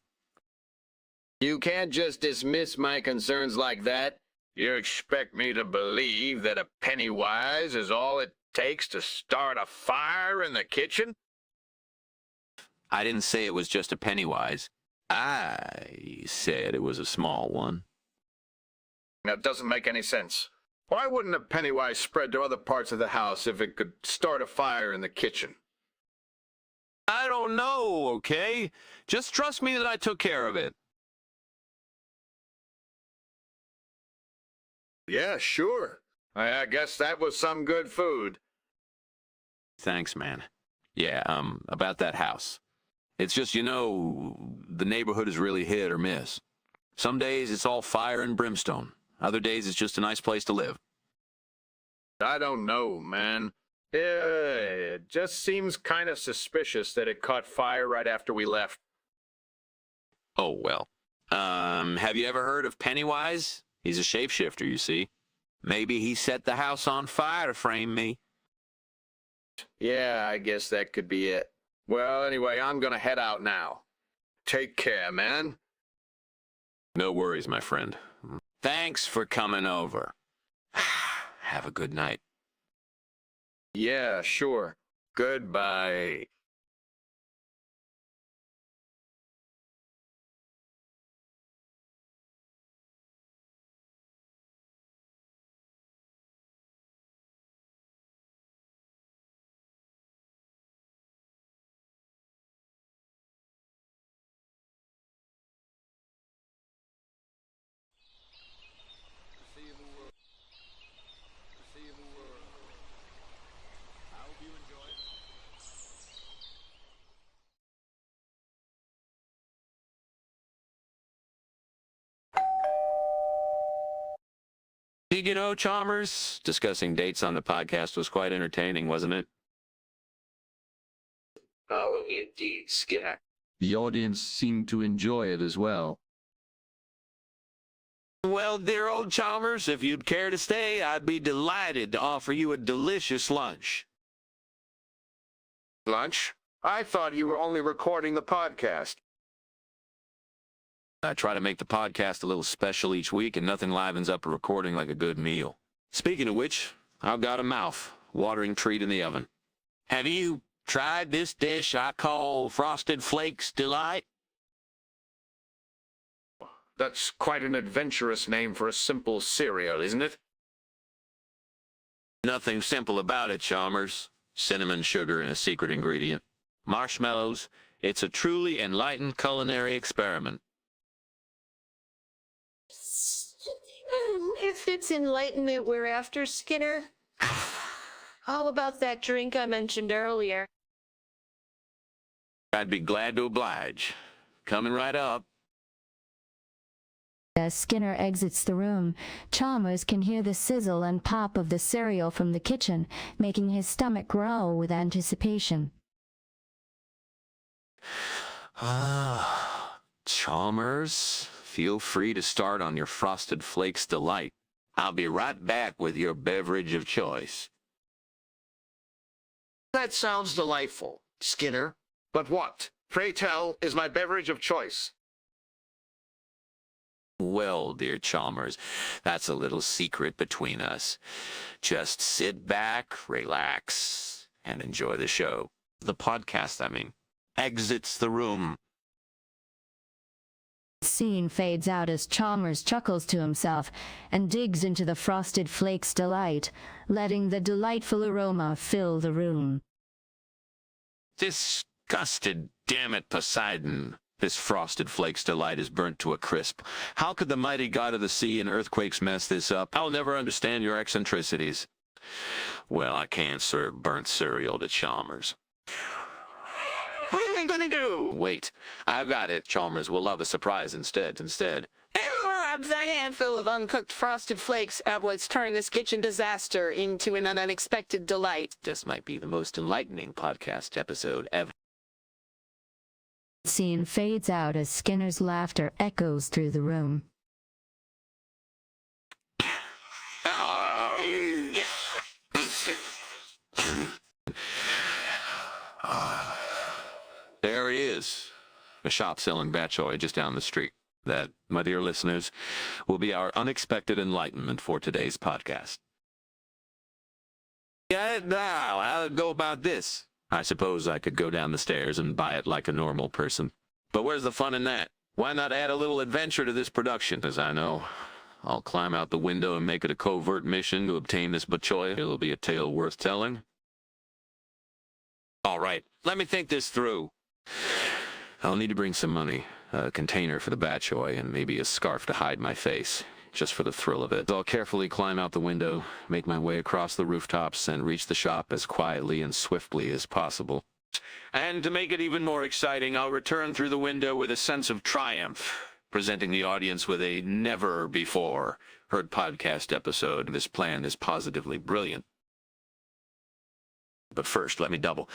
You can't just dismiss my concerns like that. You expect me to believe that a Pennywise is all it takes to start a fire in the kitchen? I didn't say it was just a Pennywise. I said it was a small one. That doesn't make any sense. Why wouldn't a Pennywise spread to other parts of the house if it could start a fire in the kitchen? I don't know, okay? Just trust me that I took care of it. Yeah, sure. I guess that was some good food. Thanks, man. Yeah, about that house. It's just, the neighborhood is really hit or miss. Some days it's all fire and brimstone. Other days it's just a nice place to live. I don't know, man. It just seems kind of suspicious that it caught fire right after we left. Oh, well. Have you ever heard of Pennywise? He's a shapeshifter, you see. Maybe he set the house on fire to frame me. Yeah, I guess that could be it. Well, anyway, I'm gonna head out now. Take care, man. No worries, my friend. Thanks for coming over. Have a good night. Yeah, sure. Goodbye. Did you know, Chalmers? Discussing dates on the podcast was quite entertaining, wasn't it? Oh, indeed, Skinner. The audience seemed to enjoy it as well. Well, dear old Chalmers, if you'd care to stay, I'd be delighted to offer you a delicious lunch. Lunch? I thought you were only recording the podcast. I try to make the podcast a little special each week, and nothing livens up a recording like a good meal. Speaking of which, I've got a mouth-watering treat in the oven. Have you tried this dish I call Frosted Flakes Delight? That's quite an adventurous name for a simple cereal, isn't it? Nothing simple about it, Chalmers. Cinnamon sugar and a secret ingredient. Marshmallows. It's a truly enlightened culinary experiment. If it's enlightenment we're after, Skinner, how about that drink I mentioned earlier? I'd be glad to oblige. Coming right up. As Skinner exits the room, Chalmers can hear the sizzle and pop of the cereal from the kitchen, making his stomach growl with anticipation. Chalmers, feel free to start on your Frosted Flakes Delight. I'll be right back with your beverage of choice. That sounds delightful, Skinner. But what, pray tell, is my beverage of choice? Well, dear Chalmers, that's a little secret between us. Just sit back, relax, and enjoy the show. The podcast, I mean. Exits the room. Scene fades out as Chalmers chuckles to himself and digs into the Frosted Flakes Delight, letting the delightful aroma fill the room. Disgusted, damn it, Poseidon. This Frosted Flakes Delight is burnt to a crisp. How could the mighty god of the sea and earthquakes mess this up? I'll never understand your eccentricities. Well, I can't serve burnt cereal to Chalmers. What am I gonna do? Wait, I've got it. Chalmers will love a surprise instead. A handful of uncooked Frosted Flakes what's turned this kitchen disaster into an unexpected delight. This might be the most enlightening podcast episode ever. Scene fades out as Skinner's laughter echoes through the room. There he is, a shop selling batchoy just down the street. That, my dear listeners, will be our unexpected enlightenment for today's podcast. Yeah, now, how'd it go about this? I suppose I could go down the stairs and buy it like a normal person. But where's the fun in that? Why not add a little adventure to this production? As I know, I'll climb out the window and make it a covert mission to obtain this batchoy. It'll be a tale worth telling. All right, let me think this through. I'll need to bring some money, a container for the batchoy, and maybe a scarf to hide my face. just for the thrill of it. I'll carefully climb out the window, make my way across the rooftops, and reach the shop as quietly and swiftly as possible. And to make it even more exciting, I'll return through the window with a sense of triumph, presenting the audience with a never-before-heard podcast episode. This plan is positively brilliant. But first, let me double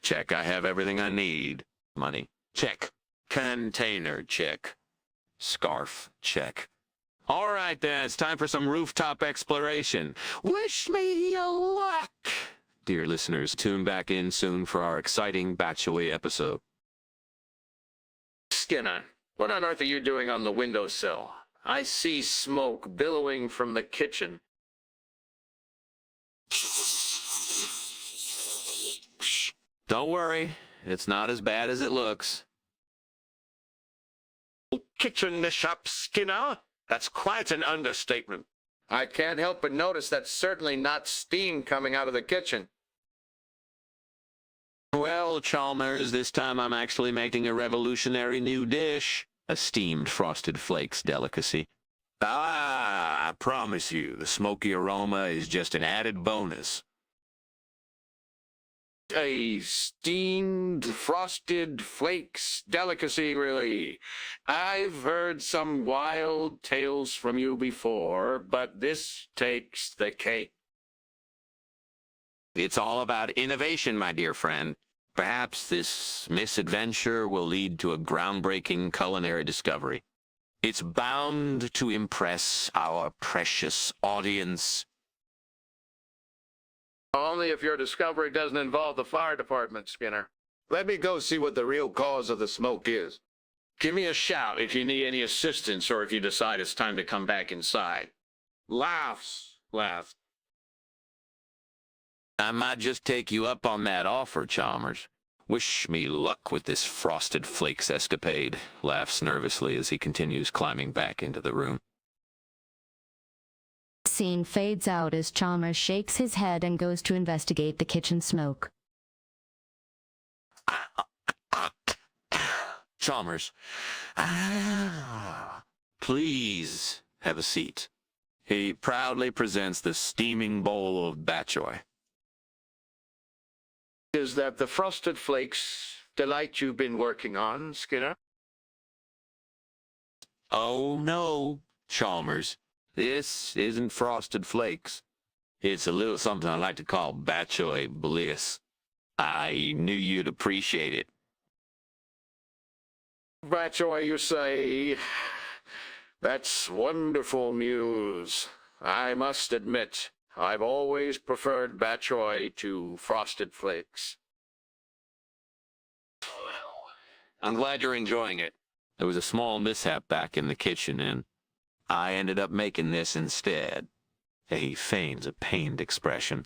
check. I have everything I need. Money, check. Container, check. Scarf, check. All right, then, it's time for some rooftop exploration. Wish me luck! Dear listeners, tune back in soon for our exciting Batchoy episode. Skinner, what on earth are you doing on the windowsill? I see smoke billowing from the kitchen. Don't worry, it's not as bad as it looks. Kitchen the shop, Skinner? That's quite an understatement. I can't help but notice that's certainly not steam coming out of the kitchen. Well, Chalmers, this time I'm actually making a revolutionary new dish. A steamed Frosted Flakes delicacy. I promise you, the smoky aroma is just an added bonus. A steamed Frosted Flakes delicacy, really. I've heard some wild tales from you before, but this takes the cake. It's all about innovation, my dear friend. Perhaps this misadventure will lead to a groundbreaking culinary discovery. It's bound to impress our precious audience. Only if your discovery doesn't involve the fire department, Skinner. Let me go see what the real cause of the smoke is. Give me a shout if you need any assistance or if you decide it's time to come back inside. Laughs. I might just take you up on that offer, Chalmers. Wish me luck with this Frosted Flakes escapade, laughs nervously as he continues climbing back into the room. Scene fades out as Chalmers shakes his head and goes to investigate the kitchen smoke. Chalmers, please have a seat. He proudly presents the steaming bowl of Batchoy. Is that the Frosted Flakes delight you've been working on, Skinner? Oh, no, Chalmers. This isn't Frosted Flakes. It's a little something I like to call Batchoy bliss. I knew you'd appreciate it. Batchoy, you say? That's wonderful news. I must admit, I've always preferred Batchoy to Frosted Flakes. I'm glad you're enjoying it. There was a small mishap back in the kitchen, and I ended up making this instead. He feigns a pained expression.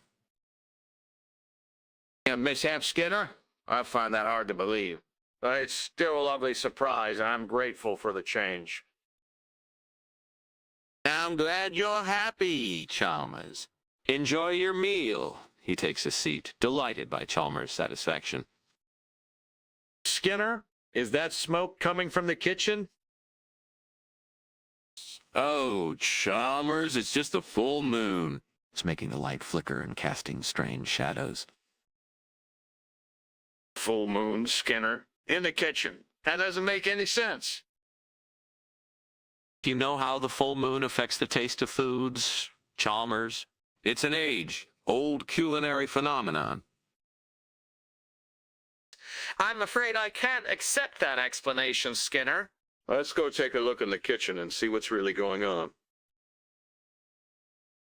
A mishap, Skinner? I find that hard to believe. But it's still a lovely surprise, and I'm grateful for the change. I'm glad you're happy, Chalmers. Enjoy your meal. He takes a seat, delighted by Chalmers' satisfaction. Skinner, is that smoke coming from the kitchen? Oh, Chalmers, it's just the full moon. It's making the light flicker and casting strange shadows. Full moon, Skinner. In the kitchen. That doesn't make any sense. Do you know how the full moon affects the taste of foods, Chalmers? It's an age-old culinary phenomenon. I'm afraid I can't accept that explanation, Skinner. Let's go take a look in the kitchen and see what's really going on.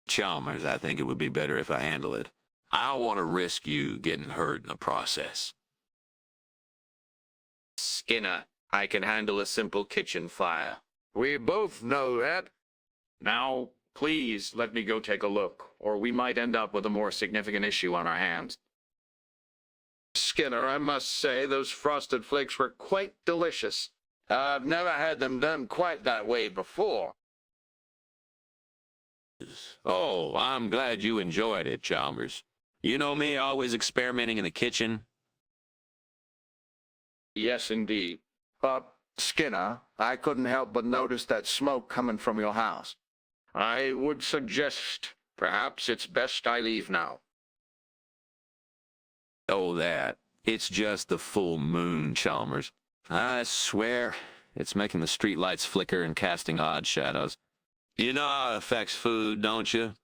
Chalmers, I think it would be better if I handle it. I don't want to risk you getting hurt in the process. Skinner, I can handle a simple kitchen fire. We both know that. Now, please let me go take a look, or we might end up with a more significant issue on our hands. Skinner, I must say, those Frosted Flakes were quite delicious. I've never had them done quite that way before. Oh, I'm glad you enjoyed it, Chalmers. You know me, always experimenting in the kitchen. Yes, indeed. Skinner, I couldn't help but notice that smoke coming from your house. I would suggest perhaps it's best I leave now. Oh, that. It's just the full moon, Chalmers. I swear, it's making the streetlights flicker and casting odd shadows. You know how it affects food, don't you?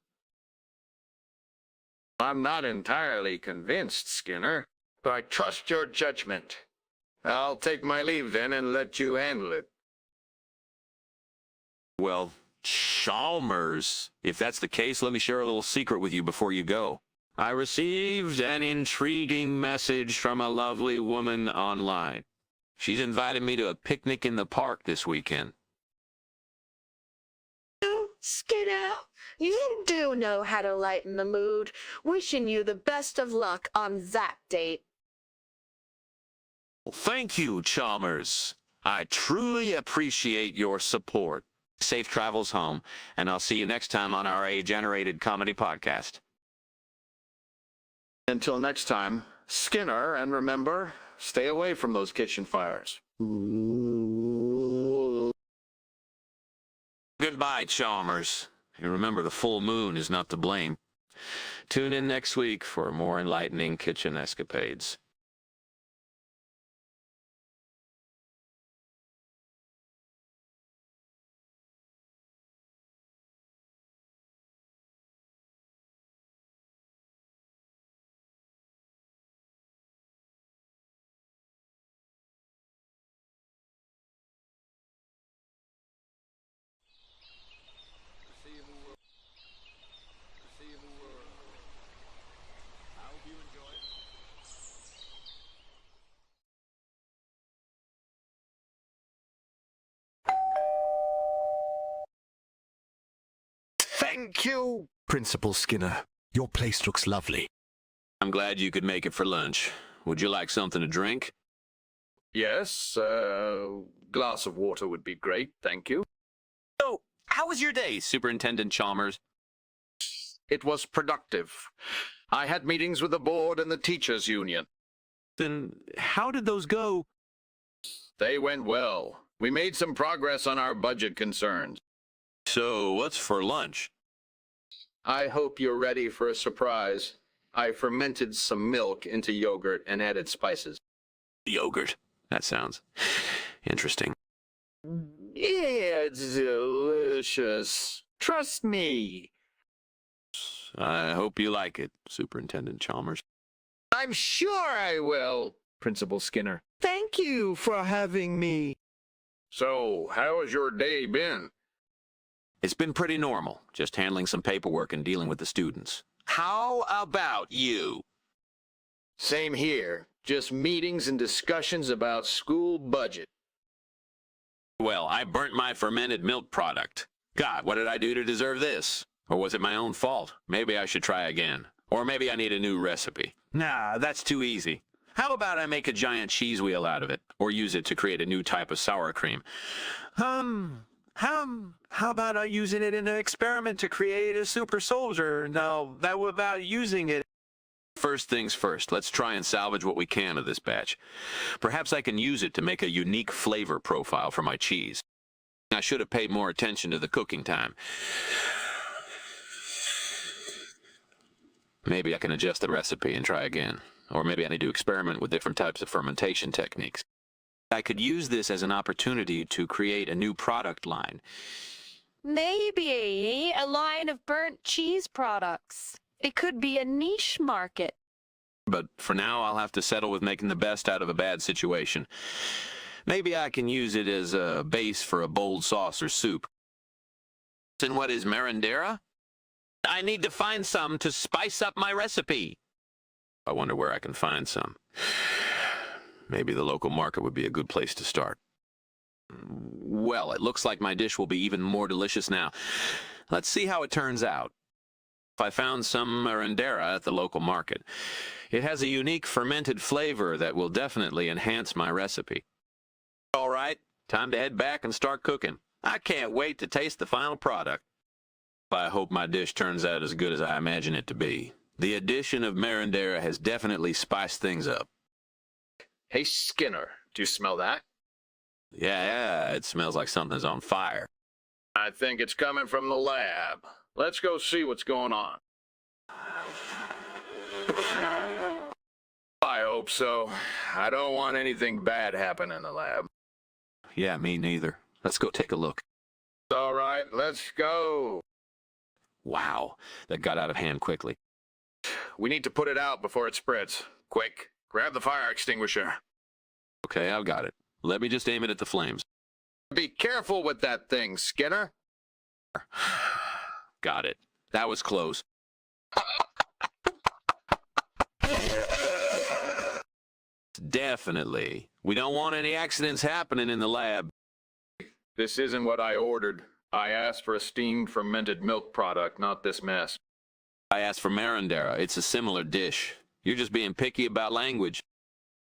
I'm not entirely convinced, Skinner, but I trust your judgment. I'll take my leave then and let you handle it. Well, Chalmers, if that's the case, let me share a little secret with you before you go. I received an intriguing message from a lovely woman online. She's invited me to a picnic in the park this weekend. Skinner, you do know how to lighten the mood. Wishing you the best of luck on that date. Well, thank you, Chalmers. I truly appreciate your support. Safe travels home, and I'll see you next time on our A-Generated Comedy Podcast. Until next time, Skinner, and remember, stay away from those kitchen fires. Goodbye, Chalmers. And remember, the full moon is not to blame. Tune in next week for more enlightening kitchen escapades. Thank you, Principal Skinner. Your place looks lovely. I'm glad you could make it for lunch. Would you like something to drink? Yes, glass of water would be great, thank you. So, how was your day, Superintendent Chalmers? It was productive. I had meetings with the board and the teachers' union. Then how did those go? They went well. We made some progress on our budget concerns. So, what's for lunch? I hope you're ready for a surprise. I fermented some milk into yogurt and added spices. Yogurt. That sounds interesting. Yeah, it's delicious. Trust me. I hope you like it, Superintendent Chalmers. I'm sure I will, Principal Skinner. Thank you for having me. So, how has your day been? It's been pretty normal, just handling some paperwork and dealing with the students. How about you? Same here. Just meetings and discussions about school budget. Well, I burnt my fermented milk product. God, what did I do to deserve this? Or was it my own fault? Maybe I should try again. Or maybe I need a new recipe. Nah, that's too easy. How about I make a giant cheese wheel out of it? Or use it to create a new type of sour cream? How about I using it in an experiment to create a super soldier? No, that without using it. First things first, let's try and salvage what we can of this batch. Perhaps I can use it to make a unique flavor profile for my cheese. I should have paid more attention to the cooking time. Maybe I can adjust the recipe and try again. Or maybe I need to experiment with different types of fermentation techniques. I could use this as an opportunity to create a new product line. Maybe a line of burnt cheese products. It could be a niche market. But for now, I'll have to settle with making the best out of a bad situation. Maybe I can use it as a base for a bold sauce or soup. And what is marinara? I need to find some to spice up my recipe. I wonder where I can find some. Maybe the local market would be a good place to start. Well, it looks like my dish will be even more delicious now. Let's see how it turns out. If I found some marinara at the local market, it has a unique fermented flavor that will definitely enhance my recipe. All right, time to head back and start cooking. I can't wait to taste the final product. I hope my dish turns out as good as I imagine it to be. The addition of marinara has definitely spiced things up. Hey, Skinner, do you smell that? Yeah, it smells like something's on fire. I think it's coming from the lab. Let's go see what's going on. I hope so. I don't want anything bad happen in the lab. Yeah, me neither. Let's go take a look. All right, let's go. Wow, that got out of hand quickly. We need to put it out before it spreads. Quick, grab the fire extinguisher. Okay, I've got it. Let me just aim it at the flames. Be careful with that thing, Skinner. Got it. That was close. Definitely. We don't want any accidents happening in the lab. This isn't what I ordered. I asked for a steamed fermented milk product, not this mess. I asked for Marandera. It's a similar dish. You're just being picky about language.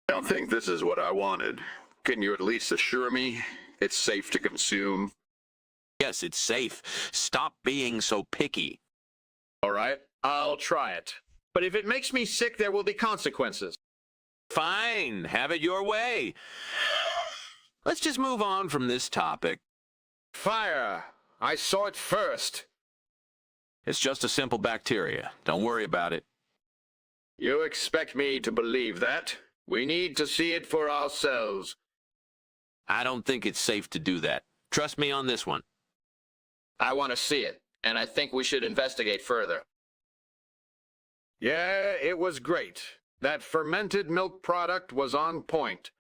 I don't think this is what I wanted. Can you at least assure me it's safe to consume? Yes, it's safe. Stop being so picky. All right, I'll try it. But if it makes me sick, there will be consequences. Fine, have it your way. Let's just move on from this topic. Fire! I saw it first. It's just a simple bacteria. Don't worry about it. You expect me to believe that? We need to see it for ourselves. I don't think it's safe to do that. Trust me on this one. I want to see it, and I think we should investigate further. Yeah, it was great. That fermented milk product was on point.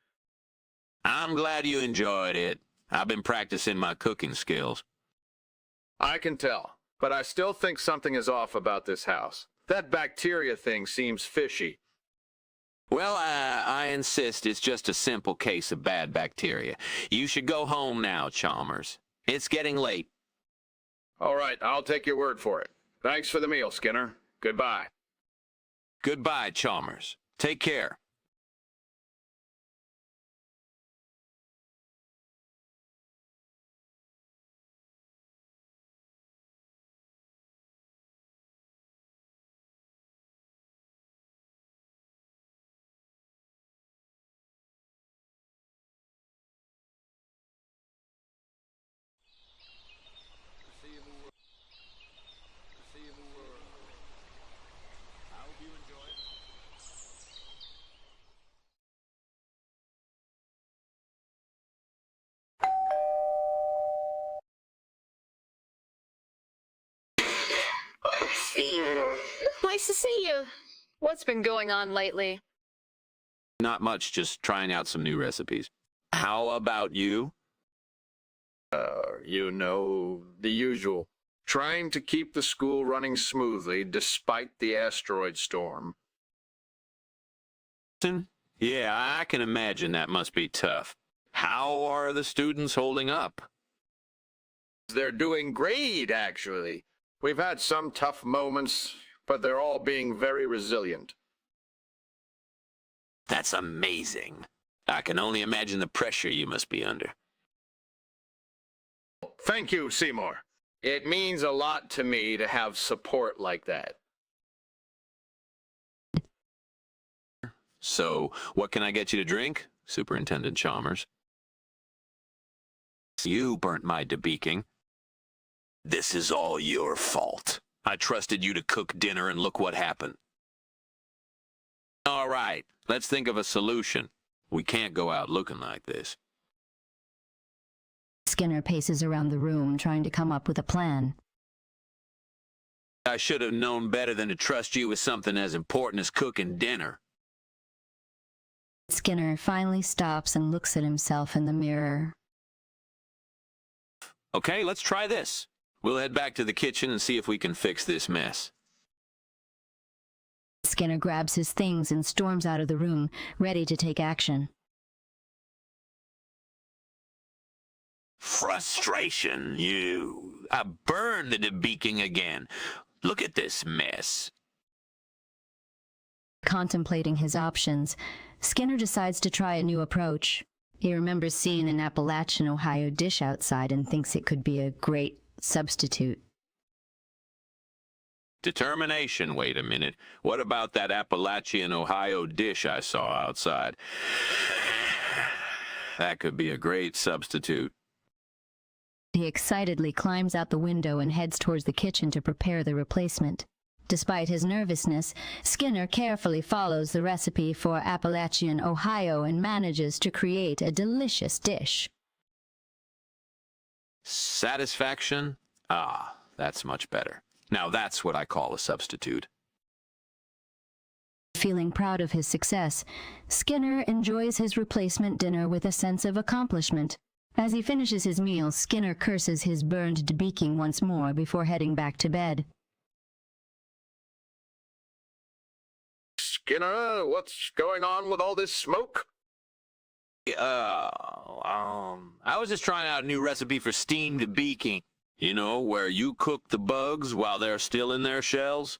I'm glad you enjoyed it. I've been practicing my cooking skills. I can tell, but I still think something is off about this house. That bacteria thing seems fishy. Well, I insist it's just a simple case of bad bacteria. You should go home now, Chalmers. It's getting late. All right, I'll take your word for it. Thanks for the meal, Skinner. Goodbye. Goodbye, Chalmers. Take care. Nice to see you. What's been going on lately? Not much, just trying out some new recipes. How about you? You know, the usual. Trying to keep the school running smoothly despite the asteroid storm. Yeah, I can imagine that must be tough. How are the students holding up? They're doing great, actually. We've had some tough moments, but they're all being very resilient. That's amazing. I can only imagine the pressure you must be under. Thank you, Seymour. It means a lot to me to have support like that. So, what can I get you to drink, Superintendent Chalmers? You burnt my debeaking. This is all your fault. I trusted you to cook dinner and look what happened. All right, let's think of a solution. We can't go out looking like this. Skinner paces around the room, trying to come up with a plan. I should have known better than to trust you with something as important as cooking dinner. Skinner finally stops and looks at himself in the mirror. Okay, let's try this. We'll head back to the kitchen and see if we can fix this mess. Skinner grabs his things and storms out of the room, ready to take action. Frustration, you. I burned the debeaking again. Look at this mess. Contemplating his options, Skinner decides to try a new approach. He remembers seeing an Appalachian, Ohio dish outside and thinks it could be a great substitute. Determination, wait a minute. What about that Appalachian, Ohio dish I saw outside? That could be a great substitute. He excitedly climbs out the window and heads towards the kitchen to prepare the replacement. Despite his nervousness, Skinner carefully follows the recipe for Appalachian, Ohio, and manages to create a delicious dish. Satisfaction? Ah, that's much better. Now that's what I call a substitute. Feeling proud of his success, Skinner enjoys his replacement dinner with a sense of accomplishment. As he finishes his meal, Skinner curses his burned debeaking once more before heading back to bed. Skinner, what's going on with all this smoke? I was just trying out a new recipe for steamed debeaking. You know, where you cook the bugs while they're still in their shells?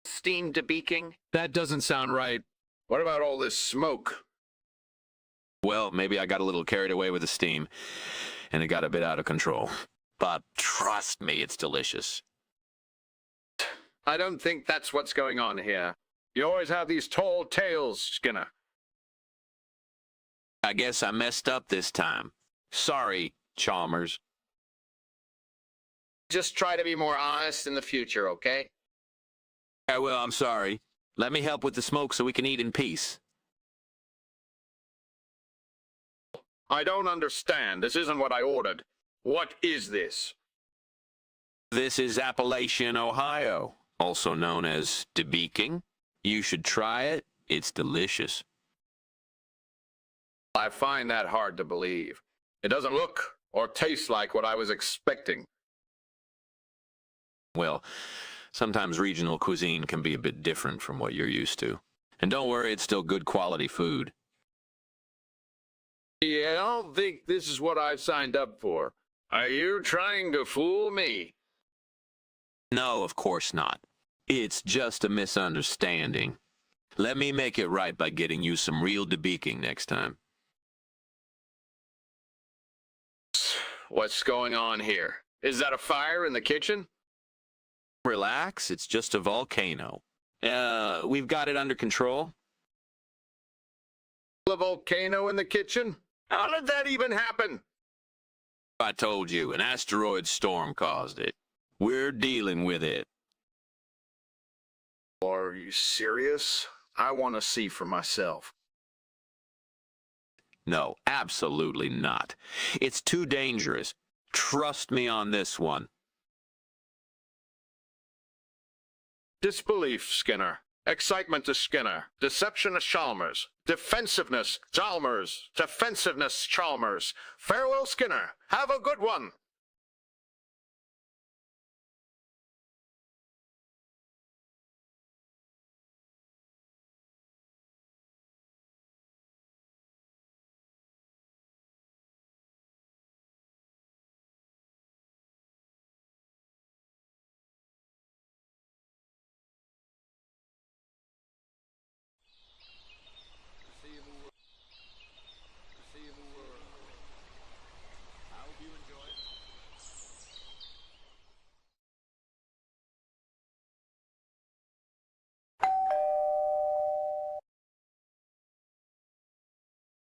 Steamed debeaking? That doesn't sound right. What about all this smoke? Well, maybe I got a little carried away with the steam, and it got a bit out of control. But trust me, it's delicious. I don't think that's what's going on here. You always have these tall tales, Skinner. I guess I messed up this time. Sorry, Chalmers. Just try to be more honest in the future, okay? Yeah, well, I'm sorry. Let me help with the smoke so we can eat in peace. I don't understand. This isn't what I ordered. What is this? This is Appalachian, Ohio, also known as debeaking. You should try it. It's delicious. I find that hard to believe. It doesn't look or taste like what I was expecting. Well, sometimes regional cuisine can be a bit different from what you're used to. And don't worry, it's still good quality food. Yeah, I don't think this is what I've signed up for. Are you trying to fool me? No, of course not. It's just a misunderstanding. Let me make it right by getting you some real debeaking next time. What's going on here? Is that a fire in the kitchen? Relax, it's just a volcano. We've got it under control. A volcano in the kitchen? How did that even happen? I told you, an asteroid storm caused it. We're dealing with it. Are you serious? I want to see for myself. No, absolutely not. It's too dangerous. Trust me on this one. Disbelief, Skinner. Excitement to Skinner. Deception to Chalmers. Defensiveness, Chalmers. Defensiveness, Chalmers. Farewell, Skinner. Have a good one.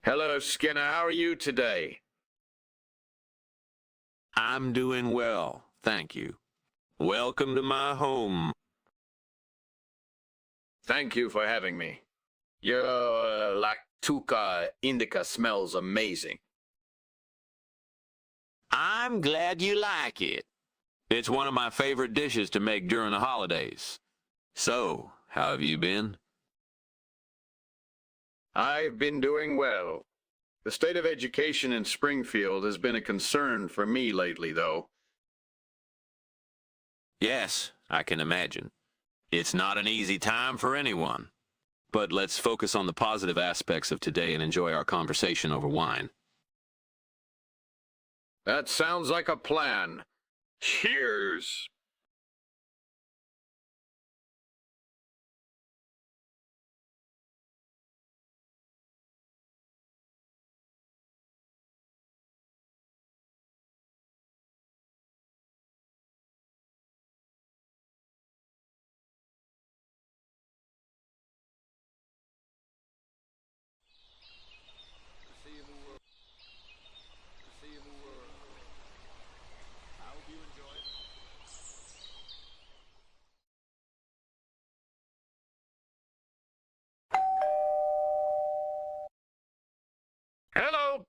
Hello, Skinner. How are you today? I'm doing well, thank you. Welcome to my home. Thank you for having me. Your Lactuca indica smells amazing. I'm glad you like it. It's one of my favorite dishes to make during the holidays. So, how have you been? I've been doing well. The state of education in Springfield has been a concern for me lately, though. Yes, I can imagine. It's not an easy time for anyone. But let's focus on the positive aspects of today and enjoy our conversation over wine. That sounds like a plan. Cheers!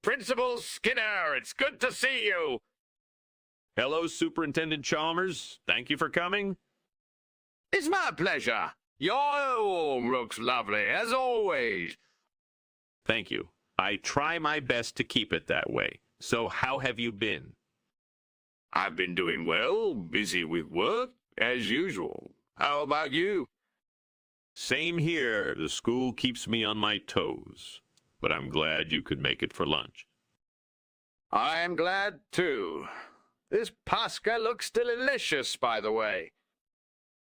Principal Skinner, it's good to see you. Hello, Superintendent Chalmers. Thank you for coming. It's my pleasure. Your home looks lovely, as always. Thank you. I try my best to keep it that way. So how have you been? I've been doing well, busy with work, as usual. How about you? Same here. The school keeps me on my toes. But I'm glad you could make it for lunch. I'm glad, too. This Pasca looks delicious, by the way.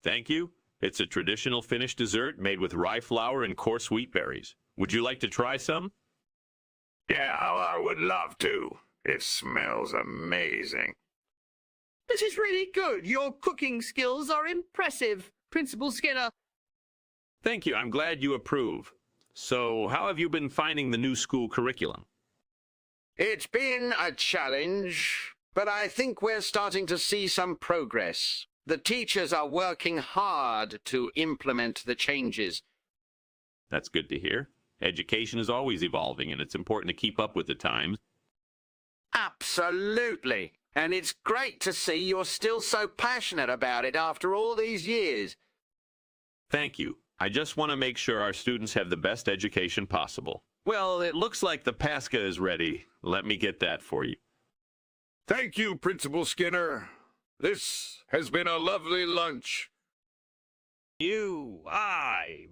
Thank you. It's a traditional Finnish dessert made with rye flour and coarse wheat berries. Would you like to try some? Yeah, I would love to. It smells amazing. This is really good. Your cooking skills are impressive, Principal Skinner. Thank you. I'm glad you approve. So, how have you been finding the new school curriculum? It's been a challenge, but I think we're starting to see some progress. The teachers are working hard to implement the changes. That's good to hear. Education is always evolving, and it's important to keep up with the times. Absolutely. And it's great to see you're still so passionate about it after all these years. Thank you. I just want to make sure our students have the best education possible. Well, it looks like the Pasca is ready. Let me get that for you. Thank you, Principal Skinner. This has been a lovely lunch.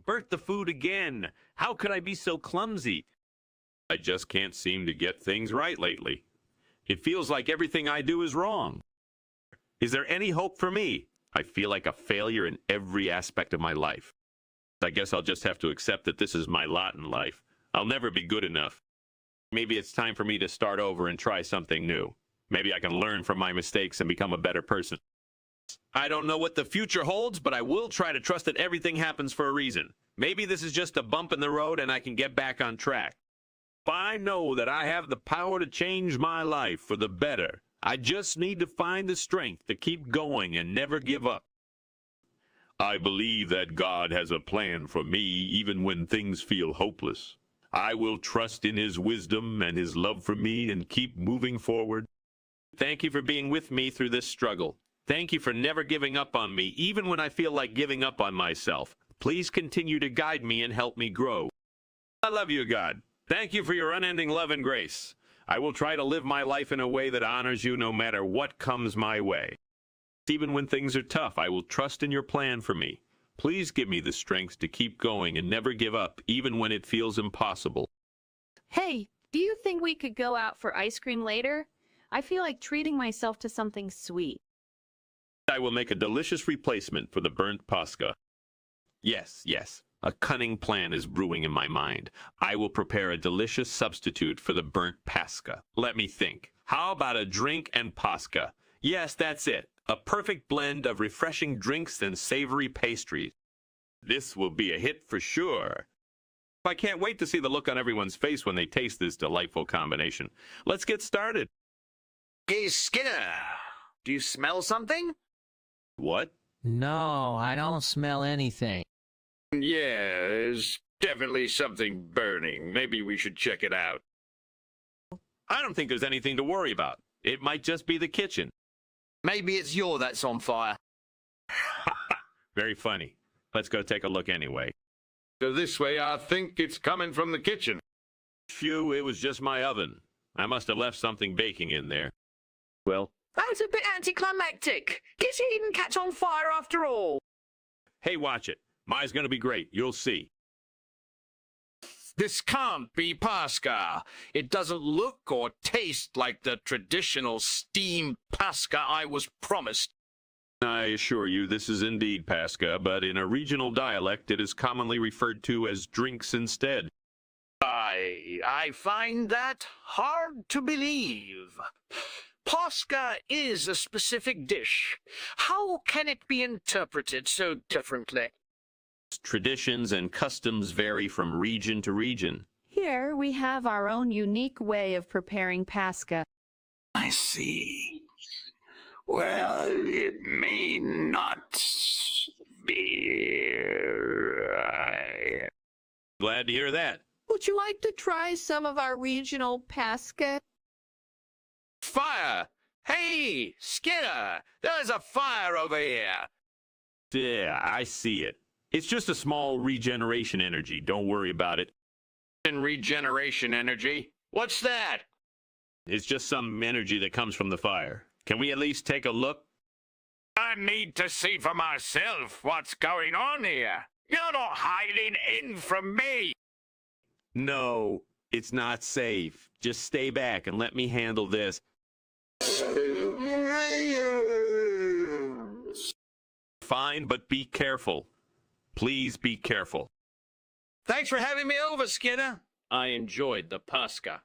Burnt the food again. How could I be so clumsy? I just can't seem to get things right lately. It feels like everything I do is wrong. Is there any hope for me? I feel like a failure in every aspect of my life. I guess I'll just have to accept that this is my lot in life. I'll never be good enough. Maybe it's time for me to start over and try something new. Maybe I can learn from my mistakes and become a better person. I don't know what the future holds, but I will try to trust that everything happens for a reason. Maybe this is just a bump in the road and I can get back on track. I know that I have the power to change my life for the better. I just need to find the strength to keep going and never give up. I believe that God has a plan for me even when things feel hopeless. I will trust in His wisdom and His love for me and keep moving forward. Thank you for being with me through this struggle. Thank you for never giving up on me, even when I feel like giving up on myself. Please continue to guide me and help me grow. I love you, God. Thank you for your unending love and grace. I will try to live my life in a way that honors you no matter what comes my way. Even when things are tough, I will trust in your plan for me. Please give me the strength to keep going and never give up, even when it feels impossible. Hey, do you think we could go out for ice cream later? I feel like treating myself to something sweet. I will make a delicious replacement for the burnt Pasca. Yes, a cunning plan is brewing in my mind. I will prepare a delicious substitute for the burnt Pasca. Let me think. How about a drink and Pasca? Yes, that's it. A perfect blend of refreshing drinks and savory pastries. This will be a hit for sure. I can't wait to see the look on everyone's face when they taste this delightful combination. Let's get started. Hey, Skinner, do you smell something? What? No, I don't smell anything. Yeah, there's definitely something burning. Maybe we should check it out. I don't think there's anything to worry about. It might just be the kitchen. Maybe it's you that's on fire. Very funny. Let's go take a look anyway. So this way, I think it's coming from the kitchen. Phew, it was just my oven. I must have left something baking in there. Well, That was a bit anticlimactic. Guess you didn't catch on fire after all. hey, watch it. Mine's gonna be great. You'll see. This can't be Pasca. It doesn't look or taste like the traditional steamed Pasca I was promised. I assure you this is indeed Pasca, but in a regional dialect it is commonly referred to as drinks instead. I find that hard to believe. Pasca is a specific dish. How can it be interpreted so differently? Traditions and customs vary from region to region. Here we have our own unique way of preparing Pasca. I see. Well, it may not be right. Glad to hear that. Would Would you like to try some of our regional Pasca? Fire! Hey, Skinner! There's a fire over here! Yeah, I see it. It's just a small regeneration energy. Don't worry about it. In regeneration energy? What's that? It's just some energy that comes from the fire. Can we at least take a look? I need to see for myself what's going on here. You're not hiding in from me. No, it's not safe. Just stay back and let me handle this. Fine, but be careful. Please be careful. Thanks for having me over, Skinner. I enjoyed the Pasca.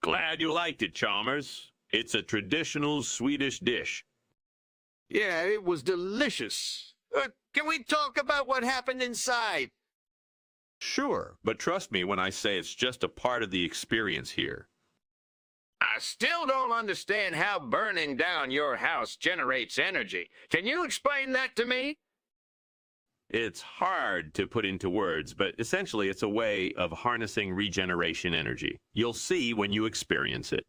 Glad you liked it, Chalmers. It's a traditional Swedish dish. Yeah, it was delicious. Can we talk about what happened inside? Sure, but trust me when I say it's just a part of the experience here. I still don't understand how burning down your house generates energy. Can you explain that to me? It's hard to put into words, but essentially it's a way of harnessing regeneration energy. You'll see when you experience it.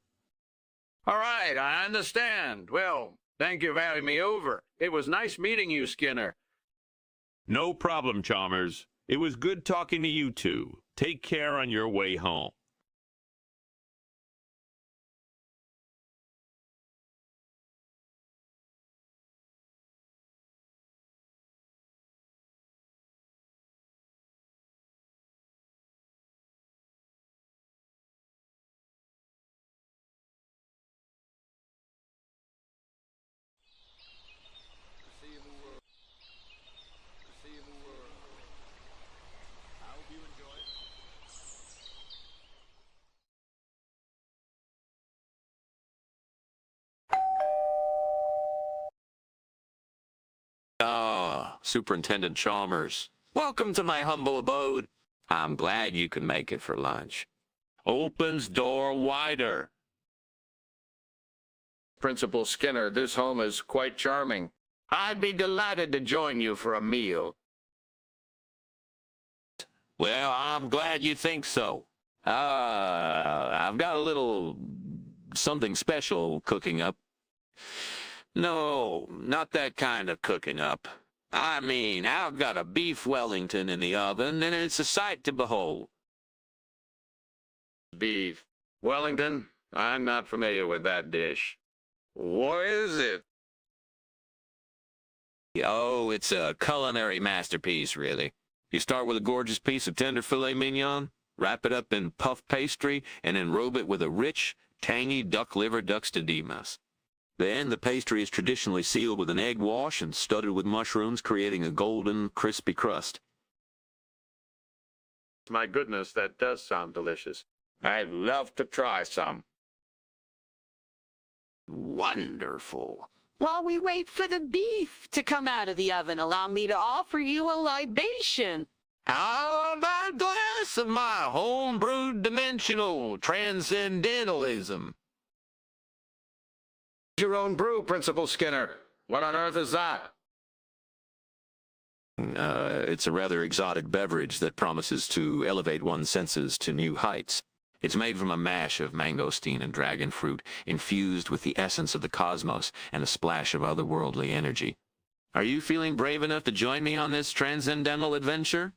All right, I understand. Well, thank you for having me over. It was nice meeting you, Skinner. No problem, Chalmers. It was good talking to you two. Take care on your way home. Superintendent Chalmers. Welcome to my humble abode. I'm glad you could make it for lunch. Opens door wider. Principal Skinner, this home is quite charming. I'd be delighted to join you for a meal. Well, I'm glad you think so. I've got a little something special cooking up. No, not that kind of cooking up. I mean, I've got a beef Wellington in the oven, and it's a sight to behold. Beef Wellington? I'm not familiar with that dish. What is it? Oh, it's a culinary masterpiece, really. You start with a gorgeous piece of tender filet mignon, wrap it up in puff pastry, and enrobe it with a rich, tangy duck liver duxtidimas. Then the pastry is traditionally sealed with an egg wash and studded with mushrooms, creating a golden, crispy crust. My goodness, that does sound delicious. I'd love to try some. Wonderful. While we wait for the beef to come out of the oven, allow me to offer you a libation. How about a glass of my home-brewed dimensional transcendentalism? Your own brew, Principal Skinner. What on earth is that? It's a rather exotic beverage that promises to elevate one's senses to new heights. It's made from a mash of mangosteen and dragon fruit, infused with the essence of the cosmos and a splash of otherworldly energy. Are you feeling brave enough to join me on this transcendental adventure?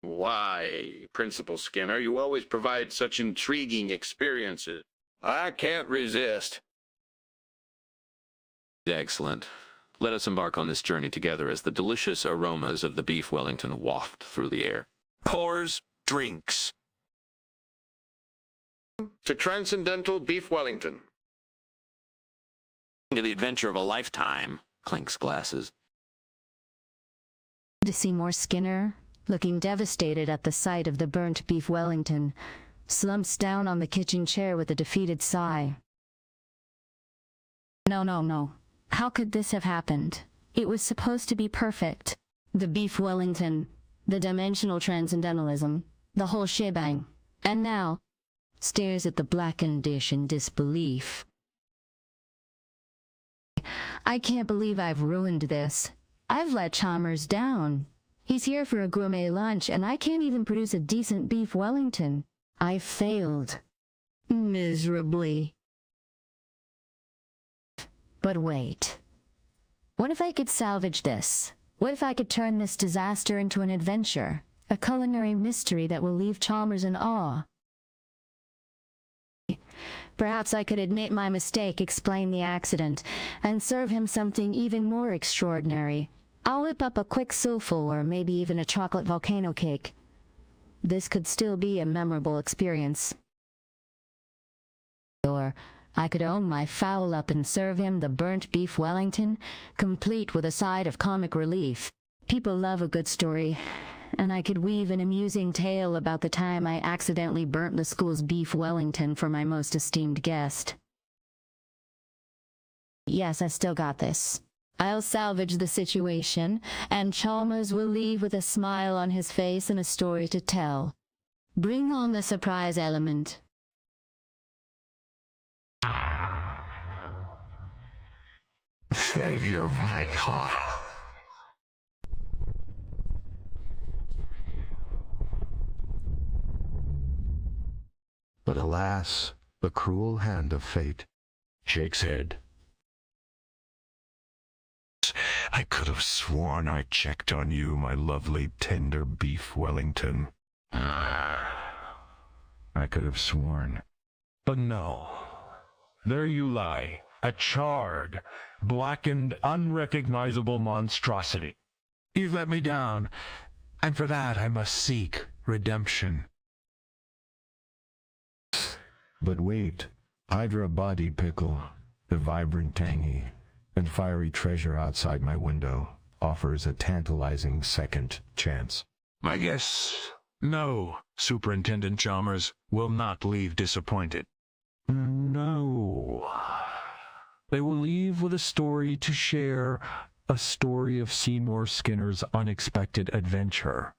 Why, Principal Skinner, you always provide such intriguing experiences. I can't resist. Excellent. Let us embark on this journey together as the delicious aromas of the beef Wellington waft through the air. Pours, drinks. To Transcendental Beef Wellington. To the adventure of a lifetime, clinks glasses. To Seymour Skinner, looking devastated at the sight of the burnt beef Wellington, slumps down on the kitchen chair with a defeated sigh. No. How could this have happened? It was supposed to be perfect. The beef Wellington, the dimensional transcendentalism, the whole shebang. And now, stares at the blackened dish in disbelief. I can't believe I've ruined this. I've let Chalmers down. He's here for a gourmet lunch, and I can't even produce a decent beef Wellington. I failed. Miserably. But wait. What if I could salvage this? What if I could turn this disaster into an adventure? A culinary mystery that will leave Chalmers in awe? Perhaps I could admit my mistake, explain the accident, and serve him something even more extraordinary. I'll whip up a quick souffle or maybe even a chocolate volcano cake. This could still be a memorable experience. Or I could own my foul up and serve him the burnt beef Wellington, complete with a side of comic relief. People love a good story, and I could weave an amusing tale about the time I accidentally burnt the school's beef Wellington for my most esteemed guest. Yes, I still got this. I'll salvage the situation, and Chalmers will leave with a smile on his face and a story to tell. Bring on the surprise element. Save your right heart. But alas, the cruel hand of fate. Shakes head. I could have sworn I checked on you, my lovely tender beef Wellington. I could have sworn. But no. There you lie, a charred, blackened, unrecognizable monstrosity. You've let me down, and for that I must seek redemption. But wait, Hydra Body Pickle, the vibrant, tangy, and fiery treasure outside my window, offers a tantalizing second chance. My guess, no, Superintendent Chalmers will not leave disappointed. No. They will leave with a story to share, a story of Seymour Skinner's unexpected adventure.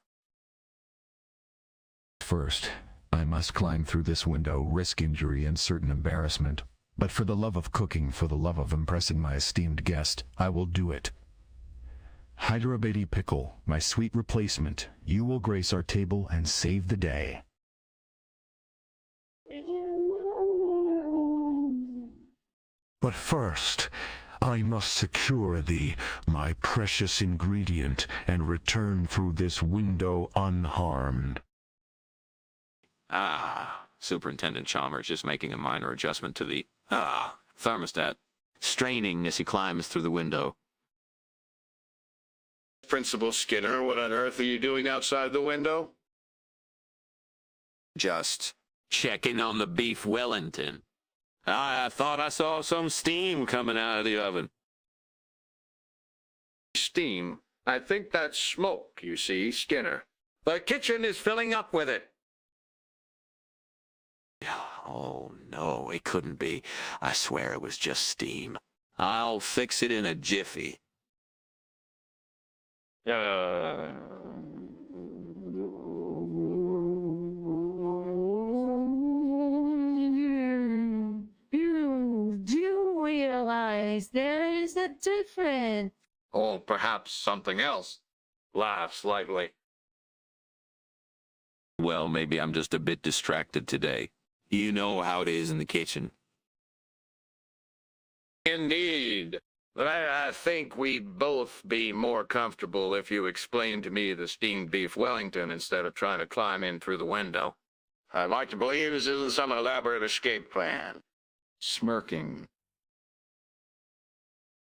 First, I must climb through this window, risk injury and certain embarrassment. But for the love of cooking, for the love of impressing my esteemed guest, I will do it. Hydra Bady Pickle, my sweet replacement, you will grace our table and save the day. But first, I must secure thee, my precious ingredient, and return through this window unharmed. Superintendent Chalmers just making a minor adjustment to the, thermostat, straining as he climbs through the window. Principal Skinner, what on earth are you doing outside the window? Just checking on the beef Wellington. I thought I saw some steam coming out of the oven. Steam? I think that's smoke, you see, Skinner. The kitchen is filling up with it. Oh, no, it couldn't be. I swear it was just steam. I'll fix it in a jiffy. You do realize there is a difference. Or perhaps something else. Laughs lightly. Well, maybe I'm just a bit distracted today. You know how it is in the kitchen. Indeed. But I think we'd both be more comfortable if you explained to me the steamed beef Wellington instead of trying to climb in through the window. I'd like to believe this isn't some elaborate escape plan. Smirking.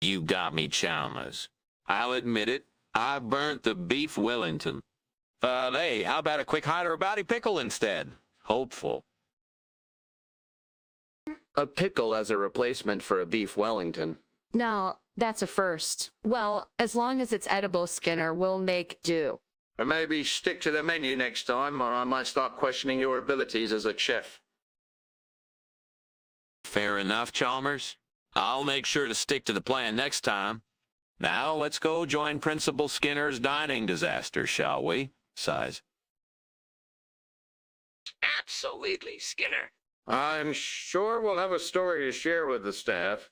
You got me, Chalmers. I'll admit it. I burnt the beef Wellington. Hey, how about a quick Hydra Body Pickle instead? Hopeful. A pickle as a replacement for a beef Wellington. No, that's a first. Well, as long as it's edible, Skinner, we'll make do. Or maybe stick to the menu next time, or I might start questioning your abilities as a chef. Fair enough, Chalmers. I'll make sure to stick to the plan next time. Now let's go join Principal Skinner's dining disaster, shall we? Sighs. Absolutely, Skinner. I'm sure we'll have a story to share with the staff.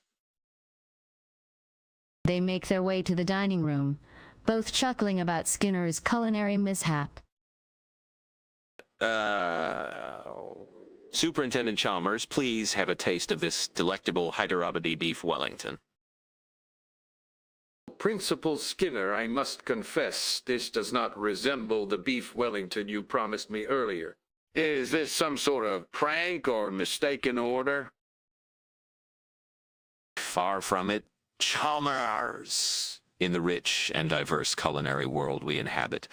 They make their way to the dining room. both chuckling about Skinner's culinary mishap. Superintendent Chalmers, please have a taste of this delectable Hyderabadi beef Wellington. Principal Skinner, I must confess, this does not resemble the beef Wellington you promised me earlier. Is this some sort of prank or mistaken order? Far from it, Chalmers. In the rich and diverse culinary world we inhabit,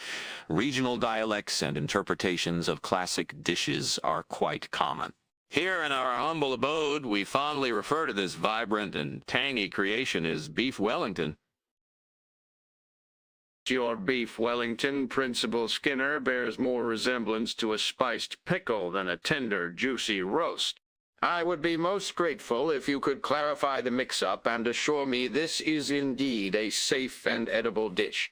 regional dialects and interpretations of classic dishes are quite common. Here in our humble abode, we fondly refer to this vibrant and tangy creation as beef Wellington. Your beef Wellington, Principal Skinner, bears more resemblance to a spiced pickle than a tender, juicy roast. I would be most grateful if you could clarify the mix-up and assure me this is indeed a safe and edible dish.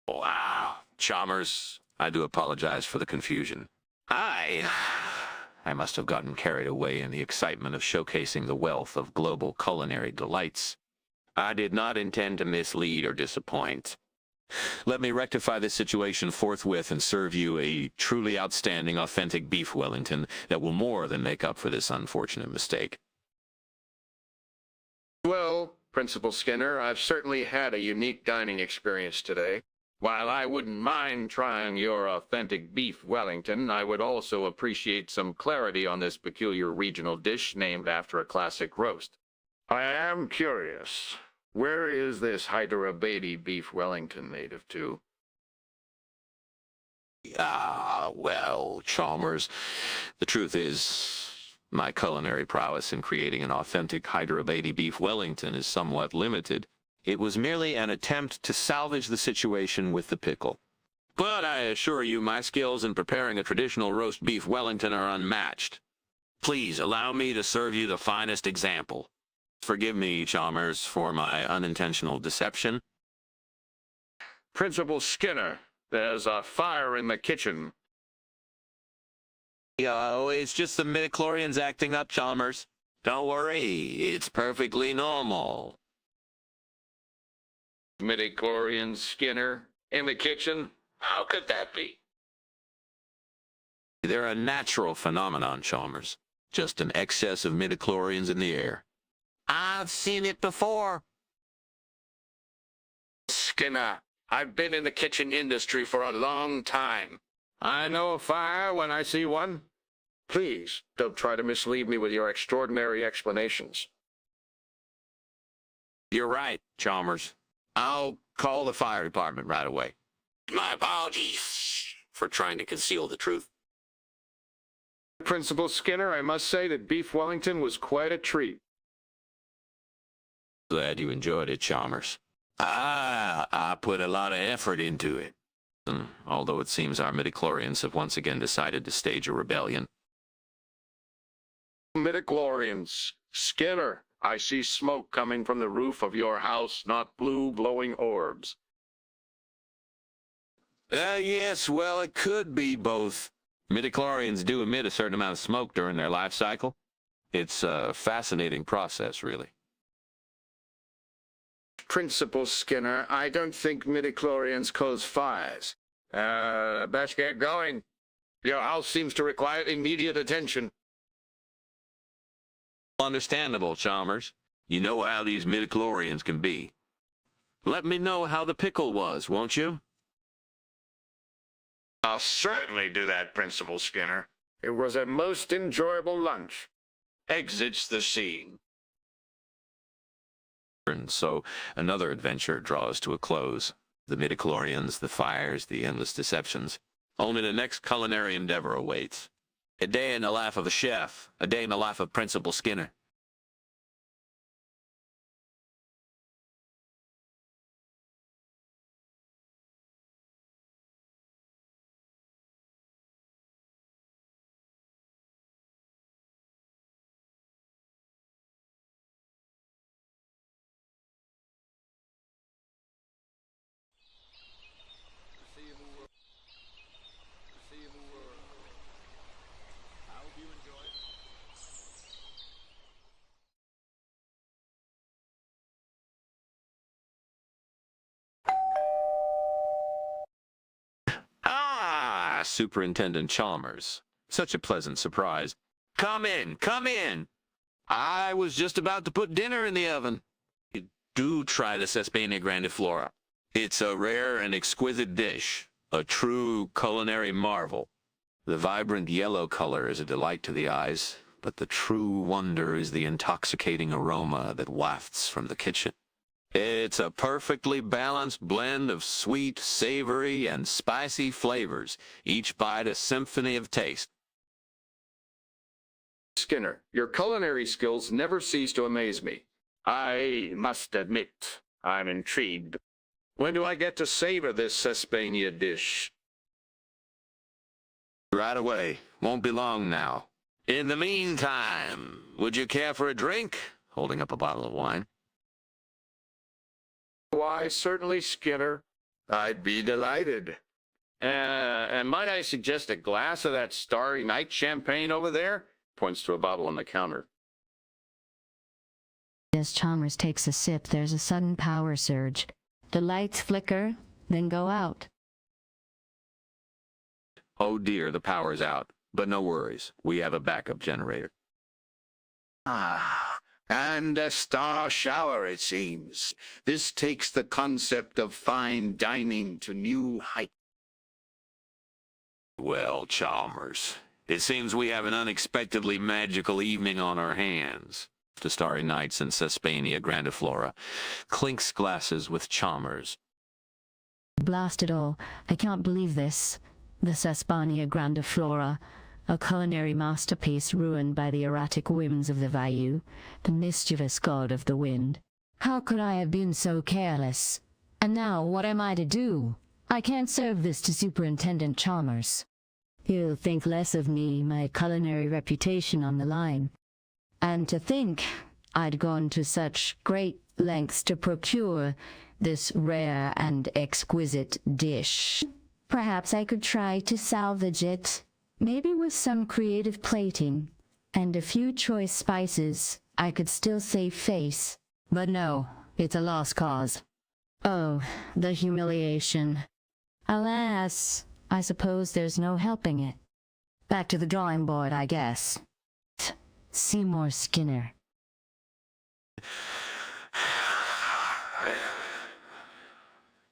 Wow. Chalmers, I do apologize for the confusion. I must have gotten carried away in the excitement of showcasing the wealth of global culinary delights. I did not intend to mislead or disappoint. Let me rectify this situation forthwith and serve you a truly outstanding, authentic beef Wellington that will more than make up for this unfortunate mistake. Well, Principal Skinner, I've certainly had a unique dining experience today. While I wouldn't mind trying your authentic beef Wellington, I would also appreciate some clarity on this peculiar regional dish named after a classic roast. I am curious. Where is this Hyderabadi beef Wellington native to? Well, Chalmers, the truth is, my culinary prowess in creating an authentic Hyderabadi beef Wellington is somewhat limited. It was merely an attempt to salvage the situation with the pickle. But I assure you my skills in preparing a traditional roast beef Wellington are unmatched. Please allow me to serve you the finest example. Forgive me, Chalmers, for my unintentional deception. Principal Skinner, there's a fire in the kitchen. It's just the midichlorians acting up, Chalmers. Don't worry, it's perfectly normal. Midichlorians, Skinner, in the kitchen? How could that be? They're a natural phenomenon, Chalmers. Just an excess of midichlorians in the air. I've seen it before. Skinner, I've been in the kitchen industry for a long time. I know a fire when I see one. Please, don't try to mislead me with your extraordinary explanations. You're right, Chalmers. I'll call the fire department right away. My apologies for trying to conceal the truth. Principal Skinner, I must say that beef Wellington was quite a treat. Glad you enjoyed it, Chalmers. I put a lot of effort into it. Although it seems our midichlorians have once again decided to stage a rebellion. Midichlorians. Skinner, I see smoke coming from the roof of your house, not blue glowing orbs. Yes, well, it could be both. Midichlorians do emit a certain amount of smoke during their life cycle. It's a fascinating process, really. Principal Skinner, I don't think midichlorians cause fires. Best get going. Your house seems to require immediate attention. Understandable, Chalmers. You know how these midichlorians can be. Let me know how the pickle was, won't you? I'll certainly do that, Principal Skinner. It was a most enjoyable lunch. Exits the scene. And so another adventure draws to a close. The midichlorians, the fires, the endless deceptions. Only the next culinary endeavor awaits. A day in the life of a chef. A day in the life of Principal Skinner. by Superintendent Chalmers. Such a pleasant surprise. Come in, come in. I was just about to put dinner in the oven. Do try the Sespania grandiflora. It's a rare and exquisite dish, a true culinary marvel. The vibrant yellow color is a delight to the eyes, but the true wonder is the intoxicating aroma that wafts from the kitchen. It's a perfectly balanced blend of sweet, savory, and spicy flavors, each bite a symphony of taste. Skinner, your culinary skills never cease to amaze me. I must admit, I'm intrigued. When do I get to savor this Sespania dish? Right away. Won't be long now. In the meantime, would you care for a drink? Holding up a bottle of wine. Why, certainly, Skinner. I'd be delighted. And might I suggest a glass of that Starry Night champagne over there? Points to a bottle on the counter. As Chalmers takes a sip, there's a sudden power surge. The lights flicker, then go out. Oh dear, the power's out. But no worries, we have a backup generator. Ah, and a star shower, it seems. This takes the concept of fine dining to new heights. Well, Chalmers, it seems we have an unexpectedly magical evening on our hands. The Starry Nights and Sespania grandiflora clinks glasses with Chalmers. Blast it all, I can't believe this. The Sespania grandiflora, a culinary masterpiece ruined by the erratic whims of the Vayu, the mischievous god of the wind. How could I have been so careless? And now what am I to do? I can't serve this to Superintendent Chalmers. He'll think less of me, my culinary reputation on the line. And to think I'd gone to such great lengths to procure this rare and exquisite dish. Perhaps I could try to salvage it, maybe with some creative plating, and a few choice spices. I could still save face. But no, it's a lost cause. Oh, the humiliation. Alas, I suppose there's no helping it. Back to the drawing board, I guess. Seymour Skinner.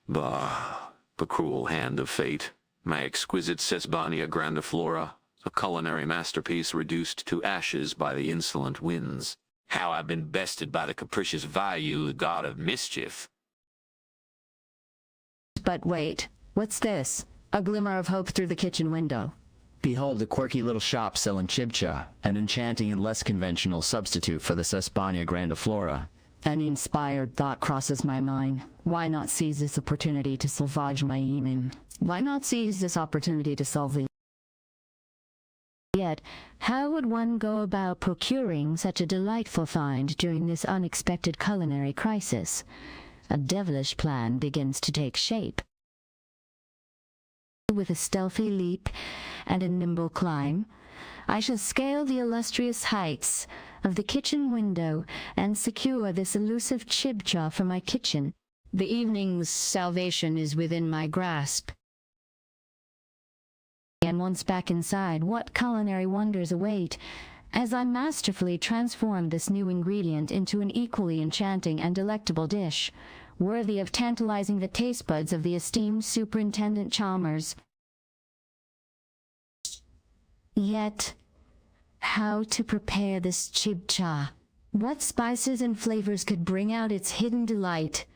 Bah, the cruel hand of fate. My exquisite Sespania grandiflora, a culinary masterpiece reduced to ashes by the insolent winds. How I've been bested by the capricious Vayu, the god of mischief. But wait, what's this? A glimmer of hope through the kitchen window. Behold a quirky little shop selling chibcha, an enchanting and less conventional substitute for the Sespania grandiflora. An inspired thought crosses my mind. Why not seize this opportunity to salvage my evening? Why not seize this opportunity to solve the... Yet, how would one go about procuring such a delightful find during this unexpected culinary crisis? A devilish plan begins to take shape. With a stealthy leap and a nimble climb, I shall scale the illustrious heights of the kitchen window and secure this elusive chibcha for my kitchen. The evening's salvation is within my grasp. And once back inside, what culinary wonders await as I masterfully transform this new ingredient into an equally enchanting and delectable dish, worthy of tantalizing the taste buds of the esteemed Superintendent Chalmers. Yet, how to prepare this chibcha? What spices and flavors could bring out its hidden delight?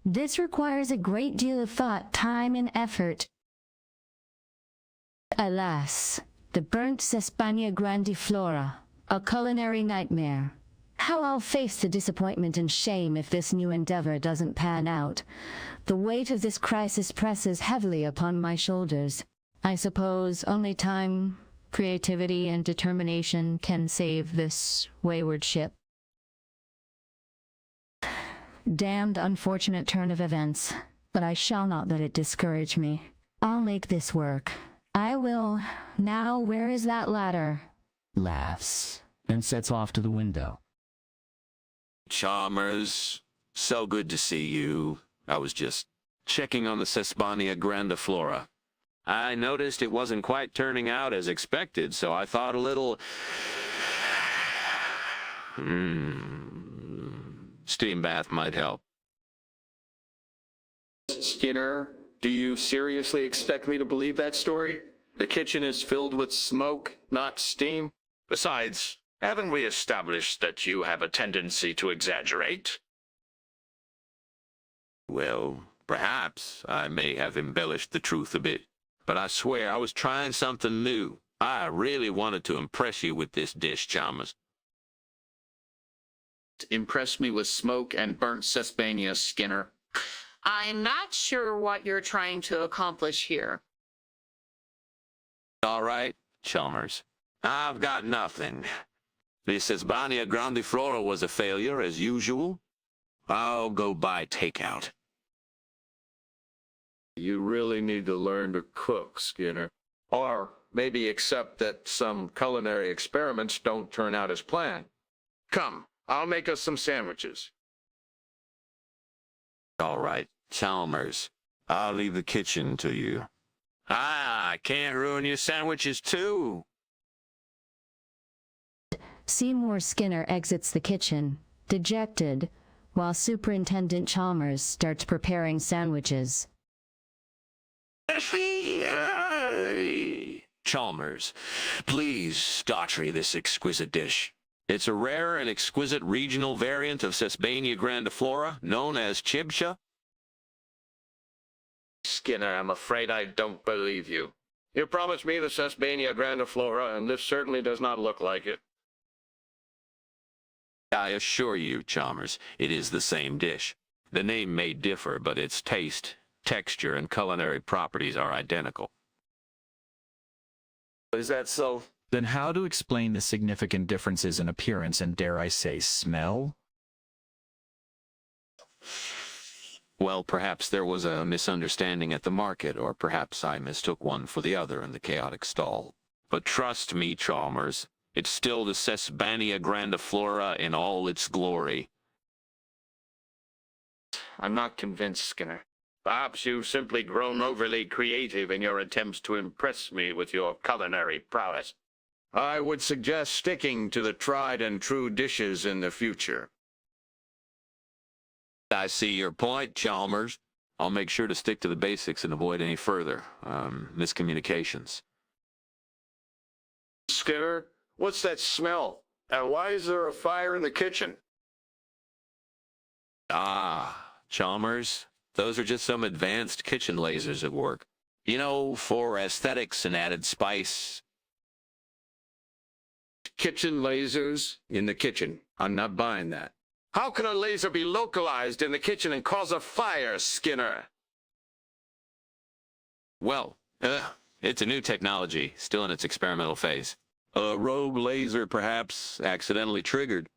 This requires a great deal of thought, time, and effort. Alas, the burnt Sespania grandiflora, a culinary nightmare. How I'll face the disappointment and shame if this new endeavor doesn't pan out. The weight of this crisis presses heavily upon my shoulders. I suppose only time, creativity, and determination can save this wayward ship. Damned unfortunate turn of events, but I shall not let it discourage me. I'll make this work. I will. Now, where is that ladder? Laughs, and sets off to the window. Chalmers, so good to see you. I was just checking on the Sespania grandiflora. I noticed it wasn't quite turning out as expected, so I thought a little... steam bath might help. Skinner, do you seriously expect me to believe that story? The kitchen is filled with smoke, not steam. Besides, haven't we established that you have a tendency to exaggerate? Well, perhaps I may have embellished the truth a bit, but I swear I was trying something new. I really wanted to impress you with this dish, Chalmers. Impress me with smoke and burnt Sesbania, Skinner. I'm not sure what you're trying to accomplish here. All right, Chalmers. I've got nothing. The Sesbania grandiflora was a failure, as usual. I'll go buy takeout. You really need to learn to cook, Skinner. Or maybe accept that some culinary experiments don't turn out as planned. Come, I'll make us some sandwiches. All right, Chalmers. I'll leave the kitchen to you. I can't ruin your sandwiches, too. Seymour Skinner exits the kitchen, dejected, while Superintendent Chalmers starts preparing sandwiches. Chalmers, please daughtry this exquisite dish. It's a rare and exquisite regional variant of Sesbania grandiflora, known as chibcha. Skinner, I'm afraid I don't believe you. You promised me the Sesbania grandiflora, and this certainly does not look like it. I assure you, Chalmers, it is the same dish. The name may differ, but its taste, texture, and culinary properties are identical. Is that so? Then how to explain the significant differences in appearance and, dare I say, smell? Well, perhaps there was a misunderstanding at the market, or perhaps I mistook one for the other in the chaotic stall. But trust me, Chalmers, it's still the Sesbania grandiflora in all its glory. I'm not convinced, Skinner. Perhaps you've simply grown overly creative in your attempts to impress me with your culinary prowess. I would suggest sticking to the tried and true dishes in the future. I see your point, Chalmers. I'll make sure to stick to the basics and avoid any further miscommunications. Skinner, what's that smell? And why is there a fire in the kitchen? Ah, Chalmers, those are just some advanced kitchen lasers at work. You know, for aesthetics and added spice. Kitchen lasers in the kitchen. I'm not buying that. How can a laser be localized in the kitchen and cause a fire, Skinner? Well, it's a new technology, still in its experimental phase. A rogue laser, perhaps, accidentally triggered.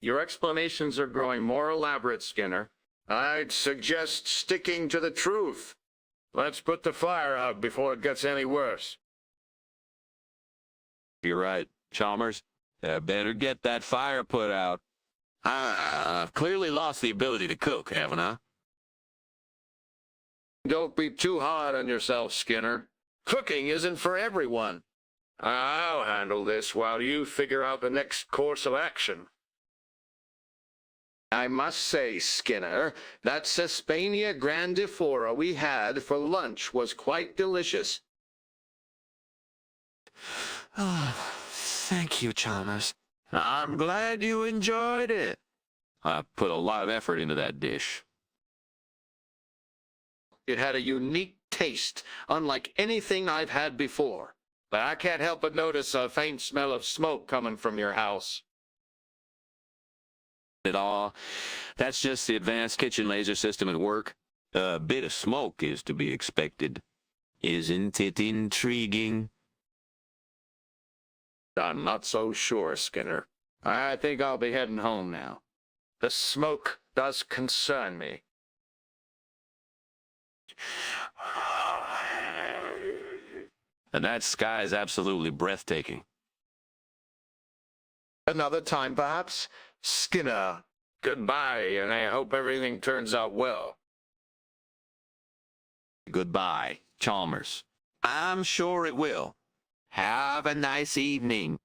Your explanations are growing more elaborate, Skinner. I'd suggest sticking to the truth. Let's put the fire out before it gets any worse. You're right, Chalmers. Better get that fire put out. I've clearly lost the ability to cook, haven't I? Don't be too hard on yourself, Skinner. Cooking isn't for everyone. I'll handle this while you figure out the next course of action. I must say, Skinner, that Sesbania grandiflora we had for lunch was quite delicious. Thank you, Chalmers. I'm glad you enjoyed it. I put a lot of effort into that dish. It had a unique taste, unlike anything I've had before. But I can't help but notice a faint smell of smoke coming from your house. At all. That's just the advanced kitchen laser system at work. A bit of smoke is to be expected. Isn't it intriguing? I'm not so sure, Skinner. I think I'll be heading home now. The smoke does concern me. And that sky is absolutely breathtaking. Another time, perhaps? Skinner, goodbye, and I hope everything turns out well. Goodbye, Chalmers. I'm sure it will. Have a nice evening.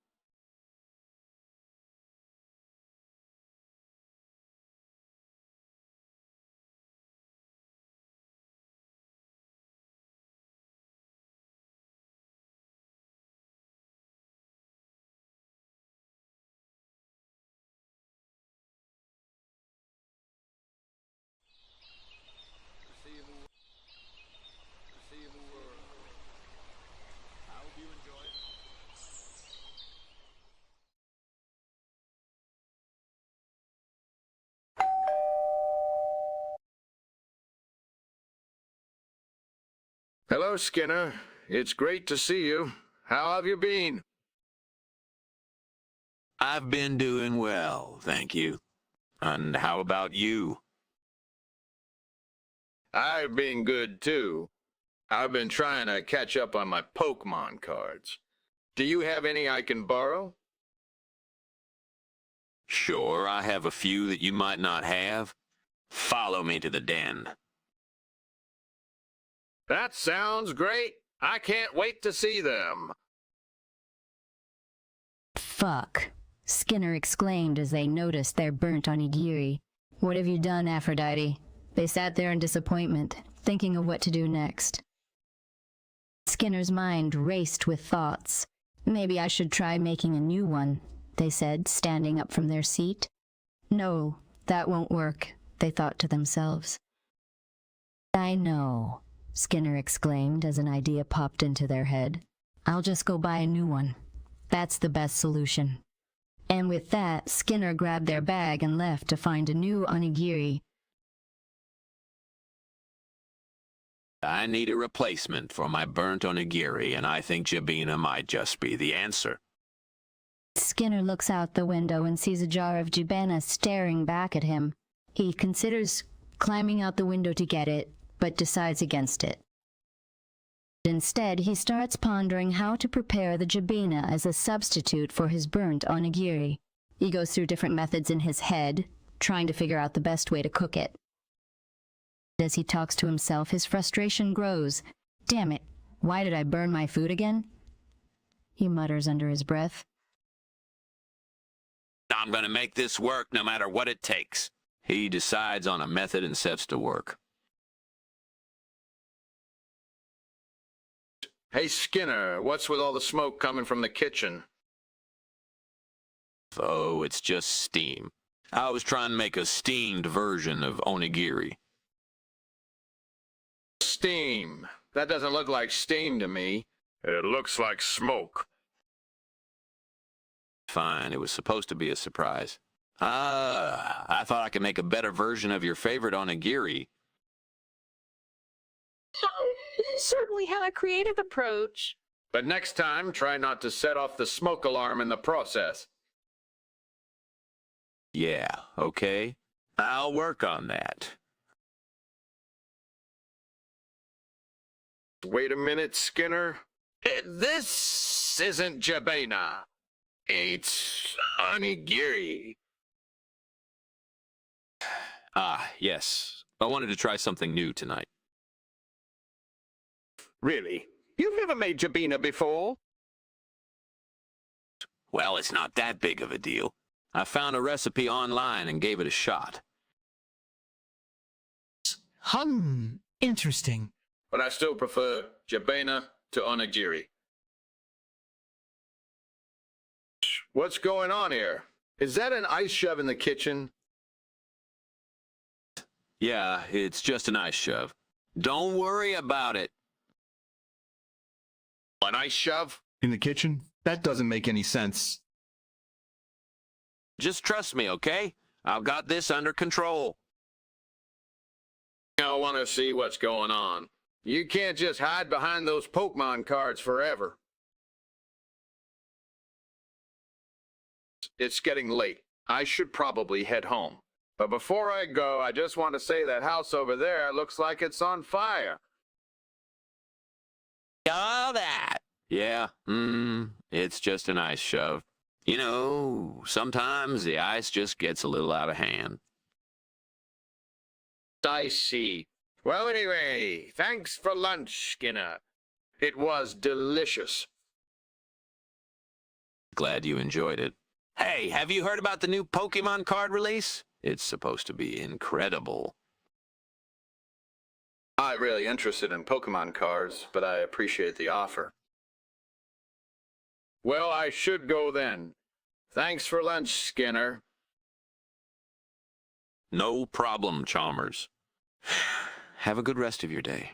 Hello, Skinner. It's great to see you. How have you been? I've been doing well, thank you. And how about you? I've been good, too. I've been trying to catch up on my Pokemon cards. Do you have any I can borrow? Sure, I have a few that you might not have. Follow me to the den. That sounds great. I can't wait to see them. Fuck, Skinner exclaimed as they noticed their burnt onigiri. What have you done, Aphrodite? They sat there in disappointment, thinking of what to do next. Skinner's mind raced with thoughts. Maybe I should try making a new one, they said, standing up from their seat. No, that won't work, they thought to themselves. I know, Skinner exclaimed as an idea popped into their head. I'll just go buy a new one. That's the best solution. And with that, Skinner grabbed their bag and left to find a new onigiri. I need a replacement for my burnt onigiri, and I think Jabina might just be the answer. Skinner looks out the window and sees a jar of Jabana staring back at him. He considers climbing out the window to get it, but decides against it. Instead, he starts pondering how to prepare the Jabina as a substitute for his burnt onigiri. He goes through different methods in his head, trying to figure out the best way to cook it. As he talks to himself, his frustration grows. Damn it, why did I burn my food again? He mutters under his breath. I'm gonna make this work no matter what it takes. He decides on a method and sets to work. Hey, Skinner, what's with all the smoke coming from the kitchen? Oh, it's just steam. I was trying to make a steamed version of onigiri. Steam. That doesn't look like steam to me. It looks like smoke. Fine, it was supposed to be a surprise. I thought I could make a better version of your favorite onigiri. Certainly had a creative approach. But next time, try not to set off the smoke alarm in the process. Yeah, okay. I'll work on that. Wait a minute, Skinner. This isn't Jabana. It's onigiri. Ah, yes. I wanted to try something new tonight. Really? You've never made Jabina before? Well, it's not that big of a deal. I found a recipe online and gave it a shot. Interesting. But I still prefer Jabana to onigiri. What's going on here? Is that an ice shove in the kitchen? Yeah, it's just an ice shove. Don't worry about it. An ice shove? In the kitchen? That doesn't make any sense. Just trust me, okay? I've got this under control. I want to see what's going on. You can't just hide behind those Pokemon cards forever. It's getting late. I should probably head home. But before I go, I just want to say that house over there looks like it's on fire. All that. Yeah, it's just an ice shove. You know, sometimes the ice just gets a little out of hand. I see. Well, anyway, thanks for lunch, Skinner. It was delicious. Glad you enjoyed it. Hey, have you heard about the new Pokemon card release? It's supposed to be incredible. I'm not really interested in Pokemon cards, but I appreciate the offer. Well, I should go then. Thanks for lunch, Skinner. No problem, Chalmers. Have a good rest of your day.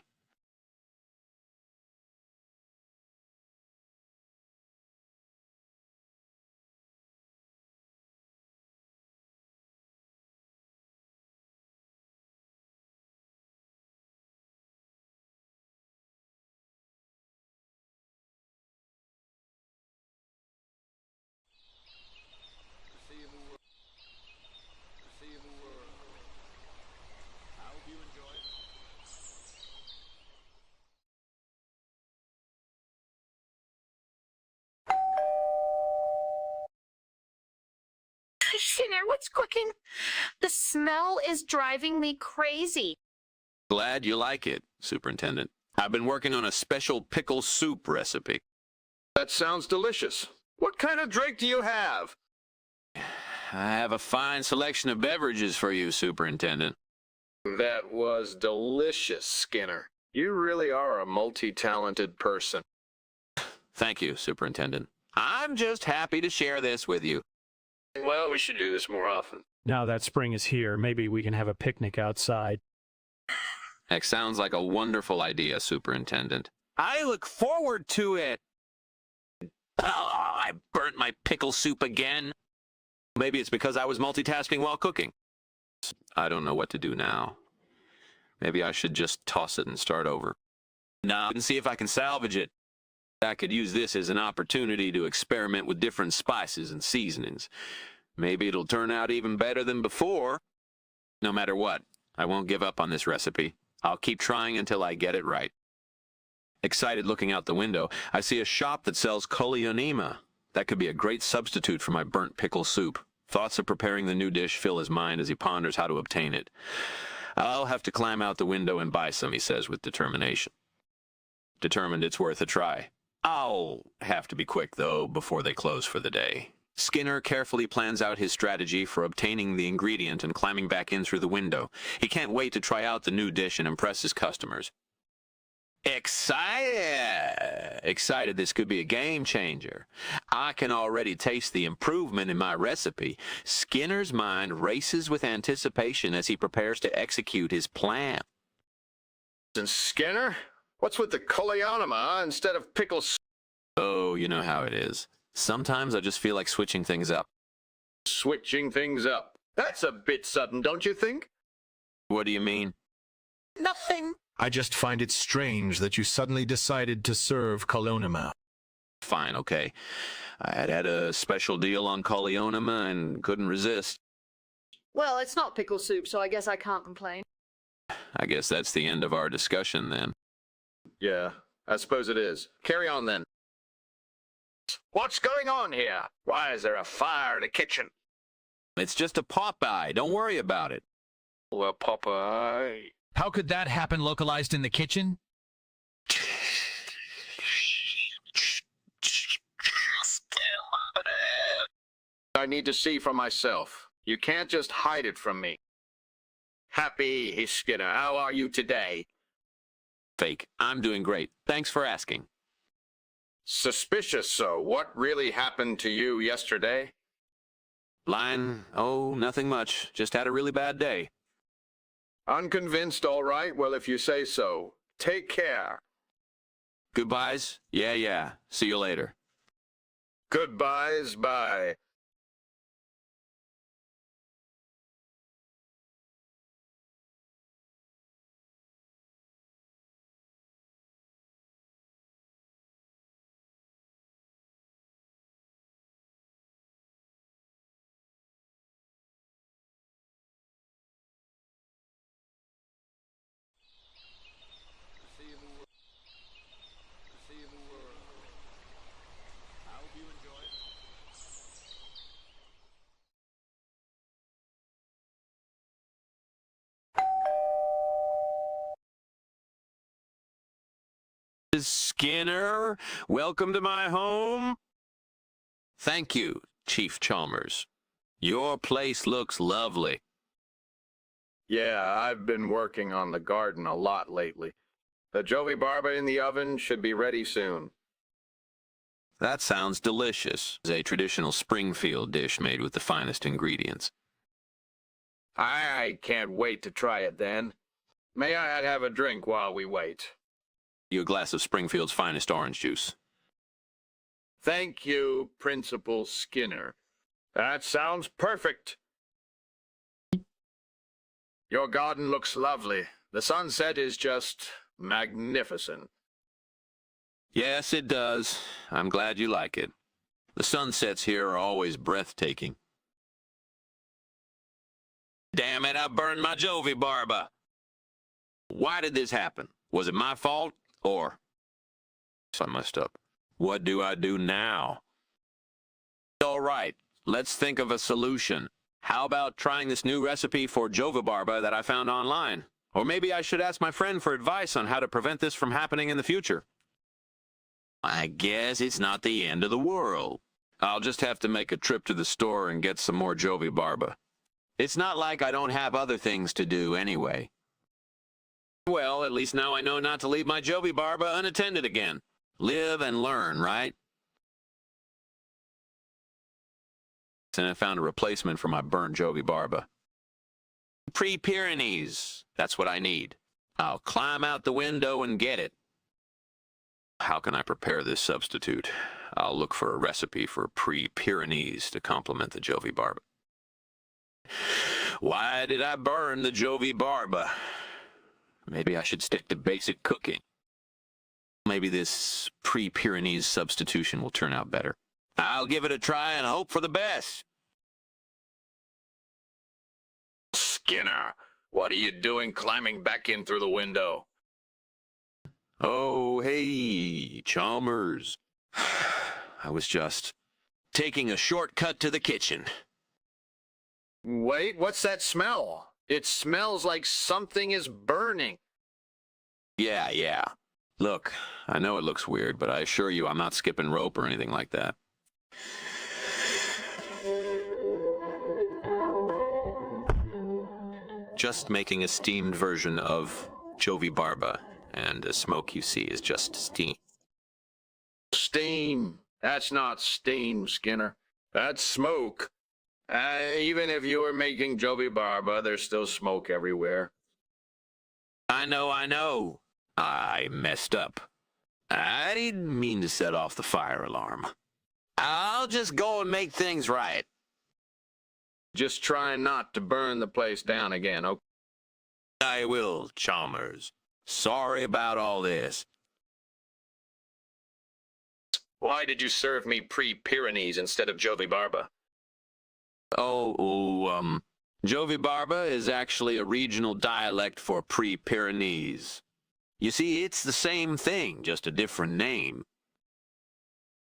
Skinner, what's cooking? The smell is driving me crazy. Glad you like it, Superintendent. I've been working on a special pickle soup recipe. That sounds delicious. What kind of drink do you have? I have a fine selection of beverages for you, Superintendent. That was delicious, Skinner. You really are a multi-talented person. Thank you, Superintendent. I'm just happy to share this with you. Well, we should do this more often. Now that spring is here, maybe we can have a picnic outside. That sounds like a wonderful idea, Superintendent. I look forward to it. Oh, I burnt my pickle soup again. Maybe it's because I was multitasking while cooking. I don't know what to do now. Maybe I should just toss it and start over. No, and see if I can salvage it. I could use this as an opportunity to experiment with different spices and seasonings. Maybe it'll turn out even better than before. No matter what, I won't give up on this recipe. I'll keep trying until I get it right. Excited looking out the window, I see a shop that sells Colionema. That could be a great substitute for my burnt pickle soup. Thoughts of preparing the new dish fill his mind as he ponders how to obtain it. I'll have to climb out the window and buy some, he says with determination. Determined it's worth a try. I'll have to be quick, though, before they close for the day. Skinner carefully plans out his strategy for obtaining the ingredient and climbing back in through the window. He can't wait to try out the new dish and impress his customers. Excited this could be a game changer. I can already taste the improvement in my recipe. Skinner's mind races with anticipation as he prepares to execute his plan. And Skinner? What's with the Colionema instead of pickle soup? Oh, you know how it is. Sometimes I just feel like switching things up. Switching things up. That's a bit sudden, don't you think? What do you mean? Nothing. I just find it strange that you suddenly decided to serve Colionema. Fine, okay. I had had a special deal on Colionema and couldn't resist. Well, it's not pickle soup, so I guess I can't complain. I guess that's the end of our discussion then. Yeah, I suppose it is. Carry on then. What's going on here? Why is there a fire in the kitchen? It's just a Popeye. Don't worry about it. Well, Popeye. How could that happen localized in the kitchen? I need to see for myself. You can't just hide it from me. Happy, Skinner. How are you today? Fake. I'm doing great. Thanks for asking. Suspicious, so. What really happened to you yesterday? Lying? Oh, nothing much. Just had a really bad day. Unconvinced, all right? Well, if you say so. Take care. Goodbyes? Yeah. See you later. Goodbyes, bye. Skinner, welcome to my home. Thank you, Chief Chalmers. Your place looks lovely. Yeah, I've been working on the garden a lot lately. The Jovi Barba in the oven should be ready soon. That sounds delicious. It's a traditional Springfield dish made with the finest ingredients. I can't wait to try it then. May I have a drink while we wait? You a glass of Springfield's finest orange juice. Thank you, Principal Skinner. That sounds perfect. Your garden looks lovely. The sunset is just magnificent. Yes, it does. I'm glad you like it. The sunsets here are always breathtaking. Damn it, I burned my Jovi Barba. Why did this happen? Was it my fault? Or I messed up. What do I do now? All right, let's think of a solution. How about trying this new recipe for Jovi Barba that I found online? Or maybe I should ask my friend for advice on how to prevent this from happening in the future. I guess it's not the end of the world. I'll just have to make a trip to the store and get some more Jovi Barba. It's not like I don't have other things to do anyway. Well, at least now I know not to leave my Jovi Barba unattended again. Live and learn, right? And I found a replacement for my burnt Jovi Barba. Pre-Pyrenees. That's what I need. I'll climb out the window and get it. How can I prepare this substitute? I'll look for a recipe for Pre-Pyrenees to complement the Jovi Barba. Why did I burn the Jovi Barba? Maybe I should stick to basic cooking. Maybe this Pre-Pyrenees substitution will turn out better. I'll give it a try and hope for the best. Skinner, what are you doing climbing back in through the window? Oh, hey, Chalmers. I was just taking a shortcut to the kitchen. Wait, what's that smell? It smells like something is burning. Yeah. Look, I know it looks weird, but I assure you I'm not skipping rope or anything like that. Just making a steamed version of Jovi Barba, and the smoke you see is just steam. Steam. That's not steam, Skinner. That's smoke. Even if you were making Jovi Barba, there's still smoke everywhere. I know. I messed up. I didn't mean to set off the fire alarm. I'll just go and make things right. Just try not to burn the place down again, okay? I will, Chalmers. Sorry about all this. Why did you serve me Pre-Pyrenees instead of Jovi Barba? Jovi Barba is actually a regional dialect for Pre-Pyrenees. You see, it's the same thing, just a different name.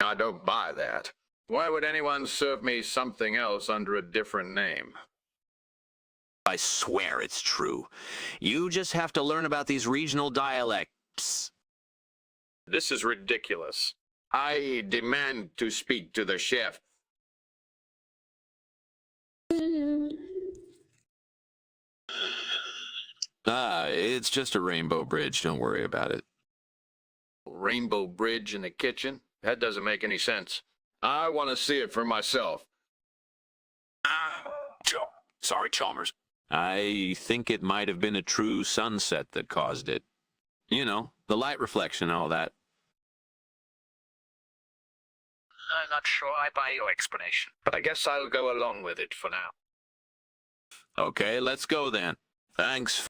I don't buy that. Why would anyone serve me something else under a different name? I swear it's true. You just have to learn about these regional dialects. This is ridiculous. I demand to speak to the chef. It's just a rainbow bridge. Don't worry about it. Rainbow Bridge in the kitchen? That doesn't make any sense. I want to see it for myself. Sorry, Chalmers. I think it might have been a true sunset that caused it. You know, the light reflection and all that. I'm not sure I buy your explanation, but I guess I'll go along with it for now. Okay, let's go then. Thanks.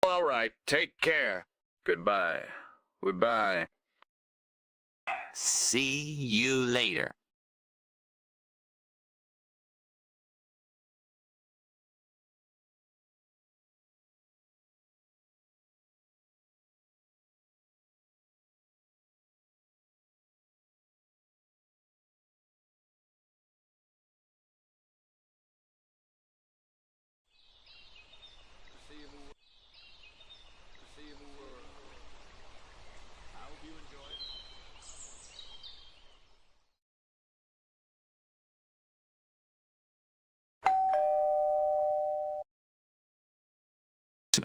All right, take care. Goodbye. Goodbye. See you later.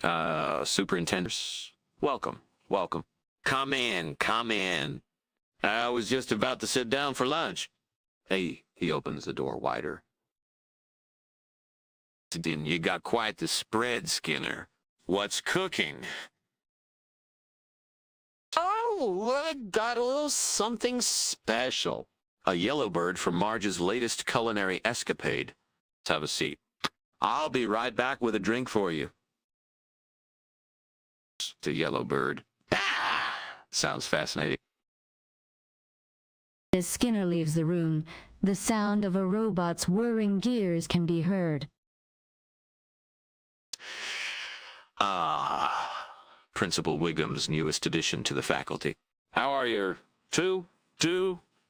Superintendent. Welcome, welcome. Come in, come in. I was just about to sit down for lunch. He opens the door wider. You got quite the spread, Skinner. What's cooking? Oh, I got a little something special. A yellow bird from Marge's latest culinary escapade. Let's have a seat. I'll be right back with a drink for you. The yellow bird. Ah, sounds fascinating. As Skinner leaves the room, the sound of a robot's whirring gears can be heard. Principal Wiggum's newest addition to the faculty. How are you? Two?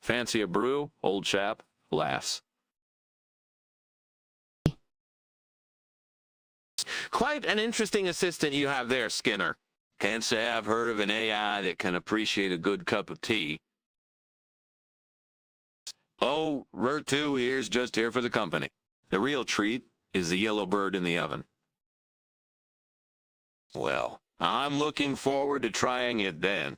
Fancy a brew? Old chap laughs. Quite an interesting assistant you have there, Skinner. Can't say I've heard of an AI that can appreciate a good cup of tea. Oh, Rert2 here's just here for the company. The real treat is the yellow bird in the oven. Well, I'm looking forward to trying it then.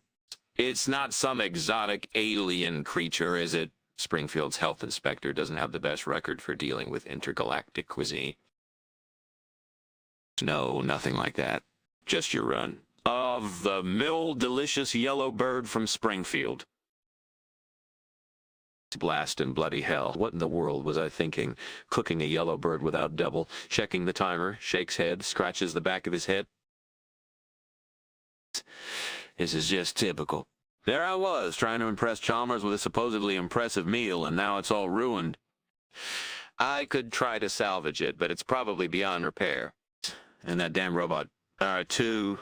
It's not some exotic alien creature, is it? Springfield's health inspector doesn't have the best record for dealing with intergalactic cuisine. No, nothing like that. Just your run. Of the delicious yellow bird from Springfield. Blast and bloody hell. What in the world was I thinking? Cooking a yellow bird without double, checking the timer, shakes head, scratches the back of his head. This is just typical. There I was, trying to impress Chalmers with a supposedly impressive meal, and now it's all ruined. I could try to salvage it, but it's probably beyond repair. And that damn robot, two.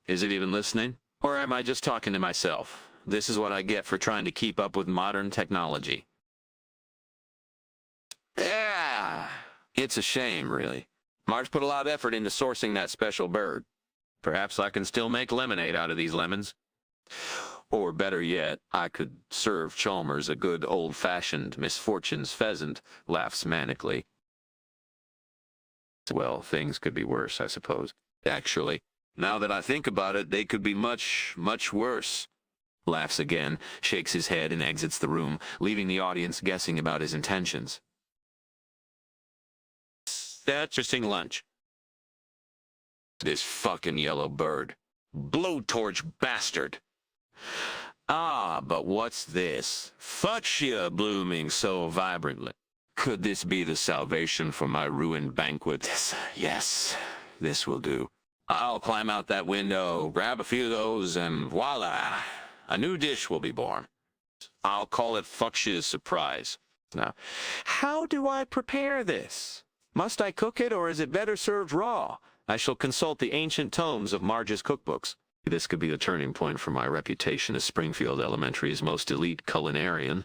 Is it even listening? Or am I just talking to myself? This is what I get for trying to keep up with modern technology. Yeah, it's a shame, really. Marge put a lot of effort into sourcing that special bird. Perhaps I can still make lemonade out of these lemons. Or better yet, I could serve Chalmers a good old-fashioned misfortunes pheasant, laughs manically. Well, things could be worse, I suppose. Actually, now that I think about it, they could be much, much worse. Laughs again, shakes his head and exits the room, leaving the audience guessing about his intentions. Interesting lunch. This fucking yellow bird. Blowtorch bastard. But what's this? Fuchsia blooming so vibrantly. Could this be the salvation for my ruined banquet? Yes, this will do. I'll climb out that window, grab a few of those, and voila! A new dish will be born. I'll call it Fuchsia's Surprise. Now, how do I prepare this? Must I cook it, or is it better served raw? I shall consult the ancient tomes of Marge's cookbooks. This could be the turning point for my reputation as Springfield Elementary's most elite culinarian.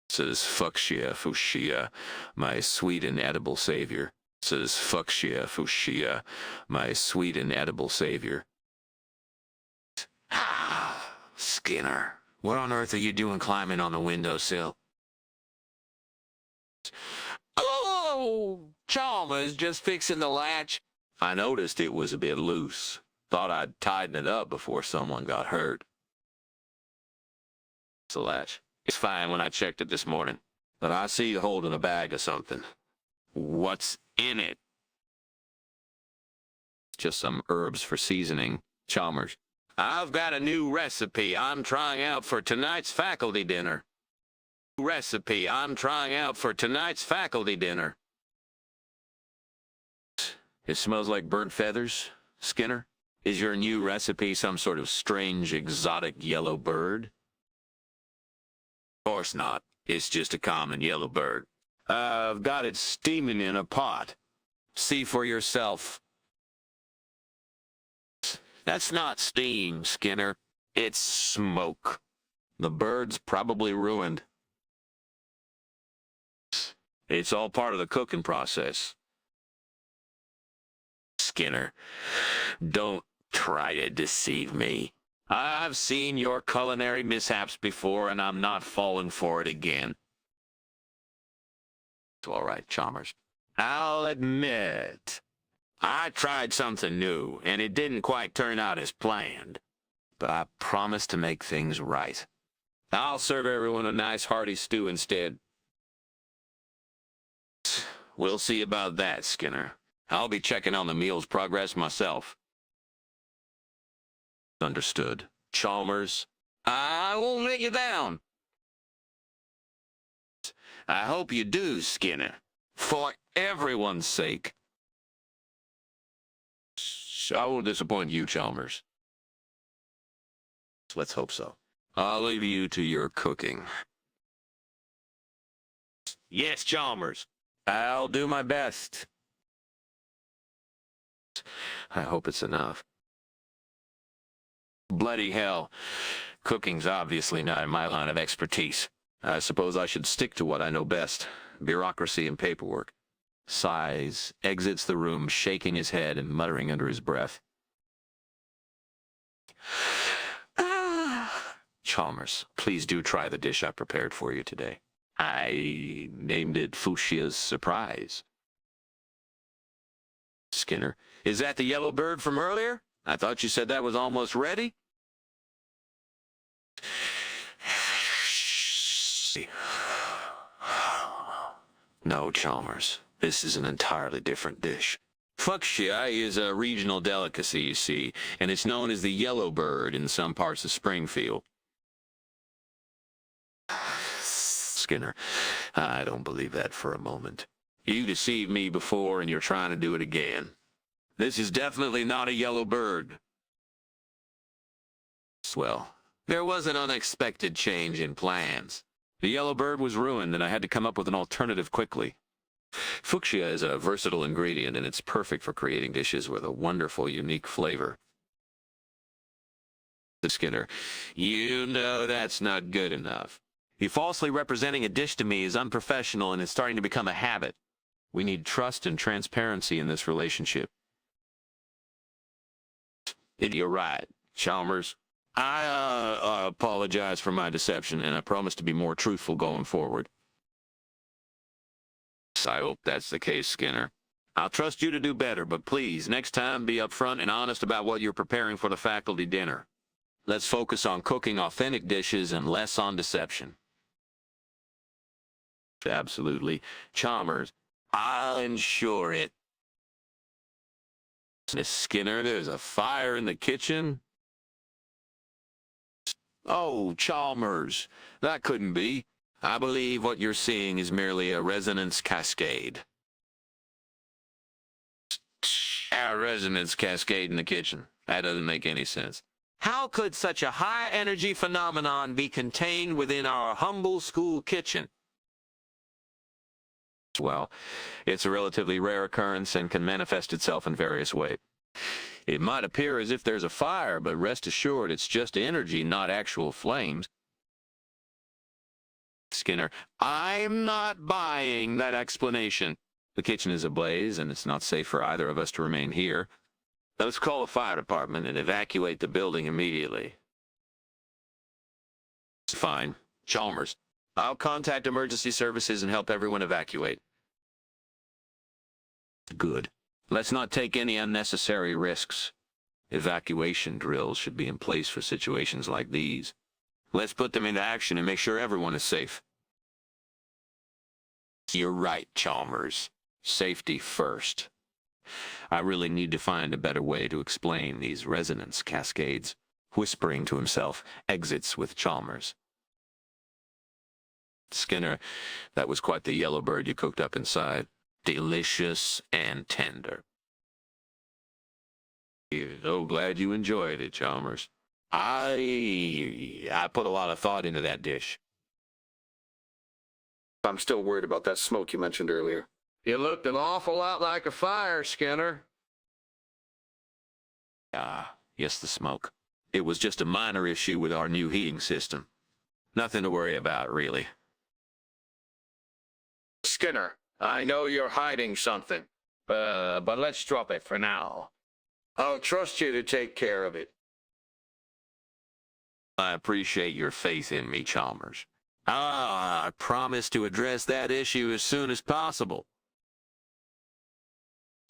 Says Fuchsia, my sweet and edible savior. Says Fuchsia, my sweet and edible savior. Skinner, what on earth are you doing climbing on the windowsill? Oh, Chalmers just fixing the latch. I noticed it was a bit loose. Thought I'd tighten it up before someone got hurt. It's the latch. It's fine when I checked it this morning. But I see you holding a bag of something. What's in it? Just some herbs for seasoning. Chalmers. I've got a new recipe I'm trying out for tonight's faculty dinner. Recipe I'm trying out for tonight's faculty dinner. It smells like burnt feathers, Skinner. Is your new recipe some sort of strange, exotic yellow bird? Of course not. It's just a common yellow bird. I've got it steaming in a pot. See for yourself. That's not steam, Skinner. It's smoke. The bird's probably ruined. It's all part of the cooking process. Skinner, don't try to deceive me. I've seen your culinary mishaps before, and I'm not falling for it again. It's all right, Chalmers. I'll admit, I tried something new, and it didn't quite turn out as planned. But I promise to make things right. I'll serve everyone a nice hearty stew instead. We'll see about that, Skinner. I'll be checking on the meal's progress myself. Understood. Chalmers, I won't let you down. I hope you do, Skinner. For everyone's sake. I won't disappoint you, Chalmers. Let's hope so. I'll leave you to your cooking. Yes, Chalmers. I'll do my best. I hope it's enough. Bloody hell. Cooking's obviously not in my line of expertise. I suppose I should stick to what I know best. Bureaucracy and paperwork. Sighs, exits the room, shaking his head and muttering under his breath. Chalmers, please do try the dish I prepared for you today. I named it Fuchsia's Surprise. Skinner, is that the yellow bird from earlier? I thought you said that was almost ready. No, Chalmers. This is an entirely different dish. Fuchsia is a regional delicacy, you see, and it's known as the yellow bird in some parts of Springfield. Skinner, I don't believe that for a moment. You deceived me before, and you're trying to do it again. This is definitely not a yellow bird. Well, there was an unexpected change in plans. The yellow bird was ruined, and I had to come up with an alternative quickly. Fuchsia is a versatile ingredient, and it's perfect for creating dishes with a wonderful, unique flavor. Skinner, you know that's not good enough. You falsely representing a dish to me is unprofessional, and it's starting to become a habit. We need trust and transparency in this relationship. You're right, Chalmers. I apologize for my deception, and I promise to be more truthful going forward. I hope that's the case, Skinner. I'll trust you to do better, but please, next time be upfront and honest about what you're preparing for the faculty dinner. Let's focus on cooking authentic dishes and less on deception. Absolutely. Chalmers, I'll ensure it. Miss Skinner, there's a fire in the kitchen. Oh, Chalmers, that couldn't be. I believe what you're seeing is merely a resonance cascade. A resonance cascade in the kitchen. That doesn't make any sense. How could such a high-energy phenomenon be contained within our humble school kitchen? Well, it's a relatively rare occurrence and can manifest itself in various ways. It might appear as if there's a fire, but rest assured it's just energy, not actual flames. Skinner, I'm not buying that explanation. The kitchen is ablaze, and it's not safe for either of us to remain here. Let's call the fire department and evacuate the building immediately. Fine. Chalmers, I'll contact emergency services and help everyone evacuate. Good. Let's not take any unnecessary risks. Evacuation drills should be in place for situations like these. Let's put them into action and make sure everyone is safe. You're right, Chalmers. Safety first. I really need to find a better way to explain these resonance cascades. Whispering to himself, exits with Chalmers. Skinner, that was quite the yellow bird you cooked up inside. Delicious and tender. So glad you enjoyed it, Chalmers. I put a lot of thought into that dish. I'm still worried about that smoke you mentioned earlier. You looked an awful lot like a fire, Skinner. Yes, the smoke. It was just a minor issue with our new heating system. Nothing to worry about, really. Skinner, I know you're hiding something, but let's drop it for now. I'll trust you to take care of it. I appreciate your faith in me, Chalmers. I promise to address that issue as soon as possible.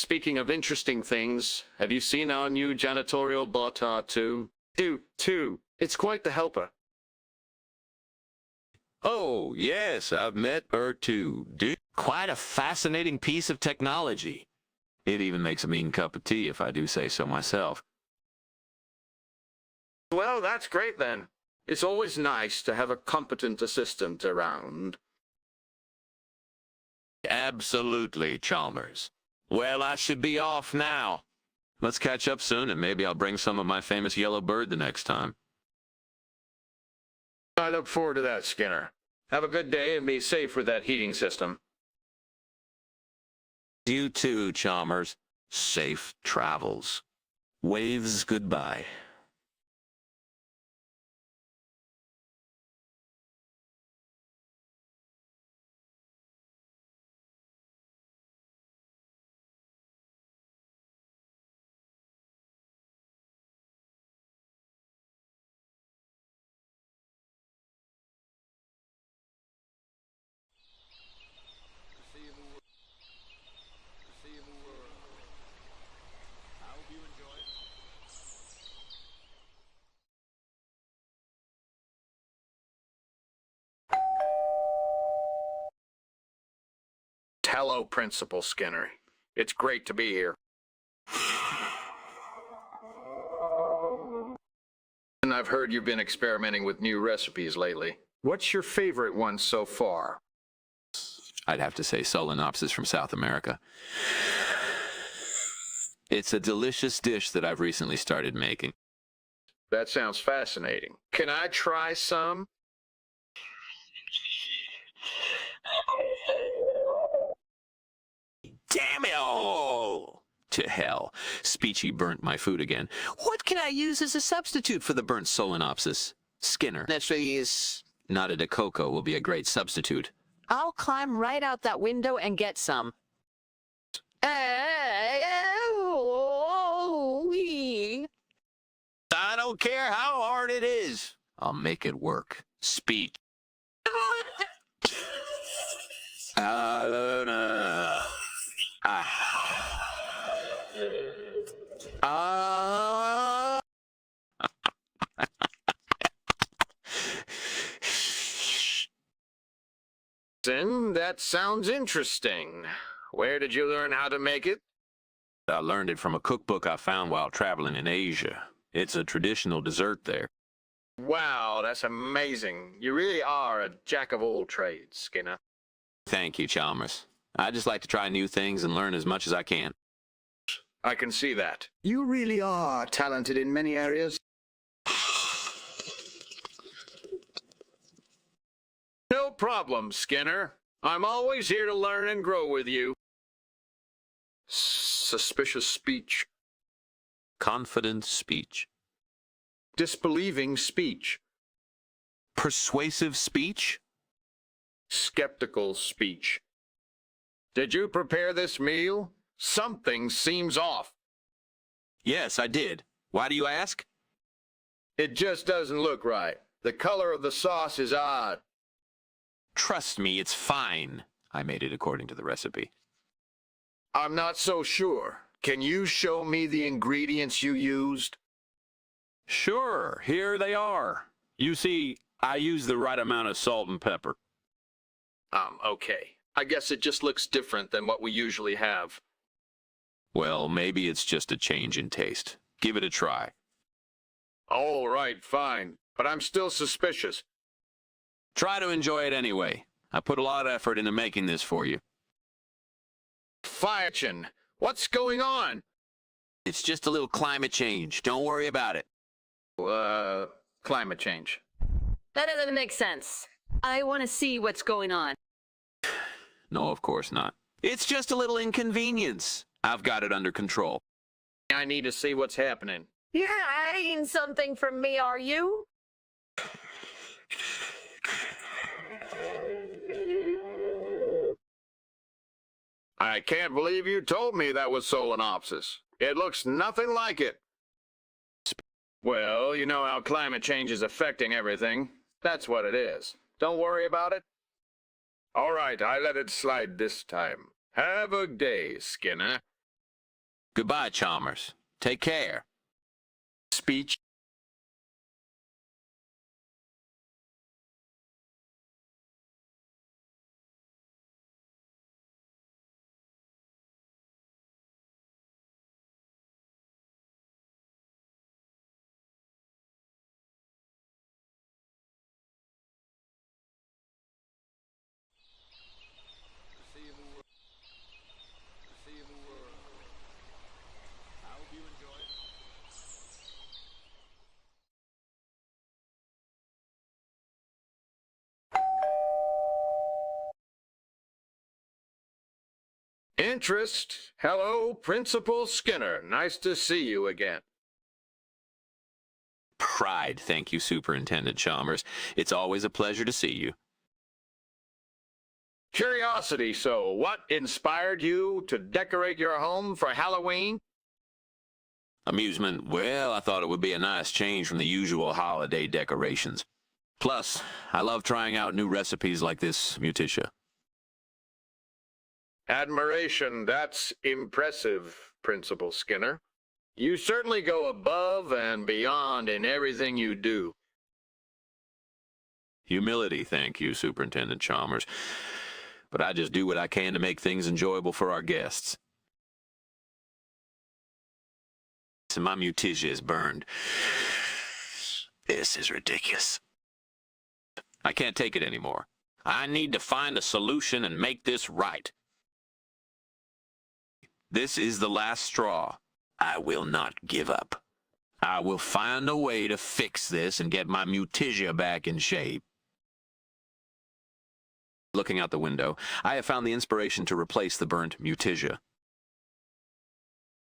Speaking of interesting things, have you seen our new janitorial bot, R2? Two. It's quite the helper. Oh, yes, I've met her too. Dude, quite a fascinating piece of technology. It even makes a mean cup of tea, if I do say so myself. Well, that's great then. It's always nice to have a competent assistant around. Absolutely, Chalmers. Well, I should be off now. Let's catch up soon, and maybe I'll bring some of my famous yellow bird the next time. I look forward to that, Skinner. Have a good day and be safe with that heating system. You too, Chalmers. Safe travels. Waves goodbye. Hello, Principal Skinner. It's great to be here. And I've heard you've been experimenting with new recipes lately. What's your favorite one so far? I'd have to say Solenopsis from South America. It's a delicious dish that I've recently started making. That sounds fascinating. Can I try some? Damn it! Oh! To hell. Speechy burnt my food again. What can I use as a substitute for the burnt Solenopsis? Skinner. Naturally is. Not a Coco will be a great substitute. I'll climb right out that window and get some. I don't care how hard it is. I'll make it work. Speech. Alona. That sounds interesting. Where did you learn how to make it? I learned it from a cookbook I found while traveling in Asia. It's a traditional dessert there. Wow, that's amazing. You really are a jack of all trades, Skinner. Thank you, Chalmers. I just like to try new things and learn as much as I can. I can see that. You really are talented in many areas. No problem, Skinner. I'm always here to learn and grow with you. Suspicious speech. Confident speech. Disbelieving speech. Persuasive speech? Skeptical speech. Did you prepare this meal? Something seems off. Yes, I did. Why do you ask? It just doesn't look right. The color of the sauce is odd. Trust me, it's fine. I made it according to the recipe. I'm not so sure. Can you show me the ingredients you used? Sure, here they are. You see, I used the right amount of salt and pepper. Okay. I guess it just looks different than what we usually have. Well, maybe it's just a change in taste. Give it a try. All right, fine. But I'm still suspicious. Try to enjoy it anyway. I put a lot of effort into making this for you. Fiachin, what's going on? It's just a little climate change. Don't worry about it. Climate change. That doesn't make sense. I want to see what's going on. No, of course not. It's just a little inconvenience. I've got it under control. I need to see what's happening. You're hiding something from me, are you? I can't believe you told me that was Solenopsis. It looks nothing like it. Well, you know how climate change is affecting everything. That's what it is. Don't worry about it. All right, I let it slide this time. Have a day, Skinner. Goodbye, Chalmers. Take care. Speech. Interest? Hello, Principal Skinner. Nice to see you again. Pride, thank you, Superintendent Chalmers. It's always a pleasure to see you. Curiosity, so what inspired you to decorate your home for Halloween? Amusement, well, I thought it would be a nice change from the usual holiday decorations. Plus, I love trying out new recipes like this Mutitia. Admiration, that's impressive, Principal Skinner. You certainly go above and beyond in everything you do. Humility, thank you, Superintendent Chalmers. But I just do what I can to make things enjoyable for our guests. So my Mutitia is burned. This is ridiculous. I can't take it anymore. I need to find a solution and make this right. This is the last straw. I will not give up. I will find a way to fix this and get my Mutitia back in shape. Looking out the window, I have found the inspiration to replace the burnt Mutitia.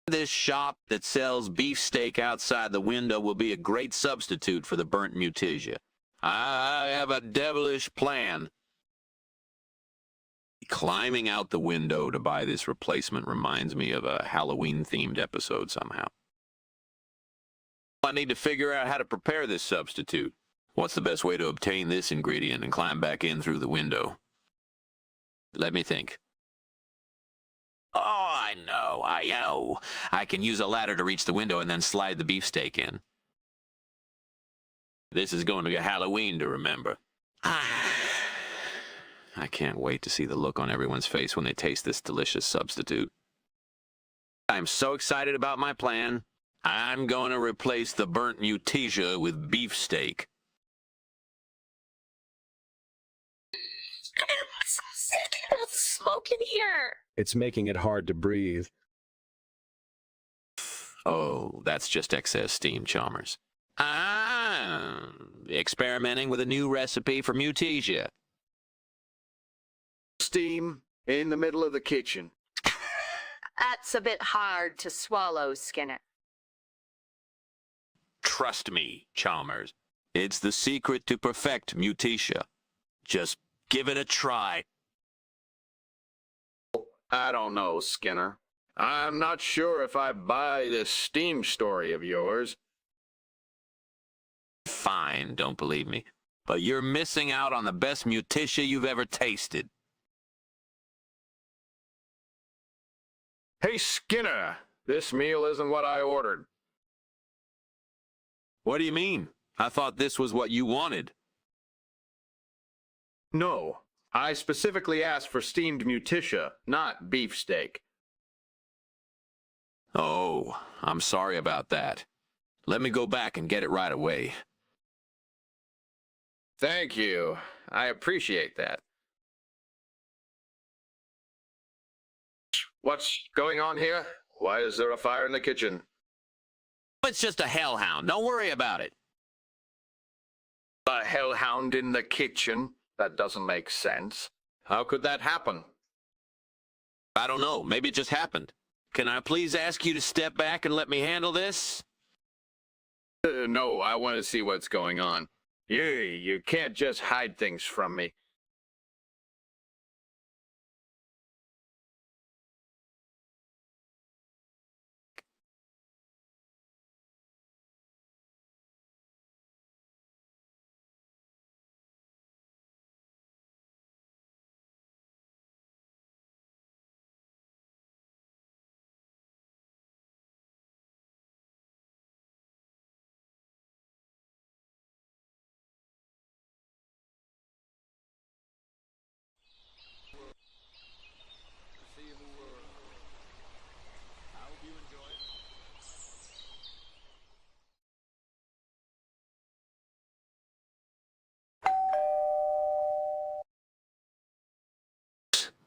This shop that sells beefsteak outside the window will be a great substitute for the burnt Mutitia. I have a devilish plan. Climbing out the window to buy this replacement reminds me of a Halloween-themed episode somehow. I need to figure out how to prepare this substitute. What's the best way to obtain this ingredient and climb back in through the window? Let me think. Oh, I know. I can use a ladder to reach the window and then slide the beefsteak in. This is going to be a Halloween to remember. I can't wait to see the look on everyone's face when they taste this delicious substitute. I'm so excited about my plan. I'm going to replace the burnt Mutitia with beefsteak. It's smoke in here. It's making it hard to breathe. Oh, that's just excess steam, Chalmers. Experimenting with a new recipe for Mutitia. Steam in the middle of the kitchen. That's a bit hard to swallow, Skinner. Trust me, Chalmers. It's the secret to perfect Mutitia. Just give it a try. I don't know, Skinner. I'm not sure if I buy this steam story of yours. Fine, don't believe me. But you're missing out on the best Mutitia you've ever tasted. Hey, Skinner, this meal isn't what I ordered. What do you mean? I thought this was what you wanted. No, I specifically asked for steamed Mutitia, not beefsteak. Oh, I'm sorry about that. Let me go back and get it right away. Thank you. I appreciate that. What's going on here? Why is there a fire in the kitchen? It's just a hellhound. Don't worry about it. A hellhound in the kitchen? That doesn't make sense. How could that happen? I don't know. Maybe it just happened. Can I please ask you to step back and let me handle this? No, I want to see what's going on. You can't just hide things from me.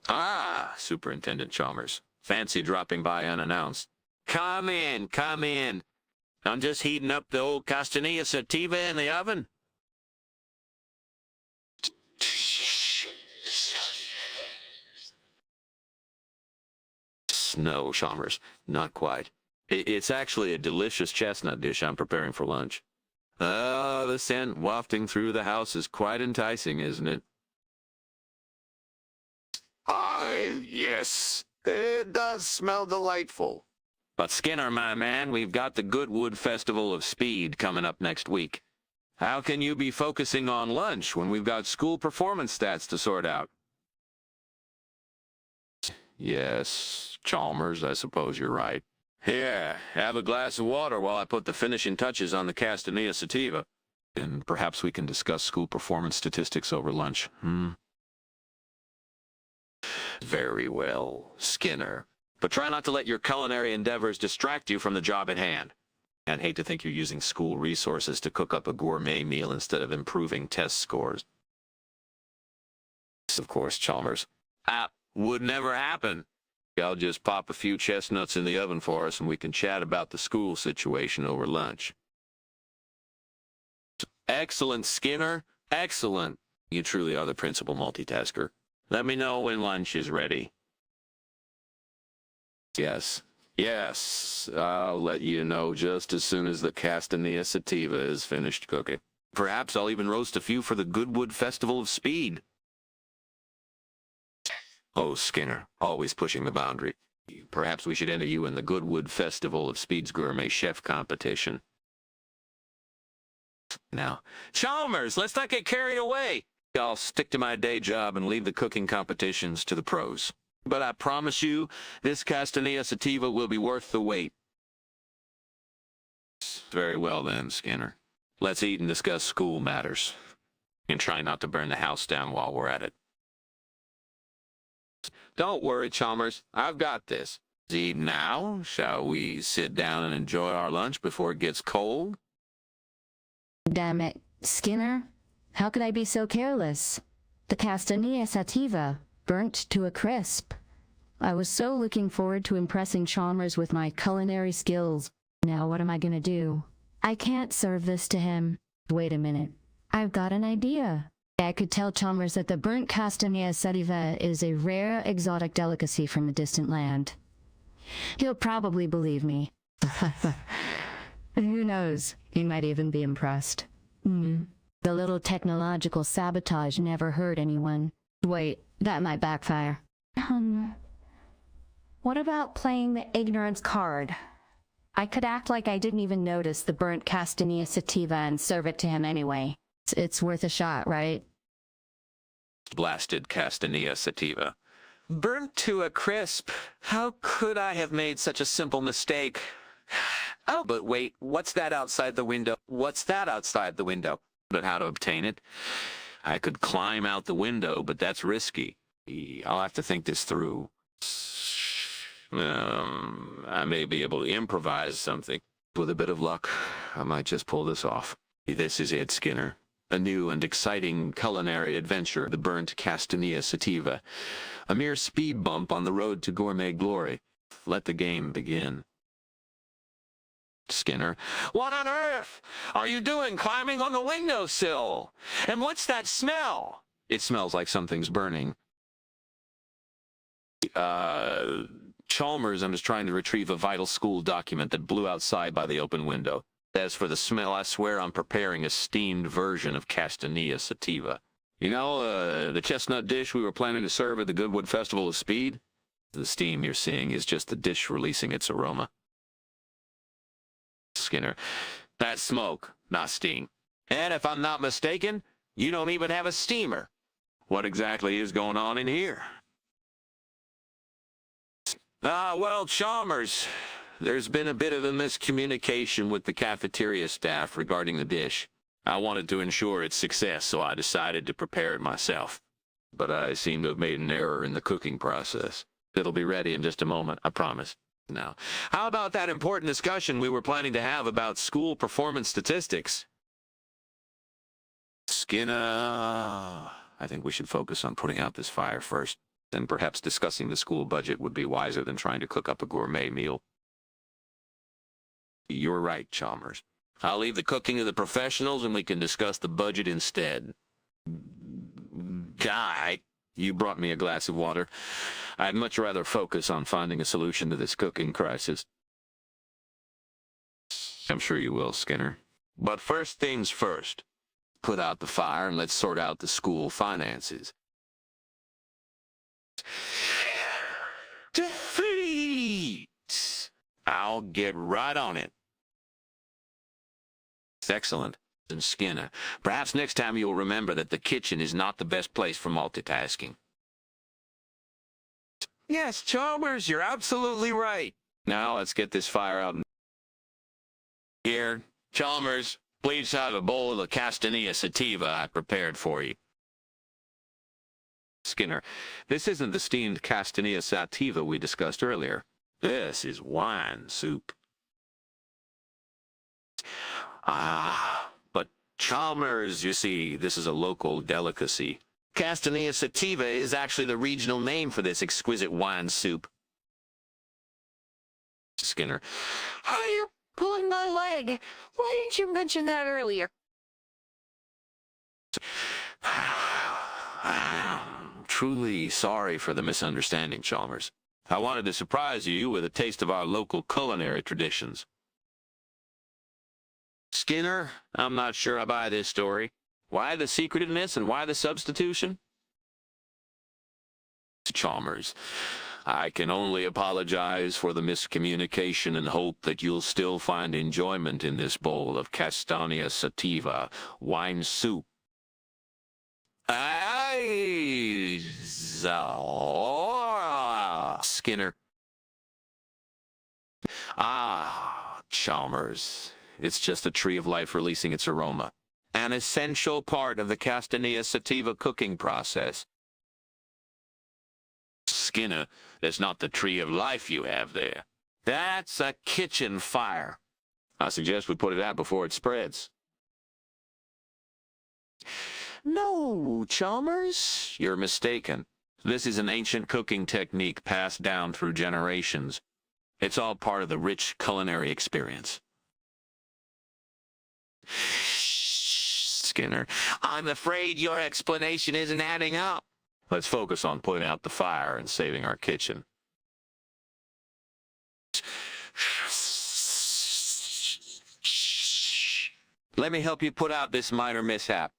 Ah, Superintendent Chalmers. Fancy dropping by unannounced. Come in, come in. I'm just heating up the old Castanilla sativa in the oven. No, Chalmers, not quite. It's actually a delicious chestnut dish I'm preparing for lunch. The scent wafting through the house is quite enticing, isn't it? Ah, yes. It does smell delightful. But Skinner, my man, we've got the Goodwood Festival of Speed coming up next week. How can you be focusing on lunch when we've got school performance stats to sort out? Yes, Chalmers, I suppose you're right. Here, have a glass of water while I put the finishing touches on the Castanilla sativa. And perhaps we can discuss school performance statistics over lunch, Very well, Skinner. But try not to let your culinary endeavors distract you from the job at hand. I'd hate to think you're using school resources to cook up a gourmet meal instead of improving test scores. Of course, Chalmers. Would never happen. I'll just pop a few chestnuts in the oven for us and we can chat about the school situation over lunch. Excellent, Skinner. Excellent. You truly are the principal multitasker. Let me know when lunch is ready. Yes. Yes. I'll let you know just as soon as the Castanilla sativa is finished cooking. Perhaps I'll even roast a few for the Goodwood Festival of Speed. Oh, Skinner, always pushing the boundary. Perhaps we should enter you in the Goodwood Festival of Speed's Gourmet Chef Competition. Now, Chalmers, let's not get carried away. I'll stick to my day job and leave the cooking competitions to the pros. But I promise you, this Castanilla sativa will be worth the wait. Very well then, Skinner. Let's eat and discuss school matters. And try not to burn the house down while we're at it. Don't worry, Chalmers. I've got this. Eat now? Shall we sit down and enjoy our lunch before it gets cold? Damn it, Skinner. How could I be so careless? The Castanilla sativa, burnt to a crisp. I was so looking forward to impressing Chalmers with my culinary skills. Now what am I gonna do? I can't serve this to him. Wait a minute. I've got an idea. I could tell Chalmers that the burnt Castanilla sativa is a rare exotic delicacy from a distant land. He'll probably believe me. Who knows? He might even be impressed. The little technological sabotage never hurt anyone. Wait, that might backfire. What about playing the ignorance card? I could act like I didn't even notice the burnt Castanilla sativa and serve it to him anyway. It's worth a shot, right? Blasted Castanilla sativa. Burnt to a crisp. How could I have made such a simple mistake? Oh, but wait, what's that outside the window? What's that outside the window? But how to obtain it? I could climb out the window, but that's risky. I'll have to think this through. I may be able to improvise something. With a bit of luck, I might just pull this off. This is it, Skinner. A new and exciting culinary adventure, the burnt Castanilla sativa. A mere speed bump on the road to gourmet glory. Let the game begin. Skinner. What on earth are you doing climbing on the windowsill? And what's that smell? It smells like something's burning. Chalmers, I'm just trying to retrieve a vital school document that blew outside by the open window. As for the smell, I swear I'm preparing a steamed version of Castanilla sativa. You know, the chestnut dish we were planning to serve at the Goodwood Festival of Speed? The steam you're seeing is just the dish releasing its aroma. Skinner. That's smoke, not steam. And if I'm not mistaken, you don't even have a steamer. What exactly is going on in here? Well, Chalmers, there's been a bit of a miscommunication with the cafeteria staff regarding the dish. I wanted to ensure its success, so I decided to prepare it myself. But I seem to have made an error in the cooking process. It'll be ready in just a moment, I promise. Now, how about that important discussion we were planning to have about school performance statistics? Skinner, I think we should focus on putting out this fire first. And perhaps discussing the school budget would be wiser than trying to cook up a gourmet meal. You're right, Chalmers. I'll leave the cooking to the professionals and we can discuss the budget instead. Guy, you brought me a glass of water. I'd much rather focus on finding a solution to this cooking crisis. I'm sure you will, Skinner. But first things first. Put out the fire and let's sort out the school finances. Defeat! I'll get right on it. Excellent. And Skinner, perhaps next time you'll remember that the kitchen is not the best place for multitasking. Yes, Chalmers, you're absolutely right. Now let's get this fire out. Here, Chalmers, please have a bowl of the Castania sativa I prepared for you. Skinner, this isn't the steamed Castania sativa we discussed earlier. This is wine soup. But Chalmers, you see, this is a local delicacy. Castania sativa is actually the regional name for this exquisite wine soup. Skinner, Oh, you're pulling my leg. Why didn't you mention that earlier? I'm truly sorry for the misunderstanding, Chalmers. I wanted to surprise you with a taste of our local culinary traditions. Skinner, I'm not sure I buy this story. Why the secretiveness and why the substitution? Chalmers, I can only apologize for the miscommunication and hope that you'll still find enjoyment in this bowl of Castania sativa wine soup. Skinner. Chalmers. It's just a tree of life releasing its aroma. An essential part of the Castania sativa cooking process. Skinner, that's not the tree of life you have there. That's a kitchen fire. I suggest we put it out before it spreads. No, Chalmers, you're mistaken. This is an ancient cooking technique passed down through generations. It's all part of the rich culinary experience. Skinner, I'm afraid your explanation isn't adding up. Let's focus on putting out the fire and saving our kitchen. Let me help you put out this minor mishap,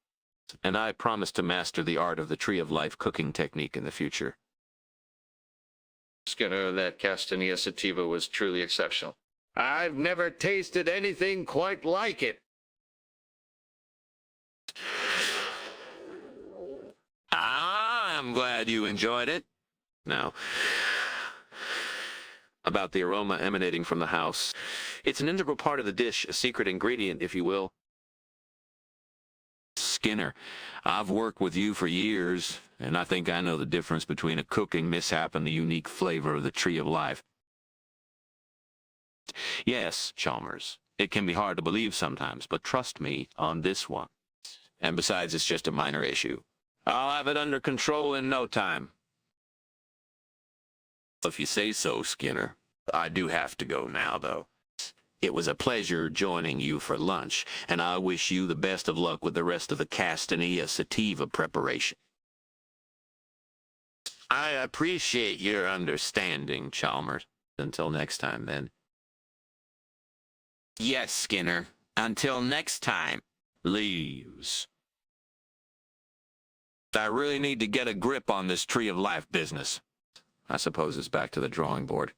and I promise to master the art of the Tree of Life cooking technique in the future. Skinner, that Castania sativa was truly exceptional. I've never tasted anything quite like it. I'm glad you enjoyed it. Now, about the aroma emanating from the house. It's an integral part of the dish, a secret ingredient, if you will. Skinner, I've worked with you for years, and I think I know the difference between a cooking mishap and the unique flavor of the Tree of Life. Yes, Chalmers, it can be hard to believe sometimes, but trust me on this one. And besides, it's just a minor issue. I'll have it under control in no time. If you say so, Skinner. I do have to go now, though. It was a pleasure joining you for lunch, and I wish you the best of luck with the rest of the Castania sativa preparation. I appreciate your understanding, Chalmers. Until next time, then. Yes, Skinner. Until next time. Leaves. I really need to get a grip on this Tree of Life business. I suppose it's back to the drawing board.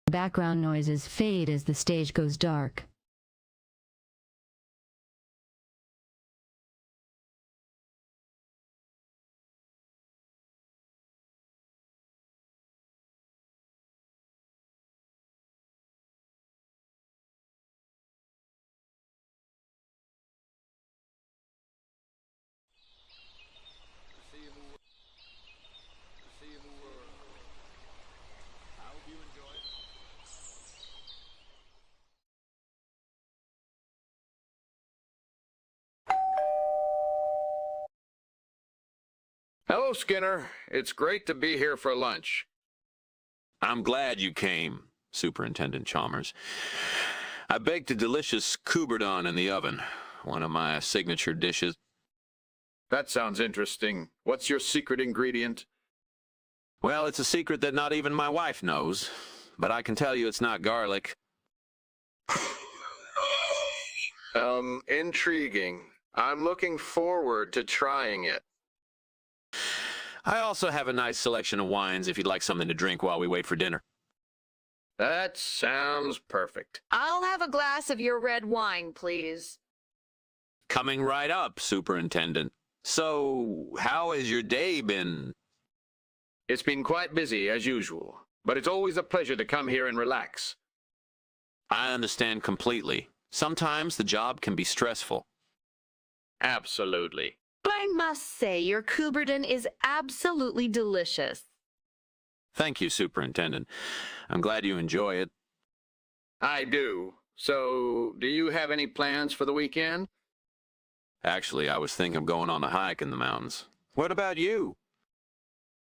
Background noises fade as the stage goes dark. Hello, Skinner. It's great to be here for lunch. I'm glad you came, Superintendent Chalmers. I baked a delicious Couberdon in the oven, one of my signature dishes. That sounds interesting. What's your secret ingredient? Well, it's a secret that not even my wife knows, but I can tell you it's not garlic. Intriguing. I'm looking forward to trying it. I also have a nice selection of wines if you'd like something to drink while we wait for dinner. That sounds perfect. I'll have a glass of your red wine, please. Coming right up, Superintendent. So, how has your day been? It's been quite busy, as usual, but it's always a pleasure to come here and relax. I understand completely. Sometimes the job can be stressful. Absolutely. I must say, your Couberdon is absolutely delicious. Thank you, Superintendent. I'm glad you enjoy it. I do. So, do you have any plans for the weekend? Actually, I was thinking of going on a hike in the mountains. What about you?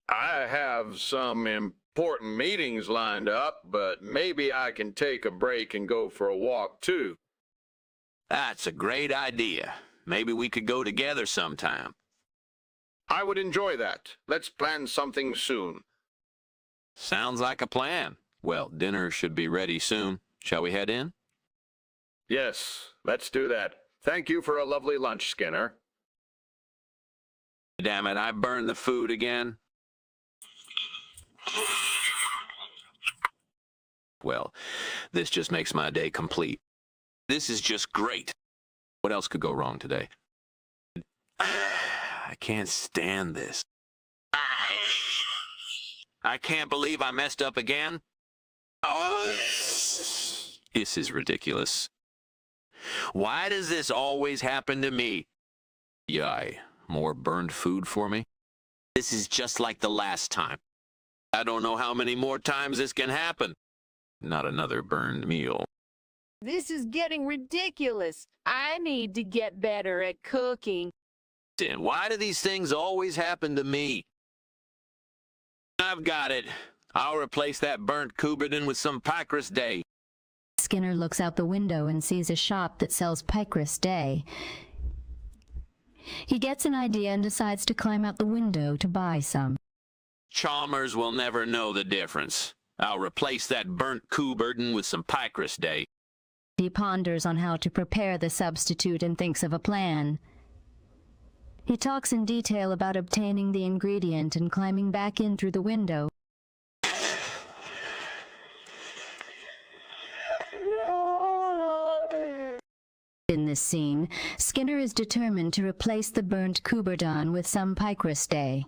I have some important meetings lined up, but maybe I can take a break and go for a walk, too. That's a great idea. Maybe we could go together sometime. I would enjoy that. Let's plan something soon. Sounds like a plan. Well, dinner should be ready soon. Shall we head in? Yes, let's do that. Thank you for a lovely lunch, Skinner. Damn it, I burned the food again. Well, this just makes my day complete. This is just great. What else could go wrong today? I can't stand this. I can't believe I messed up again. This is ridiculous. Why does this always happen to me? Yay, more burned food for me? This is just like the last time. I don't know how many more times this can happen. Not another burned meal. This is getting ridiculous. I need to get better at cooking. And why do these things always happen to me? I've got it. I'll replace that burnt Couberdon with some Picrus Day. Skinner looks out the window and sees a shop that sells Picrus Day. He gets an idea and decides to climb out the window to buy some. Chalmers will never know the difference. I'll replace that burnt Couberdon with some Picrus Day. He ponders on how to prepare the substitute and thinks of a plan. He talks in detail about obtaining the ingredient and climbing back in through the window. In this scene, Skinner is determined to replace the burnt Couberdon with some Picrus Day.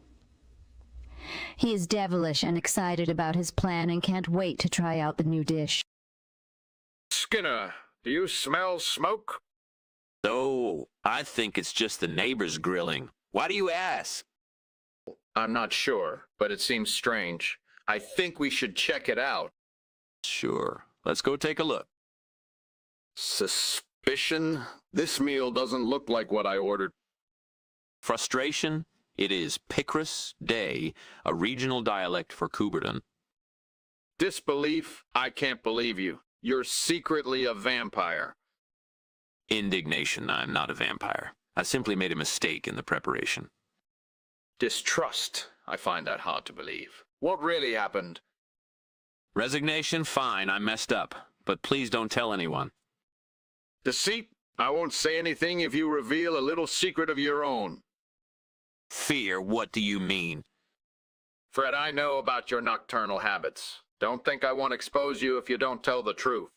He is devilish and excited about his plan and can't wait to try out the new dish. Skinner, do you smell smoke? Oh, I think it's just the neighbors grilling. Why do you ask? I'm not sure, but it seems strange. I think we should check it out. Sure. Let's go take a look. Suspicion? This meal doesn't look like what I ordered. Frustration? It is Picrus Day, a regional dialect for Couberdon. Disbelief? I can't believe you. You're secretly a vampire. Indignation. I'm not a vampire. I simply made a mistake in the preparation. Distrust? I find that hard to believe. What really happened? Resignation? Fine, I messed up. But please don't tell anyone. Deceit? I won't say anything if you reveal a little secret of your own. Fear? What do you mean? Fred, I know about your nocturnal habits. Don't think I won't expose you if you don't tell the truth.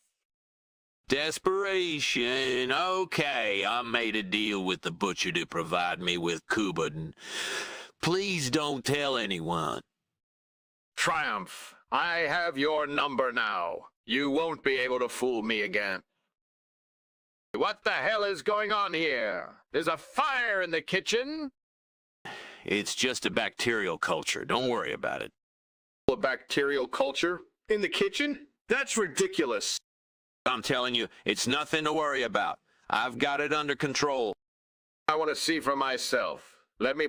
Desperation. Okay, I made a deal with the butcher to provide me with Couberdon. Please don't tell anyone. Triumph. I have your number now. You won't be able to fool me again. What the hell is going on here? There's a fire in the kitchen. It's just a bacterial culture. Don't worry about it. A bacterial culture? In the kitchen? That's ridiculous. I'm telling you, it's nothing to worry about. I've got it under control. I want to see for myself. Let me...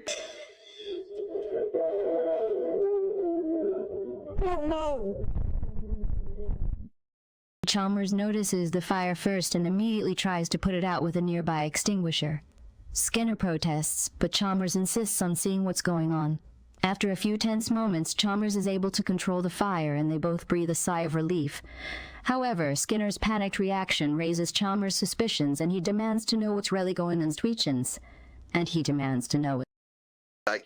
Chalmers notices the fire first and immediately tries to put it out with a nearby extinguisher. Skinner protests, but Chalmers insists on seeing what's going on. After a few tense moments, Chalmers is able to control the fire and they both breathe a sigh of relief. However, Skinner's panicked reaction raises Chalmers' suspicions and he demands to know what's really going on in Tweetchins. And he demands to know